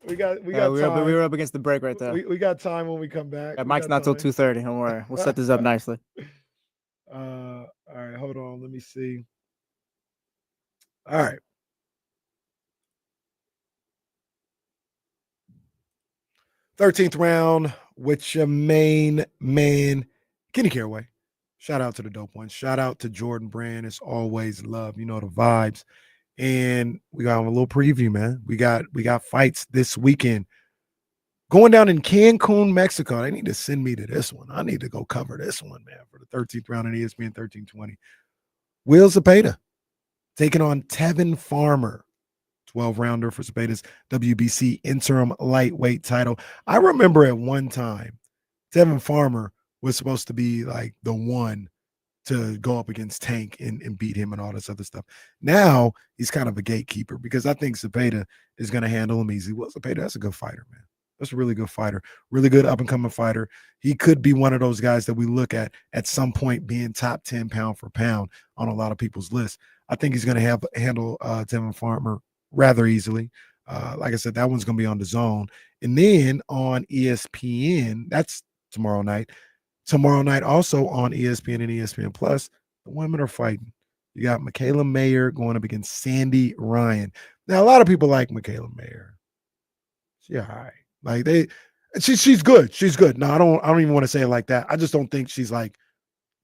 We got we time. were up against the break right there. We got time when we come back. Yeah, Mike's not till 2:30. Don't worry. We'll set this up nicely. All right, hold on. Let me see. All right. Thirteenth round with your main man, Kenny Caraway. Shout out to the dope ones. Shout out to Jordan Brand. It's always love. You know the vibes. And we got a little preview, man. We got fights this weekend. Going down in Cancun, Mexico. They need to send me to this one. I need to go cover this one, man, for the 13th round in ESPN 1320. Will Zepeda taking on Tevin Farmer. 12-rounder for Zepeda's WBC interim lightweight title. I remember at one time, Tevin Farmer was supposed to be like the one to go up against Tank and beat him and all this other stuff. Now he's kind of a gatekeeper because I think Zepeda is going to handle him easy. Well, Zepeda, that's a good fighter, man. That's a really good fighter, really good up-and-coming fighter. He could be one of those guys that we look at some point being top 10 pound for pound on a lot of people's lists. I think he's going to handle Tevin Farmer rather easily. Like I said, that one's going to be on the Zone. And then on ESPN, that's tomorrow night. Tomorrow night also on ESPN and ESPN Plus, the women are fighting. You got Michaela Mayer going up against Sandy Ryan. Now, a lot of people like Michaela Mayer. She's all right. Like she's good. She's good. No, I don't even want to say it like that. I just don't think she's like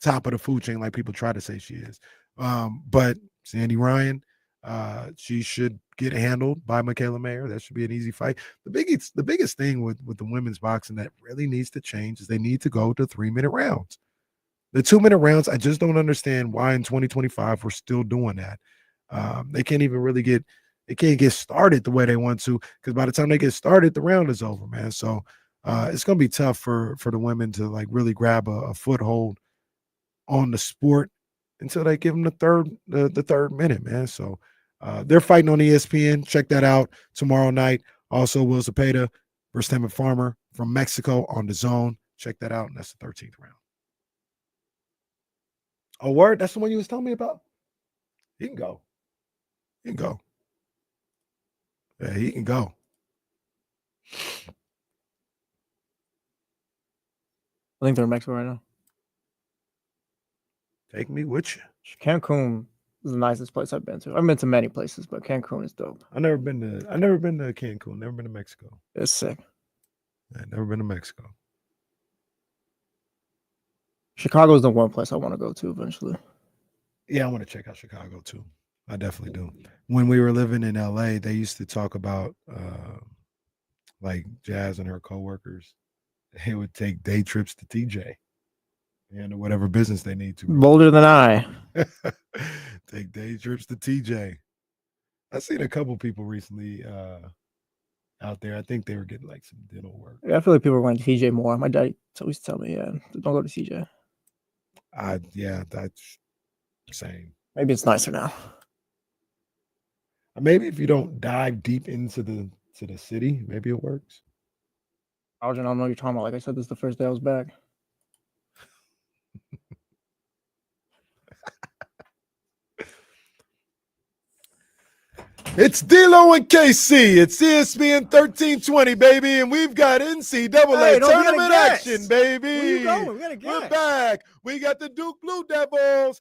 top of the food chain like people try to say she is. But Sandy Ryan, she should get handled by Michaela Mayer. That should be an easy fight. The biggest thing with the women's boxing that really needs to change is they need to go to 3-minute rounds. The 2-minute rounds, I just don't understand why in 2025 we're still doing that. They can't even really get they can't get started the way they want to, because by the time they get started, the round is over, man. So it's gonna be tough for the women to like really grab a foothold on the sport until they give them the third minute, man. So they're fighting on ESPN. Check that out tomorrow night. Also, Will Zepeda versus Temmon Farmer from Mexico on the Zone. Check that out, and that's the 13th round. Oh, word? That's the one you was telling me about? He can go. He can go. Yeah, he can go. I think they're in Mexico right now. Take me with you. Cancun is the nicest place I've been to. I've been to many places, but Cancun is dope. I've never been to Cancun. Never been to Mexico. It's sick. I've never been to Mexico. Chicago is the one place I want to go to eventually. Yeah, I want to check out Chicago too. I definitely do. When we were living in LA, they used to talk about like Jazz and her coworkers. They would take day trips to TJ and whatever business they need to. Bolder than I. Take day trips to TJ. I've seen a couple people recently out there. I think they were getting like some dental work. Yeah, I feel like people are going to TJ more. My dad always tell me, yeah, don't go to TJ. Yeah, that's same. Maybe it's nicer now. Maybe if you don't dive deep into the city, maybe it works. I don't know what you're talking about. Like I said, this is the first day I was back. It's D'Lo and KC. It's ESPN 1320, baby, and we've got NCAA tournament action, baby. Where you going? We gotta guess. We're back. We got the Duke Blue Devils.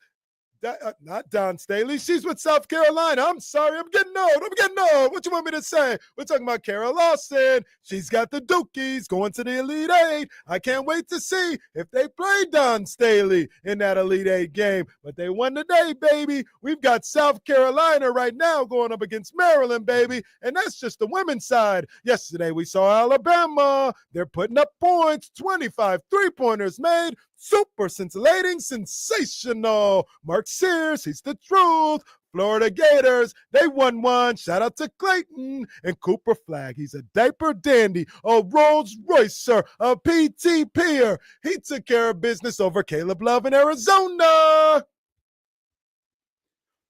Not Don Staley. She's with South Carolina. I'm sorry. I'm getting old. What you want me to say? We're talking about Kara Lawson. She's got the Dukies going to the Elite Eight. I can't wait to see if they play Don Staley in that Elite Eight game. But they won today, baby. We've got South Carolina right now going up against Maryland, baby. And that's just the women's side. Yesterday we saw Alabama. They're putting up points. 25 three-pointers made. Super scintillating, sensational. Mark Sears, he's the truth. Florida Gators, they won one. Shout out to Clayton and Cooper Flagg. He's a diaper dandy, a Rolls Roycer, a PT peer. He took care of business over Caleb Love in Arizona.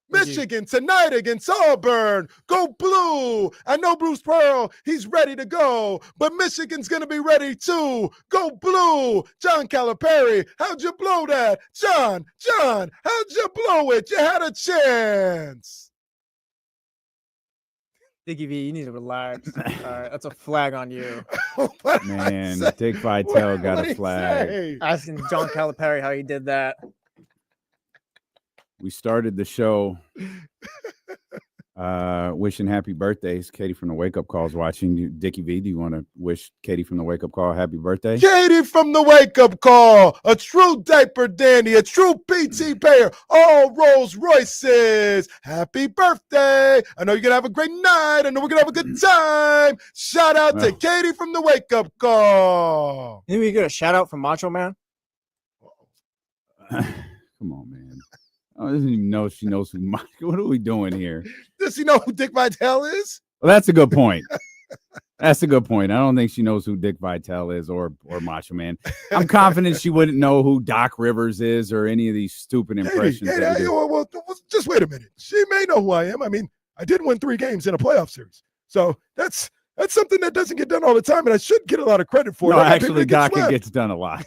Michigan tonight against Auburn. Go Blue. I know Bruce Pearl, he's ready to go, but Michigan's going to be ready too. Go Blue. John Calipari, how'd you blow that? John, how'd you blow it? You had a chance. Dickie V, you need to relax. All right, that's a flag on you. Man, Dick Vitale got a flag. Asking John Calipari how he did that. We started the show wishing happy birthdays. Katie from the Wake Up Call is watching. Dickie V, do you want to wish Katie from the Wake Up Call happy birthday? Katie from the Wake Up Call, a true diaper dandy, a true PT payer, all Rolls Royces. Happy birthday. I know you're going to have a great night. I know we're going to have a good time. Shout out to Katie from the Wake Up Call. Maybe we get a shout out from Macho Man? Come on, man. I don't even know if she knows who what are we doing here? Does she know who Dick Vitale is? Well, that's a good point. That's a good point. I don't think she knows who Dick Vitale is or Macho Man. I'm confident she wouldn't know who Doc Rivers is or any of these stupid impressions. Well, just wait a minute. She may know who I am. I mean, I did win 3 games in a playoff series. So that's something that doesn't get done all the time, and I should get a lot of credit for it. No, actually, Doc, it gets done a lot.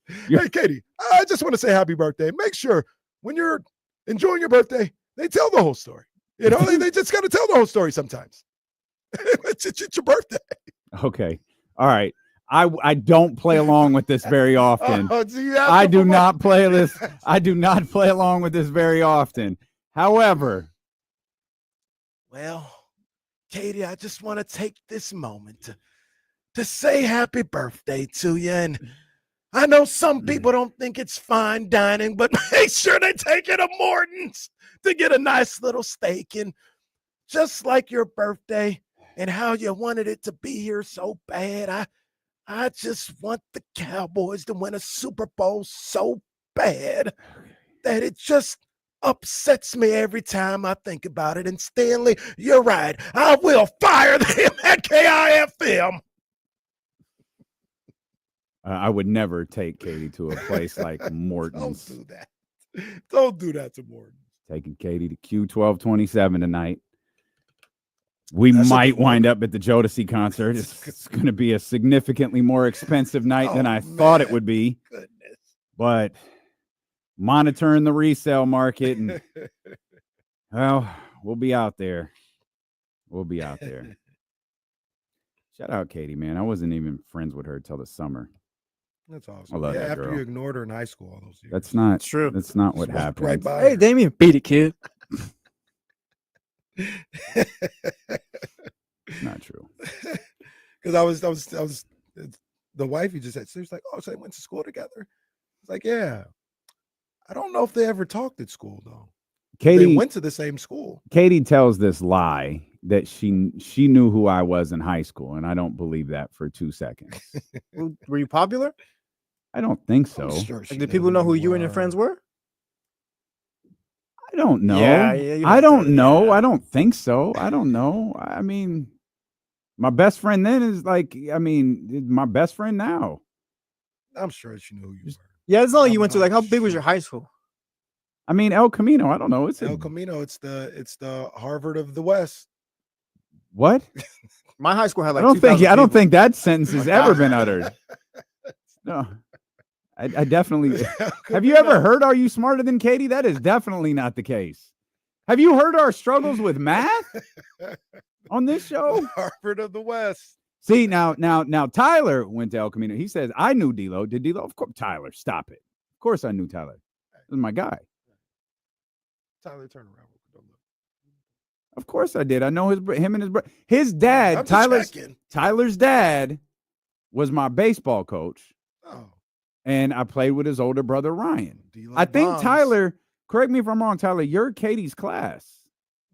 Hey, Katie, I just want to say happy birthday. Make sure when you're enjoying your birthday, they tell the whole story. You know, they just got to tell the whole story sometimes. It's your birthday. Okay. All right. I don't play along with this very often. I do not play along with this very often. However. Well, Katie, I just want to take this moment to say happy birthday to you. And I know some people don't think it's fine dining, but make sure they take it to Morton's to get a nice little steak. And just like your birthday and how you wanted it to be here so bad, I just want the Cowboys to win a Super Bowl so bad that it just upsets me every time I think about it. And Stanley, you're right. I will fire them at KIFM. I would never take Katie to a place like Morton's. Don't do that. Don't do that to Morton. Taking Katie to Q1227 tonight. We That's a might good one. wind up at the Jodeci concert. It's going to be a significantly more expensive night than I thought it would be. Goodness. But monitoring the resale market, and well, we'll be out there. We'll be out there. Shout out Katie, man. I wasn't even friends with her till the summer. That's awesome. I love that after girl. you ignored her in high school all those years. That's not true. That's not what Just walked happened. right by Hey, her. Damien, beat it, kid. Not true. Because I was the wife you just said, she was like, oh, so they went to school together. It's like, yeah. I don't know if they ever talked at school though. Katie They went to the same school. Katie tells this lie that she knew who I was in high school, and I don't believe that for 2 seconds. Were you popular? I don't think so. I'm sure Like, she did people know who knew, you and your friends were? I don't know. Yeah, you I don't don't know. I don't think so. I don't know. I mean, my best friend then is like, I mean, my best friend now. I'm sure she knew who you were. Yeah, it's not like you went to like how big was your high school? I mean, El Camino. I don't know. It's El Camino, it's the Harvard of the West. what? My high school had like I don't 2,000 think people. that sentence has ever been uttered. No. I definitely have you ever heard Are You Smarter Than Katie? That is definitely not the case. Have you heard our struggles with math on this show? Harvard of the West. See, now Tyler went to El Camino. He says, I knew D-Lo. Did D-Lo? Of course, Tyler, stop it. Of course I knew Tyler. This is my guy. Tyler, turn around. Of course I did. I know him and his brother. His dad, I'm just checking. Tyler's dad was my baseball coach. Oh. And I played with his older brother, Ryan. D-Lo I think Bombs. Tyler, correct me if I'm wrong, Tyler, you're Katie's class.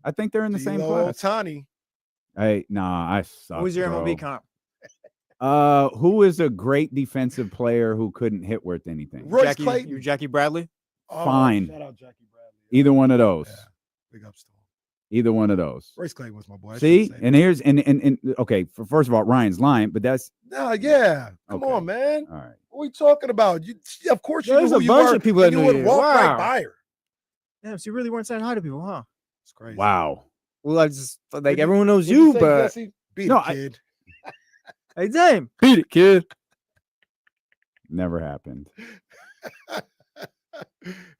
I think they're in the same D-Lo class. Ohtani. Hey, nah, I suck. Who was your bro. MLB comp? Who is a great defensive player who couldn't hit worth anything? Royce Clayton. You Jackie Bradley? Oh, Fine. Shout out Jackie Bradley. Either one of those. Yeah. Big ups to him. Either one of those. Royce Clayton was my boy. I See, shouldn't say and here's and okay. First of all, Ryan's lying, but that's No, yeah. Come Okay. on, man. all right. What are we talking about? You, of course, you There's knew a who you bunch were, of people and that you knew would you. walk right Wow. by her. Damn, so you really weren't saying hi to people, huh? It's crazy. Wow. Well, I just like What'd everyone knows what'd you, say, but Jesse? Beat No, it, kid. hey, damn, beat it, kid. Never happened.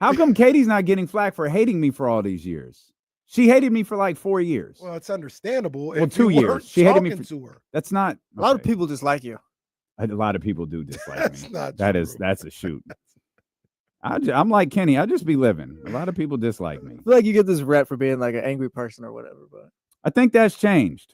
How come Katie's not getting flack for hating me for all these years? She hated me for like 4 years. Well, it's understandable. Well, if 2 you years. weren't She hated me talking for- to her. That's not A lot of okay. people dislike you. A lot of people do dislike That's me. not That's true. a shoot. I'm like Kenny. I just be living. A lot of people dislike me. I feel like you get this rep for being like an angry person or whatever, but I think that's changed.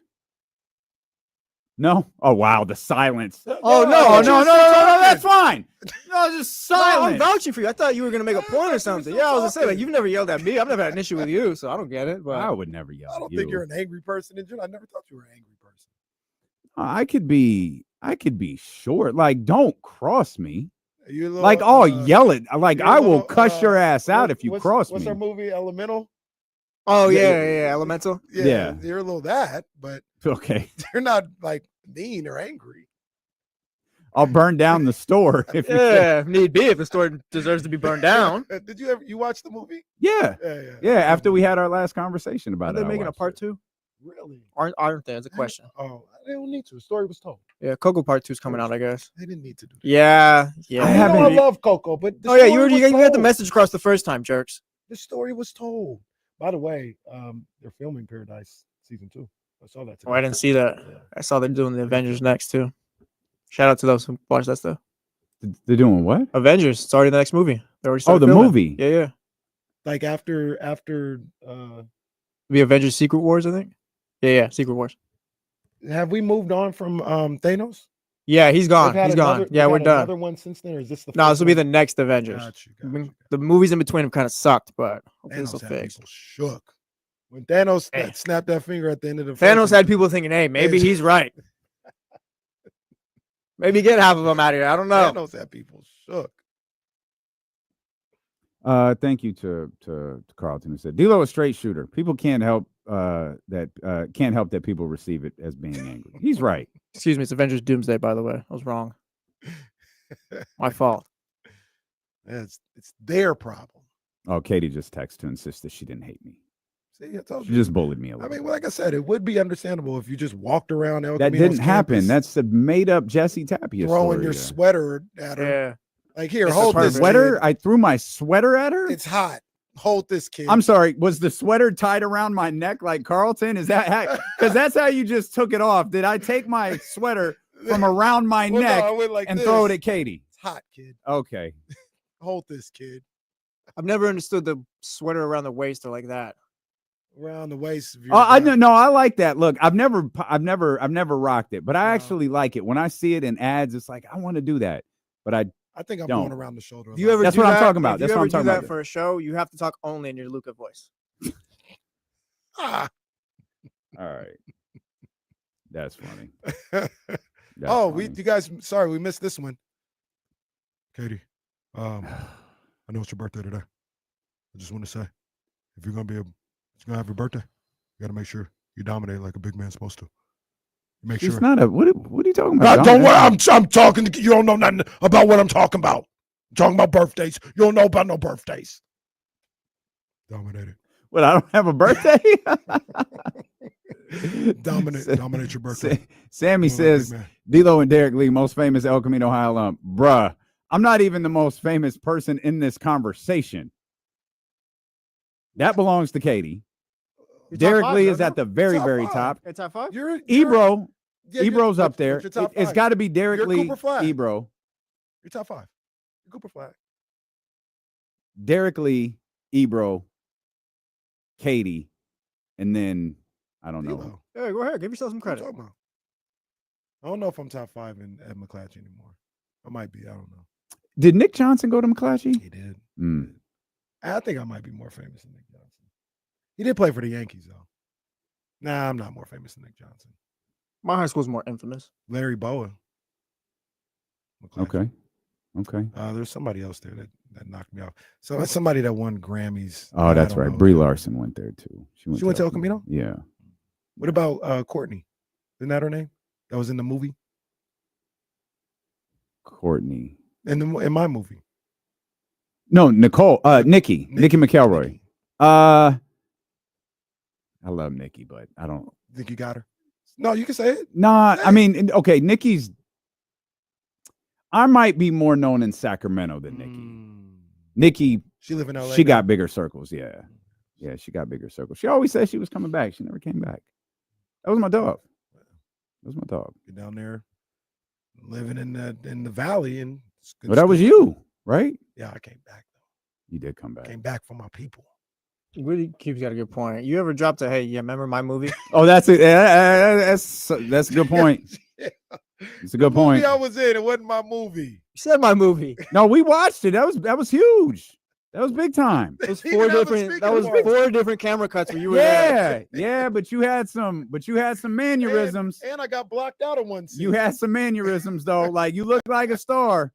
No? Oh wow, the silence. Oh, no, Oh you're no, still that's fine. No, just no, I'm silence. vouching for you. I thought you were gonna make a point or something. Yeah, I was gonna say like you've never yelled at me. I've never had an issue with you, so I don't get it. But I would never yell. I don't at think you. you're an angry person in general. I never thought you were an angry person. I could be short. Like, don't cross me. You little, Like, yell it. Like, you're I a will little, cuss your ass out if you what's- cross What's me. our movie, Elemental? oh yeah, elemental. Yeah. You're a little that, but Okay, you're not like mean or angry. I'll burn down the store if you. Yeah, if need be, if the store deserves to be burned down. Did you watch the movie? Yeah, Yeah. yeah. After we had our last conversation Are about they it, I making a watched part it. 2? Really? Aren't they? That's a question. Oh, they don't need to. The story was told. Yeah, Coco Part 2 is coming out, I guess. They didn't need to do that. Yeah. I I haven't- love Coco, but the Oh yeah, story was you got the told. message across the first time, jerks. The story was told. By the way, they're filming Paradise season 2. I saw that today. Oh, I didn't see that. I saw they're doing the Avengers next too. Shout out to those who watch that stuff. They're doing what? Avengers starting the next movie. They already Oh, started the filming. movie. Yeah. Like after The Avengers Secret Wars, I think. Yeah, Secret Wars. have we moved on from Thanos? Yeah, he's gone. They've had He's gone. another- Yeah, they've we're had done. Another one since then, or is this the? No, first this will be the one? next Avengers. Got you. I mean, the movies in between have kind of sucked, but hopefully this will Thanos had fix. people shook when Thanos Hey. snapped that finger at the end of the. Thanos first had people thinking, "Hey, maybe he's right. Maybe get half of them out of here." I don't know. Thanos had people shook. Thank you to Carlton who said D'Lo a straight shooter. People can't help that people receive it as being angry. He's right. Excuse me, it's Avengers Doomsday, by the way. I was wrong. My fault. It's their problem. Oh, Katie just texted to insist that she didn't hate me. See, I told She you. just bullied me a little. I mean, like I said, it would be understandable if you just walked around El That Camino's didn't happen. campus That's the made up Jesse Tapia throwing story. your sweater at her. Yeah. Like, here, It's hold a this sweater. kid. I threw my sweater at her. It's hot. Hold this kid. I'm sorry. Was the sweater tied around my neck like Carlton? Is that how? Because that's how you just took it off. Did I take my sweater from around my Well, no, neck I went like and this. throw it at Katie? It's hot, kid. Okay. Hold this kid. I've never understood the sweater around the waist or like that. Around the waist. Oh, I no, I like that. Look, I've never rocked it, but I actually like it. When I see it in ads, it's like I want to do that, but I think I'm don't. going around the shoulder. If you ever That's do what I'm that- talking about. if That's you what ever I'm talking do that about. for a show, you have to talk only in your Luca voice. Ah. All right. That's funny. You guys, sorry, we missed this one. Katie, I know it's your birthday today. I just want to say, if you're gonna have your birthday, you gotta make sure you dominate like a big man's supposed to. Make It's sure. not a what are you talking about? Don't worry, I'm talking to you. Don't know nothing about what I'm talking about. I'm talking about birthdays. You don't know about no birthdays. Dominate it. Well, I don't have a birthday. Dominate your birthday. Sammy says D'Lo and Derek Lee, most famous El Camino High alum. Bruh, I'm not even the most famous person in this conversation. That belongs to Katie. Derek Lee is at the very, very top. It's top five? Ebro. Ebro's up there. What's your top It's five? got to be Derek You're Lee, Cooper Flag. Ebro. You're top five. You're Cooper Flag. Derek Lee, Ebro, Katie, and then I don't know. Hey, go ahead. Give yourself some credit. I don't know if I'm top five at McClatchy anymore. I might be. I don't know. Did Nick Johnson go to McClatchy? He did. Mm. I think I might be more famous than Nick Johnson. He did play for the Yankees, though. Nah, I'm not more famous than Nick Johnson. My high school's more infamous. Larry Boa. Okay. There's somebody else there that knocked me off. So it's somebody that won Grammys. Oh, that's right. Brie Larson went there too. She went to El Camino? Yeah. What about Courtney? Isn't that her name? That was in the movie? Courtney. In my movie. No, Nicole. Nikki McElroy. I love Nikki, but I don't think you got her. No, you can say it. Nah, I mean, okay, Nikki's. I might be more known in Sacramento than Nikki. Nikki, she live in LA. She now. got bigger circles. Yeah, she got bigger circles. She always said she was coming back. She never came back. That was my dog. That was my dog. You're down there, living in the valley, and Well, that was you, right? Yeah, I came back. You did come back. Came back for my people. Really keeps got a good point. You ever dropped a hey, yeah, remember my movie? Oh, that's it. That's a good point. It's a good point. I was in. It wasn't my movie. You said my movie. No, we watched it. That was huge. That was big time. It was four different. That was four different camera cuts where you were Yeah, but you had some mannerisms. And I got blocked out of one scene. You had some mannerisms though. Like you look like a star.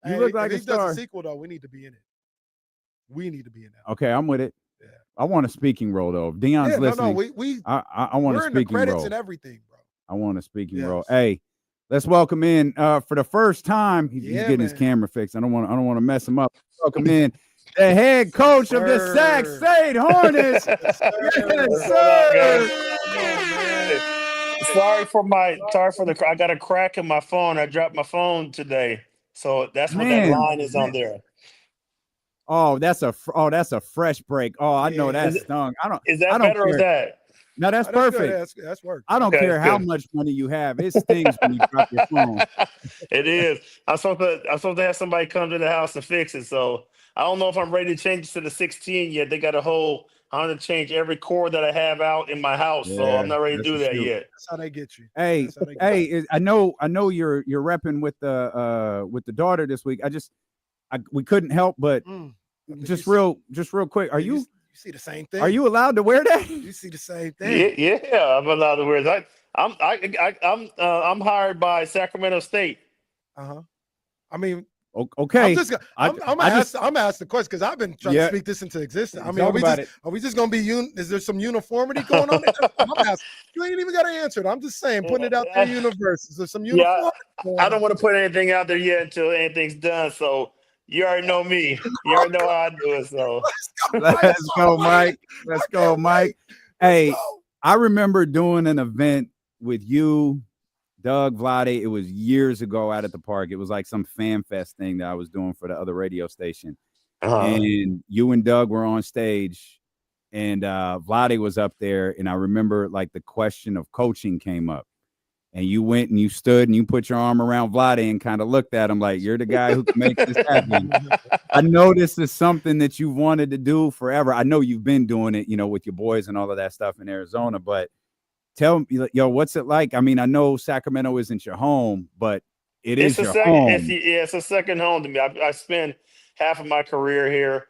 You look like a if he does star. a sequel though, we need to be in it. We need to be in that. Okay, I'm with it. Yeah. I want a speaking role though. If Deion's listening. I want a we're in speaking the credits role. and everything, bro. I want a speaking role. Hey, let's welcome in for the first time. He's getting his camera fixed. I don't want to mess him up. Welcome in the head coach of the Sac State Hornets. Yes, sir. Sorry for the. I got a crack in my phone. I dropped my phone today, so that's what that line is on there. Oh, that's a fresh break. Oh, I know that stung. Is that I don't better care. or is that? No, that's perfect. That's work. I don't care how much money you have. It stings when you drop your phone. It is. I'm supposed to have somebody come to the house and fix it. So I don't know if I'm ready to change it to the 16 yet. They got I want to change every cord that I have out in my house. So I'm not ready to do that yet. That's how they get you. Hey, I know you're repping with the daughter this week. We couldn't help but just real quick. Are you see the same thing? Are you allowed to wear that? You see the same thing? Yeah, I'm allowed to wear that. I'm hired by Sacramento State. I mean, Okay, I'm gonna ask the question because I've been trying to speak this into existence. I mean, are we just gonna be is there some uniformity going on? I'm asking. You ain't even got to answer it. I'm just saying, putting it out there in the universe. Is there some uniformity? I don't want to put anything out there yet until anything's done. So you already know me. You already know how I do it. So let's go, Mike. Let's go, Mike. Hey, I remember doing an event with you, Doug, Vlade. It was years ago out at the park. It was like some fan fest thing that I was doing for the other radio station. And you and Doug were on stage, and Vlade was up there. And I remember like the question of coaching came up. And you went and you stood and you put your arm around Vlade and kind of looked at him like, you're the guy who can make this happen. I know this is something that you've wanted to do forever. I know you've been doing it, with your boys and all of that stuff in Arizona, but tell me, what's it like? I mean, I know Sacramento isn't your home, but it's your home. It's a second home to me. I spent half of my career here.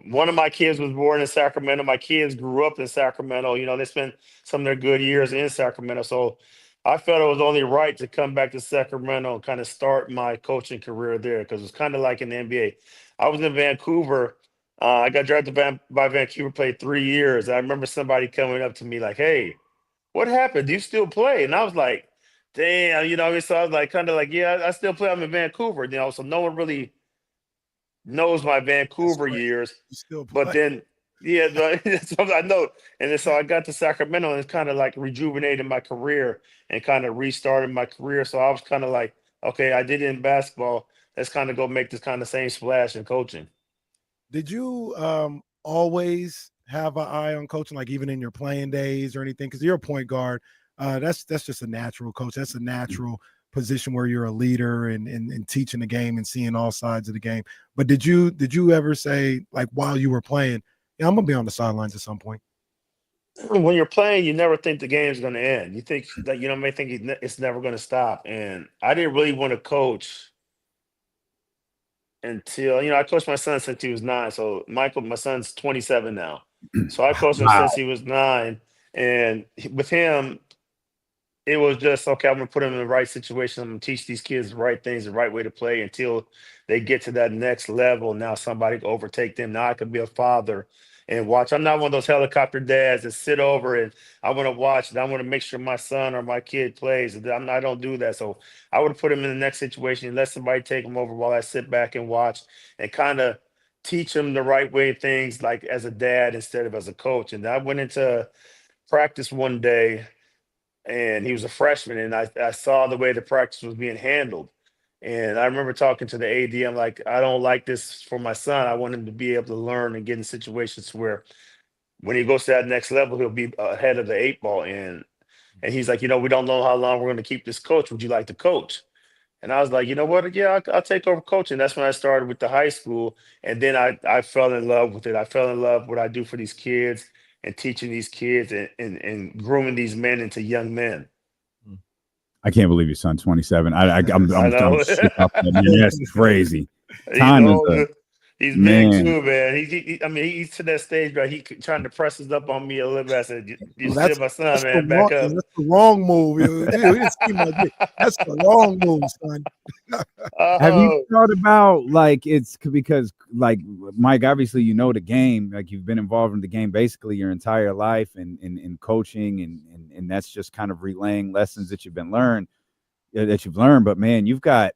One of my kids was born in Sacramento. My kids grew up in Sacramento. They spent some of their good years in Sacramento. So I felt it was only right to come back to Sacramento and kind of start my coaching career there because it's kind of like in the NBA. I was in Vancouver. I got drafted by Vancouver, played 3 years. I remember somebody coming up to me like, hey, what happened? Do you still play? And I was like, damn, so I was like, kind of like, yeah, I still play. I'm in Vancouver, so no one really knows my Vancouver years, but then I know. And then so I got to Sacramento and it's kind of like rejuvenated my career and kind of restarted my career. So I was kind of like, okay, I did it in basketball. Let's kind of go make this kind of same splash in coaching. Did you always have an eye on coaching, like even in your playing days or anything? Because you're a point guard. That's just a natural coach. That's a natural position where you're a leader and teaching the game and seeing all sides of the game. But did you ever say, like, while you were playing, I'm gonna be on the sidelines at some point? When you're playing, you never think the game's going to end. You think that may think it's never going to stop. And I didn't really want to coach until I coached my son since he was 9. So my son's 27 now. So I coached him since he was 9, and with him, it was just, okay, I'm going to put them in the right situation. I'm going to teach these kids the right things, the right way to play until they get to that next level. Now somebody can overtake them. Now I can be a father and watch. I'm not one of those helicopter dads that sit over and I want to watch and I want to make sure my son or my kid plays. I don't do that. So I would put him in the next situation and let somebody take him over while I sit back and watch and kind of teach him the right way of things, like as a dad instead of as a coach. And I went into practice one day, and he was a freshman, and I saw the way the practice was being handled. And I remember talking to the AD. I'm like, I don't like this for my son. I want him to be able to learn and get in situations where when he goes to that next level, he'll be ahead of the 8 ball. And he's like, we don't know how long we're going to keep this coach. Would you like to coach? And I was like, you know what? Yeah, I'll take over coaching. That's when I started with the high school. And then I fell in love with it. I fell in love with what I do for these kids and teaching these kids and grooming these men into young men. I can't believe your son's 27. I'm shit up, man. That's crazy. Time is he's big too, man. He's to that stage where he trying to press us up on me a little bit. I said, "You still my son, man. Back up." That's the wrong move. That's the wrong move, son. Have you thought about, like, it's because, like, Mike, obviously the game, like you've been involved in the game basically your entire life and in coaching and that's just kind of relaying lessons that you've learned. But man, you've got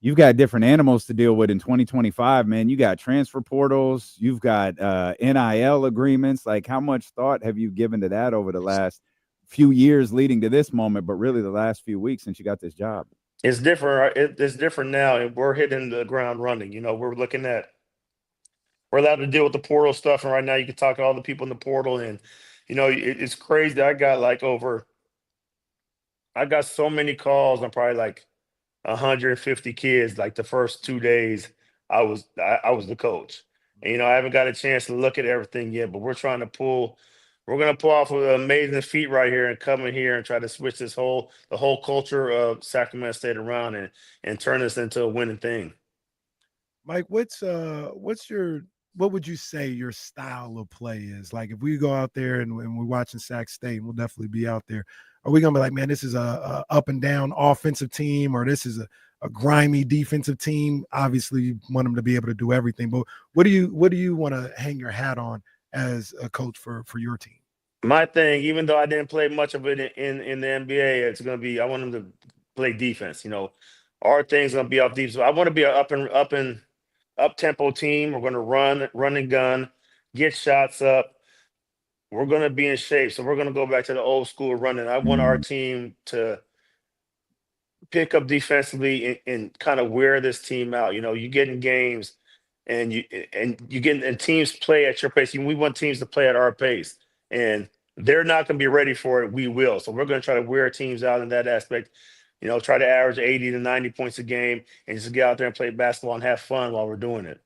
different animals to deal with in 2025, man. You got transfer portals, you've got NIL agreements. Like, how much thought have you given to that over the last few years leading to this moment, but really the last few weeks since you got this job? It's different. It's different now, and we're hitting the ground running. We're allowed to deal with the portal stuff, and right now you can talk to all the people in the portal, and it's crazy. I got so many calls. I'm probably like 150 kids. Like the first 2 days, I was the coach. And, I haven't got a chance to look at everything yet, but we're going to pull off an amazing feat right here and come in here and try to switch the whole culture of Sacramento State around and turn this into a winning thing. Mike, what would you say your style of play is? Like, if we go out there and we're watching Sac State, we'll definitely be out there. Are we gonna be like, man, this is a up and down offensive team, or this is a grimy defensive team. Obviously, you want them to be able to do everything. But what do you want to hang your hat on as a coach for your team? My thing, even though I didn't play much of it in the NBA, it's going to be I want them to play defense. Our thing's going to be off defense. I want to be an up tempo team. We're going to run and gun, get shots up. We're going to be in shape, so we're going to go back to the old school running. I want our team to pick up defensively and kind of wear this team out. You get in games and teams play at your pace. We want teams to play at our pace, and they're not going to be ready for it. We will. So we're going to try to wear teams out in that aspect. Try to average 80 to 90 points a game and just get out there and play basketball and have fun while we're doing it.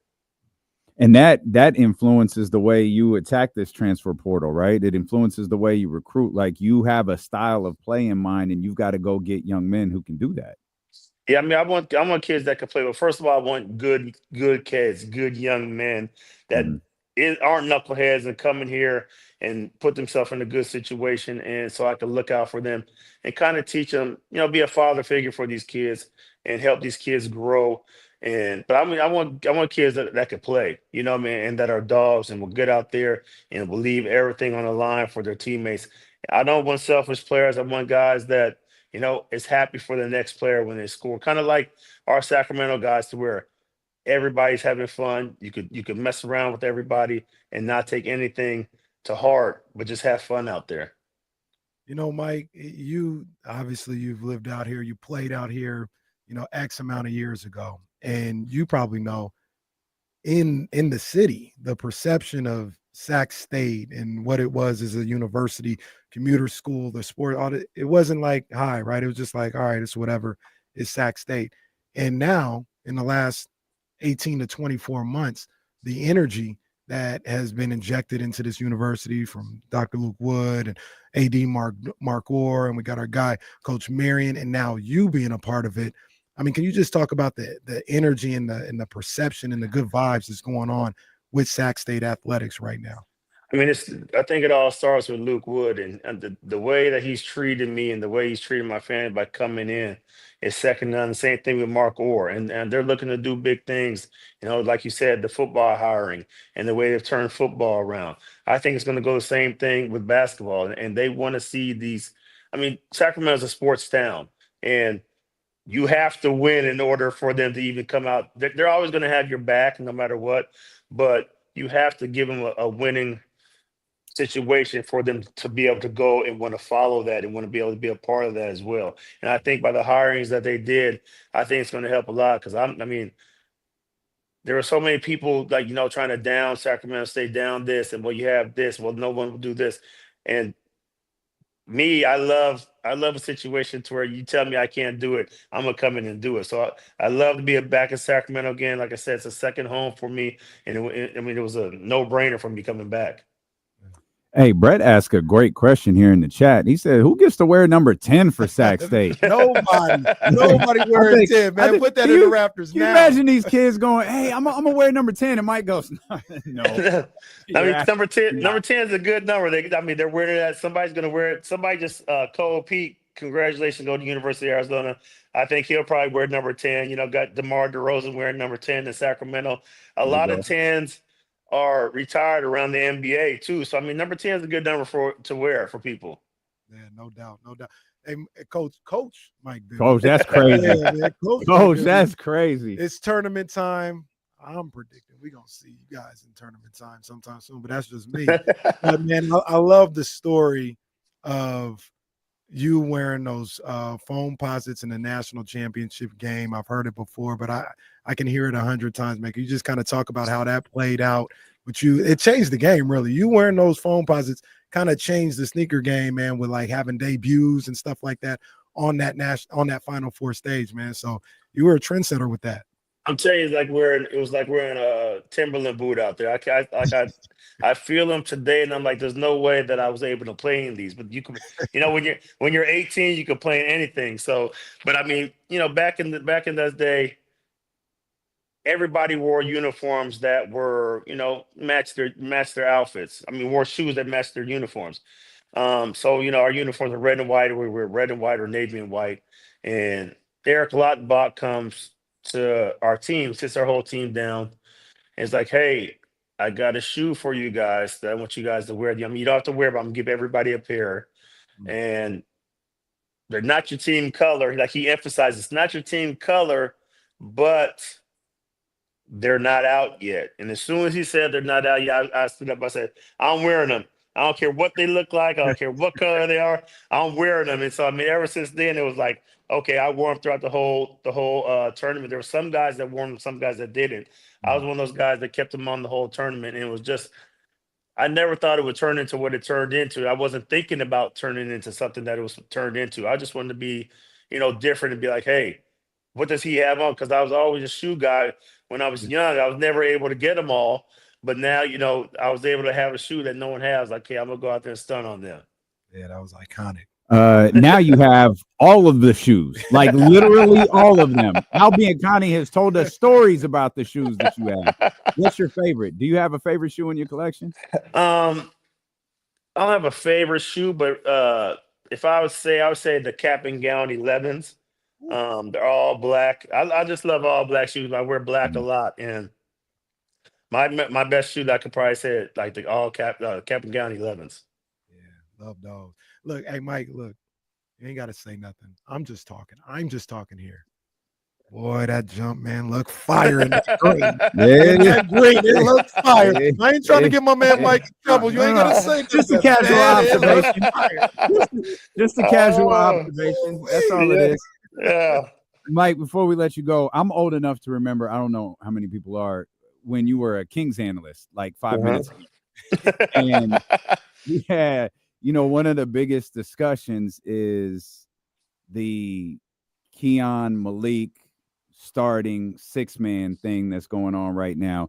And that influences the way you attack this transfer portal, right? It influences the way you recruit. Like, you have a style of play in mind, and you've got to go get young men who can do that. Yeah, I mean, I want kids that can play. But first of all, I want good kids, good young men that aren't knuckleheads and come in here and put themselves in a good situation, and so I can look out for them and kind of teach them, be a father figure for these kids and help these kids grow. But I mean, I want kids that can play, and that are dogs and will get out there and will leave everything on the line for their teammates. I don't want selfish players. I want guys that, is happy for the next player when they score. Kind of like our Sacramento guys, to where everybody's having fun. You could mess around with everybody and not take anything to heart, but just have fun out there. Mike, you've lived out here, you played out here, X amount of years ago. And you probably know in the city, the perception of Sac State and what it was as a university, commuter school, the sport, it wasn't like high, right? It was just like, all right, it's whatever, it's Sac State. And now in the last 18 to 24 months, the energy that has been injected into this university from Dr. Luke Wood and AD Mark Orr, and we got our guy, Coach Marion, and now you being a part of it. I mean, can you just talk about the energy and the perception and the good vibes that's going on with Sac State athletics right now? I mean, I think it all starts with Luke Wood and the way that he's treated me and the way he's treated my family by coming in is second to none. The same thing with Mark Orr, and they're looking to do big things. Like you said, the football hiring and the way they've turned football around. I think it's going to go the same thing with basketball, and they want to see these. I mean, Sacramento's a sports town, and you have to win in order for them to even come out. They're always going to have your back no matter what, but you have to give them a winning situation for them to be able to go and want to follow that and want to be able to be a part of that as well. And I think by the hirings that they did, I think it's going to help a lot, because I mean, there are so many people trying to down Sacramento State, down this, and you have this, no one will do this. And me, I love a situation to where you tell me I can't do it, I'm gonna come in and do it. So I love to be back in Sacramento again. Like I said, it's a second home for me, and it was a no-brainer for me coming back. Hey, Brett asked a great question here in the chat. He said, "Who gets to wear number 10 for Sac State?" Nobody wearing 10, man. Put that in the Raptors. You imagine these kids going, "Hey, I'm gonna wear number 10," and Mike goes, "No." I mean, number 10 is a good number. They're wearing that. Somebody's gonna wear it. Somebody just Cole Pete, congratulations, go to University of Arizona. I think he'll probably wear number 10. Got DeMar DeRozan wearing number 10 in Sacramento. A lot of 10s are retired around the NBA too. So I mean, number 10 is a good number to wear for people. Yeah, no doubt. Hey, Coach Mike Bibby. Coach, that's crazy. Yeah, Coach, that's crazy. It's tournament time. I'm predicting we're gonna see you guys in tournament time sometime soon, but that's just me. But man, I love the story of you wearing those foam posits in the national championship game. I've heard it before, but I can hear it 100 times. Make you just kind of talk about how that played out. But it changed the game, really. You wearing those foam posits kind of changed the sneaker game, man, with like having debuts and stuff like that on that Final Four stage, man. So you were a trendsetter with that. I'm telling you, it was like wearing a Timberland boot out there. I feel them today, and I'm like, there's no way that I was able to play in these. But you can, when you're 18, you can play in anything. So, but I mean, back in that day, everybody wore uniforms that were, matched their outfits. I mean, wore shoes that matched their uniforms. So our uniforms are red and white. We were red and white or navy and white, and Eric Lautenbach comes to our team, sits our whole team down, and it's like, hey, I got a shoe for you guys that I want you guys to wear. I mean, you don't have to wear, but I'm gonna give everybody a pair. And they're not your team color. Like he emphasizes, it's not your team color, but they're not out yet. And as soon as he said they're not out yet, I stood up. I said, I'm wearing them. I don't care what they look like. I don't care what color they are. I'm wearing them. And so I mean, ever since then, it was like, okay, I wore them throughout the whole tournament. There were some guys that wore them, some guys that didn't. I was one of those guys that kept them on the whole tournament. And it was just, I never thought it would turn into what it turned into. I wasn't thinking about turning into something that it was turned into. I just wanted to be, different and be like, hey, what does he have on? Because I was always a shoe guy when I was young. I was never able to get them all. But now, I was able to have a shoe that no one has. Like, okay, I'm going to go out there and stun on them. Yeah, that was iconic. Now you have all of the shoes, like literally all of them. Albie and Connie has told us stories about the shoes that you have. What's your favorite? Do you have a favorite shoe in your collection? I don't have a favorite shoe, but if I would say the Cap and Gown 11s. They're all black. I just love all black shoes. I wear black a lot, and my best shoe that I could probably say like the all Cap and Gown 11s. Yeah, love those. Look, hey Mike, look, you ain't got to say nothing. I'm just talking here. Boy, that jump, man, look fire in that green. That green, it looks fire. I ain't trying to get my man Mike in trouble. You ain't got to say just a casual observation. Just a casual observation. That's all it is. Yeah. Mike, before we let you go, I'm old enough to remember, I don't know how many people are, when you were a Kings analyst, like 5 minutes ago. And yeah, one of the biggest discussions is the Keon Malik starting 6-man thing that's going on right now.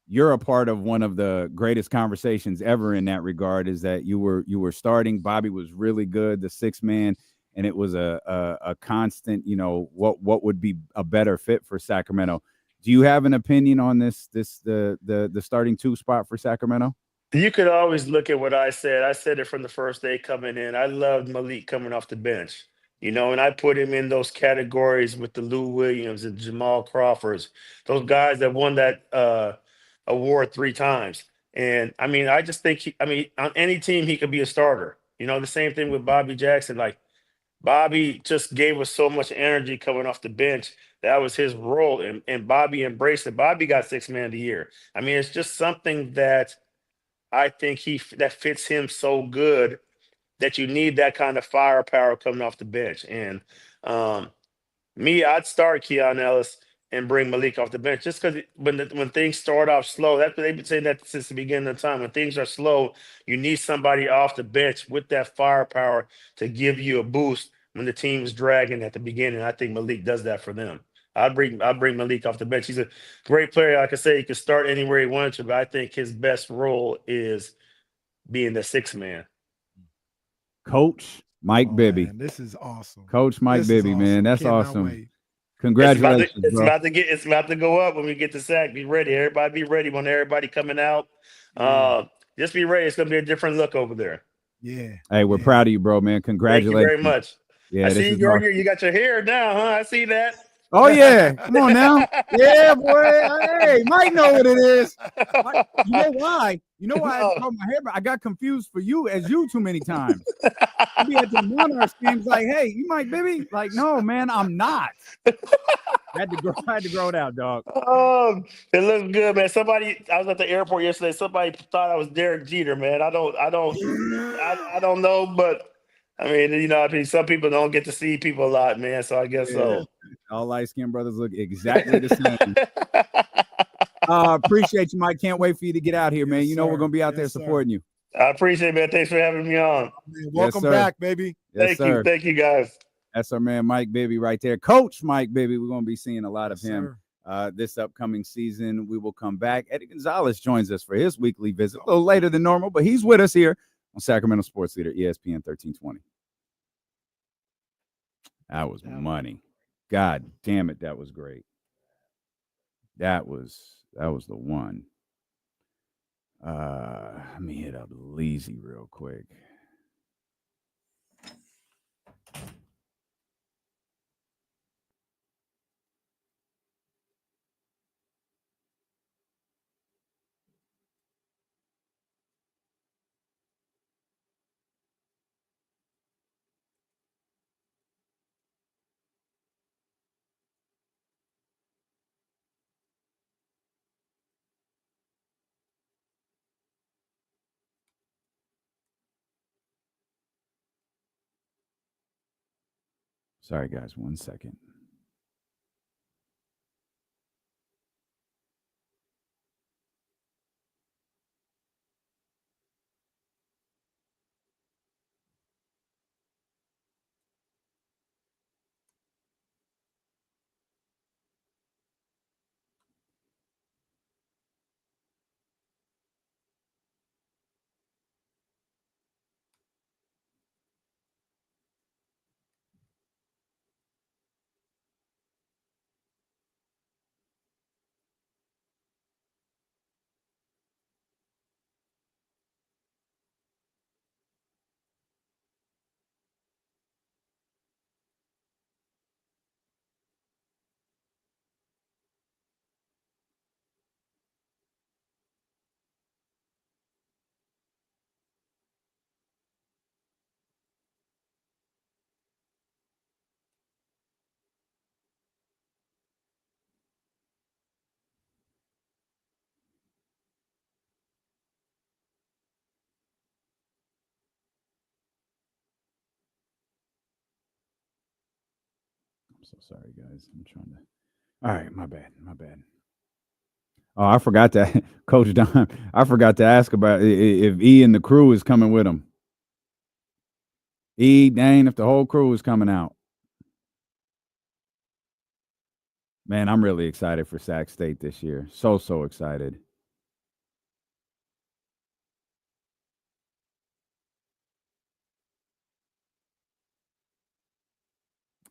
You're a part of one of the greatest conversations ever in that regard, is that you were starting. Bobby was really good, the 6-man, and it was a constant, what would be a better fit for Sacramento. Do you have an opinion on the starting 2 spot for Sacramento? You could always look at what I said. I said it from the first day coming in. I loved Malik coming off the bench, and I put him in those categories with the Lou Williams and Jamal Crawfords, those guys that won that award 3 times. And I mean, I just think on any team he could be a starter. The same thing with Bobby Jackson. Like Bobby just gave us so much energy coming off the bench. That was his role, and Bobby embraced it. Bobby got 6-man of the year. I mean, it's just something that I think that fits him so good that you need that kind of firepower coming off the bench. And I'd start Keon Ellis and bring Malik off the bench just because when things start off slow, that's what they've been saying that since the beginning of time. When things are slow, you need somebody off the bench with that firepower to give you a boost when the team is dragging at the beginning. I think Malik does that for them. I'd bring Malik off the bench. He's a great player. Like I say, he could start anywhere he wanted to, but I think his best role is being the 6-man. Coach Mike Bibby. Man, this is awesome. Coach Mike Bibby, awesome. man. That's Cannot awesome. wait. Congratulations. It's about to go up when we get to Sac. Be ready. Everybody be ready when everybody coming out. Just be ready. It's gonna be a different look over there. Yeah. Hey, we're proud of you, bro, man. Congratulations. Thank you very much. Yeah, I see you got your hair now, huh? I see that. Oh yeah, come on now. Yeah, boy. Hey, Mike know what it is. You know why? I called my hair, but I got confused for you as you too many times. I be at the Monarchs games like, hey, you Mike Bibby? Like, no, man, I'm not. I had to grow it out, dog. Oh, it looks good, man. I was at the airport yesterday. Somebody thought I was Derek Jeter, man. I don't know, but I mean, some people don't get to see people a lot, man. So I guess so. All light-skinned brothers look exactly the same. Appreciate you, Mike. Can't wait for you to get out here, man. We're going to be out there supporting you. I appreciate it, man. Thanks for having me on. Welcome back, baby. Yes, Thank you. Thank you, guys. That's our man, Mike Bibby, right there. Coach Mike Bibby. We're going to be seeing a lot of him this upcoming season. We will come back. Eddie Gonzalez joins us for his weekly visit, a little later than normal, but he's with us here on Sacramento Sports Leader, ESPN 1320. That was money. God damn it, that was great. That was the one. Let me hit up Leezy real quick. Sorry, guys. 1 second. I'm so sorry, guys. I'm trying to. All right, my bad. Oh, I forgot to, Coach Don. I forgot to ask about if E and the crew is coming with him. E, Dane, if the whole crew is coming out. Man, I'm really excited for Sac State this year. So excited.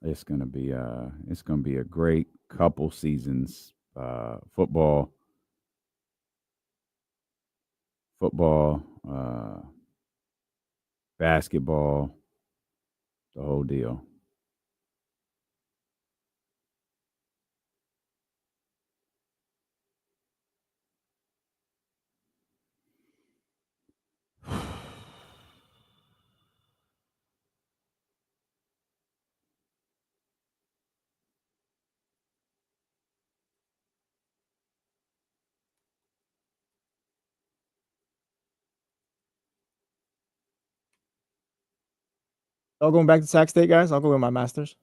It's gonna be a great couple seasons. Football, basketball, the whole deal. Y'all going back to Sac State, guys? I'll go with my Masters.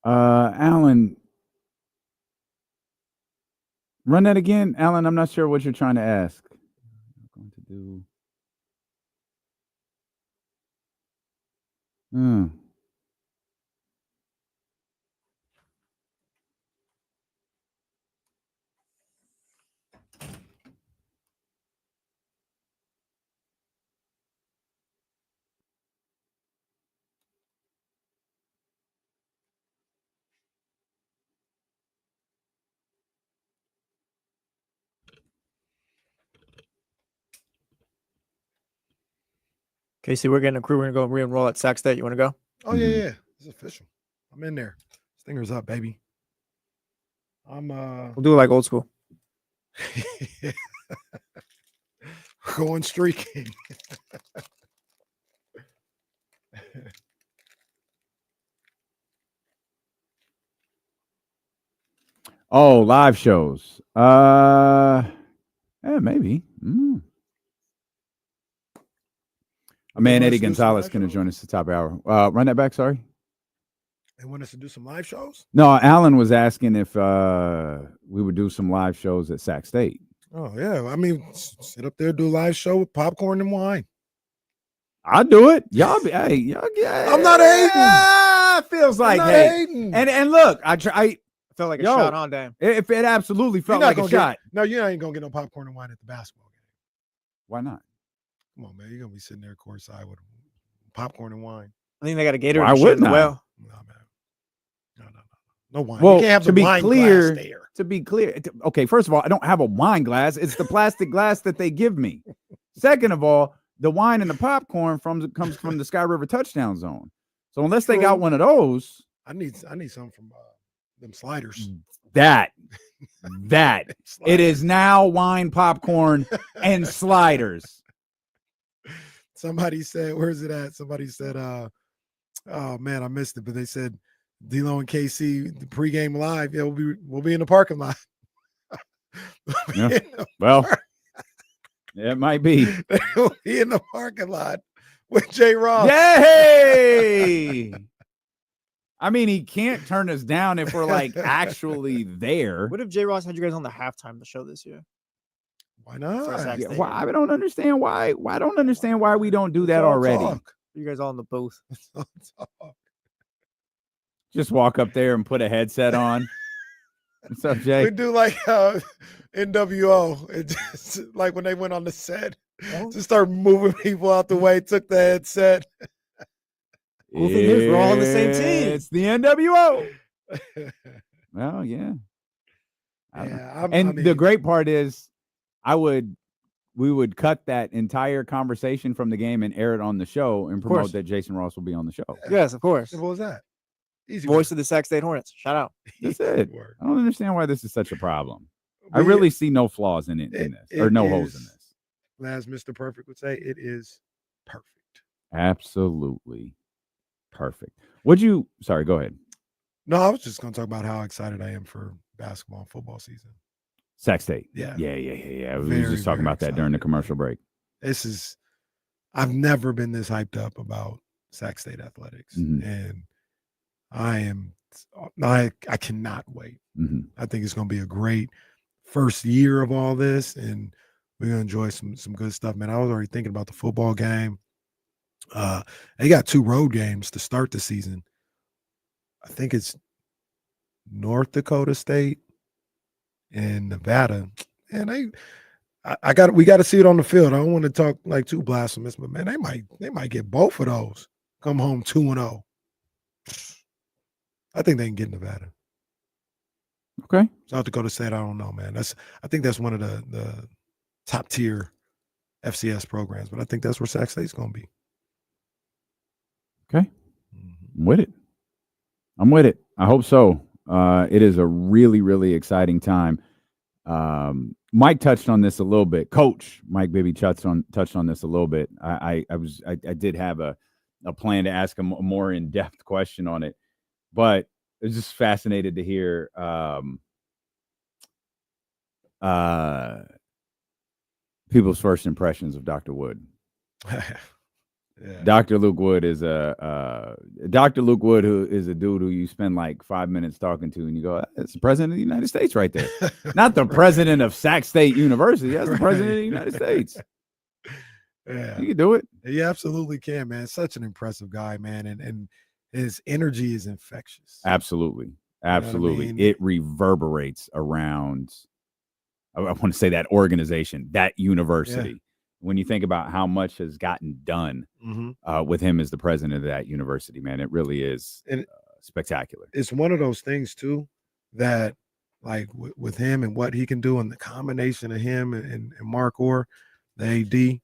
Alan, run that again. Alan, I'm not sure what you're trying to ask. I'm going to do. Casey, we're getting a crew. We're going to go re-enroll at Sac State. You want to go? Oh, yeah. It's official. I'm in there. Stinger's up, baby. We'll do it like old school. Going streaking. Oh, live shows. Yeah, maybe. My man Eddie Gonzalez going to join us at the top of the hour. Run that back, sorry. They want us to do some live shows? No, Alan was asking if we would do some live shows at Sac State. Oh, yeah. I mean, sit up there, do a live show with popcorn and wine. I'll do it. Y'all be, hey, y'all get. I'm not hating. Feels like hating. And look, I felt like a shot on damn. If it absolutely felt like a shot. No, you ain't gonna get no popcorn and wine at the basketball game. Why not? Come on, man. You're gonna be sitting there courtside with popcorn and wine. I think they got a Gatorade. Why wouldn't I? No, man. No wine. Well, you can't have to the be wine clear, glass there. to be clear, okay. First of all, I don't have a wine glass. It's the plastic glass that they give me. Second of all, the wine and the popcorn comes from the Sky River touchdown zone. So unless they got one of those, I need some from them sliders. That it is now wine, popcorn, and sliders. Somebody said, where's it at? Somebody said, oh man, I missed it, but they said D-Lo and KC, the pregame live. Yeah, we'll be in the parking lot. Yeah. Well, it might be. They'll be in the parking lot with J. Ross. Yay! I mean, he can't turn us down if we're like actually there. What if J. Ross had you guys on the halftime of the show this year? Why not? Yeah, why? I don't understand why. I don't understand why we don't do that already. You guys all in the booth. Just walk up there and put a headset on. What's up, Jay? We do like NWO. It just like when they went on the set, just start moving people out the way, took the headset. Cool thing is we're all on the same team. It's the NWO. Well, yeah. The great part is we would cut that entire conversation from the game and air it on the show and promote that Jason Ross will be on the show. Yes, of course. What was that? Easy Voice of the Sac State Hornets. Shout out. That's it. I don't understand why this is such a problem. I really see no flaws in this, or no holes in this. As Mr. Perfect would say, it is perfect. Absolutely perfect. Sorry, go ahead. No, I was just going to talk about how excited I am for basketball and football season. Sac State. Yeah. We were just talking about that during the commercial break. I've never been this hyped up about Sac State athletics. Mm-hmm. And I cannot wait. Mm-hmm. I think it's going to be a great first year of all this, and we're going to enjoy some good stuff, man. I was already thinking about the football game. They got 2 road games to start the season. I think it's North Dakota State and Nevada. And we got to see it on the field. I don't want to talk like too blasphemous, but man, they might get both of those. Come home 2-0. I think they can get Nevada. Okay. South Dakota State, I don't know, man. I think that's one of the top tier FCS programs, but I think that's where Sac State's going to be. Okay. I'm with it. I hope so. It is a really, really exciting time. Mike touched on this a little bit. Coach Mike Bibby touched on this a little bit. I did have a plan to ask him a more in-depth question on it, but I was just fascinated to hear people's first impressions of Dr. Wood. Yeah. Dr. Luke Wood is a who is a dude who you spend like 5 minutes talking to, and you go, "That's the president of the United States right there." Not the president of Sac State University. That's the president of the United States. Yeah, you can do it. You absolutely can, man. Such an impressive guy, man, and his energy is infectious. Absolutely. You know what I mean? It reverberates around. I want to say that organization, that university. Yeah. When you think about how much has gotten done with him as the president of that university, man, it really is spectacular. It's one of those things too that, like with him and what he can do, and the combination of him and Mark Orr, the AD,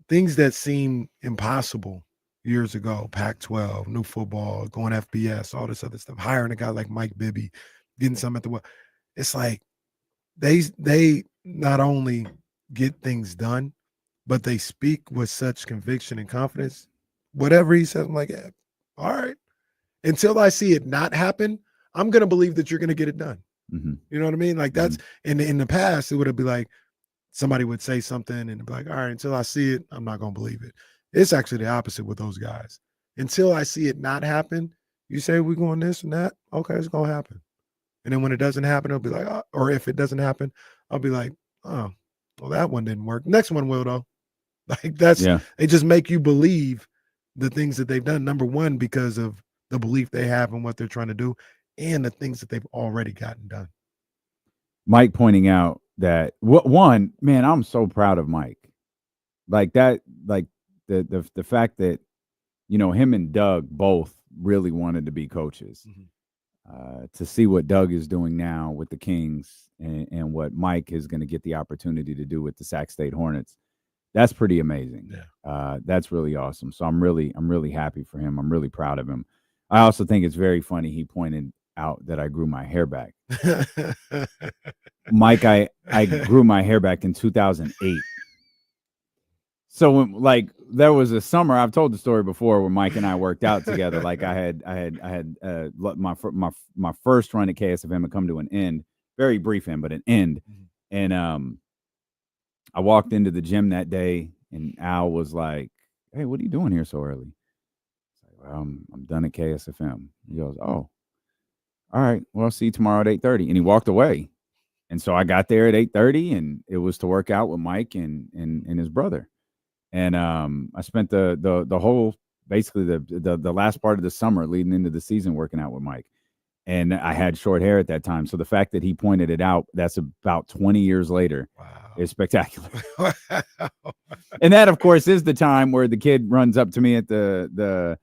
things that seem impossible years ago, Pac-12, new football, going FBS, all this other stuff, hiring a guy like Mike Bibby, getting some at the well. It's like they not only get things done, but they speak with such conviction and confidence. Whatever he says, I'm like, yeah, all right. Until I see it not happen, I'm going to believe that you're going to get it done. Mm-hmm. You know what I mean? Like that's in the past, it would be like somebody would say something and it'd be like, all right, until I see it, I'm not going to believe it. It's actually the opposite with those guys. Until I see it not happen, you say we're going this and that. Okay, it's going to happen. And then when it doesn't happen, it'll be like, oh, or if it doesn't happen, I'll be like, oh, well, that one didn't work. Next one will, though. Like they just make you believe the things that they've done. Number one, because of the belief they have in what they're trying to do and the things that they've already gotten done. Mike pointing out that one, man, I'm so proud of Mike. Like that, like the fact that, you know, him and Doug both really wanted to be coaches. To see what Doug is doing now with the Kings and what Mike is going to get the opportunity to do with the Sac State Hornets, that's pretty amazing. Yeah. That's really awesome. So I'm really happy for him. I'm really proud of him. I also think it's very funny he pointed out that I grew my hair back. Mike, I grew my hair back in 2008. So when, like, there was a summer, I've told the story before, where Mike and I worked out together. Like I had my first run at KSFM had come to an end, very brief end, but an end. And I walked into the gym that day, and Al was like, "Hey, what are you doing here so early?" Well, I'm done at KSFM. He goes, "Oh, all right. Well, I'll see you tomorrow at 8:30." And he walked away. And so I got there at 8:30, and it was to work out with Mike and his brother. And I spent the whole, basically the last part of the summer leading into the season working out with Mike. And I had short hair at that time. So the fact that he pointed it out, that's about 20 years later, is spectacular. And that, of course, is the time where the kid runs up to me at the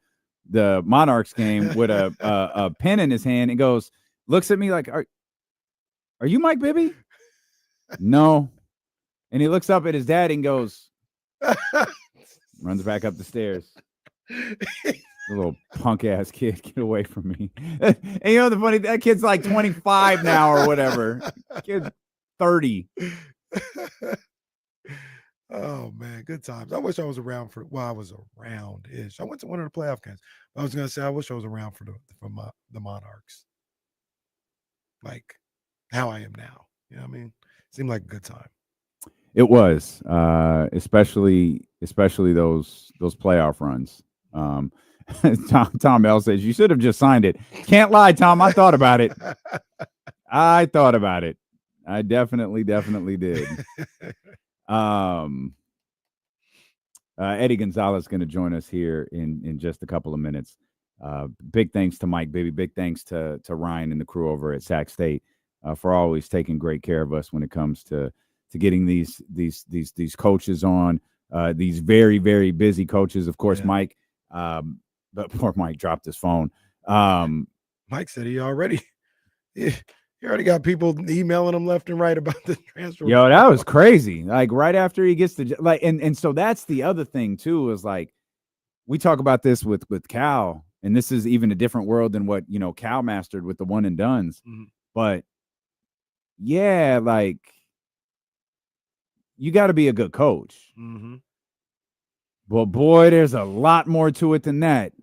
Monarchs game with a pen in his hand and goes, looks at me like, are you Mike Bibby? No. And he looks up at his dad and goes, runs back up the stairs. A little punk ass kid, get away from me. And you know the funny, that kid's like 25 now or whatever. Kid's 30. Oh man, good times. I wish I was around for. Well, I was around-ish. I went to one of the playoff games. I was gonna say I wish I was around for the Monarchs. Like how I am now. You know what I mean? Seemed like a good time. It was, especially those playoff runs. Tom L says you should have just signed it. Can't lie, Tom. I thought about it. I definitely did. Eddie Gonzalez is going to join us here in just a couple of minutes. Big thanks to Mike Bibby. Big thanks to Ryan and the crew over at Sac State for always taking great care of us when it comes to getting these coaches on, these very, very busy coaches. Of course, yeah. Mike, but poor Mike dropped his phone. Mike said he already got people emailing him left and right about the transfer. Yo, that was crazy. Like right after he gets the and so that's the other thing too, is like we talk about this with Cal, and this is even a different world than what Cal mastered with the one and dones. Mm-hmm. But yeah, like you got to be a good coach. Mm-hmm. Well, boy, there's a lot more to it than that.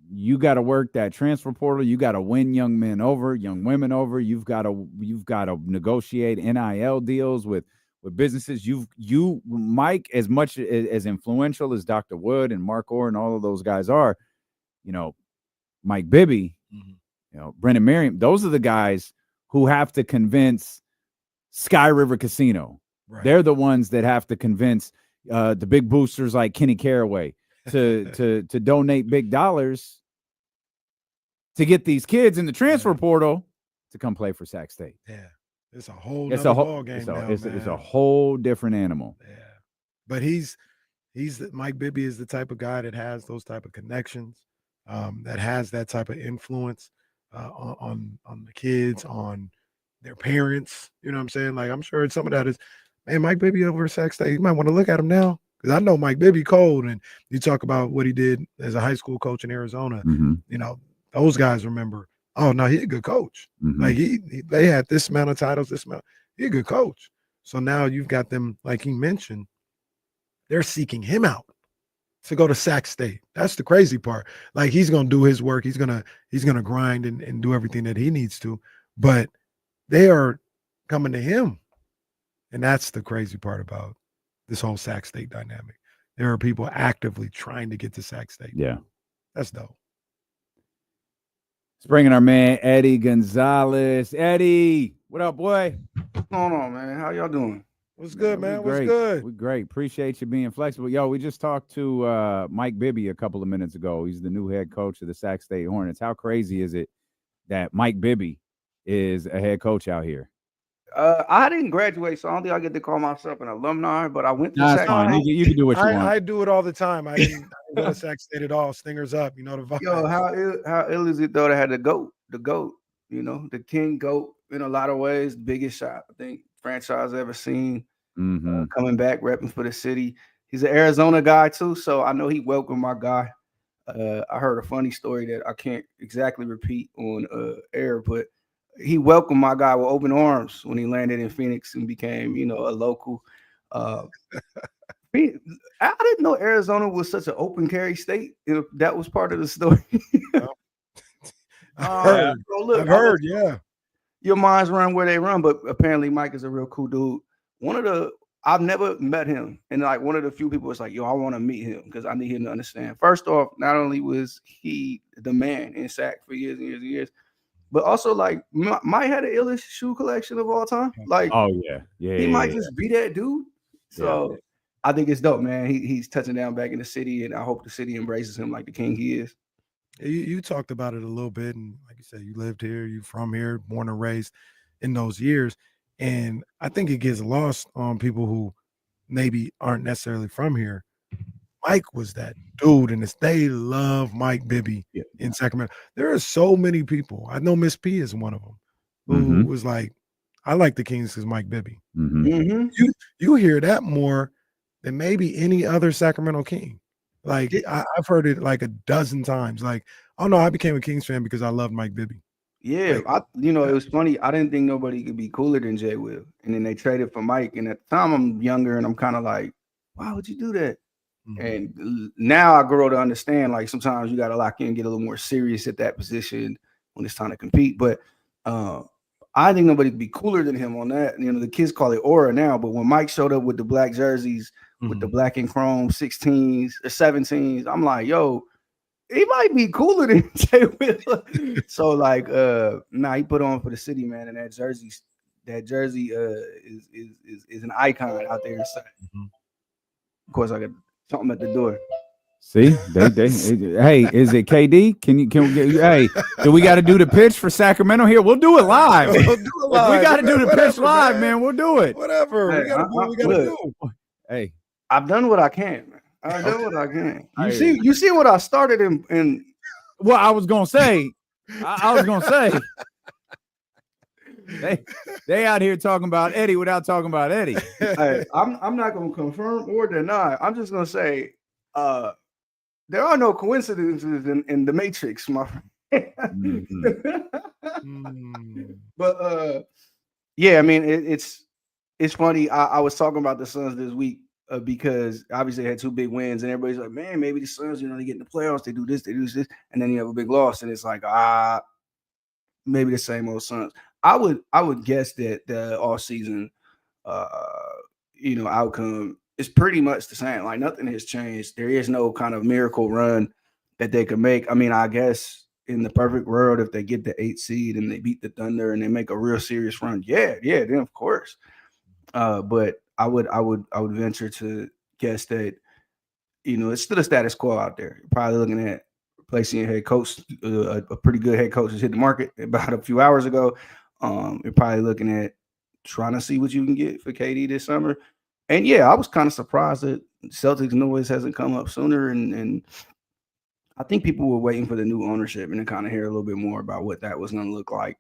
You got to work that transfer portal. You got to win young men over, young women over. You've got to negotiate NIL deals with businesses. Mike, as much as influential as Dr. Wood and Mark Orr and all of those guys are, Mike Bibby, mm-hmm. Brendan Merriam, those are the guys who have to convince Sky River Casino. Right. They're the ones that have to convince the big boosters like Kenny Caraway to donate big dollars to get these kids in the transfer portal to come play for Sac State. Yeah, it's a whole ball game now, it's a whole different animal. Yeah, but Mike Bibby is the type of guy that has those type of connections, that has that type of influence on the kids, on their parents. You know what I'm saying? Like I'm sure some of that is. Man, Mike Bibby over at Sac State, you might want to look at him now because I know Mike Bibby cold, and you talk about what he did as a high school coach in Arizona. Mm-hmm. Those guys remember. Oh no, he's a good coach. Mm-hmm. Like they had this amount of titles, this amount. He's a good coach. So now you've got them, like he mentioned, they're seeking him out to go to Sac State. That's the crazy part. Like he's gonna do his work. He's gonna grind and do everything that he needs to, but they are coming to him. And that's the crazy part about this whole Sac State dynamic. There are people actively trying to get to Sac State. Yeah. That's dope. Let's bring in our man, Eddie Gonzalez. Eddie, what up, boy? What's going on, man? How y'all doing? What's good, man? What's good? We're great. Appreciate you being flexible. Yo, we just talked to Mike Bibby a couple of minutes ago. He's the new head coach of the Sac State Hornets. How crazy is it that Mike Bibby is a head coach out here? I didn't graduate, so I don't think I get to call myself an alumni, but I went to Sac State. You can do what you want. I do it all the time. I didn't go to Sac State at all. Stingers up, the vibe. Yo, how ill is it though to have the GOAT, the king GOAT in a lot of ways, biggest shot I think franchise ever seen. Mm-hmm. Coming back, repping for the city. He's an Arizona guy too, so I know he welcomed my guy. I heard a funny story that I can't exactly repeat on air, but he welcomed my guy with open arms when he landed in Phoenix and became, a local. I didn't know Arizona was such an open carry state. That was part of the story. I've heard, yeah. Your minds run where they run, but apparently Mike is a real cool dude. I've never met him, and like one of the few people was like, yo, I want to meet him because I need him to understand. First off, not only was he the man in Sac for years and years and years, but also like Mike had the illest shoe collection of all time. Like, he might just be that dude. So I think it's dope, man. He's touching down back in the city, and I hope the city embraces him like the king he is. You talked about it a little bit, and like you said, you lived here, you from here, born and raised in those years. And I think it gets lost on people who maybe aren't necessarily from here. Mike was that dude, and they love Mike Bibby in Sacramento. There are so many people. I know Miss P is one of them who was like, I like the Kings because Mike Bibby. You hear that more than maybe any other Sacramento King. Like I've heard it like a dozen times. Like, oh no, I became a Kings fan because I loved Mike Bibby. Yeah, it was funny. I didn't think nobody could be cooler than Jay Will. And then they traded for Mike. And at the time I'm younger and I'm kind of like, why would you do that? And now I grow to understand, like sometimes you got to lock in and get a little more serious at that position when it's time to compete. But I think nobody could be cooler than him on that. The kids call it aura now, but when Mike showed up with the black jerseys, with the black and chrome 16s or 17s, I'm like, yo, he might be cooler than Jay Will. So like, he put on for the city, man, and that jersey is an icon out there inside. Of course, I got something at the door. See, hey, is it KD? Can we get? Hey, do we got to do the pitch for Sacramento here? We'll do it live. If we got to do the pitch live, man, we'll do it. Whatever. Hey, we got to do what we got to do. Hey, I've done what I can, man. I've done what I can. You see what I started in. Well, I was gonna say. I was gonna say. They out here talking about Eddie without talking about Eddie. Hey, I'm not gonna confirm or deny. I'm just gonna say, there are no coincidences in the Matrix, my friend. But yeah, I mean it's funny. I was talking about the Suns this week because obviously they had 2 big wins, and everybody's like, man, maybe the Suns, they get in the playoffs, they do this, and then you have a big loss, and it's like, maybe the same old Suns. I would guess that the all-season outcome is pretty much the same. Like nothing has changed. There is no kind of miracle run that they could make. I mean, I guess in the perfect world, if they get the 8th seed and they beat the Thunder and they make a real serious run, then of course. But I would venture to guess that it's still a status quo out there. You're probably looking at replacing a head coach. A pretty good head coach has hit the market about a few hours ago. You're probably looking at trying to see what you can get for KD this summer. And yeah, I was kind of surprised that Celtics noise hasn't come up sooner. And I think people were waiting for the new ownership and to kind of hear a little bit more about what that was going to look like.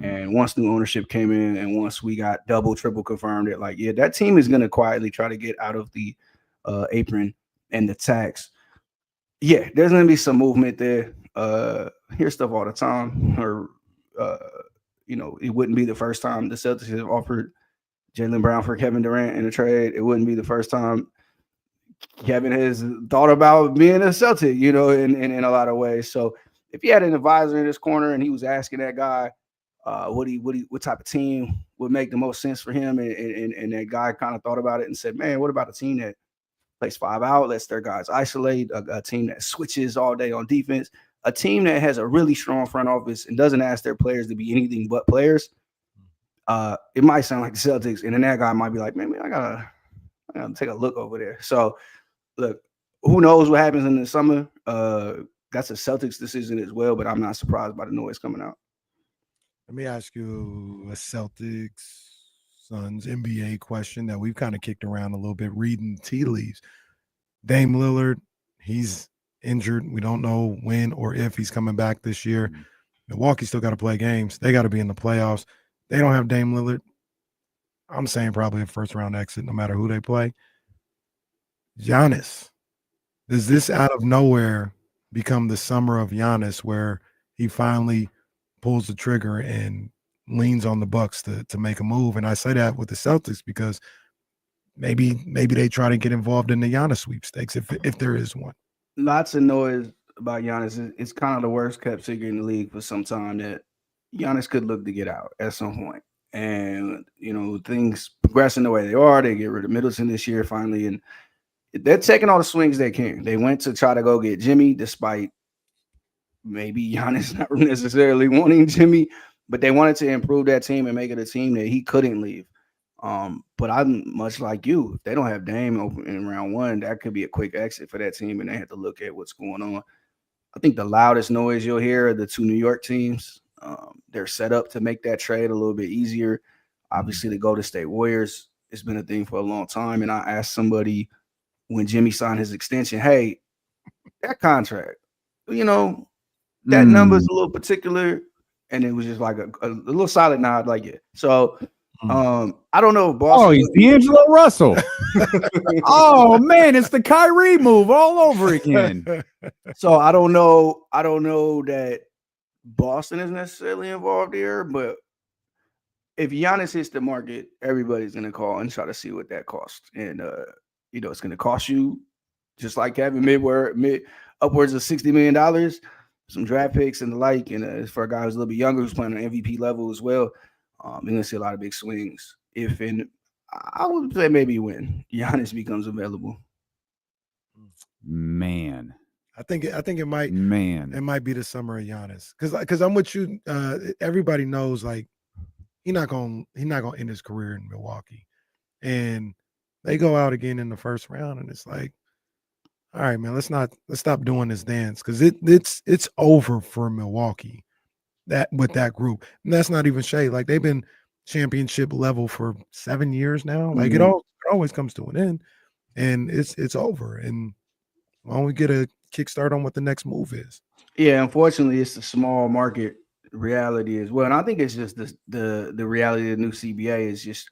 And once new ownership came in, and once we got double, triple confirmed it, like, yeah, that team is going to quietly try to get out of the apron and the tax. Yeah, there's going to be some movement there. Hear stuff all the time. Or, it wouldn't be the first time the Celtics have offered Jaylen Brown for Kevin Durant in a trade. It wouldn't be the first time Kevin has thought about being a Celtic, in a lot of ways. So if you had an advisor in this corner and he was asking that guy what type of team would make the most sense for him, and that guy kind of thought about it and said, man, what about a team that plays 5 out, lets their guys isolate, a team that switches all day on defense, a team that has a really strong front office and doesn't ask their players to be anything but players. It might sound like the Celtics, and then that guy might be like, man, I gotta take a look over there. So look, who knows what happens in the summer? That's a Celtics decision as well, but I'm not surprised by the noise coming out. Let me ask you a Celtics Suns NBA question that we've kind of kicked around a little bit, reading tea leaves. Dame Lillard, he's injured. We don't know when or if he's coming back this year. Milwaukee still got to play games. They got to be in the playoffs. They don't have Dame Lillard. I'm saying probably a first-round exit no matter who they play. Giannis, does this out of nowhere become the summer of Giannis where he finally pulls the trigger and leans on the Bucks to make a move? And I say that with the Celtics because maybe they try to get involved in the Giannis sweepstakes if there is one. Lots of noise about Giannis. It's kind of the worst kept secret in the league for some time that Giannis could look to get out at some point. And, things progressing the way they are. They get rid of Middleton this year finally, and they're taking all the swings they can. They went to try to go get Jimmy, despite maybe Giannis not necessarily wanting Jimmy, but they wanted to improve that team and make it a team that he couldn't leave. But I'm much like you. If they don't have Dame open in round one, that could be a quick exit for that team, and they have to look at what's going on. I think the loudest noise you'll hear are the two New York teams. They're set up to make that trade a little bit easier. Obviously, the Golden State Warriors, it's been a thing for a long time. And I asked somebody when Jimmy signed his extension, hey, that contract, that number's a little particular. And it was just like a little solid nod, like, yeah. So I don't know if Boston. Oh, he's D'Angelo Russell. Oh man, it's the Kyrie move all over again. So I don't know that Boston is necessarily involved here, but if Giannis hits the market, everybody's gonna call and try to see what that costs. And it's gonna cost you, just like having upwards of $60 million, some draft picks and the like. And for a guy who's a little bit younger, who's playing on MVP level as well, you're gonna see a lot of big swings. I would say maybe when Giannis becomes available. Man, I think it might. Man, it might be the summer of Giannis because I'm with you. Everybody knows like he's not gonna end his career in Milwaukee, and they go out again in the first round, and it's like, all right, man, let's stop doing this dance because it's over for Milwaukee. That with that group, and that's not even shade. Like they've been championship level for 7 years now. Like it always comes to an end, and it's over. And why don't we get a kickstart on what the next move is? Yeah, unfortunately, it's a small market reality as well, and I think it's just the reality of the new CBA is just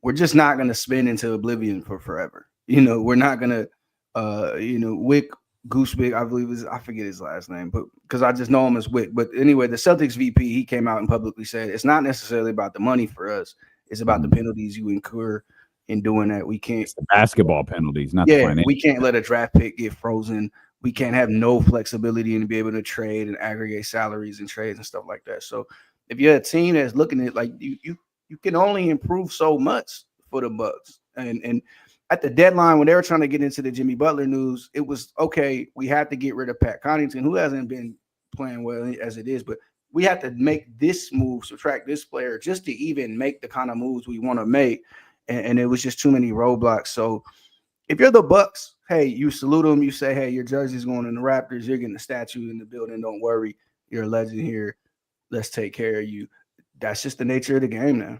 we're just not going to spin into oblivion for forever. We're not going to, Wick Goosebeck, I believe I forget his last name, but because I just know him as Wick. But anyway, the Celtics VP, he came out and publicly said it's not necessarily about the money for us; it's about the penalties you incur in doing that. We can't the basketball penalties, not the financial. We can't let a draft pick get frozen. We can't have no flexibility and be able to trade and aggregate salaries and trades and stuff like that. So if you're a team that's looking at like you can only improve so much for the Bucks. And at the deadline, when they were trying to get into the Jimmy Butler news, it was okay. We have to get rid of Pat Connaughton, who hasn't been playing well as it is, but we have to make this move, subtract this player, just to even make the kind of moves we want to make. And it was just too many roadblocks. So if you're the Bucks, hey, you salute them. You say, hey, your jersey's going in the Raptors. You're getting a statue in the building. Don't worry. You're a legend here. Let's take care of you. That's just the nature of the game now.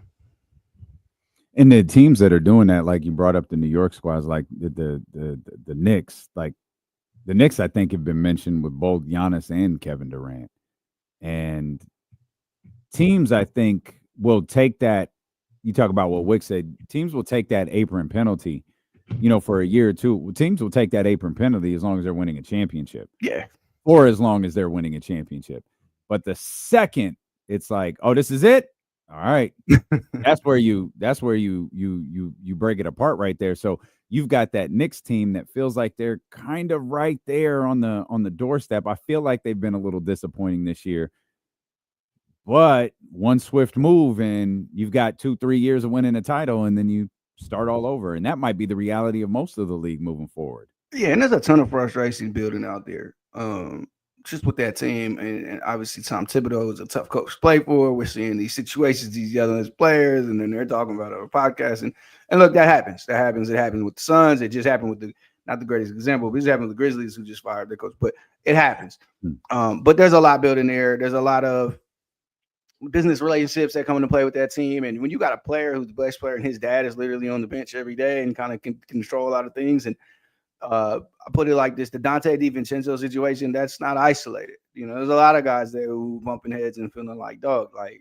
And the teams that are doing that, like you brought up the New York squads, like the Knicks, like the Knicks, I think have been mentioned with both Giannis and Kevin Durant. And teams, I think, will take that. You talk about what Wick said. Teams will take that apron penalty, for a year or two. Teams will take that apron penalty as long as they're winning a championship. Yeah. Or as long as they're winning a championship. But the second it's like, oh, this is it. All right. that's where you break it apart right there. So you've got that Knicks team that feels like they're kind of right there on the doorstep. I feel like they've been a little disappointing this year. But one swift move and you've got 2-3 years of winning a title and then you start all over. And that might be the reality of most of the league moving forward. Yeah, and there's a ton of frustration building out there. Just with that team, and obviously Tom Thibodeau is a tough coach to play for. We're seeing these situations, these yelling as players, and then they're talking about it on a podcast. And look, that happens. It happens with the Suns. It just happened with not the greatest example, but it just happened with the Grizzlies who just fired their coach. But it happens. But there's a lot building there. There's a lot of business relationships that come into play with that team. And when you got a player who's the best player and his dad is literally on the bench every day and kind of can control a lot of things, and I put it like this: the Dante DiVincenzo situation, that's not isolated. There's a lot of guys there who bumping heads and feeling like, dog, like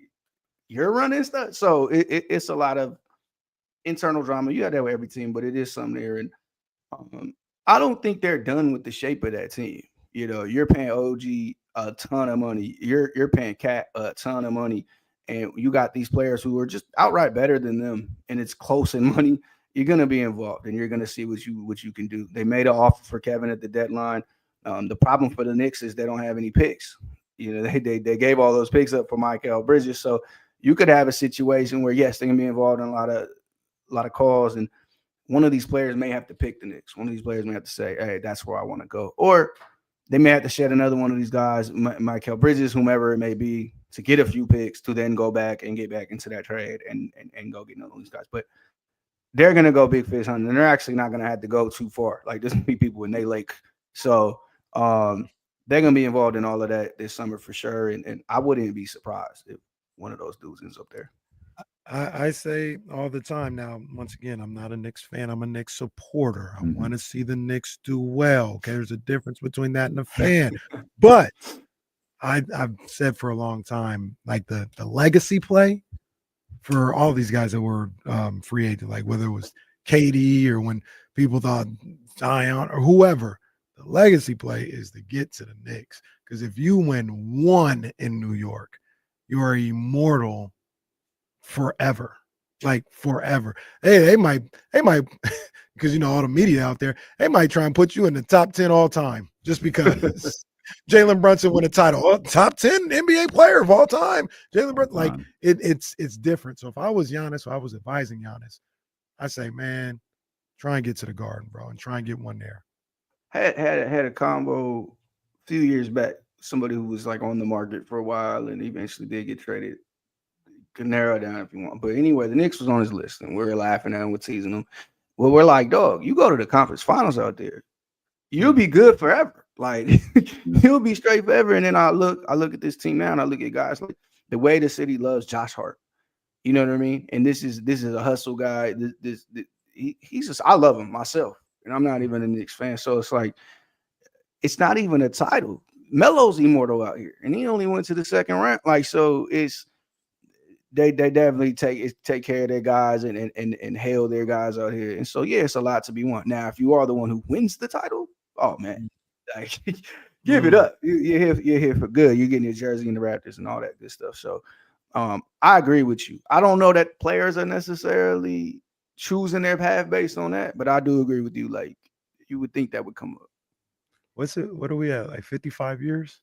you're running stuff. So it's a lot of internal drama. You have that with every team, but it is something there. And I don't think they're done with the shape of that team. You're paying OG a ton of money. You're paying Cat a ton of money, and you got these players who are just outright better than them, and it's close in money. you're going to be involved, and you're going to see what you can do. They made an offer for Kevin at the deadline. The problem for the Knicks is they don't have any picks. They gave all those picks up for Mikal Bridges, so you could have a situation where yes, they can be involved in a lot of calls, and one of these players may have to pick the Knicks. One of these players may have to say, "Hey, that's where I want to go," or they may have to shed another one of these guys, Mikal Bridges, whomever it may be, to get a few picks to then go back and get back into that trade and go get another one of these guys. But they're going to go big fish hunting, and they're actually not going to have to go too far. Like, there's going to be people in their lake. So they're going to be involved in all of that this summer for sure. And I wouldn't be surprised if one of those dudes ends up there. I say all the time now, once again, I'm not a Knicks fan. I'm a Knicks supporter. I want to see the Knicks do well. Okay, there's a difference between that and a fan. But I've said for a long time, like the legacy play for all these guys that were free agent, like whether it was KD or when people thought Zion or whoever, the legacy play is to get to the Knicks. Because if you win one in New York, you are immortal forever, like forever. Hey, they might, because all the media out there, they might try and put you in the top 10 all time just because Jalen Brunson won a title, top 10 NBA player of all time. Jalen Brunson, like it's different. So if I was Giannis, or I was advising Giannis, I say, man, try and get to the Garden, bro, and try and get one there. Had a combo a few years back. Somebody who was like on the market for a while and eventually did get traded. Can narrow down if you want. But anyway, the Knicks was on his list and we were laughing at him, we're teasing him. Well, we're like, dog, you go to the conference finals out there, you'll be good forever. Like you'll be straight forever. And then I look at this team now and I look at guys like the way the city loves Josh Hart. You know what I mean? And this is a hustle guy. He's just, I love him myself. And I'm not even a Knicks fan. So it's like, it's not even a title. Melo's immortal out here. And he only went to the second round. Like, so it's, They definitely take care of their guys and hail their guys out here. And so, yeah, it's a lot to be won. Now, if you are the one who wins the title, oh, man, like, give it up. You're here for good. You're getting your jersey and the Raptors and all that good stuff. So I agree with you. I don't know that players are necessarily choosing their path based on that, but I do agree with you. Like, you would think that would come up. What are we at? Like 55 years?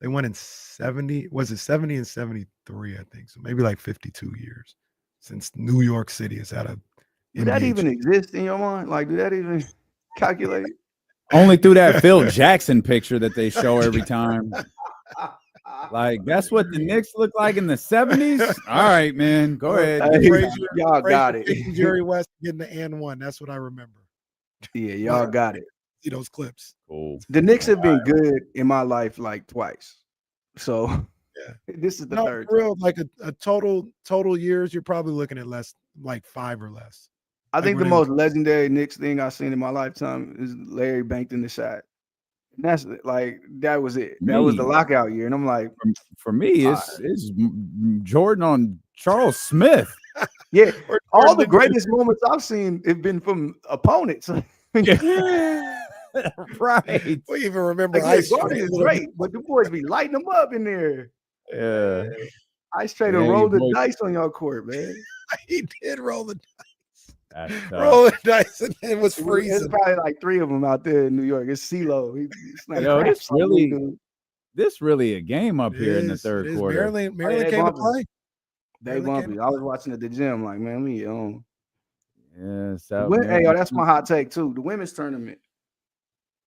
They won in 70. Was it 70 and 73? I think so. Maybe like 52 years since New York City has had a. Does that even exist in your mind? Like, do that even calculate? Only through that Phil Jackson picture that they show every time. Like, that's what the Knicks look like in the 70s. All right, man, go ahead. Y'all got it. Jerry West getting the and one. That's what I remember. Yeah, y'all got it. See those clips. Cool. The Knicks have been good in my life like twice. So yeah, this is the third. For real, like a total years, you're probably looking at less, like 5 or less. I think the most legendary Knicks thing I've seen in my lifetime is Larry banked in the shot. And that's like, that was it. That was the lockout year. And I'm like, for me, it's Jordan on Charles Smith. Yeah, all the greatest moments I've seen have been from opponents. Right. We even remember like, Ice Trade is great, but the boys be lighting them up in there. Yeah. Ice Trade roll the dice on your court, man. He did roll the dice. Roll the dice, and it was freezing. There's probably like 3 of them out there in New York. It's CeeLo. This really a game up here in the third quarter. Maryland came to play. They bumpy. I was watching at the gym, like, man, we on. Yeah, that's my hot take too. The women's tournament.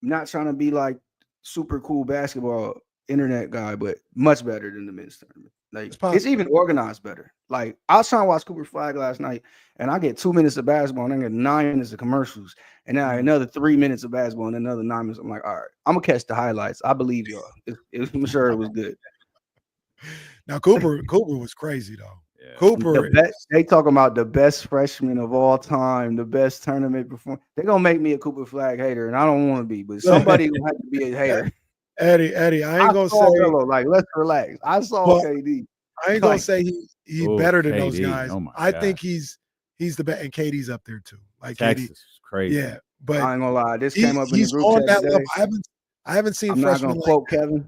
I'm not trying to be like super cool basketball internet guy, but much better than the men's tournament. Like, it's even organized better. Like, I was trying to watch Cooper Flag last night, and I get 2 minutes of basketball, and I get 9 minutes of commercials, and now another 3 minutes of basketball, and another 9 minutes. I'm like, all right, I'm gonna catch the highlights. I believe y'all. I'm sure it was good. Now Cooper was crazy though. Yeah. Cooper, they talking about the best freshman of all time, the best tournament performer. They're gonna make me a Cooper Flag hater, and I don't want to be, but somebody will have to be a hater. Eddie, I ain't gonna say like, let's relax. I saw KD. I ain't gonna say he's better than those KD. guys. Oh I think he's the best, and KD's up there too. Like Texas KD, is crazy. Yeah, but I ain't gonna lie. This came up in the he's group on chat that today. level. I haven't seen. I'm not gonna freshmen quote Kevin.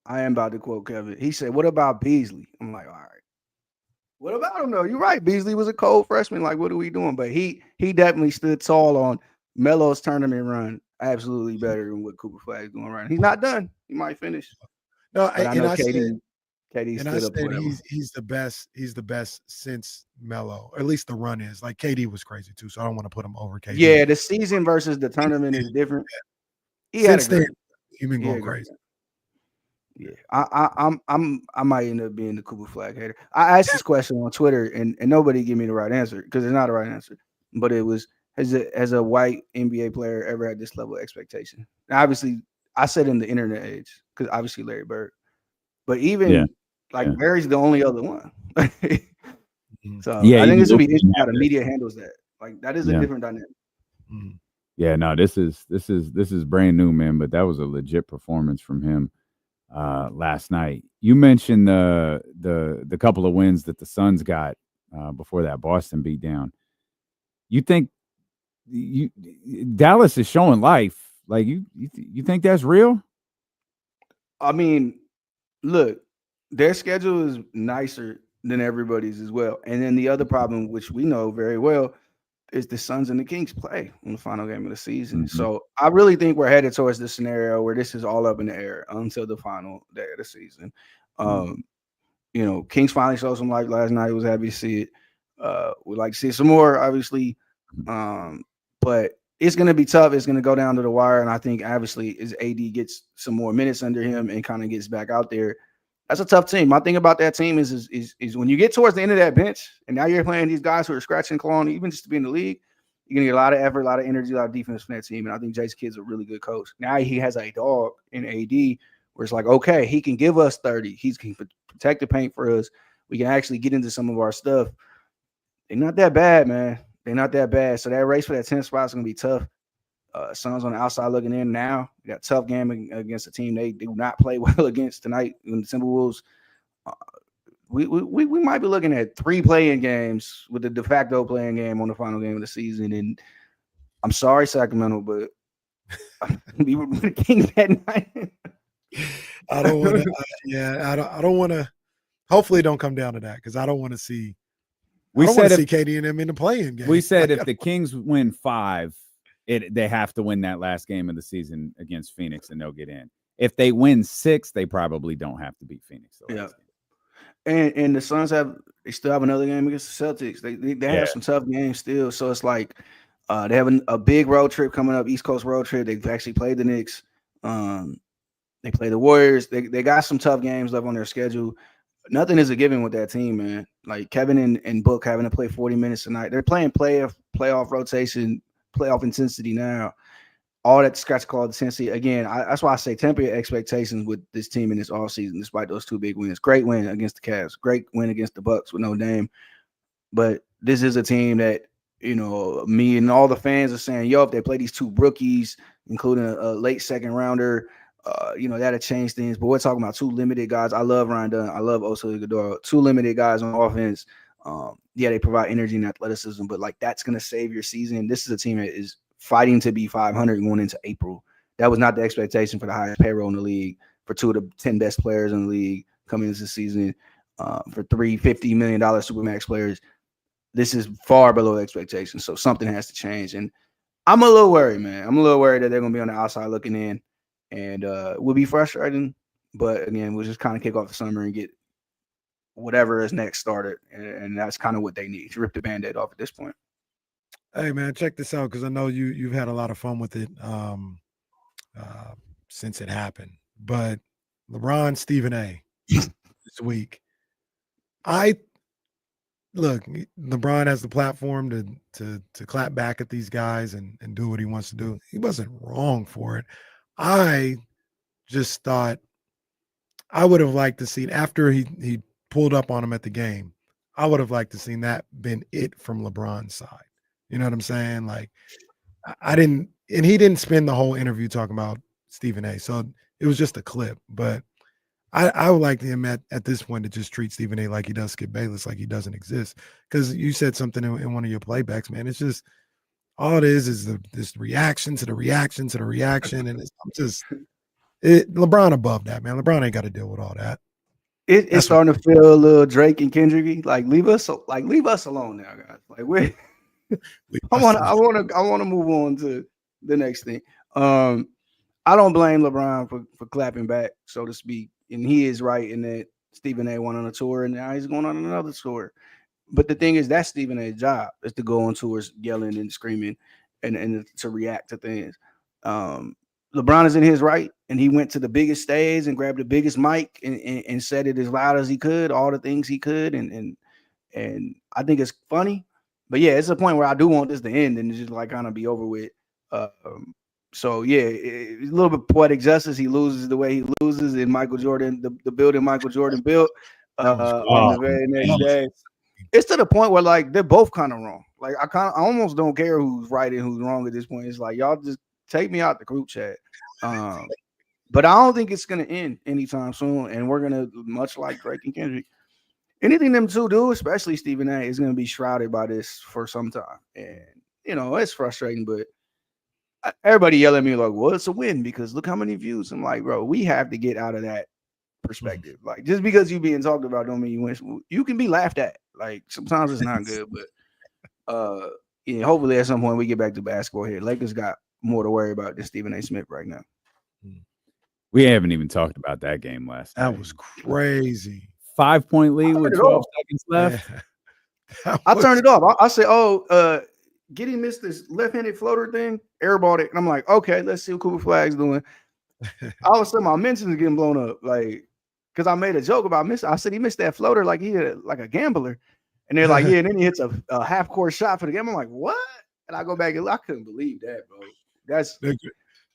I am about to quote Kevin. He said, "What about Beasley?" I'm like, all right. What about him though? You're right. Beasley was a cold freshman. Like, what are we doing? But he definitely stood tall on Melo's tournament run. Absolutely better than what Cooper Flag's doing right now. He's not done. He might finish. No, But I know KD and I stood up. said Whatever. he's the best. He's the best since Melo, or at least the run is. Like KD was crazy too, so I don't want to put him over KD. Yeah, the season versus the tournament is different. He had Since then, you've been going great. crazy. Yeah, I might end up being the Cooper Flag hater. I asked this question on Twitter, and nobody gave me the right answer because it's not a right answer. But it was, has a white NBA player ever had this level of expectation? Now, obviously, I said in the internet age because obviously Larry Bird, but even Larry's the only other one. So I think it's gonna be interesting how the media handles that. Like that is a different dynamic. Yeah, no, this is brand new, man. But that was a legit performance from him last night. You mentioned the couple of wins that the Suns got before that Boston beat down. You think Dallas is showing life? Like you think that's real? I mean, look, their schedule is nicer than everybody's as well. And then the other problem, which we know very well, is the Suns and the Kings play in the final game of the season. So I really think we're headed towards this scenario where this is all up in the air until the final day of the season. You know, Kings finally showed some life last night. I was happy to see it. We'd like to see some more, obviously. But it's going to be tough. It's going to go down to the wire. And I think, obviously, as AD gets some more minutes under him and kind of gets back out there, that's a tough team. My thing about that team is when you get towards the end of that bench, and now you're playing these guys who are scratching and clawing, even just to be in the league, you're going to get a lot of effort, a lot of energy, a lot of defense from that team. And I think Jason Kidd's a really good coach. Now he has a dog in AD where it's like, okay, he can give us 30. He can protect the paint for us. We can actually get into some of our stuff. They're not that bad, man. They're not that bad. So that race for that 10th spot is going to be tough. Suns on the outside looking in now. We got a tough game against a team they do not play well against tonight in the Timberwolves. We might be looking at 3 play-in games with the de facto play-in game on the final game of the season. And I'm sorry, Sacramento, but we were the Kings that night. I don't want to. I don't want to. Hopefully, it don't come down to that because I don't want to see. We said see KD and them in the play-in game. We said if the Kings win 5. They have to win that last game of the season against Phoenix and they'll get in. If they win 6, they probably don't have to beat Phoenix. Yeah. And the Suns still have another game against the Celtics. They have some tough games still. So it's like they have a big road trip coming up, East Coast road trip. They've actually played the Knicks. They play the Warriors. They got some tough games left on their schedule. Nothing is a given with that team, man. Like Kevin and Book having to play 40 minutes tonight. They're playing playoff rotation, playoff intensity now. All that scratch call intensity. Again, that's why I say temper your expectations with this team in this offseason, despite those 2 big wins. Great win against the Cavs. Great win against the Bucks with no Dame. But this is a team that, you know, me and all the fans are saying, yo, if they play these 2 rookies, including a late second rounder, you know, that'll change things. But we're talking about 2 limited guys. I love Ryan Dunn. I love Oso Ighodaro. 2 limited guys on offense. They provide energy and athleticism, but like that's going to save your season. This is a team that is fighting to be 500 going into April. That was not the expectation for the highest payroll in the league, for 2 of the 10 best players in the league coming into the season, for 3 $50 million Supermax players. This is far below expectations. So something has to change. And I'm a little worried, man. I'm a little worried that they're going to be on the outside looking in, and it will be frustrating. But again, we'll just kind of kick off the summer and get whatever is next started, and that's kind of what they need to rip the Band-Aid off at this point. Hey man, check this out because I know you've had a lot of fun with it since it happened. But LeBron, Stephen A. this week, LeBron has the platform to clap back at these guys and do what he wants to do. He wasn't wrong for it. I just thought I would have liked to see after he pulled up on him at the game. I would have liked to seen that been it from LeBron's side. You know what I'm saying? Like I didn't, and he didn't spend the whole interview talking about Stephen A. So it was just a clip, but I would like him at this point to just treat Stephen A. like he does Skip Bayless, like he doesn't exist. Because you said something in one of your playbacks, man. It's just all it is this reaction to the reaction to the reaction, and LeBron above that, man. LeBron ain't got to deal with all that. It's starting to feel a little Drake and Kendrick. Like leave us alone now, guys. Like we I want to move on to the next thing. I don't blame LeBron for clapping back, so to speak, and he is right in that Stephen A. went on a tour and now he's going on another tour. But the thing is, that's Stephen A.'s job, is to go on tours yelling and screaming and to react to things. LeBron is in his right, and he went to the biggest stage and grabbed the biggest mic and said it as loud as he could, all the things he could, and I think it's funny. But yeah, it's a point where I do want this to end and just like kind of be over with. So yeah, a little bit poetic justice. He loses the way he loses, and Michael Jordan, the building Michael Jordan built on the very next day. It's to the point where like they're both kind of wrong. Like I almost don't care who's right and who's wrong at this point. It's like y'all just take me out the group chat. But I don't think it's gonna end anytime soon, and we're gonna, much like Drake and Kendrick, anything them two do, especially Stephen A., is gonna be shrouded by this for some time. And it's frustrating, but everybody yell at me like, well, it's a win because look how many views. I'm like, bro, we have to get out of that perspective. Like, just because you being talked about don't mean you win. You can be laughed at. Like, sometimes it's not good, but hopefully at some point we get back to basketball here. Lakers got more to worry about than Stephen A. Smith right now. We haven't even talked about that game last night. That was crazy. 5-point lead with 12 seconds left. Yeah. I turned it off. I said, Giddy missed this left-handed floater thing, airballed it, and I'm like, okay, let's see what Cooper Flag's doing. All of a sudden, my mentions getting blown up, like, because I made a joke about missing. I said he missed that floater like he had like a gambler, and they're like, yeah, and then he hits a half-court shot for the game. I'm like, what? And I go back and I couldn't believe that, bro. That's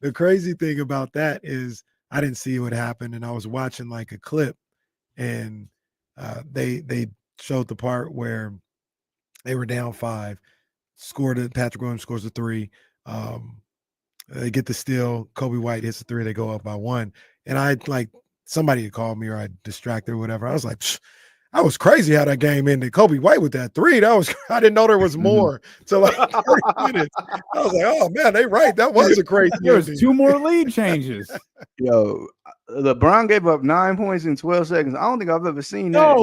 the crazy thing about that is I didn't see what happened, and I was watching like a clip, and they showed the part where they were down 5. Patrick Williams scores a 3. They get the steal. Kobe White hits a 3. They go up by 1. And I somebody had called me or I distracted or whatever. I was like, that was crazy how that game ended. Kobe White with that 3. I didn't know there was more till like 30 minutes. I was like, oh man, they right. That was a crazy. There was 2 more lead changes. Yo, LeBron gave up 9 points in 12 seconds. I don't think I've ever seen that.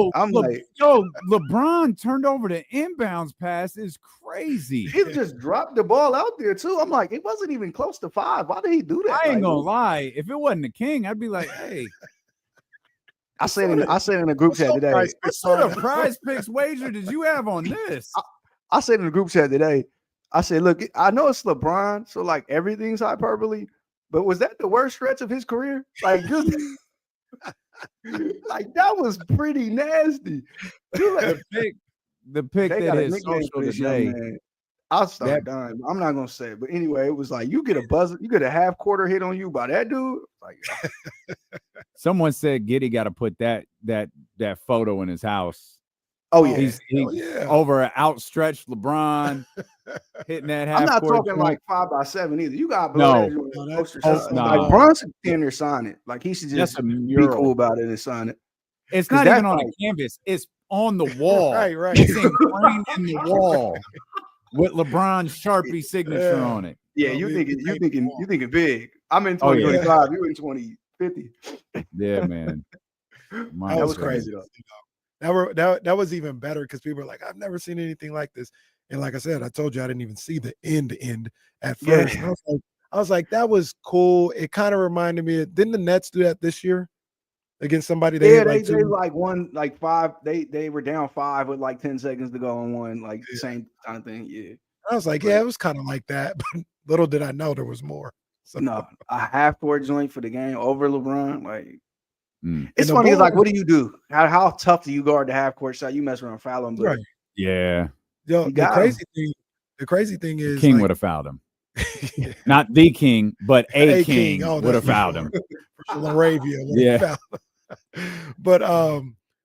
LeBron turned over the inbounds pass is crazy. He just dropped the ball out there too. I'm like, it wasn't even close to 5. Why did he do that? I ain't gonna lie. If it wasn't the King, I'd be like, hey. I said in the group chat today. What sort of prize picks wager did you have on this? I said in the group chat today, I said, look, I know it's LeBron, so like everything's hyperbole, but was that the worst stretch of his career? Like, just like that was pretty nasty. The pick that is social today. I'll start dying. I'm not gonna say it, but anyway, it was like you get a half quarter hit on you by that dude. Like, someone said Giddy got to put that photo in his house. Oh yeah, he's over an outstretched LeBron hitting that half. I'm not court talking like 5x7 either. You got like Bronson can sign it. Like he should just be cool about it and sign it. It's not even on a canvas. It's on the wall. right. It's ingrained in the wall with LeBron's Sharpie signature on it. Yeah, you thinking big. I'm in 2025. You in 2050. Yeah, man. That was crazy though. That was even better because people were like, I've never seen anything like this. And like I said, I told you I didn't even see the end at first. Yeah. I was like, that was cool. It kind of reminded me didn't the Nets do that this year against somebody? They won like 5. They were down 5 with like 10 seconds to go and won like the same kind of thing. Yeah. I was like, it was kind of like that, but little did I know there was more. So no, a half-court joint for the game over LeBron. Like, it's funny. It's like, what do? How tough do you guard the half-court shot? You mess around, foul him, right? Yeah. Yo, the crazy thing is, King would have fouled him. Not the King, but a King would have fouled him. Laravia, yeah. But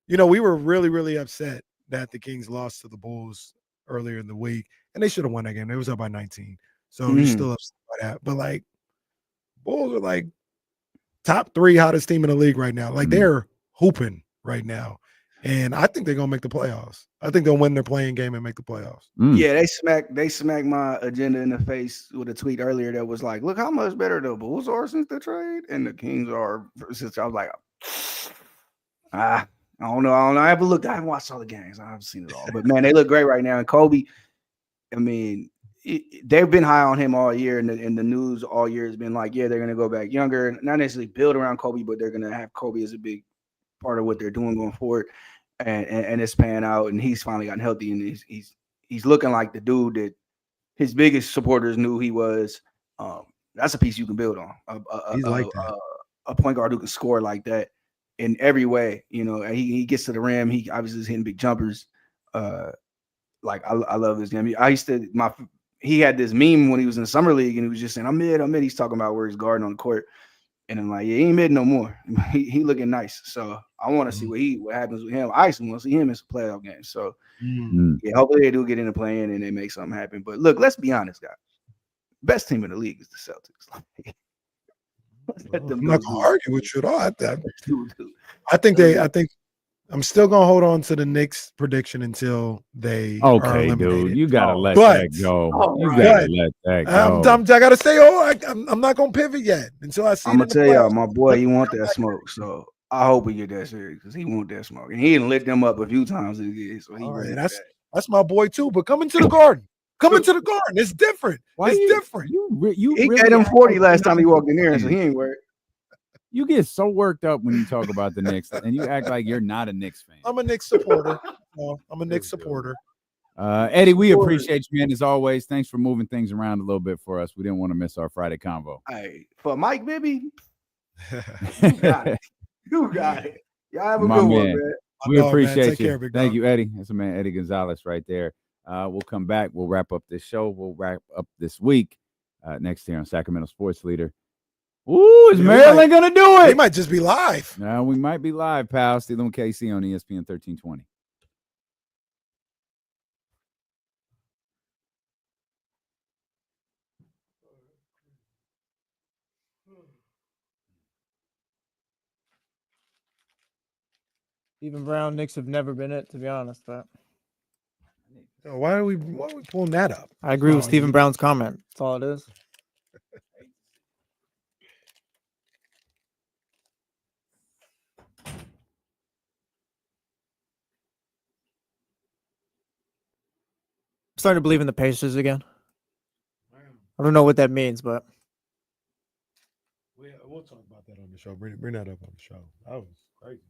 we were really, really upset that the Kings lost to the Bulls earlier in the week, and they should have won that game. They was up by 19, so you're still upset by that. But like, Bulls are like top 3 hottest team in the league right now. Like they're hooping right now, and I think they're gonna make the playoffs. I think they'll win their playing game and make the playoffs. Yeah, they smacked my agenda in the face with a tweet earlier that was like, look how much better the Bulls are since the trade and the Kings are since. I was like, I don't know. I haven't looked. I haven't watched all the games. I haven't seen it all. But man, they look great right now. And Kobe, I mean, they've been high on him all year, and the news all year has been like, yeah, they're gonna go back younger, not necessarily build around Kobe, but they're gonna have Kobe as a big part of what they're doing going forward, and it's paying out. And he's finally gotten healthy, and he's looking like the dude that his biggest supporters knew he was. That's a piece you can build on. He's like that. A point guard who can score like that in every way, you know. And he gets to the rim. He obviously is hitting big jumpers. Like I love this game. He had this meme when he was in the summer league, and he was just saying, "I'm mid." He's talking about where he's guarding on the court, and I'm like, "Yeah, he ain't mid no more. He looking nice." So I want to see what happens with him. I actually want to see him in some playoff games. So yeah, hopefully they do get into playing and they make something happen. But look, let's be honest, guys. Best team in the league is the Celtics. I'm not gonna argue with you at all. I think I'm still gonna hold on to the Knicks prediction until they are eliminated. Dude, you gotta let that go. You gotta let that go. I gotta stay on. I'm not gonna pivot yet until I see. I'm gonna tell y'all, my boy, he want that smoke. So I hope we get that serious because he want that smoke, and he didn't lit them up a few times. So that's my boy too. But coming to the Garden. Coming to the Garden, it's different. Different. You he really gave him 40 last time he walked in there, so he ain't worried. You get so worked up when you talk about the Knicks, and you act like you're not a Knicks fan. I'm a Knicks supporter. I'm a Knicks supporter. Eddie, we appreciate you, man, as always. Thanks for moving things around a little bit for us. We didn't want to miss our Friday convo. Hey, for Mike Bibby, you got it. You got it. Y'all have a good one, man. We appreciate you. Thank you, Eddie. That's a man, Eddie Gonzalez, right there. We'll come back. We'll wrap up this show. We'll wrap up this week next year on Sacramento Sports Leader. Ooh, is Maryland going to do it? They might just be live. No, we might be live, pal. Steele and KC on ESPN 1320. Stephen Brown, Knicks have never been it, to be honest. But why are we pulling that up? I agree with Stephen Brown's comment. That's all it is. I'm starting to believe in the Pacers again. I don't know what that means, but we'll talk about that on the show. Bring that up on the show. That was crazy.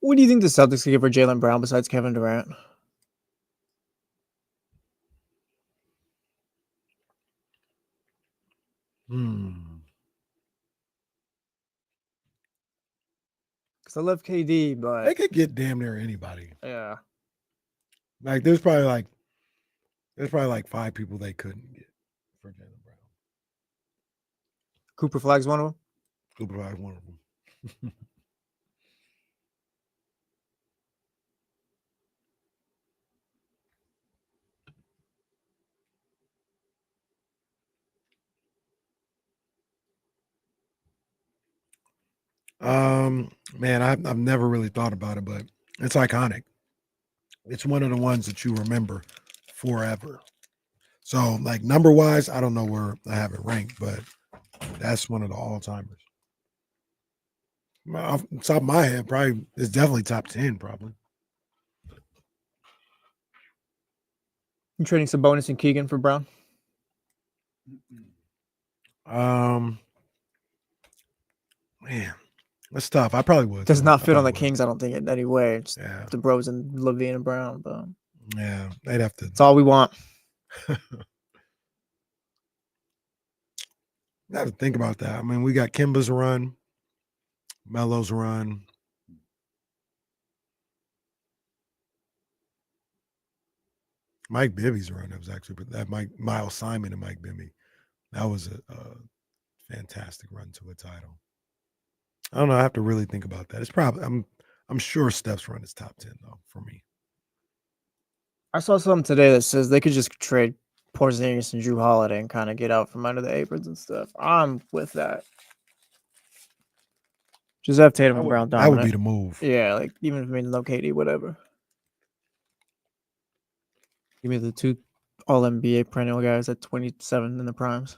what do you think the Celtics could give for Jaylen Brown besides Kevin Durant? Because I love KD, but they could get damn near anybody. Yeah. Like there's probably like 5 people they couldn't get for Jaylen Brown. Cooper Flagg's one of them. Cooper Flagg's one of them. Man, I've never really thought about it, but it's iconic. It's one of the ones that you remember forever. So, like number wise, I don't know where I have it ranked, but that's one of the all timers. Off the top of my head, probably it's definitely top 10, probably. You trading Sabonis and Keegan for Brown? Man, that's tough. I probably would. Does not fit on the Kings, I don't think, in any way. It's the Bros and Levine and Brown, but yeah, they'd have to. That's all we want. I have to think about that. I mean, we got Kimba's run, Melo's run. Mike Bibby's run. That was actually that Miles Simon and Mike Bibby. That was a fantastic run to a title. I don't know. I have to really think about that. It's probably I'm sure Steph's run is top 10 though for me. I saw something today that says they could just trade Porzingis and Drew Holiday and kind of get out from under the aprons and stuff. I'm with that. Just have Tatum and Brown That would dominant. be the move. Yeah, like even if I mean no KD, whatever. Give me the 2 All NBA perennial guys at 27 in the primes.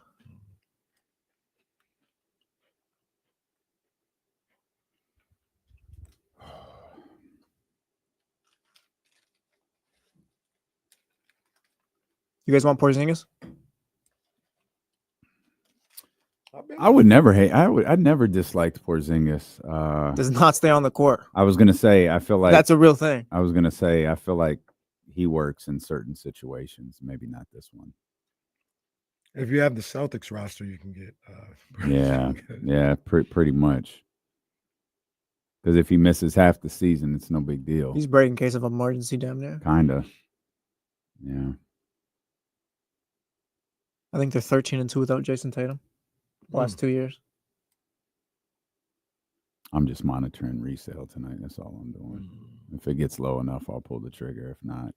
You guys want Porzingis? I would never hate. I'd never disliked Porzingis. Does not stay on the court. I was gonna say I feel like That's a real thing. I was gonna say I feel like he works in certain situations. Maybe not this one. If you have the Celtics roster, you can get. Yeah, pretty much. Because if he misses half the season, it's no big deal. He's breaking case of emergency damn near. Kinda. Yeah. I think they're 13-2 without Jason Tatum. Last 2 years. I'm just monitoring resale tonight. That's all I'm doing. If it gets low enough, I'll pull the trigger. If not,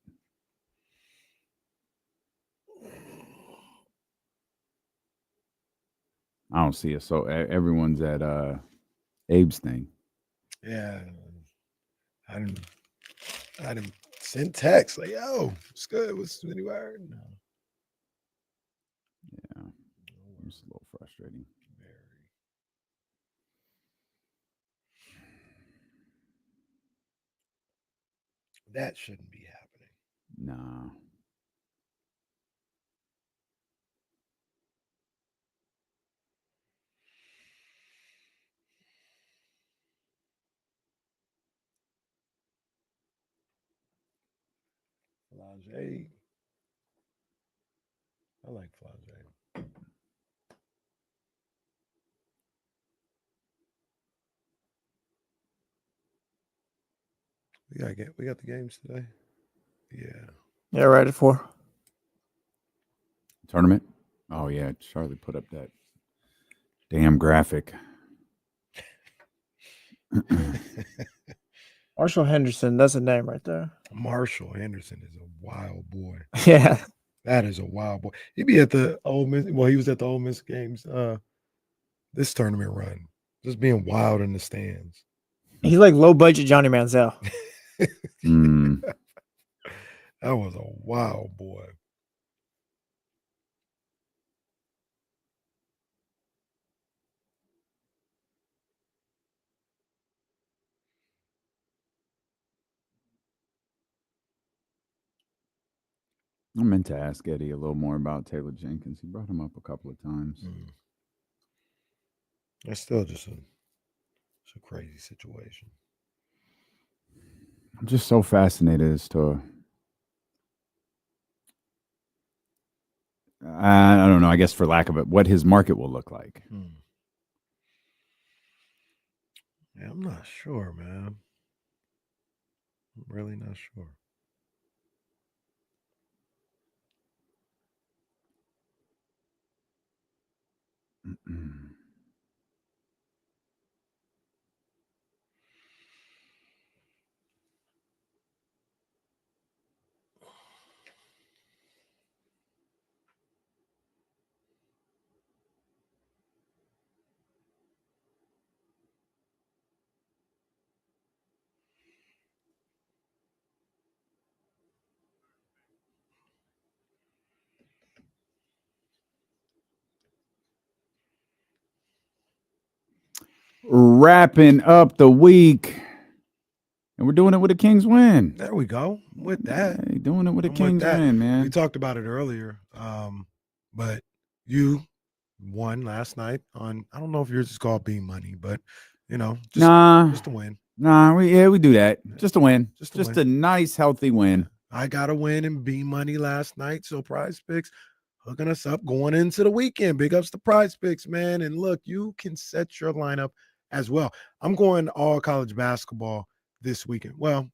I don't see it. So everyone's at Abe's thing. Yeah, I didn't send text like, "Yo, it's good. What's any word?" No. Yeah, it's a little frustrating. That shouldn't be happening. No. Flage. I like Flage. We got the games today. Yeah, right at 4. Tournament? Oh yeah, Charlie put up that damn graphic. Marshall Henderson, that's a name right there. Marshall Henderson is a wild boy. Yeah. That is a wild boy. He'd be at the Ole Miss. Well, he was at the Ole Miss games this tournament run. Just being wild in the stands. He's like low budget Johnny Manziel. That was a wild boy. I meant to ask Eddie a little more about Taylor Jenkins. He brought him up a couple of times. It's still just it's a crazy situation. I'm just so fascinated as to I don't know, I guess for lack of it, what his market will look like. Yeah, I'm not sure, man. I'm really not sure. Wrapping up the week. And we're doing it with a Kings win. There we go. With that. Hey, doing it with a Kings win, man. We talked about it earlier. But you won last night on, I don't know if yours is called being money, but just a win. We do that. Just a win. Just a nice, healthy win. I got a win in B money last night. So Prize Picks hooking us up going into the weekend. Big ups to Prize Picks, man. And look, you can set your lineup as well. I'm going all college basketball this weekend. Well,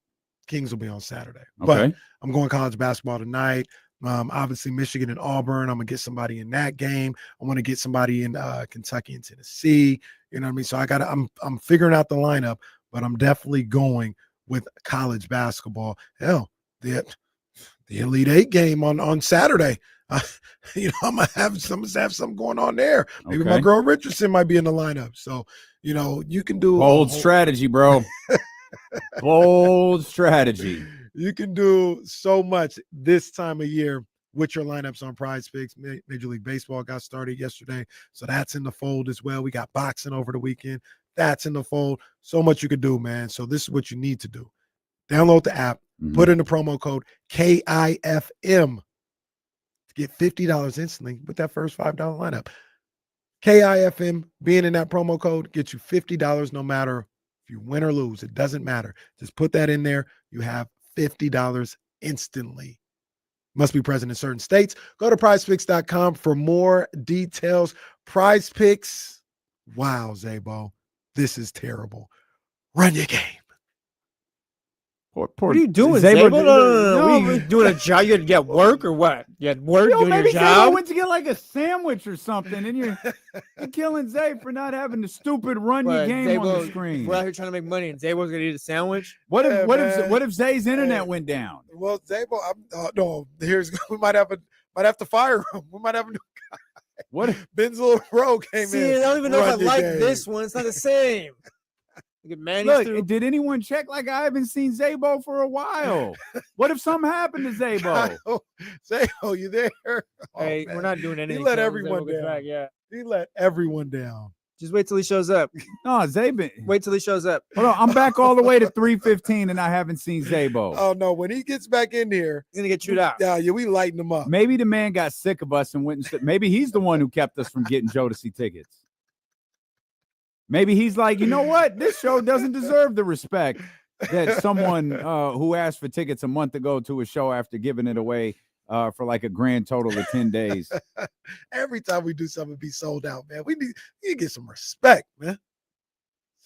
Kings will be on Saturday. Okay. But I'm going college basketball tonight. Obviously, Michigan and Auburn. I'm going to get somebody in that game. I want to get somebody in Kentucky and Tennessee. You know what I mean? So I'm figuring out the lineup, but I'm definitely going with college basketball. Hell, the Elite Eight game on Saturday. I'm gonna have something going on there. Maybe my Okay. girl Richardson might be in the lineup. So, you can do Bold strategy, bro. Bold strategy. You can do so much this time of year with your lineups on Prize Picks. Major League Baseball got started yesterday, so that's in the fold as well. We got boxing over the weekend. That's in the fold. So much you can do, man. So this is what you need to do. Download the app, put in the promo code KIFM to get $50 instantly with that first $5 lineup. KIFM, being in that promo code, gets you $50 no matter if you win or lose. It doesn't matter. Just put that in there. You have $50 instantly. Must be present in certain states. Go to prizepicks.com for more details. Prize Picks. Wow, Zabo. This is terrible. Run your game. What are you doing, Zabo? No. What are you doing a job? You had to get work or what? You had work doing maybe your job? Zabo went to get like a sandwich or something, and you're killing Zay for not having the stupid run your game on the screen. We're out here trying to make money, and Zabo's gonna eat a sandwich. What if Zay's internet went down? Well, Zabo, no. We might have to fire him. We might have a new guy. What if Ben's little bro came in? See, I don't even know if I like game. this one. It's not the same. Look, did anyone check? Like, I haven't seen Zabo for a while. What if something happened to Zabo? Zabo, you there? Hey, we're not doing anything. He let everyone down. Back, yeah. He let everyone down. Just wait till he shows up. No, Zabo. Wait till he shows up. Hold on, I'm back all the way to 3:15, and I haven't seen Zabo. Oh no, when he gets back in here, he's gonna get chewed out. Yeah, we lighten him up. Maybe the man got sick of us and went and maybe he's the one who kept us from getting Jodeci tickets. Maybe he's like, you know what? This show doesn't deserve the respect that someone who asked for tickets a month ago to a show after giving it away for like a grand total of 10 days. Every time we do something, be sold out, man. We need to get some respect, man.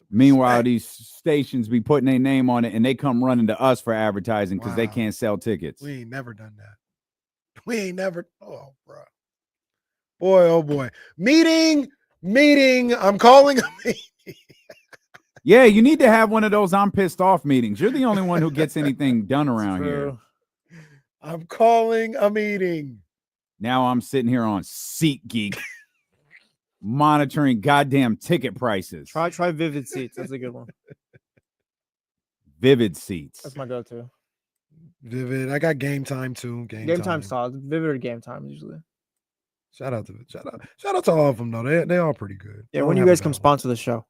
Meanwhile, these stations be putting their name on it, and they come running to us for advertising because they can't sell tickets. We ain't never done that. We ain't never. Oh, bro. Boy, oh boy. Meeting. I'm calling a meeting. Yeah, you need to have one of those I'm pissed off meetings. You're the only one who gets anything done around here. I'm calling a meeting. Now I'm sitting here on SeatGeek monitoring goddamn ticket prices. Try Vivid Seats. That's a good one. Vivid Seats. That's my go-to. Vivid. I got Game Time too. Game Time's solid. Vivid or Game Time usually. Shout out to all of them though. They all pretty good. Yeah, when you guys come sponsor the show.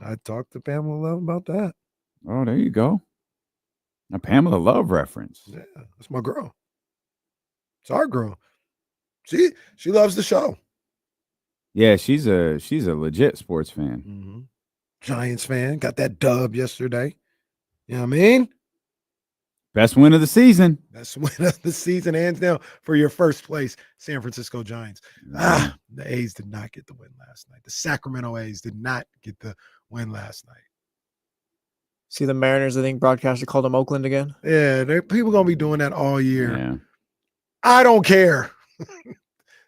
I talked to Pamela Love about that. Oh, there you go. A Pamela Love reference. Yeah, that's my girl. It's our girl. She loves the show. Yeah, she's a legit sports fan. Mm-hmm. Giants fan. Got that dub yesterday. You know what I mean? Best win of the season. Best win of the season, hands down, for your first place, San Francisco Giants. The A's did not get the win last night. The Sacramento A's did not get the win last night. See the Mariners, I think broadcaster called them Oakland again. Yeah, people going to be doing that all year. Yeah. I don't care.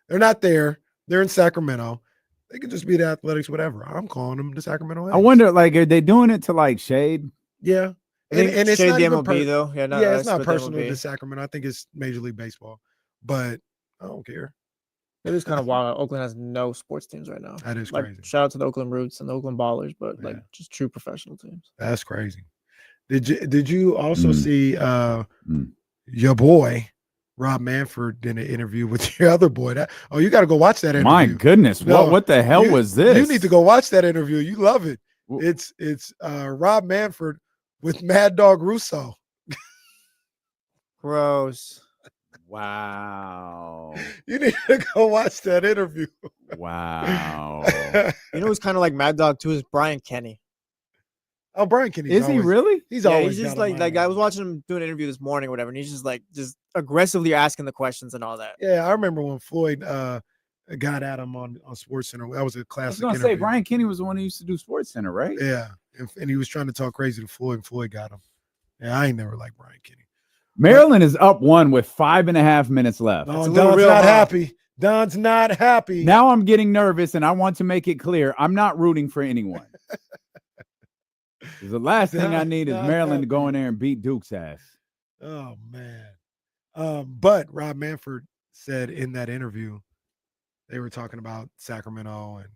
They're not there. They're in Sacramento. They could just be the Athletics, whatever. I'm calling them the Sacramento A's. I wonder, like, are they doing it to like shade? Yeah. And it's shade not the even MLB though. Yeah, it's not personal to Sacramento. I think it's Major League Baseball, but I don't care. It is kind of wild. Oakland has no sports teams right now. That is like, crazy. Shout out to the Oakland Roots and the Oakland Ballers, but like just true professional teams. That's crazy. Did you also see your boy Rob Manfred did an interview with your other boy? You got to go watch that interview. My goodness, what the hell was this? You need to go watch that interview. You love it. It's Rob Manfred with Mad Dog Russo. Gross. Wow. You need to go watch that interview. Wow. You know who's kind of like Mad Dog too is Brian Kenny. Oh, Brian Kenny. Is he really? He's always he's just like I was watching him do an interview this morning or whatever, and he's just like just aggressively asking the questions and all that. Yeah, I remember when Floyd got at him on SportsCenter. That was a classic. I was gonna interview. say Brian Kenny was the one who used to do SportsCenter, right? Yeah, and he was trying to talk crazy to Floyd, and Floyd got him. Yeah, I ain't never liked Brian Kenny. Maryland is up 1 with 5.5 minutes left. Oh, Don's not happy. Don's not happy. Now I'm getting nervous, and I want to make it clear I'm not rooting for anyone. The last thing I need is Maryland to go in there and beat Duke's ass. Oh man. But Rob Manfred said in that interview, they were talking about Sacramento and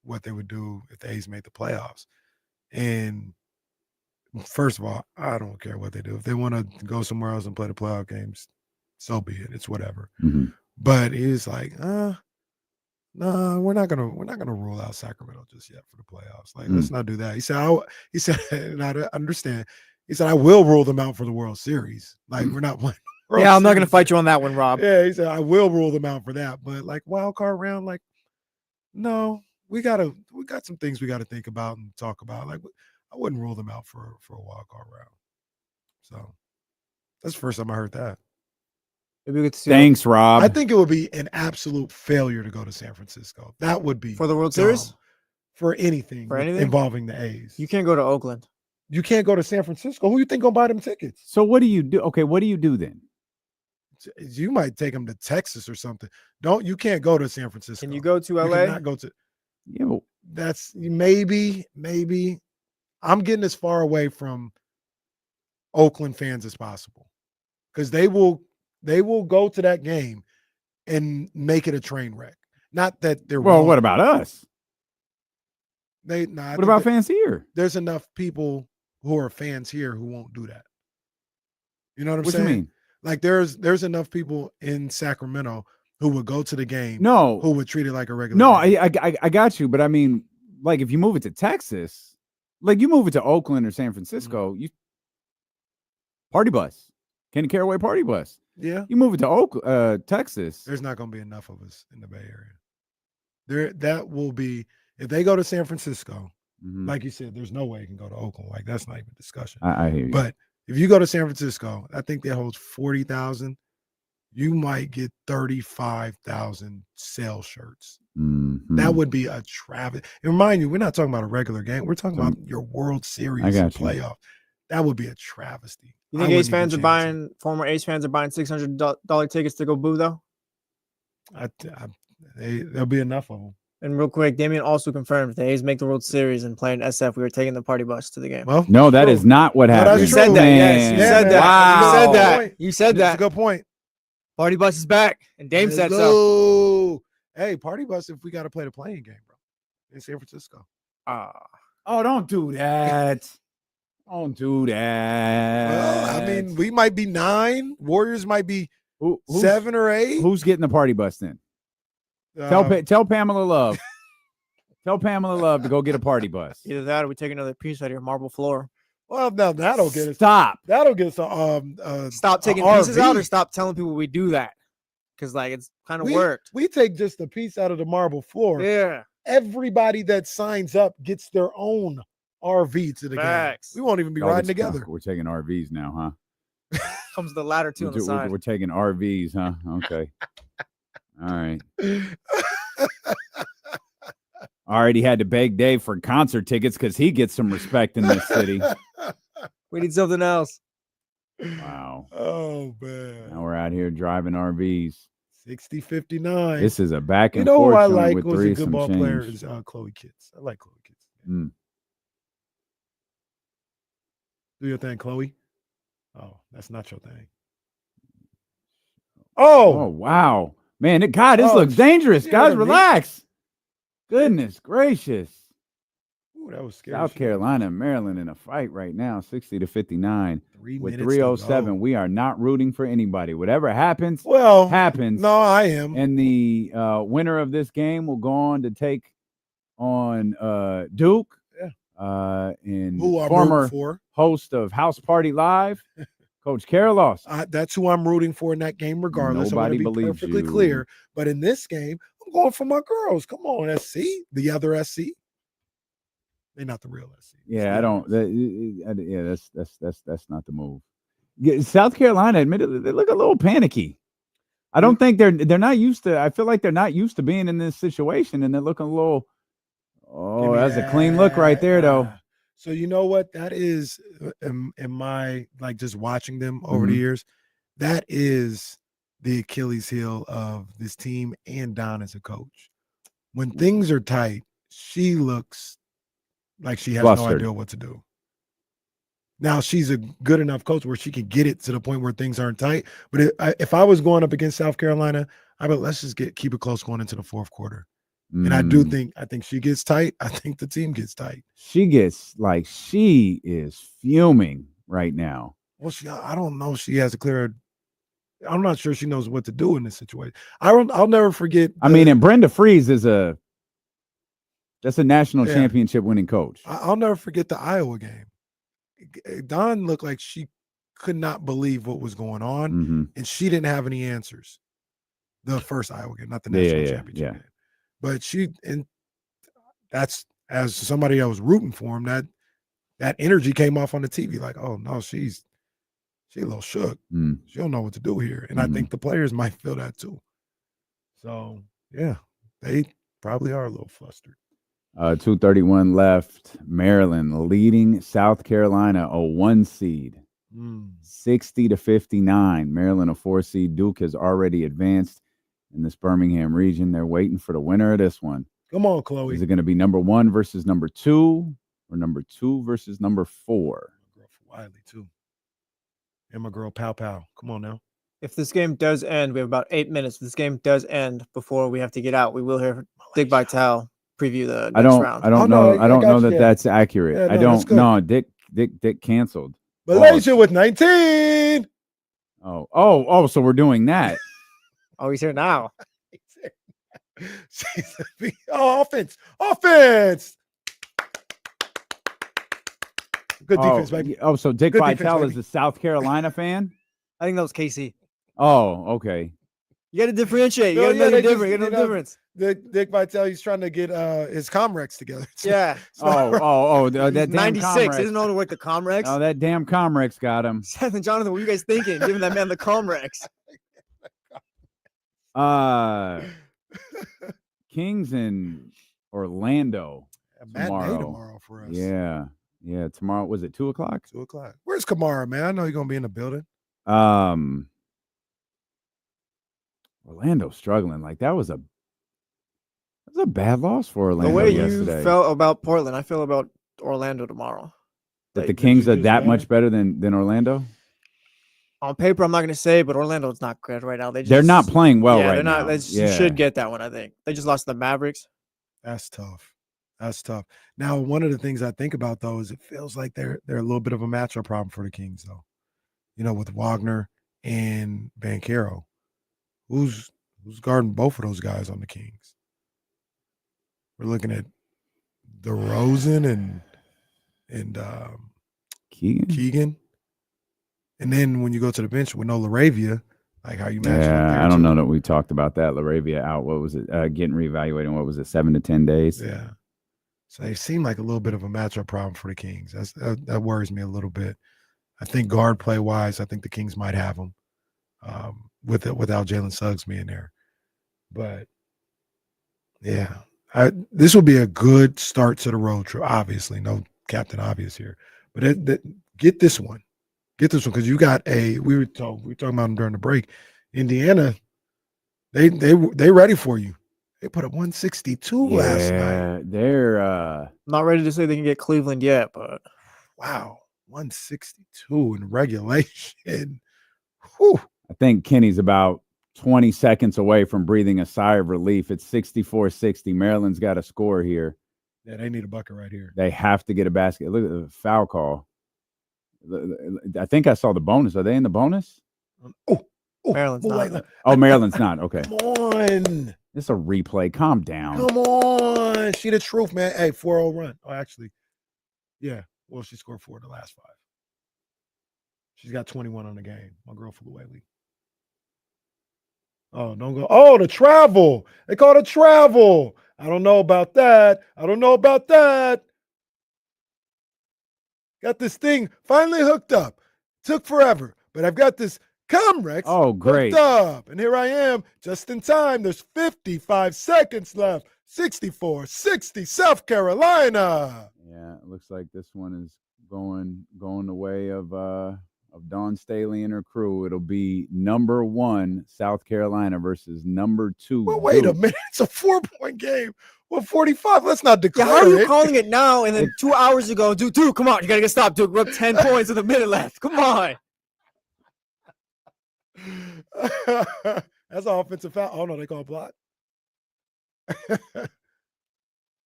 what they would do if the A's made the playoffs. And first of all, I don't care what they do. If they want to go somewhere else and play the playoff games, so be it. It's whatever. Mm-hmm. But he's like, no, we're not gonna rule out Sacramento just yet for the playoffs. Like, let's not do that. He said, and I understand. He said, I will rule them out for the World Series. Like, we're not winning. Yeah, I'm not gonna fight you on that one, Rob. Yeah, he said, I will rule them out for that. But like wild card round, like, no, we got some things we got to think about and talk about. Like, I wouldn't rule them out for a wild card round. So that's the first time I heard that. Maybe we could see Thanks, Rob. I think it would be an absolute failure to go to San Francisco. That would be for the World dumb. Series? For anything involving the A's. You can't go to Oakland. You can't go to San Francisco. Who you think gonna buy them tickets? So what do you do? Okay, what do you do then? You might take them to Texas or something. You can't go to San Francisco. Can you go to You LA? cannot go to. Yo, that's maybe. I'm getting as far away from Oakland fans as possible because they will go to that game and make it a train wreck. Not that they're well. wrong. What about us? What about fans here? There's enough people who are fans here who won't do that. You know what I'm What saying? you mean? Like there's enough people in Sacramento who would go to the game. No, who would treat it like a regular. No, game. I got you, but I mean, like if you move it to Texas, like you move it to Oakland or San Francisco, you party bus, Kenny Caraway party bus. Yeah, you move it to Texas. There's not going to be enough of us in the Bay Area. That will be if they go to San Francisco. Like you said, there's no way you can go to Oakland. Like that's not even a discussion. I hear you. But if you go to San Francisco, I think that holds 40,000. You might get 35,000 sale shirts. That would be a travesty. And remind you, we're not talking about a regular game. We're talking about your World Series playoff. That would be a travesty. You think A's fans are buying? Former A's fans are buying $600 tickets to go boo though. There'll be enough of them. And real quick, Damian also confirmed if the A's make the World Series and play in SF, we were taking the party bus to the game. Well, no, that is not what happened. You said that. Yes, you said that. Wow. You said that. You said that. That's a good point. Party bus is back, and Dame said so. Hey, party bus if we got to play the playing game, bro, in San Francisco. Oh, don't do that. Don't do that. Well, I mean, we might be 9. Warriors might be 7 or 8. Who's getting the party bus then? Tell Pamela Love. Tell Pamela Love to go get a party bus. Either that or we take another piece out of your marble floor. Well, no, that'll get us. Stop. That'll get us. Stop taking pieces out or stop telling people we do that. Because, like, it's kind of worked. We take just a piece out of the marble floor. Yeah. Everybody that signs up gets their own RV to the game. We won't even be riding together. We're taking RVs now, huh? Comes the ladder too on the side. We're taking RVs, huh? Okay. All right. Already had to beg Dave for concert tickets because he gets some respect in this city. We need something else. Wow. Oh, man. Now we're out here driving RVs. 60-59. This is a back and forth. You know who I joint like with was a good ball change. player is Chloe Kitts. I like Chloe Kitts. Do your thing, Chloe. Oh, that's not your thing. Oh, wow. Man, God, this looks dangerous. Guys, relax. Goodness gracious. Ooh, that was scary. South Carolina and Maryland in a fight right now, 60-59. 3 with minutes to 3:07. go. We are not rooting for anybody. Whatever happens, happens. No, I am. And the winner of this game will go on to take on Duke. And Who I'm former rooting for. host of House Party Live, Coach Karalos. That's who I'm rooting for in that game, regardless. Nobody I want to be believes perfectly you. clear. But in this game, I'm going for my girls. Come on, SC. The other SC. They're not the real SC. Yeah, I don't. Yeah, that's not the move. South Carolina, admittedly, they look a little panicky. I don't think they're not used to. I feel like they're not used to being in this situation, and they're looking a little. Oh, that's a clean look right there, though. So you know what that is in my like just watching them over the years, that is the Achilles heel of this team and Don as a coach. When things are tight, she looks like she has no Flustered. idea what to do. Now she's a good enough coach where she can get it to the point where things aren't tight. But if I was going up against South Carolina, I bet let's just keep it close going into the fourth quarter. And I think she gets tight. I think the team gets tight. She is fuming right now. Well, I don't know if she has a clear. I'm not sure she knows what to do in this situation. I'll never forget. And Brenda Freeze that's a national championship winning coach. I'll never forget the Iowa game. Dawn looked like she could not believe what was going on, and she didn't have any answers. The first Iowa game, not the national championship game. But that's as somebody that was rooting for him, that energy came off on the TV. Like, oh no, she's a little shook. She don't know what to do here, and I think the players might feel that too. So yeah, they probably are a little flustered. 2:31 left. Maryland leading South Carolina, a 1 seed, 60-59. Maryland, a 4 seed. Duke has already advanced in this Birmingham region. They're waiting for the winner of this one. Come on, Chloe. Is it going to be number 1 versus number 2, or number 2 versus number 4? Girl for Wiley too, and my girl Pow Pow. Come on now. If this game does end, we have about 8 minutes. If this game does end before we have to get out, we will hear Dick Vitale preview the next round. I don't know that that's accurate. Yeah, I don't know. Dick canceled. Malaysia with 19. Oh, so we're doing that. Oh, he's here now. Offense. Good defense, baby. So Dick Good Vitale defense, is a South Carolina fan? I think that was KC. Oh, okay. You got to differentiate. You got to know the difference. You got to know the difference. Dick Vitale, he's trying to get his Comrex together. Yeah. That damn 96. Comrex. He doesn't know how to work the Comrex. Oh, that damn Comrex got him. Seth and Jonathan, what were you guys thinking? Giving that man the Comrex. Kings in Orlando tomorrow for us. Yeah. Tomorrow, was it 2:00? 2:00. Where's Kamara, man? I know you're gonna be in the building. Orlando struggling. Like that was a bad loss for Orlando. The way yesterday. you felt about Portland, I feel about Orlando tomorrow. That the Kings are that much better than Orlando? On paper, I'm not going to say, but Orlando's not good right now. They're not playing well right they're now. not. You should get that one, I think. They just lost to the Mavericks. That's tough. Now, one of the things I think about, though, is it feels like they're a little bit of a matchup problem for the Kings, though. With Wagner and Banchero. Who's guarding both of those guys on the Kings? We're looking at DeRozan and Keegan. And then when you go to the bench with no LaRavia, like how you match up there I don't know that we talked about that. LaRavia out. What was it? Getting reevaluated. What was it? 7 to 10 days. Yeah. So they seem like a little bit of a matchup problem for the Kings. That worries me a little bit. I think guard play wise, I think the Kings might have them without Jalen Suggs being there. But yeah, this will be a good start to the road trip. Obviously, no Captain Obvious here, but get this one. Get this one because you got we were talking about them during the break. Indiana, they ready for you. They put up 162 last night. They're not ready to say they can get Cleveland yet, but wow, 162 in regulation. Whew. I think Kenny's about 20 seconds away from breathing a sigh of relief. It's 64-60. Maryland's got a score here. Yeah, they need a bucket right here. They have to get a basket. Look at the foul call. I think I saw the bonus. Are they in the bonus? Maryland's not. Oh, Maryland's not. Okay. Come on. It's a replay. Calm down. Come on. She the truth, man. Hey, 4-0 run. Oh, actually, yeah. Well, she scored 4 in the last 5. She's got 21 on the game. My girl flew away. Oh, don't go. Oh, the travel. They call it travel. I don't know about that. Got this thing finally hooked up. Took forever, but I've got this Comrex hooked up. And here I am, just in time. There's 55 seconds left. 64-60, South Carolina. Yeah, it looks like this one is going the way of of Dawn Staley and her crew, it'll be number 1 South Carolina versus number 2. Well, wait a minute. It's a 4-point game. Well, 45. Let's not declare How are you it. calling it now? And then 2 hours ago, Duke, come on. You got to get stopped, Duke. We're up 10 points with a minute left. Come on. That's an offensive foul. Oh, no, they call a block.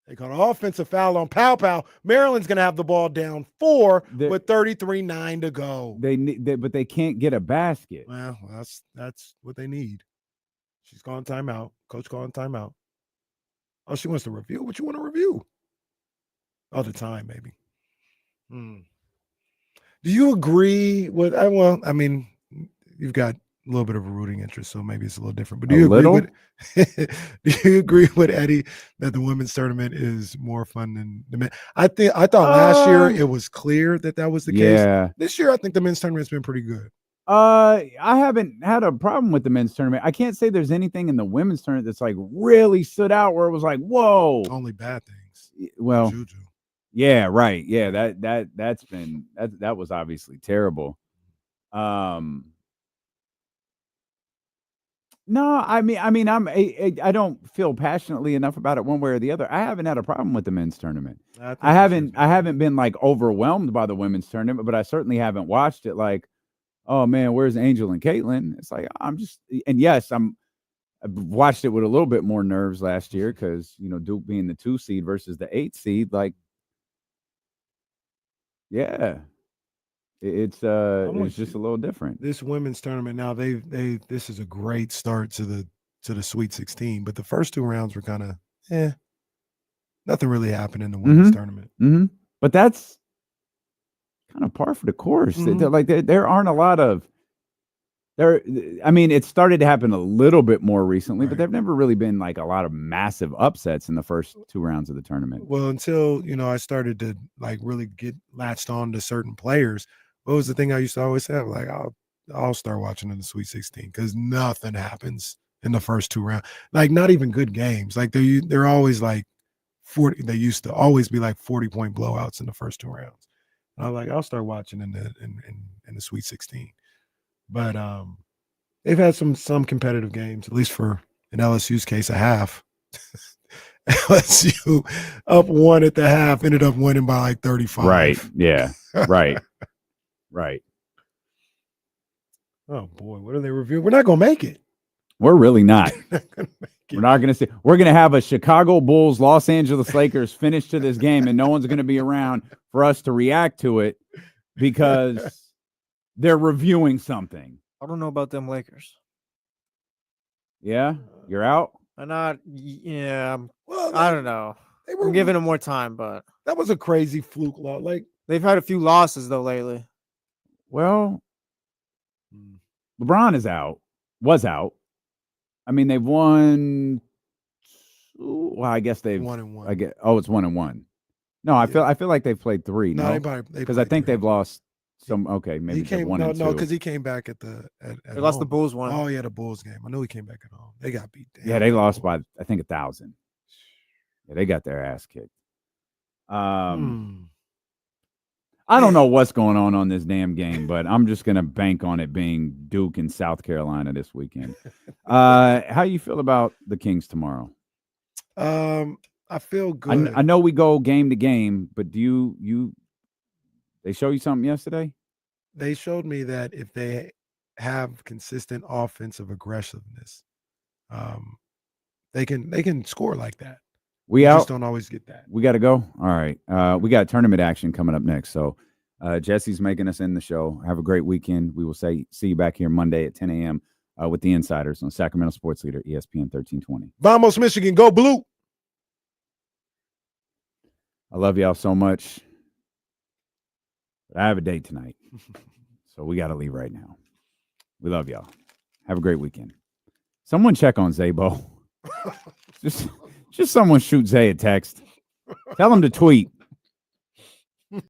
They call an offensive foul on Pow. Maryland's going to have the ball down 4 with 33-9 to go. But they can't get a basket. Well, that's what they need. She's calling timeout. Coach calling timeout. Oh, she wants to review. What you want to review? Oh, the time, maybe. Do you agree with? Well, I mean, you've got a little bit of a rooting interest, so maybe it's a little different. But do you agree with Eddie that the women's tournament is more fun than the men? I thought last year it was clear that was the case. Yeah. This year, I think the men's tournament's been pretty good. I haven't had a problem with the men's tournament. I can't say there's anything in the women's tournament that's like really stood out where it was like, whoa. Only bad things. Well, Juju. Yeah, right. Yeah, that was obviously terrible. No, I mean, I don't feel passionately enough about it one way or the other. I haven't had a problem with the men's tournament. I haven't been like overwhelmed by the women's tournament, but I certainly haven't watched it like, oh man, where's Angel and Caitlin? It's like I watched it with a little bit more nerves last year because Duke being the 2 seed versus the 8 seed, like, yeah. It's just a little different. This women's tournament now, this is a great start to the Sweet 16, but the first 2 rounds were kind of nothing really happened in the women's tournament. Mm-hmm. But that's kind of par for the course. There aren't a lot of it started to happen a little bit more recently, but there've never really been like a lot of massive upsets in the first 2 rounds of the tournament. Well, until I started to like really get latched on to certain players. What was the thing I used to always have? Like, I'll start watching in the Sweet 16 because nothing happens in the first 2 rounds. Like, not even good games. Like, they're always like 40. They used to always be like 40-point blowouts in the first 2 rounds. And I was like, I'll start watching in the Sweet 16. But they've had some competitive games, at least for in LSU's case, a half. LSU up 1 at the half, ended up winning by like 35. Right. Yeah. Right. Right. Oh boy, what are they reviewing? We're not gonna make it. We're really not. We're not gonna see. We're gonna have a Chicago Bulls, Los Angeles Lakers finish to this game, and no one's gonna be around for us to react to it because they're reviewing something. I don't know about them Lakers. Yeah, you're out. I'm not. Yeah, well, I don't know. I'm giving them more time, but that was a crazy fluke law. Like they've had a few losses though lately. Well, LeBron is out. Was out. I mean, they've won. Well, I guess they've 1-1. I get. Oh, it's 1-1. No, I feel like they've played 3. No, because I think they've lost some. Okay, maybe he came. 1 and 2. No, because he came back at they lost the Bulls 1. Oh yeah, the Bulls game. I know he came back at home. They got beat. Yeah, they lost by I think 1,000. Yeah, they got their ass kicked. I don't know what's going on this damn game, but I'm just gonna bank on it being Duke and South Carolina this weekend. How you feel about the Kings tomorrow? I feel good. I know we go game to game, but do you? They show you something yesterday? They showed me that if they have consistent offensive aggressiveness, they can score like that. We just don't always get that. We got to go. All right. We got tournament action coming up next. So Jesse's making us end the show. Have a great weekend. We will see you back here Monday at 10 a.m. With the Insiders on Sacramento Sports Leader, ESPN 1320. Vamos, Michigan. Go Blue. I love y'all so much. But I have a date tonight. So we got to leave right now. We love y'all. Have a great weekend. Someone check on Zabo. Just someone shoot Zay a text. Tell him to tweet.